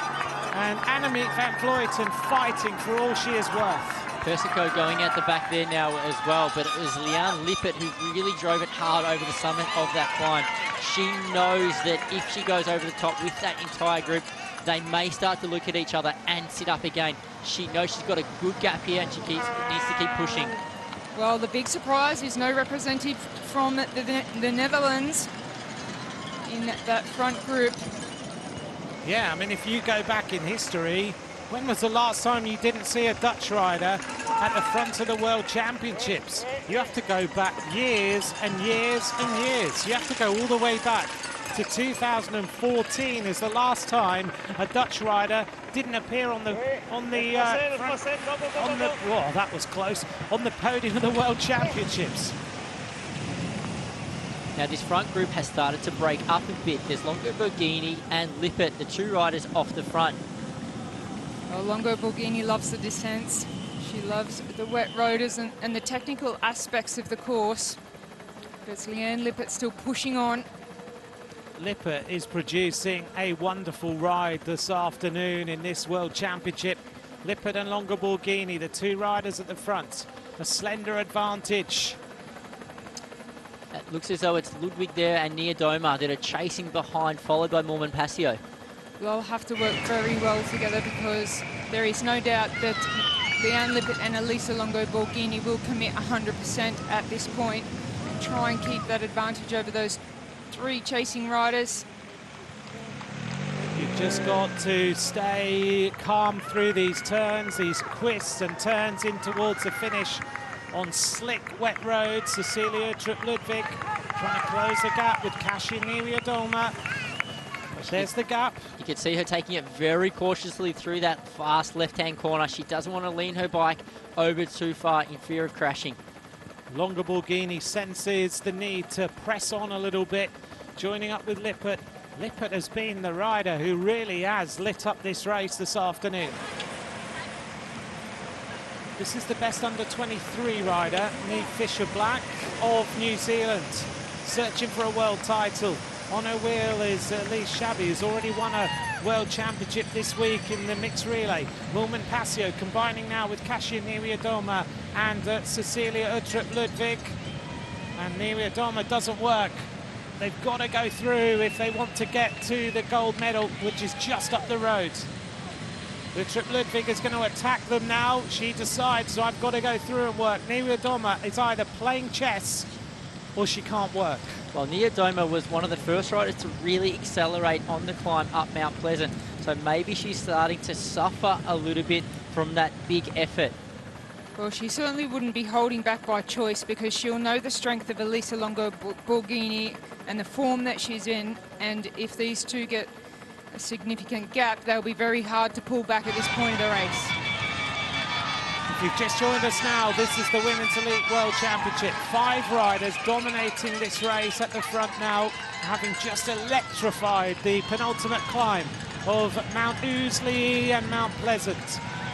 and Annemiek van Vleuten fighting for all she is worth. Persico going at the back there now as well, but it was Leanne Lippert who really drove it hard over the summit of that climb. She knows that if she goes over the top with that entire group, they may start to look at each other and sit up again. She knows she's got a good gap here, and she needs to keep pushing. Well, the big surprise is no representative from the Netherlands in that front group. Yeah, I mean, if you go back in history, when was the last time you didn't see a Dutch rider at the front of the World Championships? You have to go back years and years and years. You have to go all the way back to 2014 is the last time a Dutch rider didn't appear on the whoa, that was close, on the podium of the World Championships. Now this front group has started to break up a bit. There's Longo-Borghini and Lippert, the two riders off the front. Well, Longo-Borghini loves the descents. She loves the wet roaders and the technical aspects of the course. But it's Leanne Lippert still pushing on. Lippert is producing a wonderful ride this afternoon in this World Championship. Lippert and Longo-Borghini, the two riders at the front, a slender advantage. It looks as though it's Ludwig there and Niewiadoma that are chasing behind, followed by Moolman-Passio. They'll have to work very well together, because there is no doubt that Leanne Lippert and Elisa Longo-Borghini will commit 100% at this point and try and keep that advantage over those three chasing riders. You've just got to stay calm through these turns, these twists and turns in towards the finish on slick, wet roads. Cecilia Uttrup-Ludwig trying to close the gap with Kasia Niewiadoma. There's the gap. You can see her taking it very cautiously through that fast left-hand corner. She doesn't want to lean her bike over too far in fear of crashing. Longaborghini senses the need to press on a little bit, joining up with Lippert. Lippert has been the rider who really has lit up this race this afternoon. This is the best under 23 rider, Niamh Fisher-Black of New Zealand, searching for a world title. On her wheel is Elise Shabby, who's already won a world championship this week in the mixed relay. Mulman Passio combining now with Kasia Niewiadoma and Cecilia Uttrup Ludwig. And Niewiadoma doesn't work. They've got to go through if they want to get to the gold medal, which is just up the road. Uttrup Ludwig is going to attack them now. She decides, so I've got to go through and work. Niewiadoma is either playing chess or she can't work. Well, Niewiadoma was one of the first riders to really accelerate on the climb up Mount Pleasant. So maybe she's starting to suffer a little bit from that big effort. Well, she certainly wouldn't be holding back by choice, because she'll know the strength of Elisa Longaborghini and the form that she's in. And if these two get a significant gap, they'll be very hard to pull back at this point of the race. If you've just joined us now, this is the Women's Elite World Championship. 5 riders dominating this race at the front now, having just electrified the penultimate climb of Mount Ousley and Mount Pleasant.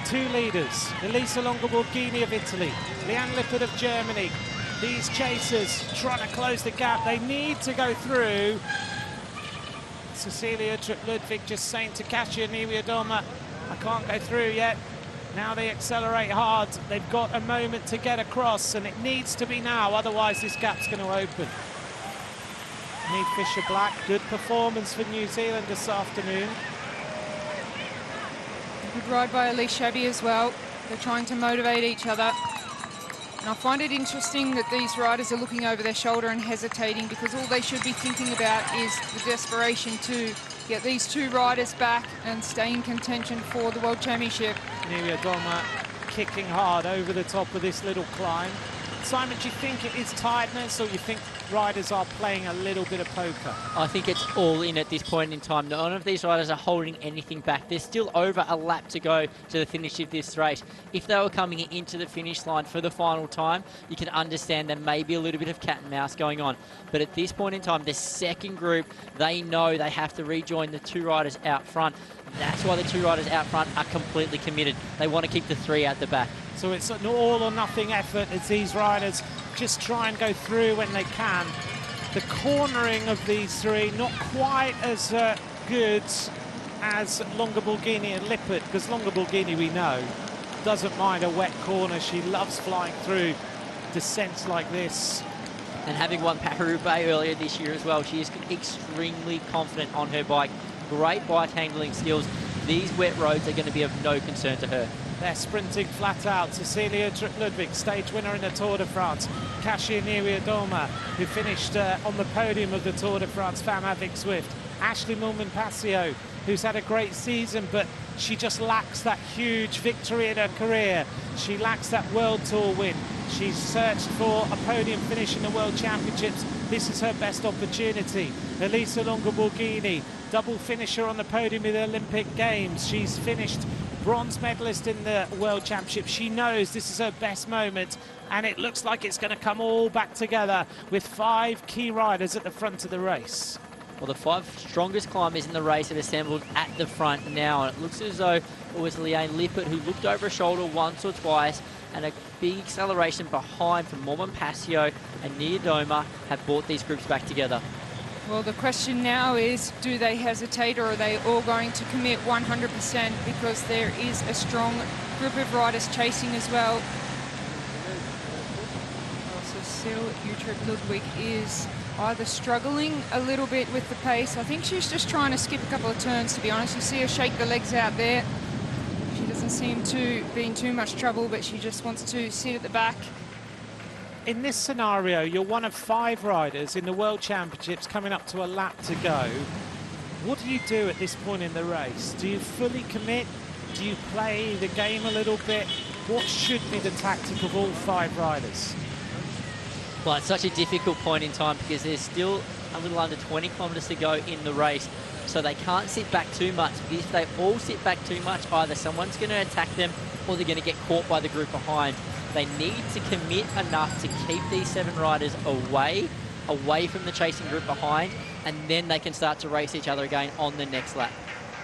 2 leaders, Elisa Longaborghini of Italy, Leanne Lippert of Germany. These chasers trying to close the gap. They need to go through. Cecilia Uttrup Ludwig just saying to Kasia Niewiadoma, I can't go through yet. Now they accelerate hard. They've got a moment to get across, and it needs to be now, otherwise this gap's going to open. Niamh Fisher-Black, good performance for New Zealand this afternoon. Good ride by Elise Shabby as well. They're trying to motivate each other. And I find it interesting that these riders are looking over their shoulder and hesitating, because all they should be thinking about is the desperation to get these 2 riders back and stay in contention for the World Championship. Niewiadoma kicking hard over the top of this little climb. Simon, do you think it is tiredness, or you think riders are playing a little bit of poker? I think it's all in at this point in time. None of these riders are holding anything back. There's still over a lap to go to the finish of this race. If they were coming into the finish line for the final time, you can understand there may be a little bit of cat and mouse going on. But at this point in time, the second group, they know they have to rejoin the 2 riders out front. That's why the 2 riders out front are completely committed. They want to keep the 3 out the back. So it's an all or nothing effort as these riders just try and go through when they can. The cornering of these 3, not quite as good as Longaborghini and Lippert, because Longaborghini, we know, doesn't mind a wet corner. She loves flying through descents like this. And having won Paris-Roubaix earlier this year as well, she is extremely confident on her bike. Great bike handling skills. These wet roads are going to be of no concern to her. They're sprinting flat out. Cecilia Uttrup Ludwig, stage winner in the Tour de France. Kasia Niewiadoma, who finished on the podium of the Tour de France, Femme avec Swift. Ashley Mulman Passio, who's had a great season, but she just lacks that huge victory in her career. She lacks that World Tour win. She's searched for a podium finish in the World Championships. This is her best opportunity. Elisa Longaborghini, double finisher on the podium in the Olympic Games. She's finished bronze medalist in the World Championship. She knows this is her best moment, and it looks like it's going to come all back together with 5 key riders at the front of the race. Well, the 5 strongest climbers in the race have assembled at the front now, and it looks as though it was Leanne Lippert who looked over her shoulder once or twice, and a big acceleration behind from Mulman Passio and Niewiadoma have brought these groups back together. Well, the question now is, do they hesitate, or are they all going to commit 100%, because there is a strong group of riders chasing as well. Cecilia Uttrup Ludwig is either struggling a little bit with the pace. I think she's just trying to skip a couple of turns, to be honest. You see her shake the legs out there. She doesn't seem to be in too much trouble, but she just wants to sit at the back. In this scenario, you're one of 5 riders in the World Championships coming up to a lap to go. What do you do at this point in the race? Do you fully commit? Do you play the game a little bit? What should be the tactic of all 5 riders? Well, it's such a difficult point in time, because there's still a little under 20 kilometres to go in the race. So they can't sit back too much. If they all sit back too much, either someone's going to attack them or they're going to get caught by the group behind. They need to commit enough to keep these 7 riders away from the chasing group behind, and then they can start to race each other again on the next lap.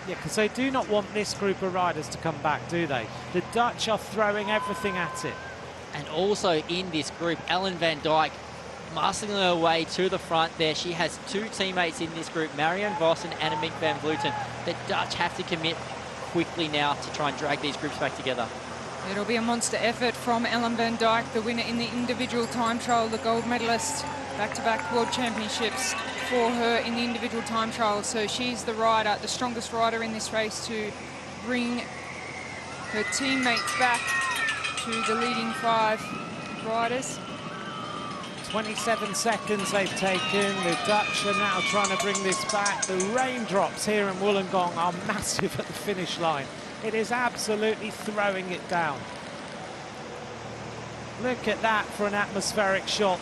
Yeah, because they do not want this group of riders to come back, do they? The Dutch are throwing everything at it. And also in this group, Ellen van Dijk muscling her way to the front there. She has 2 teammates in this group, Marianne Vos and Annemiek van Vleuten. The Dutch have to commit quickly now to try and drag these groups back together. It'll be a monster effort from Ellen van Dijk, the winner in the individual time trial, the gold medalist, back-to-back World Championships for her in the individual time trial. So she's the rider, the strongest rider in this race to bring her teammates back to the leading 5 riders. 27 seconds they've taken. The Dutch are now trying to bring this back. The raindrops here in Wollongong are massive at the finish line. It is absolutely throwing it down. Look at that for an atmospheric shot.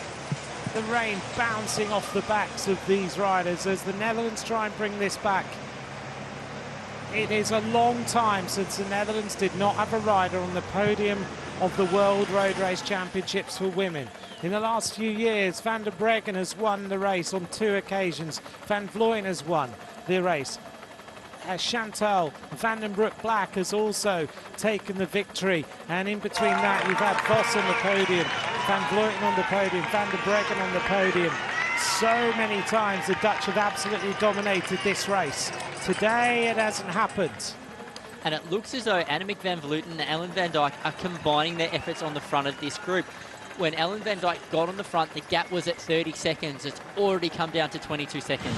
The rain bouncing off the backs of these riders as the Netherlands try and bring this back. It is a long time since the Netherlands did not have a rider on the podium of the World Road Race Championships for women. In the last few years, Van der Breggen has won the race on 2 occasions. Van Vleuten has won the race. Chantal van den Broek-Black has also taken the victory, and in between that you've had Vos on the podium, Van Vleuten on the podium, Van der Breggen on the podium. So many times the Dutch have absolutely dominated this race. Today it hasn't happened. And it looks as though Annemiek van Vleuten and Ellen van Dijk are combining their efforts on the front of this group. When Ellen van Dijk got on the front, the gap was at 30 seconds. It's already come down to 22 seconds.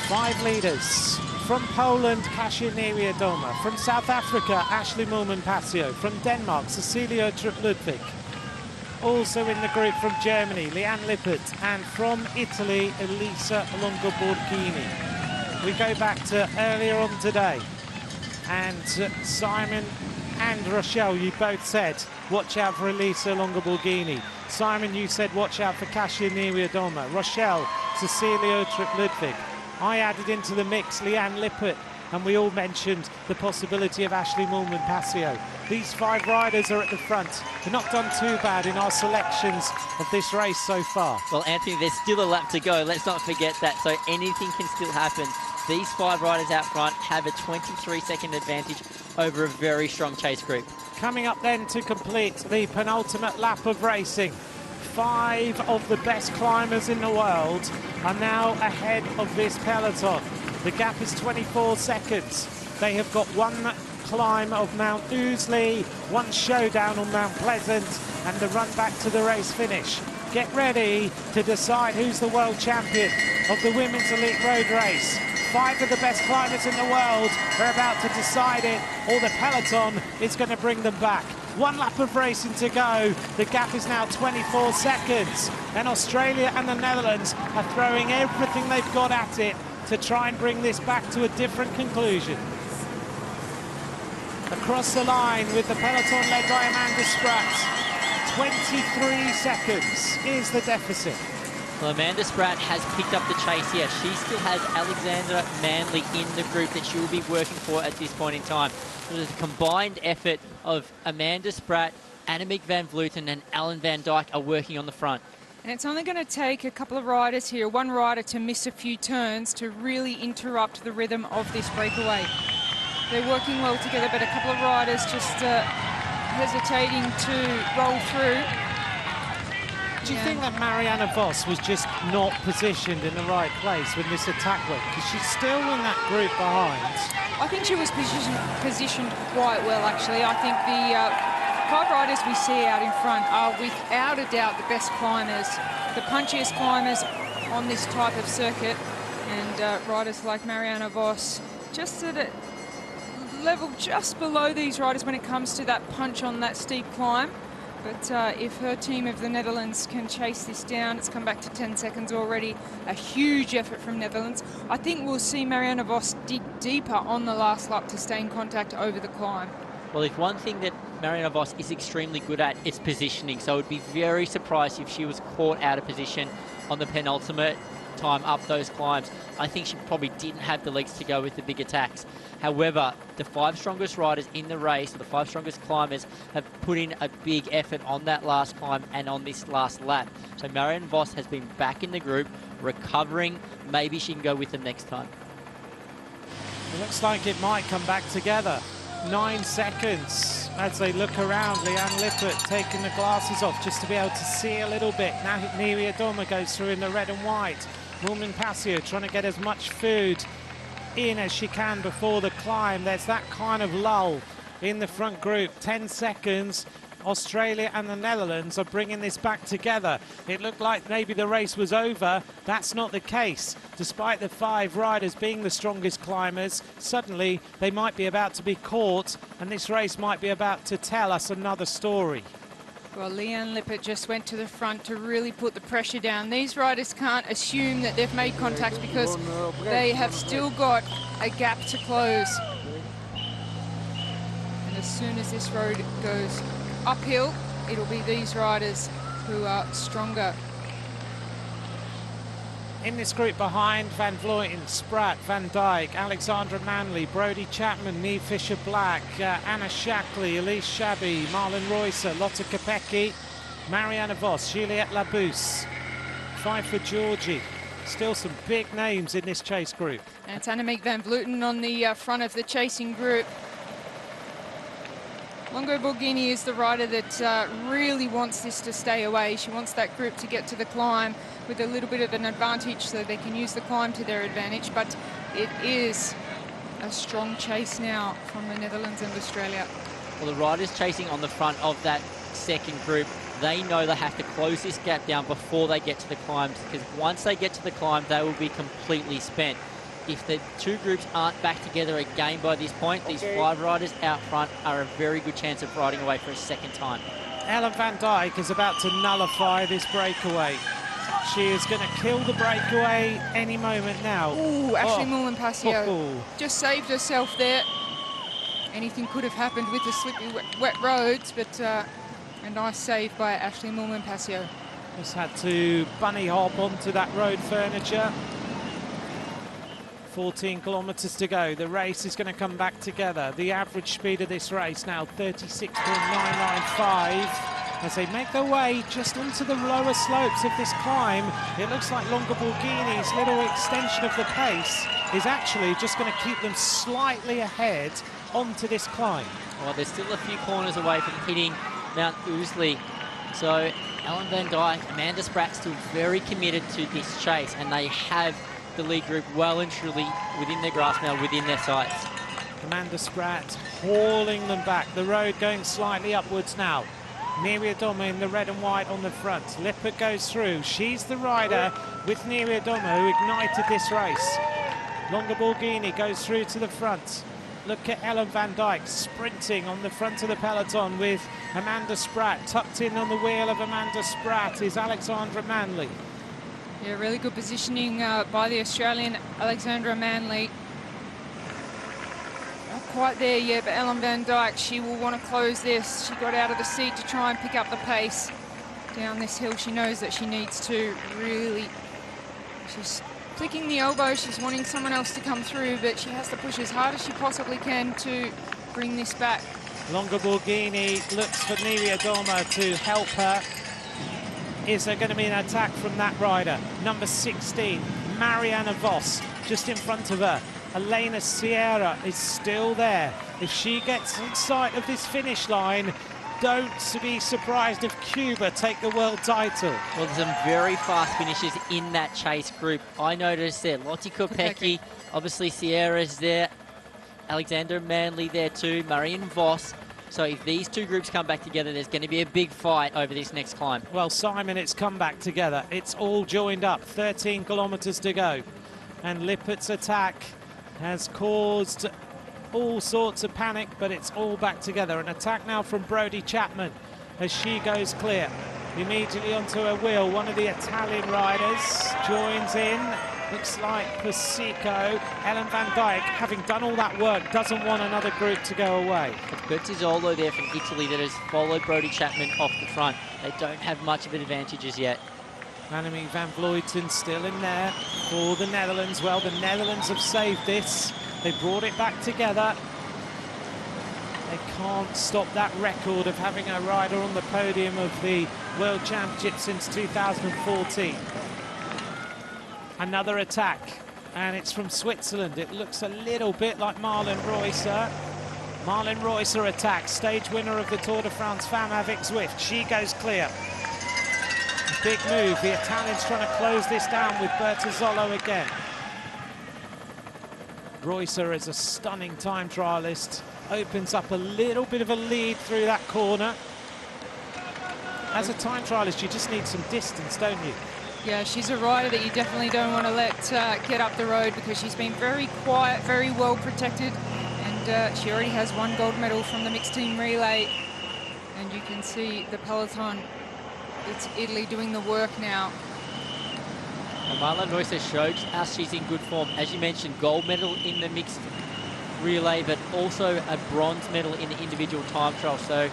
5 leaders. From Poland, Kasia Niewiadoma. From South Africa, Ashley Moolman-Pasio. From Denmark, Cecilia Ludwig. Also in the group from Germany, Leanne Lippert. And from Italy, Elisa Longoborghini. We go back to earlier on today. And Simon and Rochelle, you both said, watch out for Elisa Longoborghini. Simon, you said watch out for Kasia Niewiadoma. Rochelle, Cecilia Ludwig. I added into the mix Leanne Lippert, and we all mentioned the possibility of Ashley Moolman-Pasio. These 5 riders are at the front. They've not done too bad in our selections of this race so far. Well, Anthony, there's still a lap to go. Let's not forget that. So anything can still happen. These 5 riders out front have a 23-second advantage over a very strong chase group. Coming up then to complete the penultimate lap of racing. 5 of the best climbers in the world are now ahead of this peloton. The gap is 24 seconds. They have got 1 climb of Mount Ousley, 1 showdown on Mount Pleasant, and the run back to the race finish. Get ready to decide who's the world champion of the Women's Elite Road Race. 5 of the best climbers in the world are about to decide it, or the peloton is going to bring them back. 1 lap of racing to go. The gap is now 24 seconds. And Australia and the Netherlands are throwing everything they've got at it to try and bring this back to a different conclusion. Across the line with the peloton led by Amanda Spratt. 23 seconds is the deficit. Well, Amanda Spratt has picked up the chase here. She still has Alexandra Manley in the group that she will be working for at this point in time. There's a combined effort of Amanda Spratt, Annemiek van Vleuten and Ellen van Dijk are working on the front. And it's only going to take a couple of riders here, 1 rider to miss a few turns to really interrupt the rhythm of this breakaway. They're working well together, but a couple of riders just hesitating to roll through. Do you think that Marianne Vos was just not positioned in the right place when this attack went? Because she's still in that group behind. I think she was positioned quite well, actually. I think the 5 riders we see out in front are without a doubt the best climbers, the punchiest climbers on this type of circuit. And riders like Marianne Vos just at a level just below these riders when it comes to that punch on that steep climb. But if her team of the Netherlands can chase this down, it's come back to 10 seconds already. A huge effort from Netherlands. I think we'll see Marianne Vos dig deeper on the last lap to stay in contact over the climb. Well, if one thing that Marianne Vos is extremely good at, it's positioning. So I would be very surprised if she was caught out of position on the penultimate time up those climbs. I think she probably didn't have the legs to go with the big attacks. However, the 5 strongest riders in the race, or the 5 strongest climbers, have put in a big effort on that last climb and on this last lap. So Marianne Vos has been back in the group, recovering. Maybe she can go with them next time. It looks like it might come back together. 9 seconds as they look around. Leanne Lippert taking the glasses off just to be able to see a little bit. Now Neri Adoma goes through in the red and white. Woolman Passio trying to get as much food in as she can before the climb. There's that kind of lull in the front group. 10 seconds. Australia and the Netherlands are bringing this back together. It looked like maybe the race was over. That's not the case. Despite the 5 riders being the strongest climbers, suddenly they might be about to be caught, and this race might be about to tell us another story. Well, Leanne Lippert just went to the front to really put the pressure down. These riders can't assume that they've made contact because they have still got a gap to close. And as soon as this road goes uphill, it'll be these riders who are stronger. In this group behind, Van Vleuten, Spratt, Van Dijk, Alexandra Manley, Brodie Chapman, Niamh Fisher-Black, Anna Shackley, Elise Shabby, Marlon Reusser, Lotte Kopecky, Marianne Vos, Juliette Labousse, Pfeiffer Georgie. Still some big names in this chase group. And it's Annemiek van Vleuten on the front of the chasing group. Longo Borghini is the rider that really wants this to stay away. She wants that group to get to the climb with a little bit of an advantage so they can use the climb to their advantage. But it is a strong chase now from the Netherlands and Australia. Well, the riders chasing on the front of that second group, they know they have to close this gap down before they get to the climbs, because once they get to the climb, they will be completely spent. If the 2 groups aren't back together again by this point, these 5 riders out front are a very good chance of riding away for a second time. Ellen Van Dijk is about to nullify this breakaway. She is going to kill the breakaway any moment now. Ooh, Ashley Moolman Passio just saved herself there. Anything could have happened with the slippy wet roads, but a nice save by Ashley Moolman Passio. Just had to bunny hop onto that road furniture. 14 kilometres to go. The race is going to come back together. The average speed of this race now 36.995 as they make their way just onto the lower slopes of this climb. It looks like Longo Borghini's little extension of the pace is actually just going to keep them slightly ahead onto this climb. Well, they're still a few corners away from hitting Mount Ousley. So Ellen Van Dijk, Amanda Spratt still very committed to this chase, and they have the lead group well and truly within their grasp now, within their sights. Amanda Spratt hauling them back. The road going slightly upwards now. Neri Adoma in the red and white on the front. Lippert goes through. She's the rider with Neri Adoma who ignited this race. Longo Borghini goes through to the front. Look at Ellen Van Dijk sprinting on the front of the peloton with Amanda Spratt. Tucked in on the wheel of Amanda Spratt is Alexandra Manley. Yeah, really good positioning by the Australian Alexandra Manley. Not quite there yet, but Ellen Van Dijk, she will want to close this. She got out of the seat to try and pick up the pace down this hill. She knows that she needs to really... She's clicking the elbow. She's wanting someone else to come through, but she has to push as hard as she possibly can to bring this back. Longo Borghini looks for Neri Adoma to help her. Is there going to be an attack from that rider? Number 16, Marianne Vos, just in front of her. Elena Sierra is still there. If she gets in sight of this finish line, don't be surprised if Cuba take the world title. Well, there's some very fast finishes in that chase group. I noticed there, Lotte Kopecky, obviously Sierra's there, Alexander Manley there too, Marianne Vos. So if these 2 groups come back together, there's going to be a big fight over this next climb. Well, Simon, it's come back together. It's all joined up. 13 kilometres to go. And Lippert's attack has caused all sorts of panic, but it's all back together. An attack now from Brodie Chapman as she goes clear. Immediately onto her wheel, one of the Italian riders joins in. Looks like Persico. Ellen Van Dijk, having done all that work, doesn't want another group to go away. It's Bertizzolo there from Italy that has followed Brodie Chapman off the front. They don't have much of an advantage as yet. Annemiek van Vleuten still in there for the Netherlands. Well, the Netherlands have saved this. They brought it back together. They can't stop that record of having a rider on the podium of the World Championship since 2014. Another attack, and it's from Switzerland. It looks a little bit like Marlen Reusser. Marlen Reusser attacks, stage winner of the Tour de France Femmes avec Zwift. She goes clear. Big move. The Italians trying to close this down with Bertazzolo again. Reusser is a stunning time trialist. Opens up a little bit of a lead through that corner. As a time trialist, you just need some distance, don't you? Yeah, she's a rider that you definitely don't want to let get up the road, because she's been very quiet, very well protected, and she already has 1 gold medal from the mixed team relay. And you can see the peloton, it's Italy doing the work now. Well, Marlen Reusser showed us she's in good form. As you mentioned, gold medal in the mixed relay, but also a bronze medal in the individual time trial. So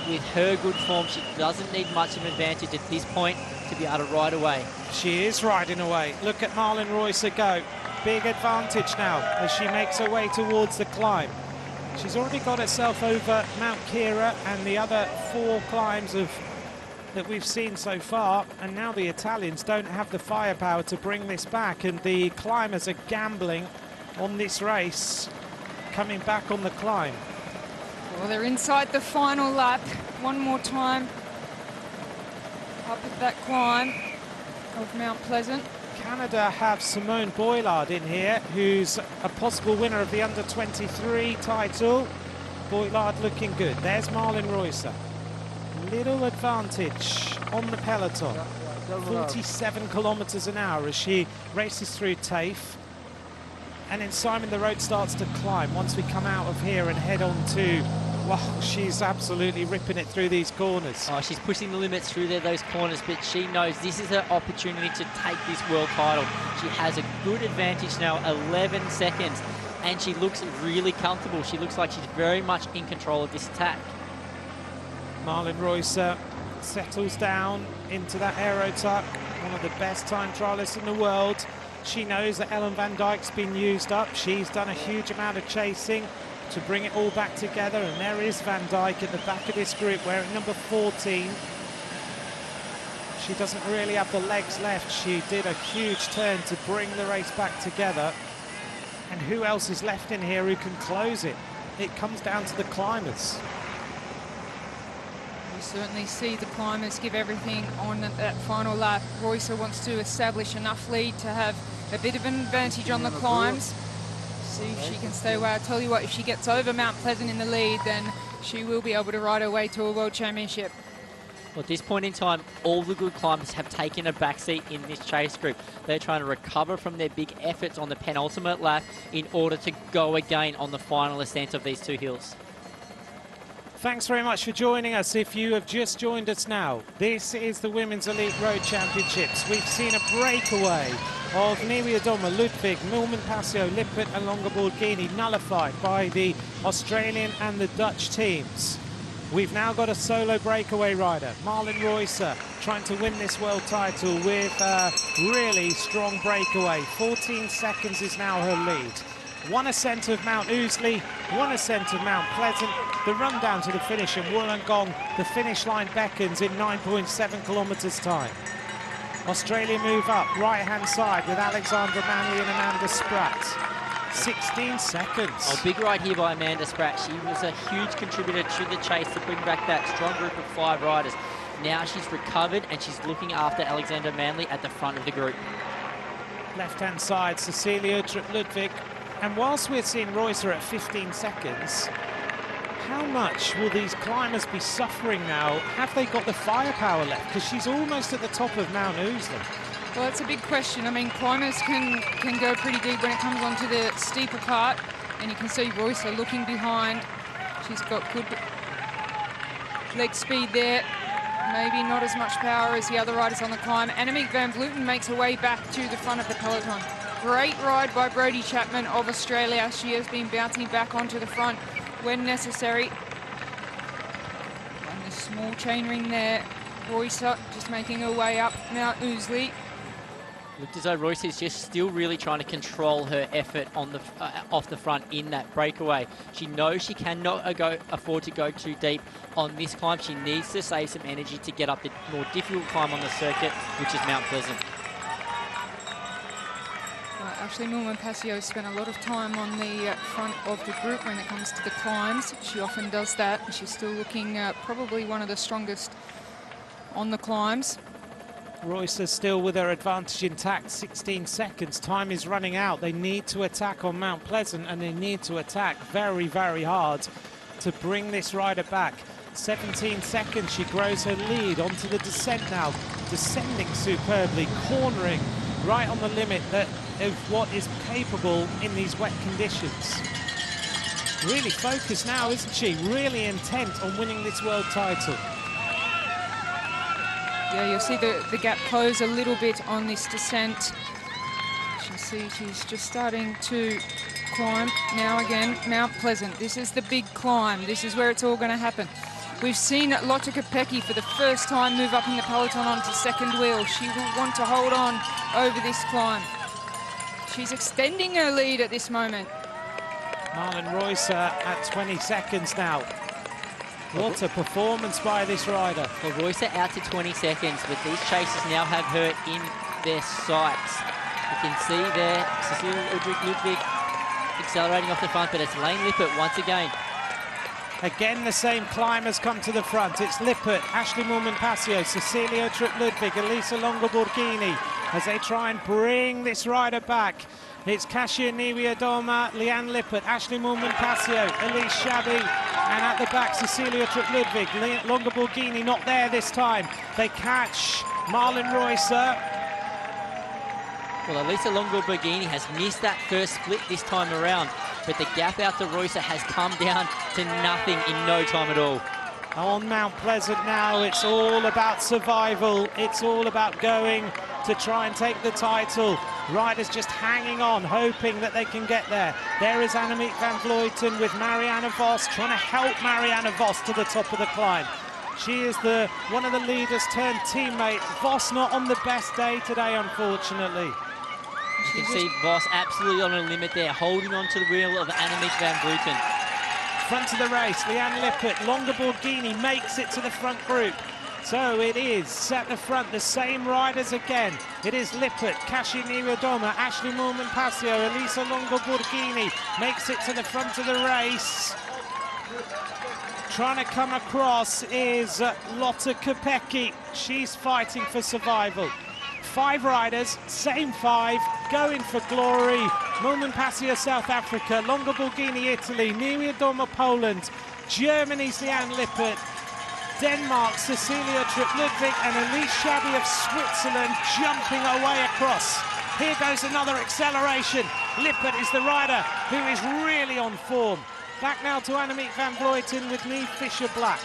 with her good form, she doesn't need much of an advantage at this point to be able to ride away. She is riding away. Look at Marlen Reusser go. Big advantage now as she makes her way towards the climb. She's already got herself over Mount Kira and the other 4 climbs that we've seen so far, and now the Italians don't have the firepower to bring this back, and the climbers are gambling on this race coming back on the climb. Well, they're inside the final lap. One more time up at that climb of Mount Pleasant. Canada have Simone Boilard in here, who's a possible winner of the under-23 title. Boilard looking good. There's Marlen Reusser. Little advantage on the peloton. 47 kilometers an hour as she races through TAFE. And then Simon the Road starts to climb once we come out of here and head on to, wow, she's absolutely ripping it through these corners. Oh, she's pushing the limits through there, those corners, but she knows this is her opportunity to take this world title. She has a good advantage now, 11 seconds, and she looks really comfortable. She looks like she's very much in control of this attack. Marlen Reusser settles down into that aero tuck, one of the best time trialists in the world. She knows that Ellen van Dijk's been used up. She's done a huge amount of chasing to bring it all back together, and there is Van Dijk at the back of this group wearing number 14. She doesn't really have the legs left. She did a huge turn to bring the race back together, and who else is left in here who can close it? It comes down to the climbers. You certainly see the climbers give everything on that final lap. Reusser wants to establish enough lead to have a bit of an advantage on the climbs. See if she can stay away. I tell you what, if she gets over Mount Pleasant in the lead, then she will be able to ride her way to a World Championship. Well, at this point in time, all the good climbers have taken a backseat in this chase group. They're trying to recover from their big efforts on the penultimate lap in order to go again on the final ascent of these 2 hills. Thanks very much for joining us. If you have just joined us now, this is the Women's Elite Road Championships. We've seen a breakaway of Niewiadoma, Ludwig, Milman Pasio, Lippert and Longoborghini nullified by the Australian and the Dutch teams. We've now got a solo breakaway rider, Marlen Reusser, trying to win this world title with a really strong breakaway. 14 seconds is now her lead. 1 ascent of Mount Ousley, 1 ascent of Mount Pleasant. The run down to the finish in Wollongong, the finish line beckons in 9.7 kilometers time. Australia move up, right-hand side with Alexandra Manley and Amanda Spratt. 16 seconds. Oh, big ride here by Amanda Spratt. She was a huge contributor to the chase to bring back that strong group of 5 riders. Now she's recovered and she's looking after Alexandra Manley at the front of the group. Left-hand side, Cecilia Ludwig. And whilst we're seeing Reusser at 15 seconds, how much will these climbers be suffering now? Have they got the firepower left? Because she's almost at the top of Mount Ousley. Well, that's a big question. I mean, climbers can go pretty deep when it comes onto the steeper part, and you can see Reusser looking behind. She's got good leg speed there. Maybe not as much power as the other riders on the climb. Annemiek van Vleuten makes her way back to the front of the peloton. Great ride by Brodie Chapman of Australia. She has been bouncing back onto the front when necessary. And the small chain ring there Roycer just making her way up Mount Ousley. Looked as though Royce is just still really trying to control her effort on the off the front in that breakaway. She knows she cannot afford to go too deep on this climb. She needs to save some energy to get up the more difficult climb on the circuit, which is Mount Pleasant. Ashley Millman-Passio spent a lot of time on the front of the group when it comes to the climbs. She often does that. She's still looking probably one of the strongest on the climbs. Royce is still with her advantage intact, 16 seconds. Time is running out. They need to attack on Mount Pleasant, and they need to attack very, very hard to bring this rider back. 17 seconds, she grows her lead onto the descent now, descending superbly, cornering right on the limit of what is capable in these wet conditions. Really focused now, isn't she? Really intent on winning this world title. Yeah, you'll see the gap close a little bit on this descent. You see she's just starting to climb now again. Mount Pleasant, this is the big climb. This is where it's all going to happen. We've seen Lotte Kopecky for the first time move up in the peloton onto second wheel. She will want to hold on over this climb. She's extending her lead at this moment. Marlon Roycer at 20 seconds now. What a performance by this rider. Well, Roycer out to 20 seconds, but these chasers now have her in their sights. You can see there, Cecilia Ludwig accelerating off the front, but it's Lane Lippert once again. Again, the same climbers come to the front. It's Lippert, Ashley Millman-Passio, Cecilia Ludwig, Elisa Longo-Borghini, as they try and bring this rider back. It's Kasia Niewiadoma, Leanne Lippert, Ashley Millman-Passio, Elise Shabby, and at the back, Cecilia Ludwig. Longo-Borghini not there this time. They catch Marlon Roycer. Well, Elisa Longo-Borghini has missed that first split this time around, but the gap out to Roycer has come down to nothing in no time at all. On Mount Pleasant now, it's all about survival. It's all about going to try and take the title. Riders just hanging on, hoping that they can get there. There is Annemiek van Vleuten with Marianne Vos, trying to help Marianne Vos to the top of the climb. She is one of the leaders turned teammate. Vos not on the best day today, unfortunately. You can see Vos absolutely on a limit there, holding on to the wheel of Annemiek van Vleuten. Front of the race, Leanne Lippert, Longo-Borghini makes it to the front group. So it is at the front, the same riders again. It is Lippert, Kasia Niewiadoma, Ashley Millman-Passio, Elisa Longo-Borghini makes it to the front of the race. Trying to come across is Lotte Kopecky. She's fighting for survival. 5 riders, same 5, going for glory. Millman-Passio, South Africa, Longo-Borghini, Italy, Niewiadoma, Poland, Germany's Leanne Lippert, Denmark, Cecilia Ludwig, and Elise Shabby of Switzerland jumping away across. Here goes another acceleration. Lippert is the rider who is really on form. Back now to Annemiek van Vleuten with Niamh Fisher-Black.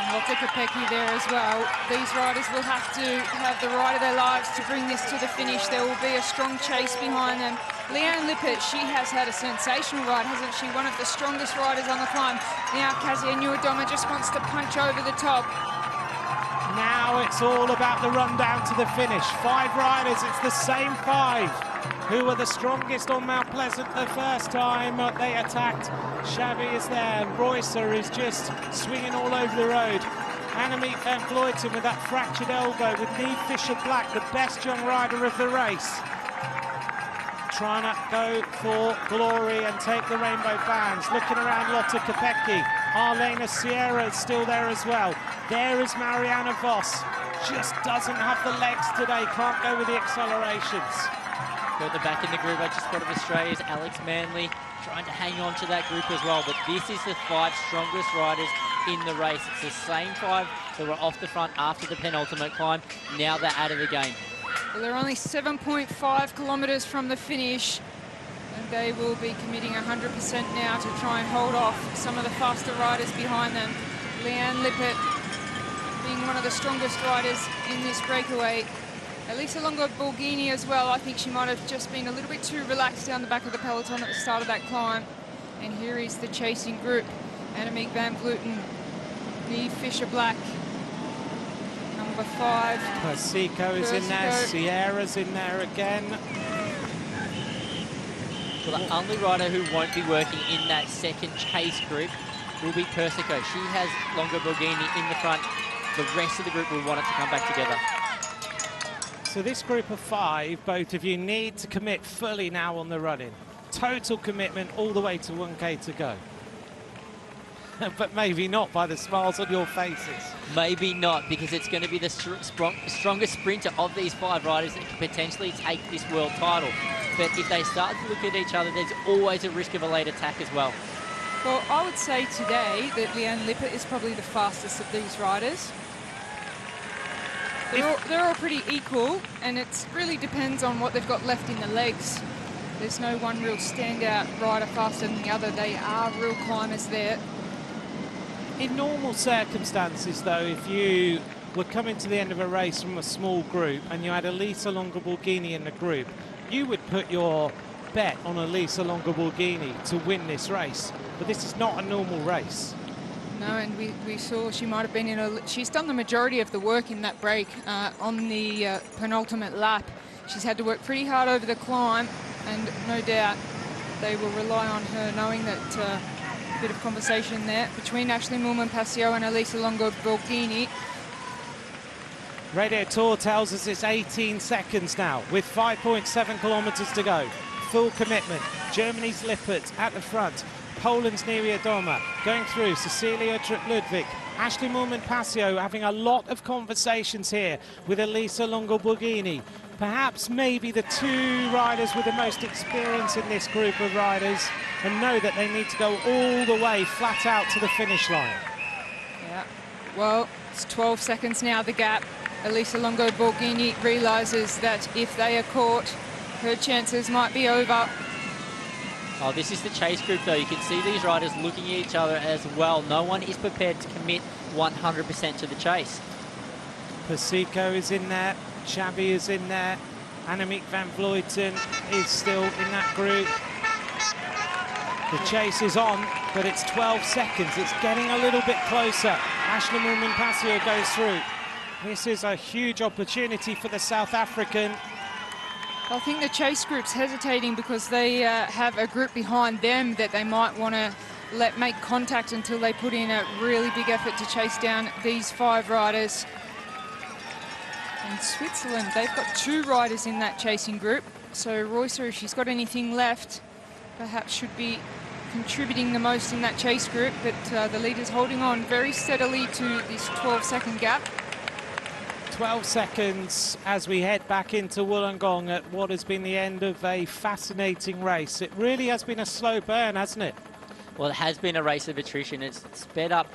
And Lotte Kopecky there as well. These riders will have to have the ride of their lives to bring this to the finish. There will be a strong chase behind them. Leanne Lippert, she has had a sensational ride, hasn't she? One of the strongest riders on the climb. Now Kasia Niewiadoma just wants to punch over the top. Now it's all about the run down to the finish. 5 riders, it's the same 5 who were the strongest on Mount Pleasant the first time they attacked. Shabby is there, Roycer is just swinging all over the road. Annemiek van Vleuten with that fractured elbow, with Niamh Fisher-Black, the best young rider of the race, trying to go for glory and take the rainbow bands. Looking around, Lotte Kopecky. Arlena Sierra is still there as well. There is Marianne Vos. Just doesn't have the legs today, can't go with the accelerations. Further back in the group, I just spotted Australia's Alex Manley trying to hang on to that group as well. But this is the 5 strongest riders in the race. It's the same 5 that were off the front after the penultimate climb. Now they're out of the game. Well, they're only 7.5 kilometres from the finish, and they will be committing 100% now to try and hold off some of the faster riders behind them. Leanne Lippert being one of the strongest riders in this breakaway. Elisa Longo-Borghini as well. I think she might have just been a little bit too relaxed down the back of the peloton at the start of that climb. And here is the chasing group. Annemiek van Vleuten, Niamh Fisher-Black, number number 5. Persico is in there, Sierra's in there again. Well, the only rider who won't be working in that second chase group will be Persico. She has Longo Borghini in the front. The rest of the group will want it to come back together. So this group of 5, both of you need to commit fully now on the run-in. Total commitment all the way to 1K to go. But maybe not by the smiles on your faces. Maybe not, because it's going to be the strongest sprinter of these 5 riders that could potentially take this world title. But if they start to look at each other, there's always a risk of a late attack as well. Well, I would say today that Leanne Lippert is probably the fastest of these riders. They're all pretty equal, and it really depends on what they've got left in the legs. There's no one real standout rider faster than the other. They are real climbers there. In normal circumstances, though, if you were coming to the end of a race from a small group and you had Elisa Longo Borghini in the group, you would put your bet on Elisa Longo Borghini to win this race. But this is not a normal race. No, and we saw she might have been in a... She's done the majority of the work in that break on the penultimate lap. She's had to work pretty hard over the climb, and no doubt they will rely on her, knowing that bit of conversation there between Ashley Moolman-Pasio and Elisa Longo Borghini. Radio Tour tells us it's 18 seconds now with 5.7 kilometers to go. Full commitment. Germany's Lippert at the front. Poland's Niewiadoma going through. Cecilia Ludwig. Ashley Moolman-Pasio having a lot of conversations here with Elisa Longo Borghini. Perhaps maybe the 2 riders with the most experience in this group of riders, and know that they need to go all the way flat out to the finish line. Yeah, well, it's 12 seconds now, the gap. Elisa Longo Borghini realises that if they are caught, her chances might be over. Oh, this is the chase group, though. You can see these riders looking at each other as well. No one is prepared to commit 100% to the chase. Persico is in there. Xavi is in there. Annemiek van Vleuten is still in that group. The chase is on, but it's 12 seconds. It's getting a little bit closer. Ashley Moolman-Pasio goes through. This is a huge opportunity for the South African. I think the chase group's hesitating because they have a group behind them that they might want to let make contact until they put in a really big effort to chase down these 5 riders. In Switzerland, they've got 2 riders in that chasing group. So Reusser, if she's got anything left, perhaps should be contributing the most in that chase group. But the leader's holding on very steadily to this 12-second gap. 12 seconds as we head back into Wollongong at what has been the end of a fascinating race. It really has been a slow burn, hasn't it? Well, it has been a race of attrition. It's sped up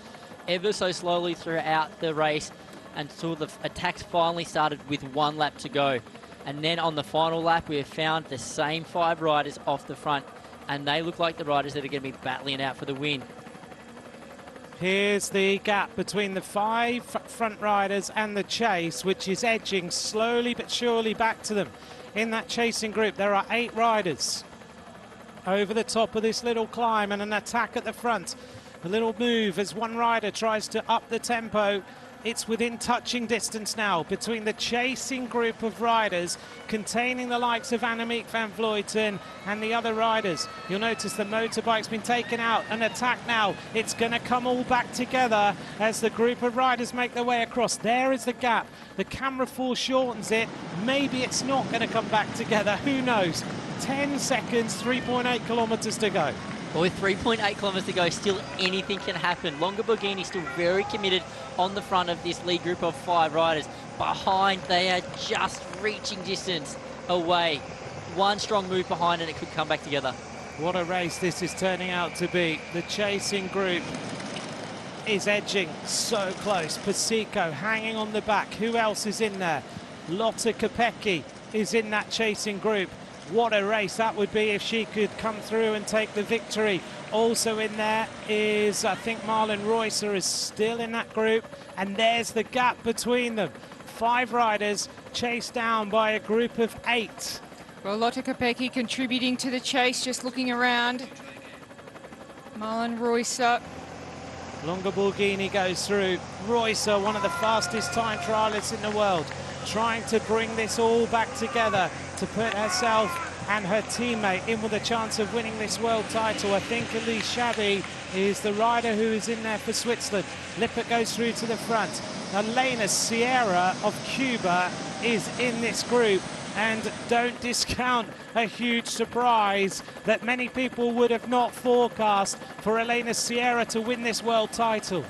ever so slowly throughout the race until the attacks finally started with 1 lap to go. And then on the final lap, we have found the same 5 riders off the front, and they look like the riders that are going to be battling out for the win. Here's the gap between the 5 front riders and the chase, which is edging slowly but surely back to them. In that chasing group, there are 8 riders over the top of this little climb, and an attack at the front. A little move as one rider tries to up the tempo. It's within touching distance now between the chasing group of riders containing the likes of Annemiek van Vleuten and the other riders. You'll notice the motorbike's been taken out. An attack now. It's going to come all back together as the group of riders make their way across. There is the gap. The camera foreshortens it. Maybe it's not going to come back together. Who knows? 10 seconds, 3.8 kilometers to go. Well, with 3.8 kilometers to go, still anything can happen. Longo Borghini still very committed on the front of this lead group of 5 riders. Behind, they are just reaching distance away. One strong move behind and it could come back together. What a race this is turning out to be. The chasing group is edging so close. Persico hanging on the back. Who else is in there? Lotte Kopecky is in that chasing group. What a race that would be if she could come through and take the victory. Also in there is, I think, Marlon Reusser is still in that group. And there's the gap between them. 5 riders chased down by a group of 8. Well, Lotte Kopecky contributing to the chase, just looking around. Marlon Reusser. Longaborghini goes through. Roycer, one of the fastest time trialists in the world, trying to bring this all back together to put herself and her teammate in with a chance of winning this world title. I think Elise Shabby is the rider who is in there for Switzerland. Lippert goes through to the front. Elena Sierra of Cuba is in this group. And don't discount a huge surprise that many people would have not forecast for Elena Sierra to win this world title.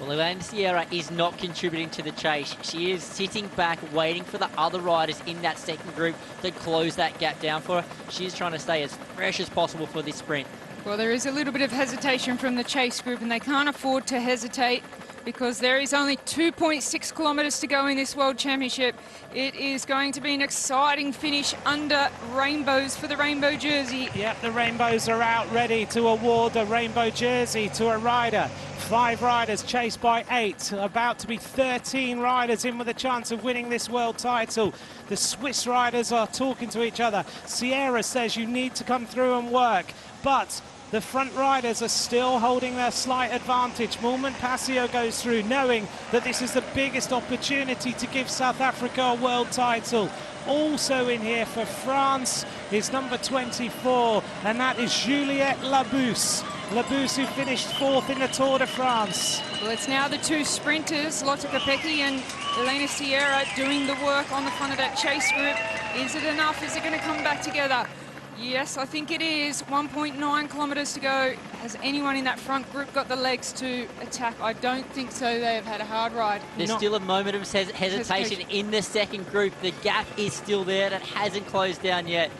Well, Elena Sierra is not contributing to the chase. She is sitting back, waiting for the other riders in that second group to close that gap down for her. She's trying to stay as fresh as possible for this sprint. Well, there is a little bit of hesitation from the chase group, and they can't afford to hesitate because there is only 2.6 kilometres to go in this World Championship. It is going to be an exciting finish under rainbows for the rainbow jersey. Yep, the rainbows are out ready to award a rainbow jersey to a rider. 5 riders chased by 8, about to be 13 riders in with a chance of winning this world title. The Swiss riders are talking to each other. Sierra says you need to come through and work, but the front riders are still holding their slight advantage. Moolman Pasio goes through knowing that this is the biggest opportunity to give South Africa a world title. Also in here for France is number 24, and that is Juliette Labousse. Labousse, who finished 4th in the Tour de France. Well, it's now the 2 sprinters, Lotte Kopecky and Elena Sierra, doing the work on the front of that chase group. Is it enough? Is it going to come back together? Yes, I think it is. 1.9 kilometres to go. Has anyone in that front group got the legs to attack? I don't think so. They have had a hard ride. There's still a moment of hesitation in the second group. The gap is still there. That hasn't closed down yet.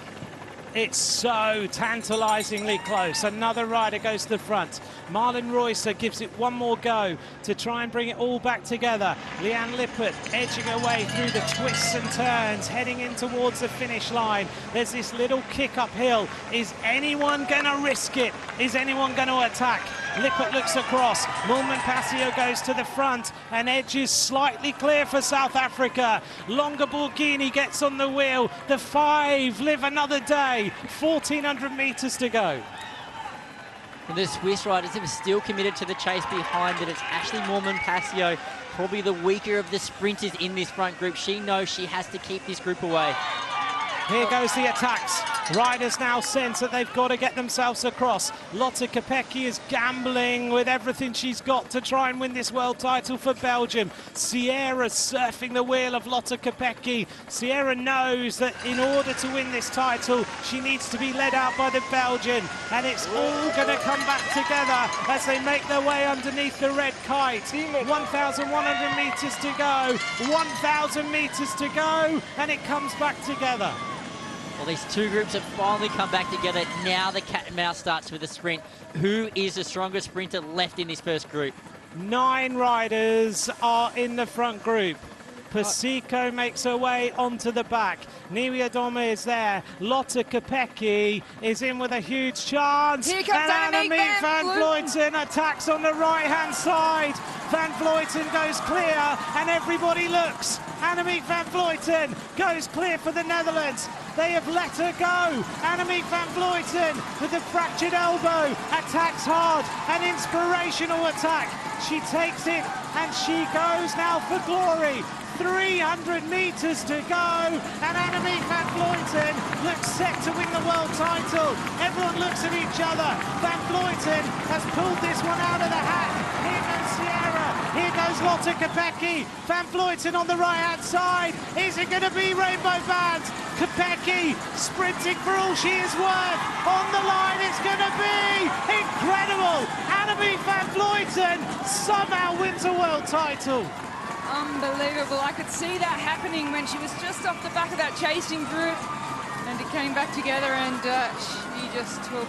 It's so tantalisingly close. Another rider goes to the front. Marlon Roycer gives it one more go to try and bring it all back together. Leanne Lippert edging her way through the twists and turns, heading in towards the finish line. There's this little kick uphill. Is anyone going to risk it? Is anyone going to attack? Lippert looks across. Moolman Pasio goes to the front and edges slightly clear for South Africa. Longaborghini gets on the wheel. The 5 live another day. 1,400 metres to go. And the Swiss riders are still committed to the chase behind it. It's Ashley Moolman Pasio, probably the weaker of the sprinters in this front group. She knows she has to keep this group away. Here goes the attacks. Riders now sense that they've got to get themselves across. Lotte Kopecky is gambling with everything she's got to try and win this world title for Belgium. Sierra surfing the wheel of Lotte Kopecky. Sierra knows that in order to win this title, she needs to be led out by the Belgian. And it's all going to come back together as they make their way underneath the red kite. 1,100 metres to go. 1,000 metres to go. And it comes back together. Well, these 2 groups have finally come back together. Now the cat and mouse starts with the sprint. Who is the strongest sprinter left in this first group? 9 riders are in the front group. Pasico makes her way onto the back. Niwi Adoma is there. Lotte Kopecky is in with a huge chance. Here comes Annemiek van Vleuten attacks on the right-hand side. Van Vleuten goes clear and everybody looks. Annemiek van Vleuten goes clear for the Netherlands. They have let her go. Annemiek van Vleuten with a fractured elbow attacks hard. An inspirational attack. She takes it and she goes now for glory. 300 metres to go, and Annemiek van Vleuten looks set to win the world title. Everyone looks at each other. Van Vleuten has pulled this one out of the hat. Here goes Sierra. Here goes Lotte Kopecky. Van Vleuten on the right-hand side. Is it going to be rainbow bands? Kopecky sprinting for all she is worth. On the line, it's going to be incredible. Annemiek van Vleuten somehow wins a world title. Unbelievable. I could see that happening when she was just off the back of that chasing group, and it came back together, and she just took...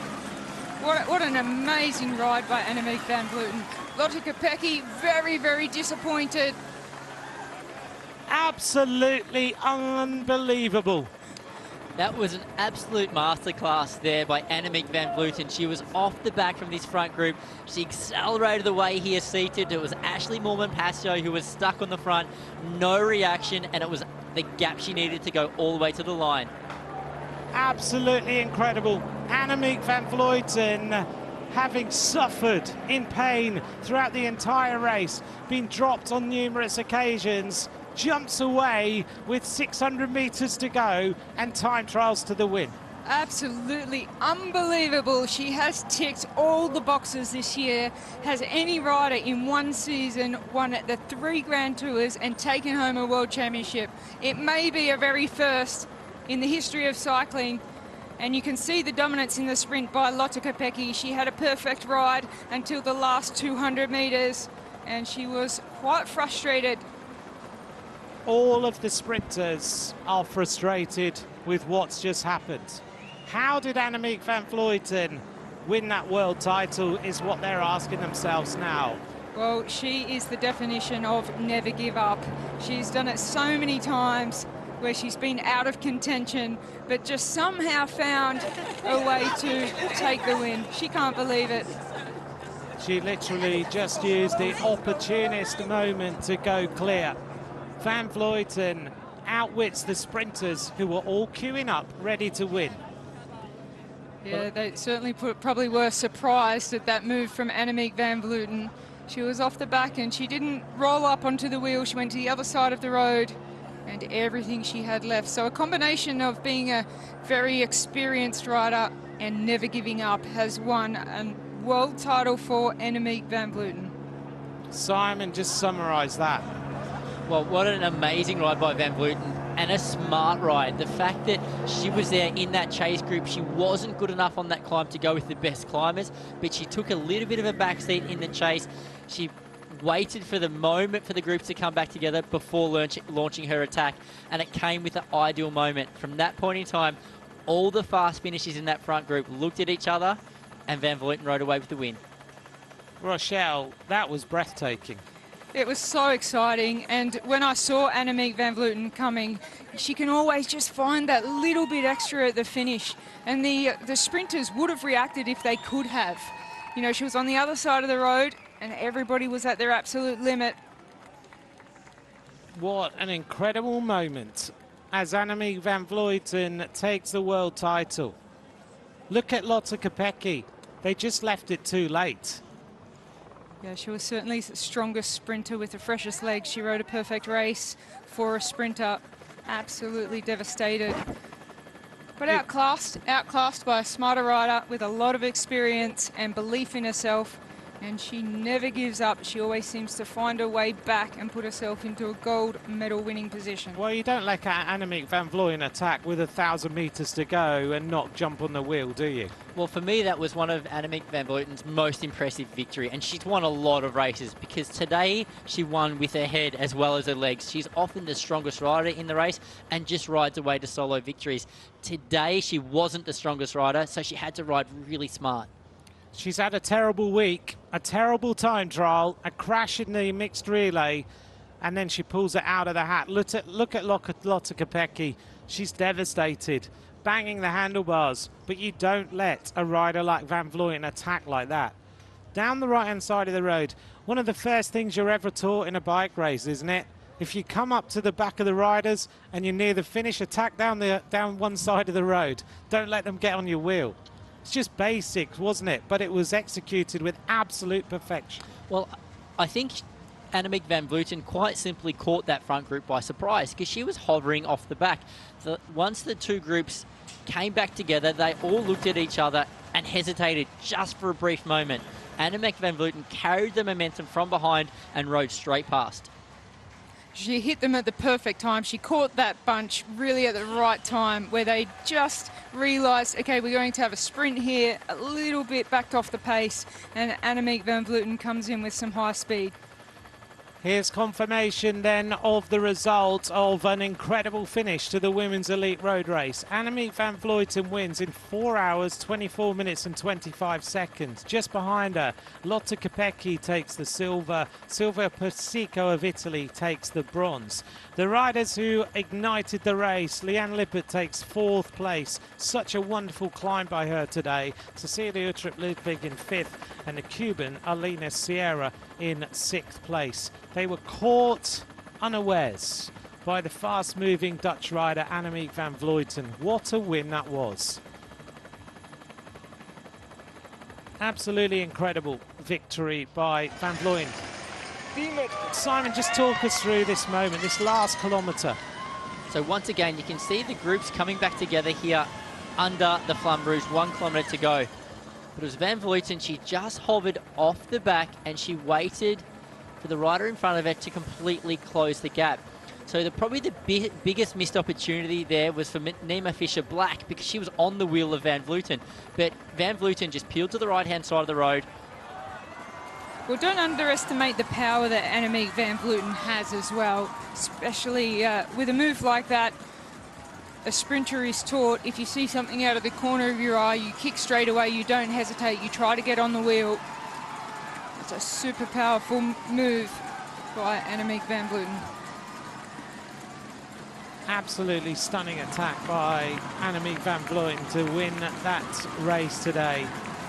What an amazing ride by Annemiek van Vleuten. Lotte Kopecky very, very disappointed. Absolutely unbelievable. That was an absolute masterclass there by Annemiek van Vleuten. She was off the back from this front group. She accelerated the way he is seated. It was Ashley Moolman Pasio who was stuck on the front. No reaction, and it was the gap she needed to go all the way to the line. Absolutely incredible. Annemiek van Vleuten having suffered in pain throughout the entire race, been dropped on numerous occasions, jumps away with 600 metres to go and time trials to the win. Absolutely unbelievable. She has ticked all the boxes this year. Has any rider in one season won at the 3 Grand Tours and taken home a World Championship? It may be a very first in the history of cycling. And you can see the dominance in the sprint by Lotte Kopecky. She had a perfect ride until the last 200 metres, and she was quite frustrated. All of the sprinters are frustrated with what's just happened. How did Annemiek van Vleuten win that world title is what they're asking themselves now. Well, she is the definition of never give up. She's done it so many times where she's been out of contention, but just somehow found a way to take the win. She can't believe it. She literally just used the opportunist moment to go clear. Van Vleuten outwits the sprinters who were all queuing up, ready to win. Yeah, they certainly probably were surprised at that move from Annemiek van Vleuten. She was off the back and she didn't roll up onto the wheel. She went to the other side of the road and everything she had left. So a combination of being a very experienced rider and never giving up has won a world title for Annemiek van Vleuten. Simon, just summarise that. Well, what an amazing ride by Van Vleuten, and a smart ride. The fact that she was there in that chase group, she wasn't good enough on that climb to go with the best climbers, but she took a little bit of a backseat in the chase. She waited for the moment for the groups to come back together before launching her attack, and it came with an ideal moment. From that point in time, all the fast finishers in that front group looked at each other, and Van Vleuten rode away with the win. Rochelle, that was breathtaking. It was so exciting, and when I saw Annemiek van Vleuten coming, she can always just find that little bit extra at the finish, and the sprinters would have reacted if they could have. You know, she was on the other side of the road and everybody was at their absolute limit. What an incredible moment as Annemiek van Vleuten takes the world title. Look at Lotte Kopecky. They just left it too late. Yeah, she was certainly the strongest sprinter with the freshest legs. She rode a perfect race for a sprinter. Absolutely devastated. But outclassed by a smarter rider with a lot of experience and belief in herself. And she never gives up. She always seems to find her way back and put herself into a gold medal winning position. Well, you don't let Annemiek van Vleuten attack with 1,000 metres to go and not jump on the wheel, do you? Well, for me, that was one of Annemiek van Vleuten's most impressive victory, and she's won a lot of races because today she won with her head as well as her legs. She's often the strongest rider in the race and just rides away to solo victories. Today, she wasn't the strongest rider, so she had to ride really smart. She's had a terrible week, a terrible time trial, a crash in the mixed relay, and then she pulls it out of the hat. Look at Lotte Kopecky. She's devastated, banging the handlebars, but you don't let a rider like Van Vleuten attack like that. Down the right-hand side of the road, one of the first things you're ever taught in a bike race, isn't it? If you come up to the back of the riders and you're near the finish, attack down one side of the road. Don't let them get on your wheel. It's just basics, wasn't it? But it was executed with absolute perfection. Well, I think Annemiek van Vleuten quite simply caught that front group by surprise because she was hovering off the back. Once the two groups came back together, they all looked at each other and hesitated just for a brief moment. Annemiek van Vleuten carried the momentum from behind and rode straight past. She hit them at the perfect time. She caught that bunch really at the right time where they just realised, okay, we're going to have a sprint here, a little bit backed off the pace, and Annemiek van Vleuten comes in with some high speed. Here's confirmation then of the result of an incredible finish to the Women's Elite Road Race. Annemiek van Vleuten wins in 4 hours, 24 minutes and 25 seconds. Just behind her, Lotte Kopecky takes the silver. Silvia Persico of Italy takes the bronze. The riders who ignited the race, Leanne Lippert takes 4th place. Such a wonderful climb by her today. Cecilia Uttrup-Ludwig in 5th and the Cuban Alina Sierra in 6th place. They were caught unawares by the fast-moving Dutch rider Annemiek van Vleuten. What a win that was. Absolutely incredible victory by Van Vleuten. Simon, just talk us through this moment, this last kilometre. So once again, you can see the groups coming back together here under the Flamme Rouge, 1 kilometre to go. But it was Van Vleuten, she just hovered off the back and she waited for the rider in front of her to completely close the gap. So probably the biggest missed opportunity there was for Nima Fisher-Black, because she was on the wheel of Van Vleuten. But Van Vleuten just peeled to the right-hand side of the road. Well, don't underestimate the power that Annemiek van Vleuten has as well, especially with a move like that. A sprinter is taught, if you see something out of the corner of your eye, you kick straight away, you don't hesitate, you try to get on the wheel. It's a super powerful move by Annemiek van Vleuten. Absolutely stunning attack by Annemiek van Vleuten to win that race today.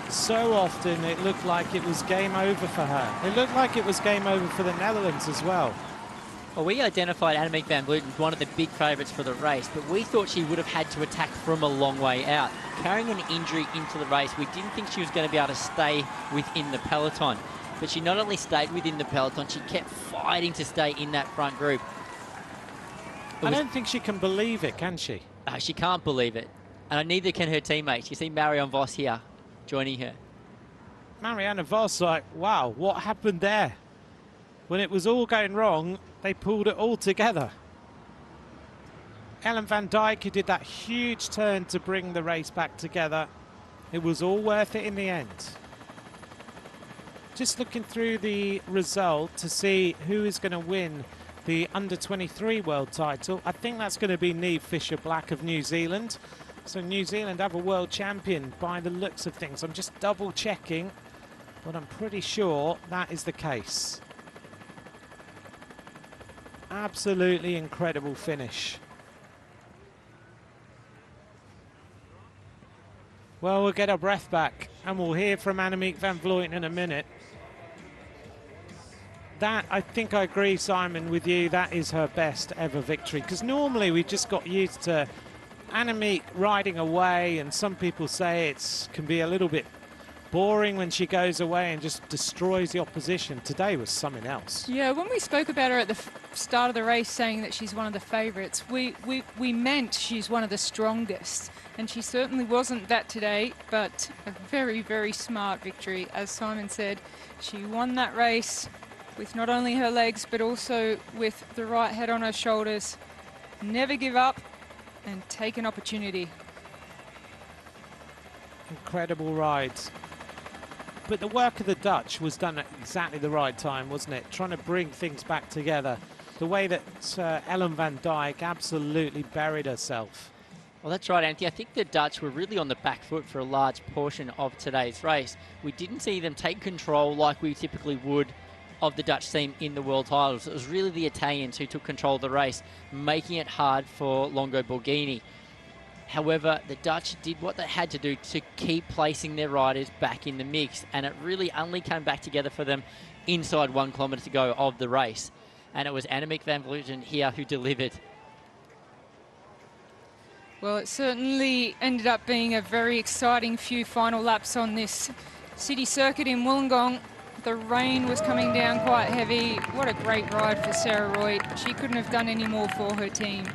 So often it looked like it was game over for her. It looked like it was game over for the Netherlands as well. Well, we identified Annemiek van Vleuten as one of the big favourites for the race, but we thought she would have had to attack from a long way out. Carrying an injury into the race, we didn't think she was going to be able to stay within the peloton. But she not only stayed within the peloton, she kept fighting to stay in that front group. I don't think she can believe it, can she? She can't believe it. And neither can her teammates. You see Marianne Vos here joining her. Marianne Vos, like, wow, what happened there? When it was all going wrong, they pulled it all together. Ellen van Dijk, who did that huge turn to bring the race back together. It was all worth it in the end. Just looking through the result to see who is going to win the under-23 world title. I think that's going to be Niamh Fisher-Black of New Zealand. So New Zealand have a world champion by the looks of things. I'm just double checking, but I'm pretty sure that is the case. Absolutely incredible finish. Well, we'll get our breath back and we'll hear from Annemiek van Vleuten in a minute. That, I think I agree, Simon, with you. That is her best ever victory. Because normally we've just got used to Annemiek riding away, and some people say it can be a little bit boring when she goes away and just destroys the opposition. Today was something else. Yeah, when we spoke about her at the start of the race saying that she's one of the favourites, we meant she's one of the strongest. And she certainly wasn't that today, but a very, very smart victory. As Simon said, she won that race with not only her legs, but also with the right head on her shoulders. Never give up and take an opportunity. Incredible rides. But the work of the Dutch was done at exactly the right time, wasn't it? Trying to bring things back together. The way that Ellen van Dijk absolutely buried herself. Well, that's right, Anthony. I think the Dutch were really on the back foot for a large portion of today's race. We didn't see them take control like we typically would of the Dutch team in the world titles. It was really the Italians who took control of the race, making it hard for Longo Borghini. However, the Dutch did what they had to do to keep placing their riders back in the mix, and it really only came back together for them inside 1 kilometre to go of the race. And it was Annemiek van Vleuten here who delivered. Well, it certainly ended up being a very exciting few final laps on this city circuit in Wollongong. The rain was coming down quite heavy. What a great ride for Sarah Roy. She couldn't have done any more for her team.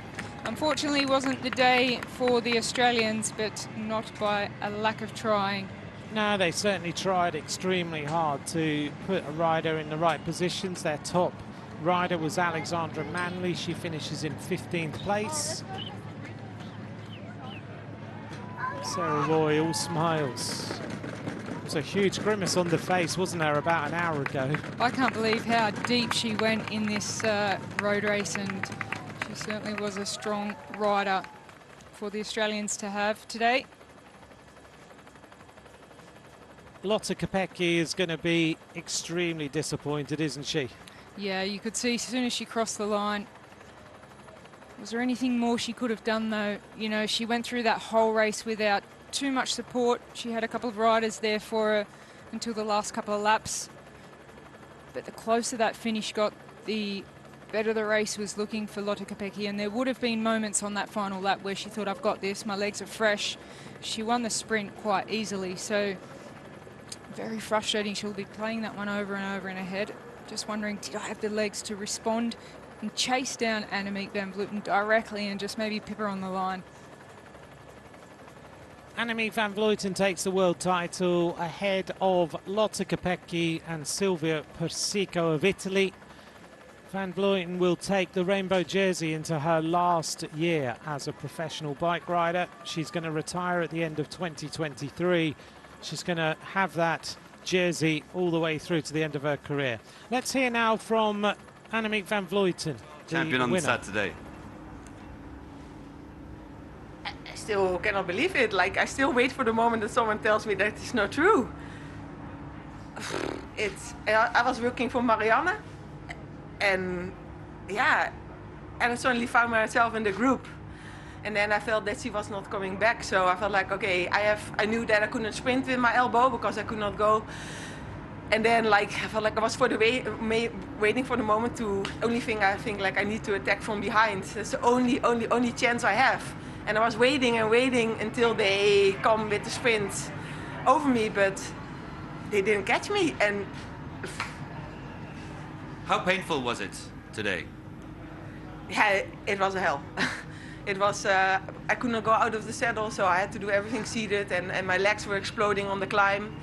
Unfortunately, it wasn't the day for the Australians, but not by a lack of trying. No, they certainly tried extremely hard to put a rider in the right positions. Their top rider was Alexandra Manley. She finishes in 15th place. Sarah Roy, all smiles. It was a huge grimace on the face, wasn't there, about an hour ago? I can't believe how deep she went in this road race, and she certainly was a strong rider for the Australians to have today. Lotte Kopecky is going to be extremely disappointed, isn't she? Yeah, you could see as soon as she crossed the line. Was there anything more she could have done, though? You know, she went through that whole race without too much support. She had a couple of riders there for her until the last couple of laps. But the closer that finish got, the better the race was looking for Lotte Kopecky. And there would have been moments on that final lap where she thought, I've got this, my legs are fresh. She won the sprint quite easily. So very frustrating. She'll be playing that one over and over in her head, just wondering, did I have the legs to respond and chase down Annemiek van Vleuten directly and just maybe pip her on the line. Annemiek van Vleuten takes the world title ahead of Lotte Kopecky and Silvia Persico of Italy. Van Vleuten will take the rainbow jersey into her last year as a professional bike rider. She's going to retire at the end of 2023. She's going to have that jersey all the way through to the end of her career. Let's hear now from Annemiek van Vleuten, champion on Saturday. I still cannot believe it. Like, I still wait for the moment that someone tells me that it's not true. I was working for Marianne, and yeah, and I suddenly found myself in the group. And then I felt that she was not coming back, so I felt like, okay, I knew that I couldn't sprint with my elbow because I could not go. And then, like, I felt like I was waiting for the moment to. Only thing I think, like, I need to attack from behind. That's the only chance I have. And I was waiting and waiting until they come with the sprint over me, but they didn't catch me. And how painful was it today? Yeah, it was a hell. It was, I could not go out of the saddle, so I had to do everything seated, and my legs were exploding on the climb.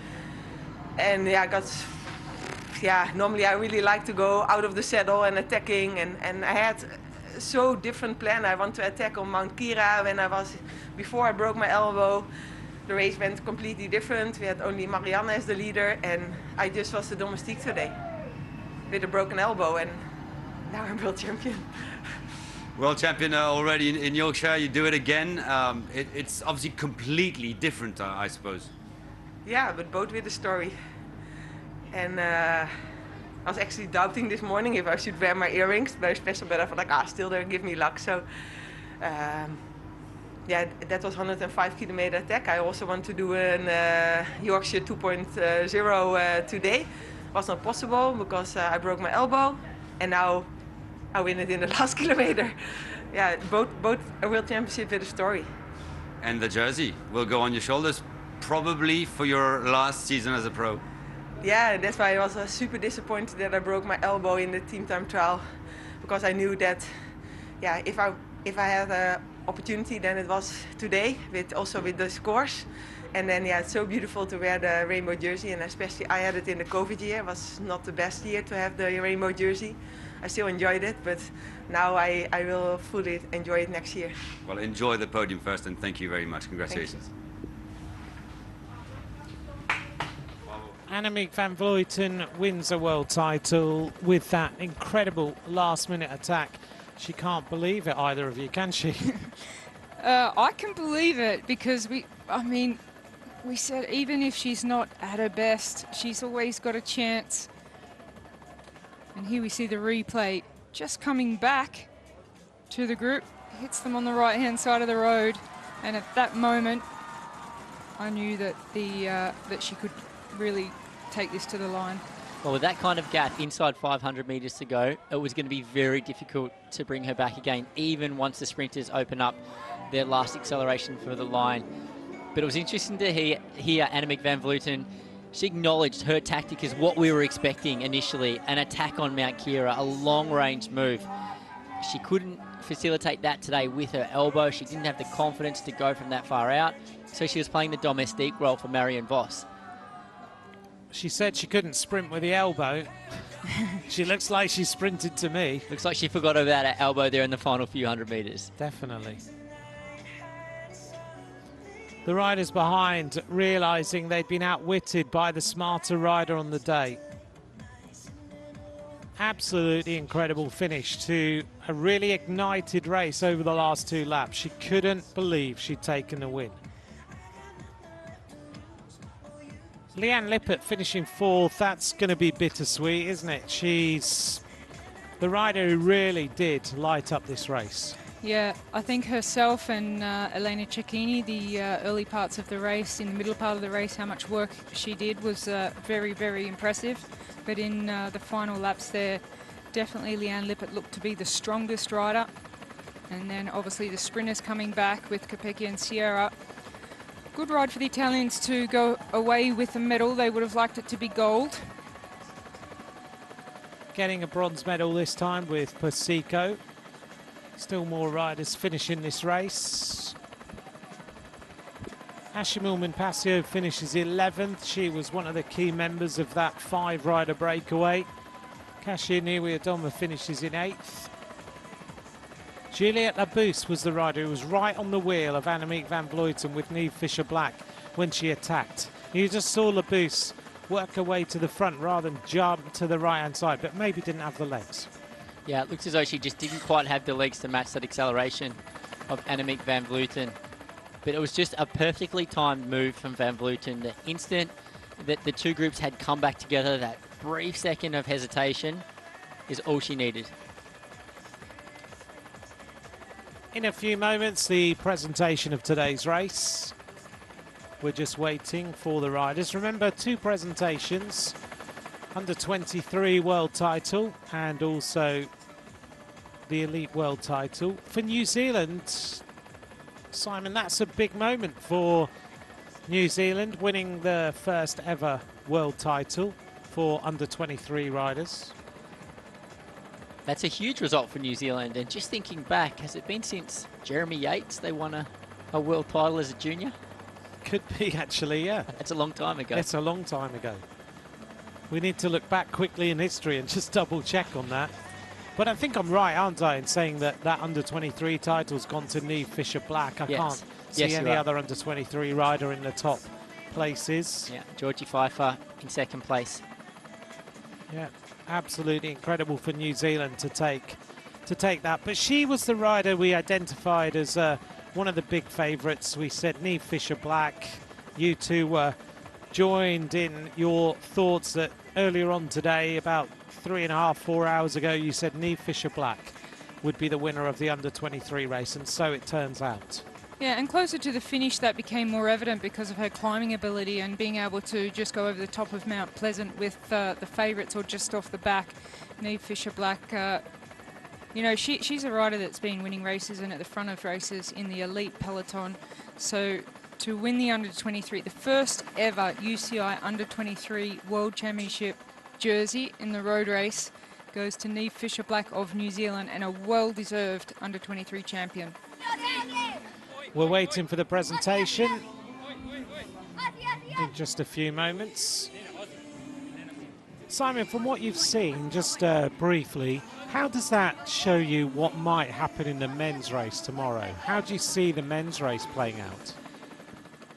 And yeah, normally I really like to go out of the saddle and attacking, and I had so different plan. I want to attack on Mount Kira before I broke my elbow. The race went completely different. We had only Marianne as the leader, and I just was the domestique today with a broken elbow, and now I'm world champion. World champion already in Yorkshire, you do it again. It's obviously completely different, I suppose. Yeah, but both with a story. And I was actually doubting this morning if I should wear my earrings, very special, but I thought, like, still they'll give me luck. So yeah, that was 105 kilometer attack. I also want to do a Yorkshire 2.0 today. Was not possible because I broke my elbow, and now I win it in the last kilometer. Yeah, both a world championship with a story. And the jersey will go on your shoulders probably for your last season as a pro. Yeah, that's why I was super disappointed that I broke my elbow in the team time trial, because I knew that, yeah, if I had an opportunity, then it was today, also with the scores. And then, yeah, it's so beautiful to wear the rainbow jersey, and especially I had it in the COVID year. It was not the best year to have the rainbow jersey. I still enjoyed it, but now I will fully enjoy it next year. Well, enjoy the podium first, and thank you very much. Congratulations. Annemiek van Vleuten wins a world title with that incredible last-minute attack. She can't believe it, either of you, can she? I can believe it, because we said even if she's not at her best, she's always got a chance. And here we see the replay, just coming back to the group, hits them on the right-hand side of the road. And at that moment, I knew that that she could really take this to the line. Well, with that kind of gap inside 500 metres to go, it was going to be very difficult to bring her back again, even once the sprinters open up their last acceleration for the line. But it was interesting to hear Annemiek van Vleuten. She acknowledged her tactic is what we were expecting initially, an attack on Mount Kira, a long-range move. She couldn't facilitate that today with her elbow. She didn't have the confidence to go from that far out, so she was playing the domestique role for Marianne Vos. She said she couldn't sprint with the elbow. She looks like she sprinted to me. Looks like she forgot about her elbow there in the final few hundred metres. Definitely. The riders behind realising they'd been outwitted by the smarter rider on the day. Absolutely incredible finish to a really ignited race over the last 2 laps. She couldn't believe she'd taken the win. Leanne Lippert finishing 4th, that's going to be bittersweet, isn't it? She's the rider who really did light up this race. Yeah, I think herself and Elena Cecchini, the early parts of the race, in the middle part of the race, how much work she did was very, very impressive. But in the final laps there, definitely Leanne Lippert looked to be the strongest rider. And then obviously the sprinters coming back with Kopecky and Sierra. Good ride for the Italians to go away with a medal. They would have liked it to be gold. Getting a bronze medal this time with Persico. Still more riders finishing this race. Ashimul Pasio finishes 11th. She was one of the key members of that 5-rider breakaway. Kasia Niwiadoma finishes in 8th. Juliette Labousse was the rider who was right on the wheel of Annemiek van Vleuten with Niamh Fisher-Black when she attacked. You just saw Labousse work her way to the front rather than jump to the right-hand side, but maybe didn't have the legs. Yeah, it looks as though she just didn't quite have the legs to match that acceleration of Annemiek van Vleuten. But it was just a perfectly timed move from van Vleuten. The instant that the two groups had come back together, that brief second of hesitation is all she needed. In a few moments, the presentation of today's race. We're just waiting for the riders. Remember, 2 presentations, under 23 world title and also the elite world title. For New Zealand, Simon, that's a big moment for New Zealand, winning the first ever world title for under 23 riders. That's a huge result for New Zealand. And just thinking back, has it been since Jeremy Yates they won a world title as a junior? Could be, actually, yeah. That's a long time ago. It's a long time ago. We need to look back quickly in history and just double check on that. But I think I'm right, aren't I, in saying that that under-23 title's gone to Niamh Fisher-Black. I can't see any other under-23 rider in the top places. Yeah, Georgie Pfeiffer in 2nd place. Yeah, absolutely incredible for New Zealand to take that. But she was the rider we identified as one of the big favourites. We said Niamh Fisher-Black. You two were joined in your thoughts that earlier on today, about 3.5, 4 hours ago, you said Niamh Fisher-Black would be the winner of the under-23 race, and so it turns out. Yeah, and closer to the finish that became more evident because of her climbing ability and being able to just go over the top of Mount Pleasant with the favourites or just off the back. Niamh Fisher-Black, you know, she's a rider that's been winning races and at the front of races in the elite peloton. So to win the under-23, the first ever UCI under-23 World Championship jersey in the road race goes to Niamh Fisher-Black of New Zealand, and a well-deserved under-23 champion. We're waiting for the presentation in just a few moments. Simon, from what you've seen, just briefly, how does that show you what might happen in the men's race tomorrow? How do you see the men's race playing out?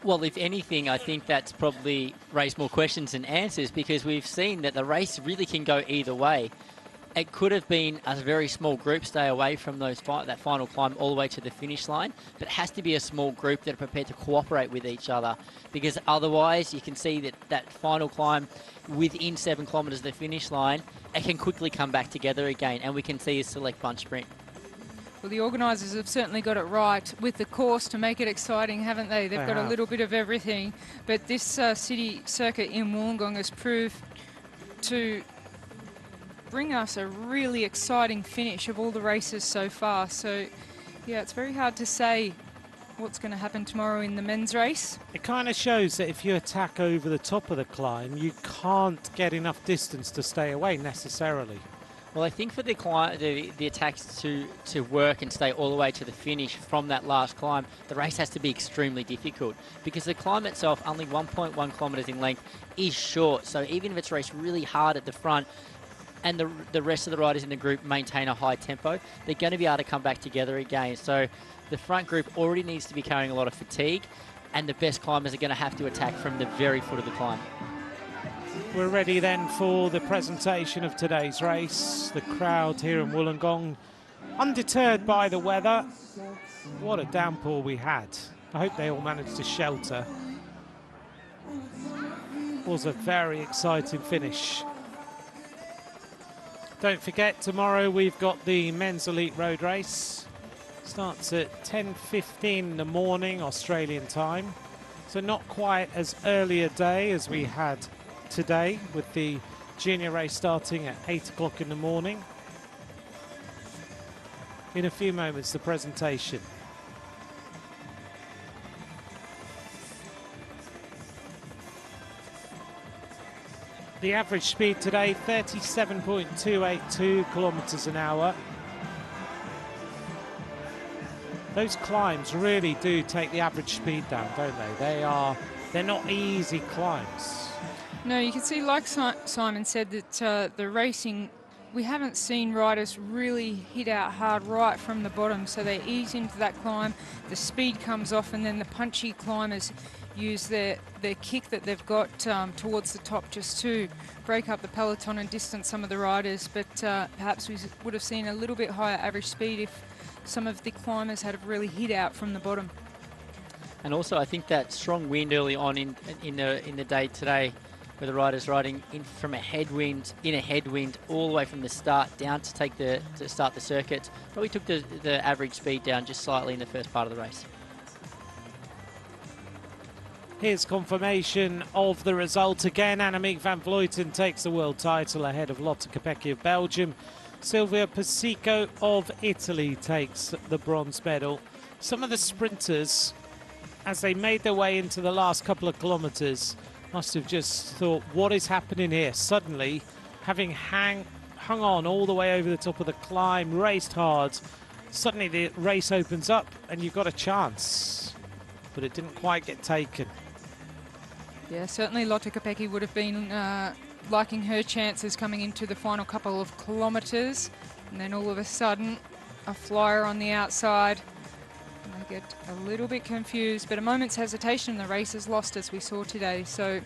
Well, if anything, I think that's probably raised more questions than answers, because we've seen that the race really can go either way. It could have been a very small group stay away from that final climb all the way to the finish line, but it has to be a small group that are prepared to cooperate with each other, because otherwise you can see that final climb within 7 kilometres of the finish line, it can quickly come back together again, and we can see a select bunch sprint. Well, the organisers have certainly got it right with the course to make it exciting, haven't they? They've got a little bit of everything, but this city circuit in Wollongong has proved to bring us a really exciting finish of all the races so far. So, yeah, it's very hard to say what's going to happen tomorrow in the men's race. It kind of shows that if you attack over the top of the climb, you can't get enough distance to stay away necessarily. Well, I think for the attacks to work and stay all the way to the finish from that last climb, the race has to be extremely difficult, because the climb itself, only 1.1 kilometres in length, is short. So even if it's raced really hard at the front and the rest of the riders in the group maintain a high tempo, they're going to be able to come back together again. So the front group already needs to be carrying a lot of fatigue, and the best climbers are going to have to attack from the very foot of the climb. We're ready then for the presentation of today's race. The crowd here in Wollongong, undeterred by the weather. What a downpour we had. I hope they all managed to shelter. It was a very exciting finish. Don't forget, tomorrow we've got the men's elite road race. Starts at 10:15 in the morning, Australian time. So not quite as early a day as we had today, with the junior race starting at 8 o'clock in the morning. In a few moments, the presentation. the average speed today, 37.282 kilometers an hour. Those climbs really do take the average speed down, don't they? They're not easy climbs. No, you can see, like Simon said, that the racing, we haven't seen riders really hit out hard right from the bottom, so they ease into that climb, the speed comes off, and then the punchy climbers use their kick that they've got towards the top just to break up the peloton and distance some of the riders. But perhaps we would have seen a little bit higher average speed if some of the climbers had really hit out from the bottom. And also, I think that strong wind early on in the day today, where the riders riding in from a headwind, all the way from the start down to start the circuit, probably took the average speed down just slightly in the first part of the race. Here's confirmation of the result again. Annemiek van Vleuten takes the world title ahead of Lotte Kopecky of Belgium. Silvia Pasico of Italy takes the bronze medal. Some of the sprinters, as they made their way into the last couple of kilometres, must have just thought, what is happening here? Suddenly, having hung on all the way over the top of the climb, raced hard, suddenly the race opens up and you've got a chance. But it didn't quite get taken. Yeah, certainly Lotte Kopecky would have been liking her chances coming into the final couple of kilometres. And then all of a sudden, a flyer on the outside. And they get a little bit confused, but a moment's hesitation, the race is lost, as we saw today. So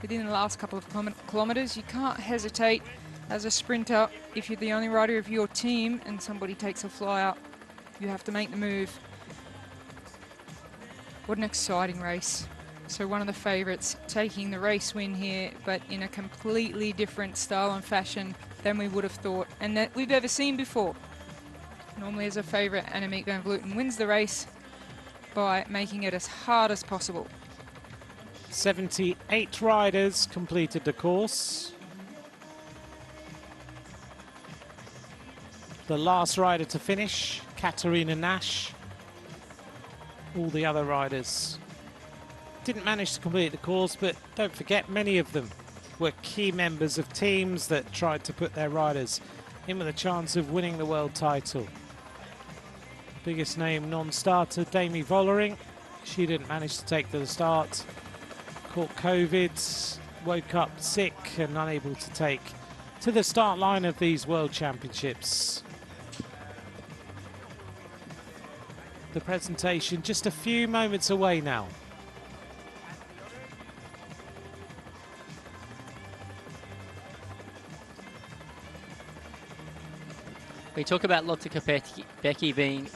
within the last couple of kilometres, you can't hesitate as a sprinter. If you're the only rider of your team and somebody takes a flyer, you have to make the move. What an exciting race. So one of the favourites taking the race win here, but in a completely different style and fashion than we would have thought and that we've ever seen before. Normally as a favourite, Annemiek van Vleuten wins the race by making it as hard as possible. 78 riders completed the course. The last rider to finish, Katarina Nash. All the other riders didn't manage to complete the course, but don't forget, many of them were key members of teams that tried to put their riders in with a chance of winning the world title. Biggest name non-starter, Demi Vollering. She didn't manage to take to the start. Caught COVID, woke up sick and unable to take to the start line of these World Championships. The presentation just a few moments away now. We talk about Lotte Kopecky being,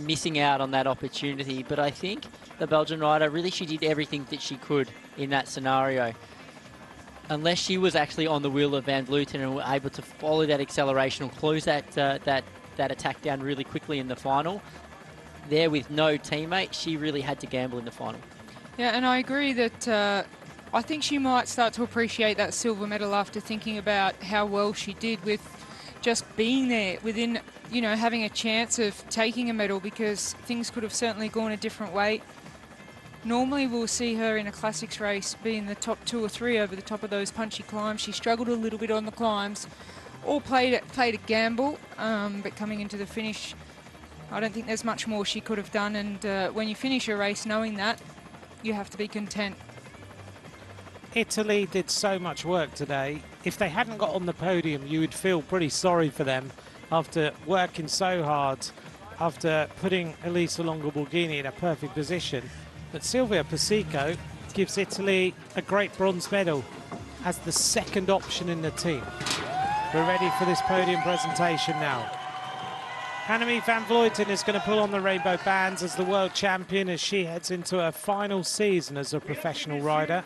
missing out on that opportunity, but I think the Belgian rider, really she did everything that she could in that scenario. Unless she was actually on the wheel of Van Vleuten and were able to follow that acceleration or close that attack down really quickly in the final, there with no teammate, she really had to gamble in the final. Yeah, and I agree that I think she might start to appreciate that silver medal after thinking about how well she did with just being there within, having a chance of taking a medal, because things could have certainly gone a different way. Normally we'll see her in a classics race be in the top 2 or 3 over the top of those punchy climbs. She struggled a little bit on the climbs, or played a gamble, but coming into the finish, I don't think there's much more she could have done. And when you finish a race knowing that, you have to be content. Italy did so much work today. If they hadn't got on the podium, you would feel pretty sorry for them after working so hard, after putting Elisa Longo-Borghini in a perfect position. But Silvia Pasico gives Italy a great bronze medal as the second option in the team. We're ready for this podium presentation now. Annemiek van Vleuten is going to pull on the rainbow bands as the world champion as she heads into her final season as a professional rider.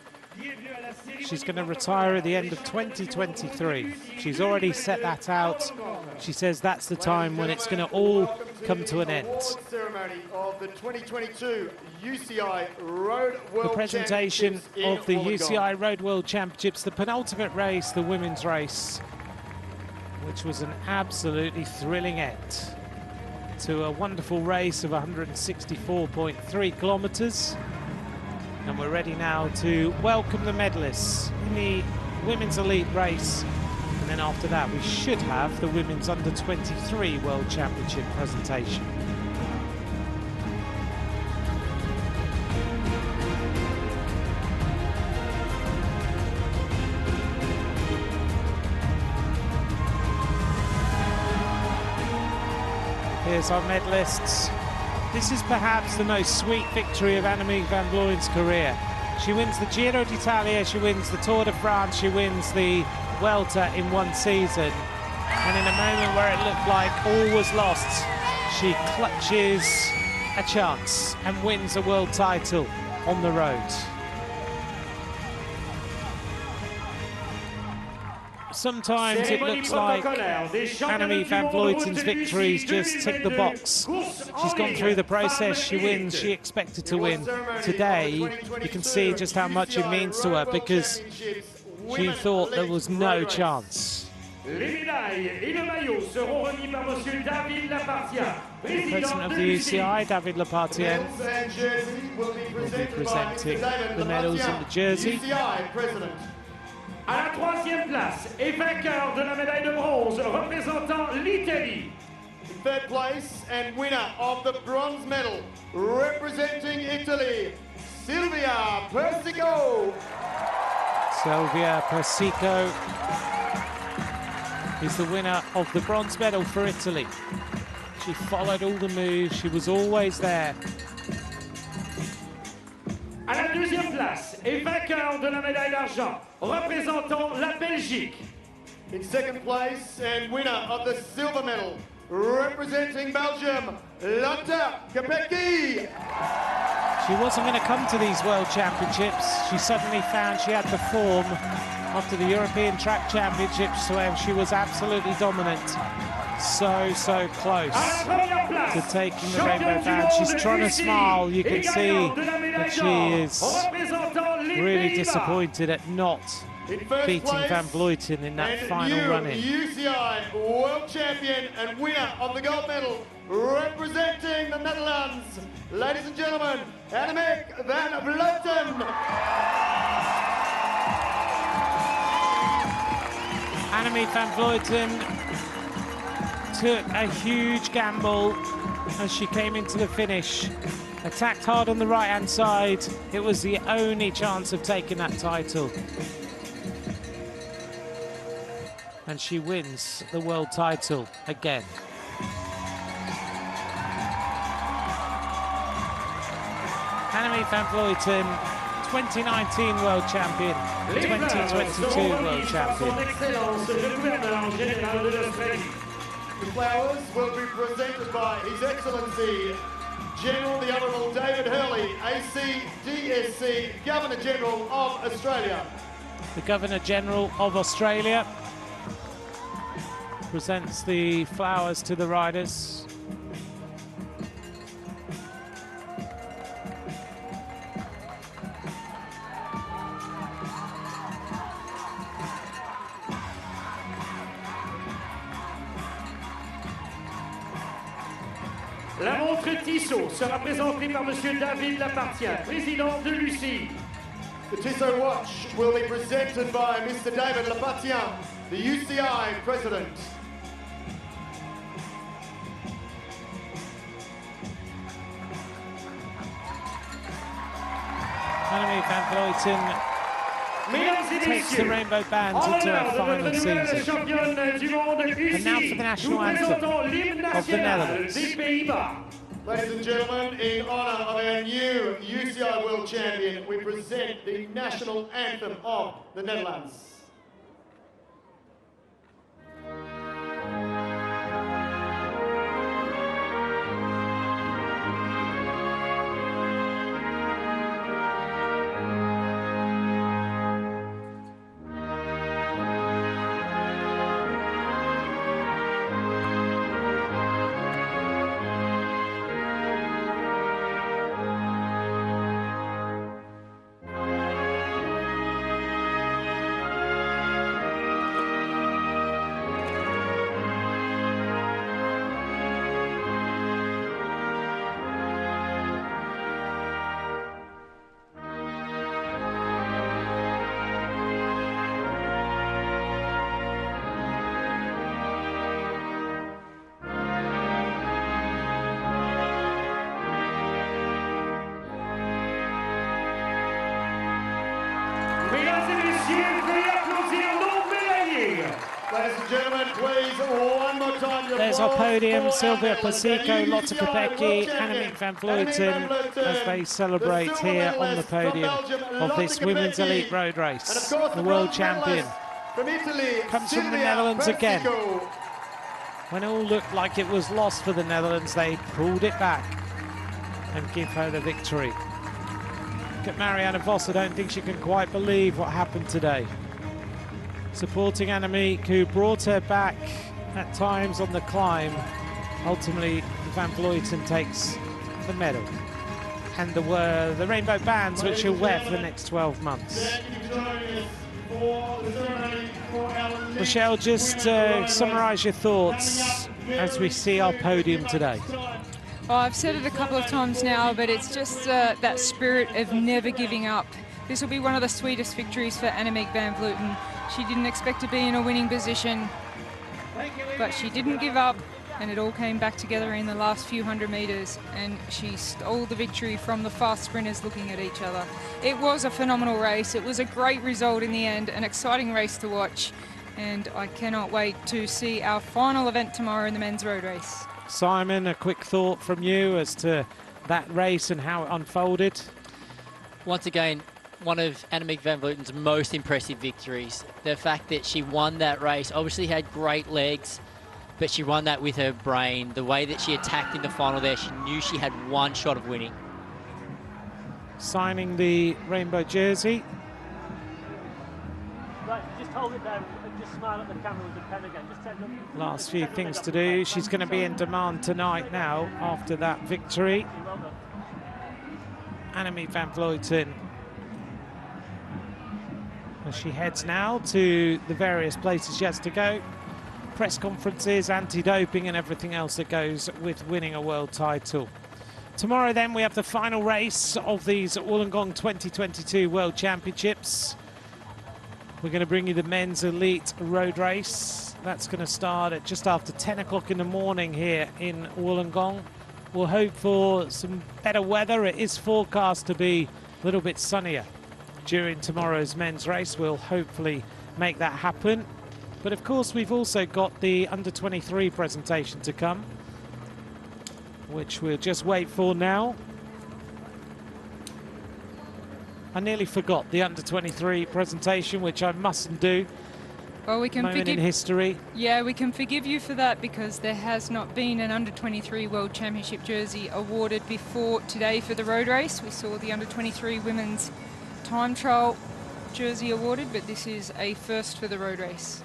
She's going to retire at the end of 2023. She's already set that out. She says that's the time when it's going to all come to an end. Ceremony of the 2022 UCI Road World The presentation of the Wollongong. UCI Road World Championships, the penultimate race, the women's race, which was an absolutely thrilling end to a wonderful race of 164.3 kilometres. And we're ready now to welcome the medalists. In the women's elite race. And then after that, we should have the women's under-23 World Championship presentation. Here's our medalists. This is perhaps the most sweet victory of Annemiek van Vleuten career. She wins the Giro d'Italia, she wins the Tour de France, she wins the Vuelta in one season. And in a moment where it looked like all was lost, she clutches a chance and wins a world title on the road. Sometimes it looks like Annemiek van Vleuten's victories just tick the box. She's gone through the process, she wins, she expected to win. Today, you can see just how much it means to her because she thought there was no chance. President of the UCI, David Lepartien, will be presenting the medals in the jersey. À la troisième place et vainqueur de la médaille de bronze représentant l'Italie. Third place and winner of the bronze medal representing Italy, Silvia Persico. Silvia Persico is the winner of the bronze medal for Italy. She followed all the moves, she was always there. À la deuxième place et vainqueur de la médaille d'argent, représentant la Belgique. In second place and winner of the silver medal, representing Belgium, Lotte Kopecky. She wasn't going to come to these World Championships. She suddenly found she had the form after the European Track Championships where she was absolutely dominant. So close to taking the rainbow band. She's trying to smile. You can see that she is really disappointed at not beating Van Vleuten in that final run-in. UCI World Champion and winner of the gold medal, representing the Netherlands, ladies and gentlemen, Annemiek van Vleuten. Annemiek van Vleuten took a huge gamble as she came into the finish. Attacked hard on the right-hand side. It was the only chance of taking that title. And she wins the world title again. Annemiek van Vleuten, 2019 world champion, 2022 world champion. The flowers will be presented by His Excellency General the Honourable David Hurley, ACDSC, Governor General of Australia. The Governor General of Australia presents the flowers to the riders. La montre Tissot sera présentée par Monsieur David Lepartien, président de l'UCI. The Tissot watch will be presented by Mr. David Lepartien, the UCI president. Annemiek van Vleuten takes the rainbow band into her final season. And now for the national anthem of the Netherlands. Ladies and gentlemen, in honour of our new UCI World Champion, we present the national anthem of the Netherlands. gentlemen, please, one more time. There's our podium, Sylvia Pasico, Lotte Kopecky, Annemiek van Vleuten, as they celebrate here on the podium of this Women's Elite Road Race. The world champion from Italy comes from the Netherlands again. When it all looked like it was lost for the Netherlands, they pulled it back and give her the victory. Look at Marianne Vos, I don't think she can quite believe what happened today. Supporting Annemiek, who brought her back at times on the climb. Ultimately, Van Vleuten takes the medal and the rainbow bands, which she'll wear for the next 12 months. Michelle, just summarise your thoughts as we see our podium today. Well, I've said it a couple of times now, but it's just that spirit of never giving up. This will be one of the sweetest victories for Annemiek van Vleuten. She didn't expect to be in a winning position, but she didn't give up, and it all came back together in the last few hundred metres, and she stole the victory from the fast sprinters looking at each other. It was a phenomenal race. It was a great result in the end, an exciting race to watch, and I cannot wait to see our final event tomorrow in the men's road race. Simon, a quick thought from you as to that race and how it unfolded. Once again, one of Annemiek van Vleuten's most impressive victories. The fact that she won that race, obviously had great legs, but she won that with her brain. The way that she attacked in the final there, she knew she had one shot of winning. Signing the rainbow jersey. Right, just hold it down and just smile at the camera with the pen again. Just take them. Last few things to do. She's going to be in demand tonight now after that victory. Well done. Annemiek van Vleuten. As she heads now to the various places she has to go. Press conferences, anti-doping and everything else that goes with winning a world title. Tomorrow then we have the final race of these Wollongong 2022 World Championships. We're going to bring you the men's elite road race. That's going to start at just after 10 o'clock in the morning here in Wollongong. We'll hope for some better weather. It is forecast to be a little bit sunnier during tomorrow's men's race. We'll hopefully make that happen. But of course, we've also got the under-23 presentation to come, which we'll just wait for now. I nearly forgot the under-23 presentation, which I mustn't do. Well, we can Moment in history. Yeah, we can forgive you for that because there has not been an under-23 World Championship jersey awarded before today for the road race. We saw the under-23 women's time trial jersey awarded, but this is a first for the road race.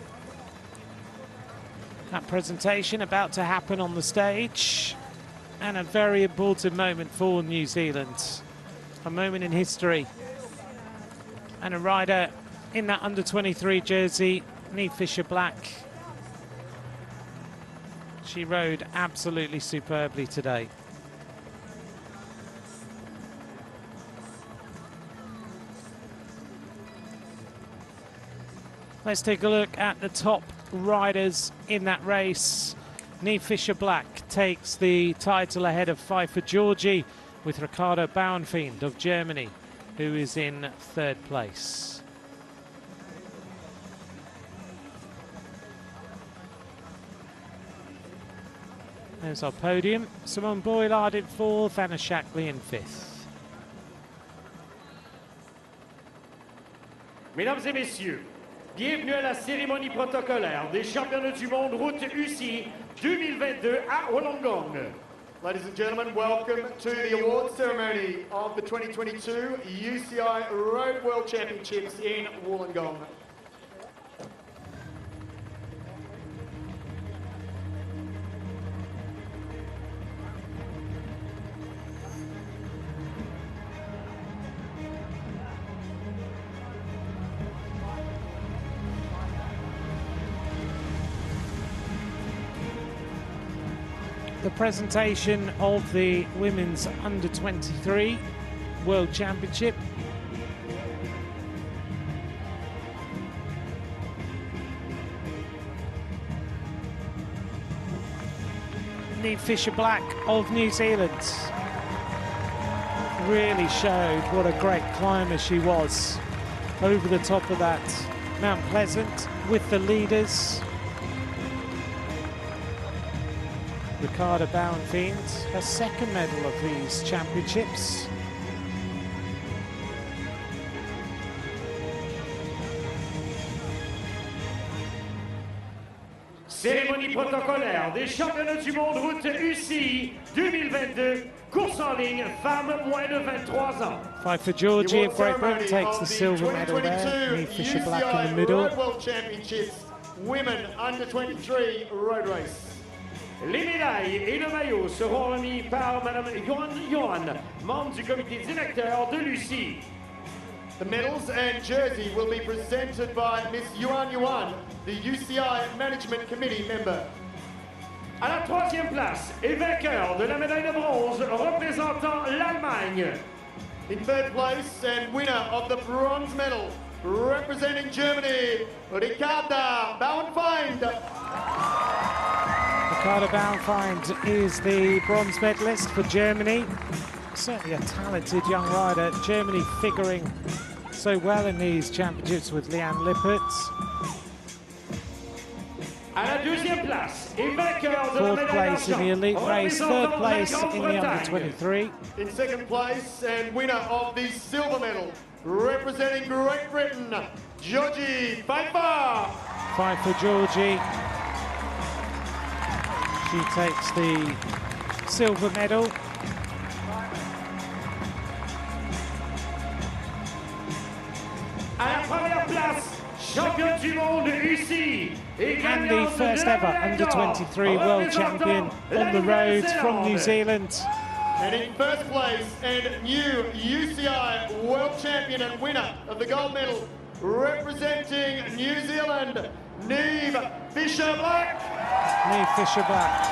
That presentation about to happen on the stage, and a very important moment for New Zealand. A moment in history. And a rider in that under-23 jersey, Niamh Fisher-Black. She rode absolutely superbly today. Let's take a look at the top riders in that race. Niamh Fisher-Black takes the title ahead of Pfeiffer Georgi, with Ricardo Bauernfeind of Germany, who is in third place. There's our podium. Simone Boylard in fourth, Anna Shackley in fifth. Mesdames et messieurs, bienvenue à la cérémonie protocolaire des championnats du monde route UCI 2022 à Wollongong. Ladies and gentlemen, welcome to the award ceremony of the 2022 UCI Road World Championships in Wollongong. The presentation of the women's under-23 World Championship. Niamh Fisher-Black of New Zealand really showed what a great climber she was over the top of that Mount Pleasant with the leaders. Ricarda Bauernfeind, her second medal of these championships. Cérémonie protocolaire des championnats du monde route UCI 2022, course en ligne, femmes moins de 23 ans. Five for Georgie of Great Britain takes the silver medal there. Neve Fisher-Black in the middle. UCI Road Championships, women under 23 road race. Les médailles et le maillot seront remis par Madame Johan, membre du comité directeur de l'UCI. The medals and jersey will be presented by Miss Yuan, the UCI Management Committee member. À la troisième place et vainqueur de la médaille de bronze représentant l'Allemagne. In third place and winner of the bronze medal representing Germany, Ricarda Bauernfeind. Ricarda Bauernfeind is the bronze medalist for Germany. Certainly a talented young rider. Germany figuring so well in these championships with Leanne Lippert. À la deuxième place et vainqueur de la Fourth médaille place in the elite race, third représentant place la in the under Grande-Bretagne. 23. In second place and winner of the silver medal representing Great Britain, Georgie Pfeiffer. Five for Georgie. She takes the silver medal. À la première place, championne du monde UCI et And the gagnante first de la ever médaille under d'or, 23 world champion représentant on the la road from New Nouvelle-Zélande. Zealand. And in first place and new UCI world champion and winner of the gold medal representing New Zealand, Neve Fisher-Black. Neve Fisher-Black.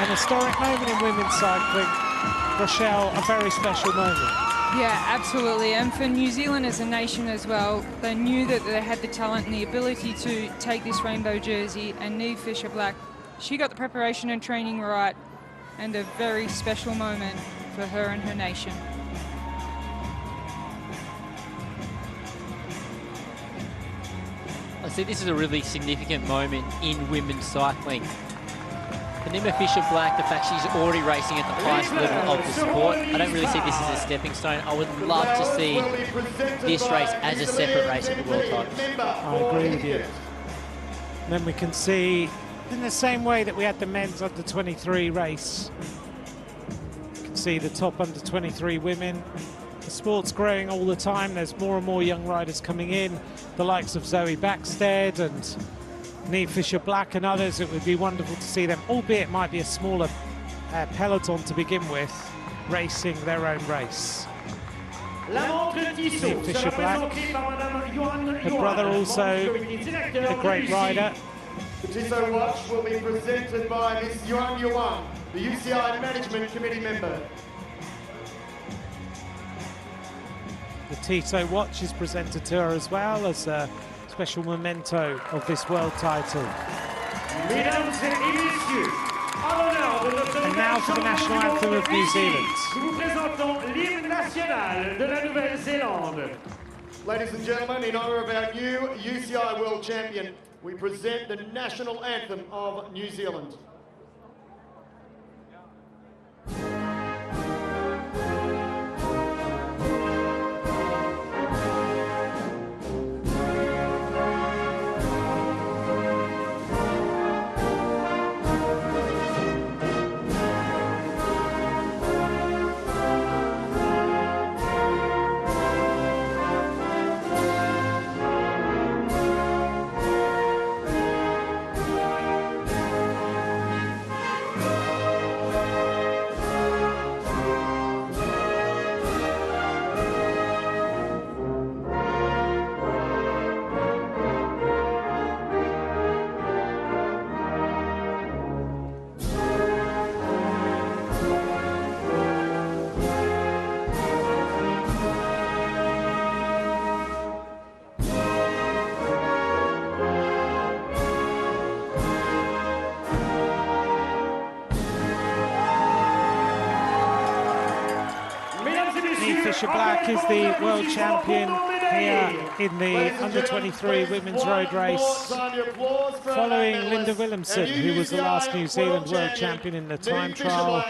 An historic moment in women's cycling. Rochelle, a very special moment. Yeah, absolutely. And for New Zealand as a nation as well, they knew that they had the talent and the ability to take this rainbow jersey, and Neve Fisher-Black, she got the preparation and training right, and a very special moment for her and her nation. I see this is a really significant moment in women's cycling. For Neve Fisher-Black, the fact she's already racing at the highest level of the sport, I don't really see this as a stepping stone. I would love to see this race as a separate race at the World Titles. I agree with you. And then we can see, in the same way that we had the men's under 23 race, you can see the top under 23 women. The sport's growing all the time. There's more and more young riders coming in, the likes of Zoe Backstead and Neve Fisher-Black and others. It would be wonderful to see them, albeit it might be a smaller peloton to begin with, racing their own race. Neve Fisher-Black, her brother also a great rider. The Tissot watch will be presented by Miss Yuan, the UCI Management Committee member. The Tissot watch is presented to her as well as a special memento of this world title. And now for the national anthem of New Zealand. Ladies and gentlemen, in honour of our new UCI World Champion, we present the national anthem of New Zealand. Fisher-Black is the world champion here in the under-23 women's road race, following Linda Williamson, who was the last New Zealand world champion in the time trial.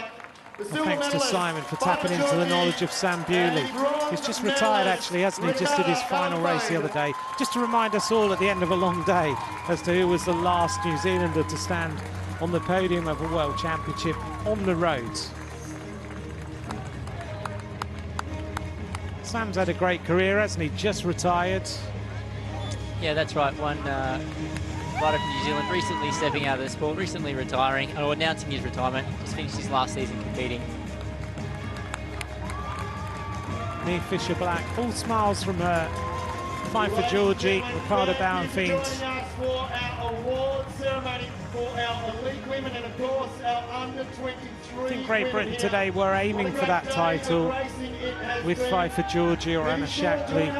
Well, thanks to Simon for tapping into the knowledge of Sam Bewley. He's just retired, actually, hasn't he? Just did his final race the other day. Just to remind us all at the end of a long day as to who was the last New Zealander to stand on the podium of a world championship on the roads. Sam's had a great career, hasn't he? Just retired. Yeah, that's right. One rider from New Zealand recently stepping out of the sport, recently retiring, or announcing his retirement. Just finished his last season competing. Me Fisher-Black, all smiles from her. 5 for Georgie, Ricardo Bauernfeind. For our award ceremony for our elite women and of course our under-23. I think Great Britain today were aiming for that title with 5 for Georgie or Anna Shackley.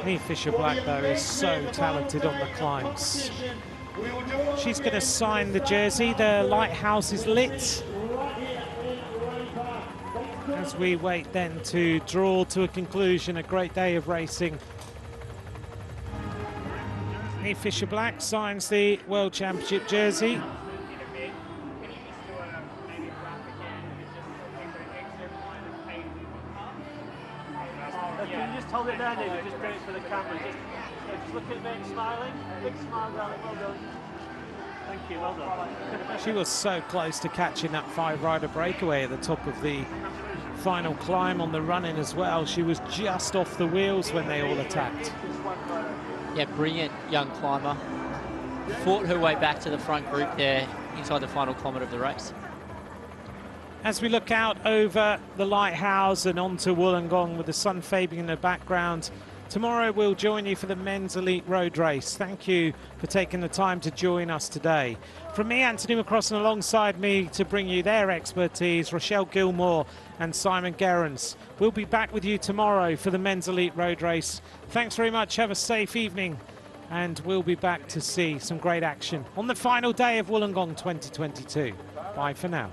Me Fisher-Black, though, is so talented on the climbs. She's going to sign the jersey. The lighthouse is lit as we wait then to draw to a conclusion a great day of racing. Me Fisher-Black signs the World Championship jersey. Can you just hold it there, David? Just bring it for the camera. Just look at me and smiling. Big smile, darling. Well done. Thank you. Well done. She was so close to catching that 5-rider breakaway at the top of the final climb on the run-in as well. She was just off the wheels when they all attacked. Yeah, brilliant young climber. Fought her way back to the front group there inside the final kilometre of the race. As we look out over the lighthouse and onto Wollongong with the sun fading in the background, tomorrow we'll join you for the men's elite road race. Thank you for taking the time to join us today. From me, Anthony McCross, and alongside me to bring you their expertise, Rochelle Gilmore and Simon Gerrans. We'll be back with you tomorrow for the men's elite road race. Thanks very much. Have a safe evening. And we'll be back to see some great action on the final day of Wollongong 2022. Bye for now.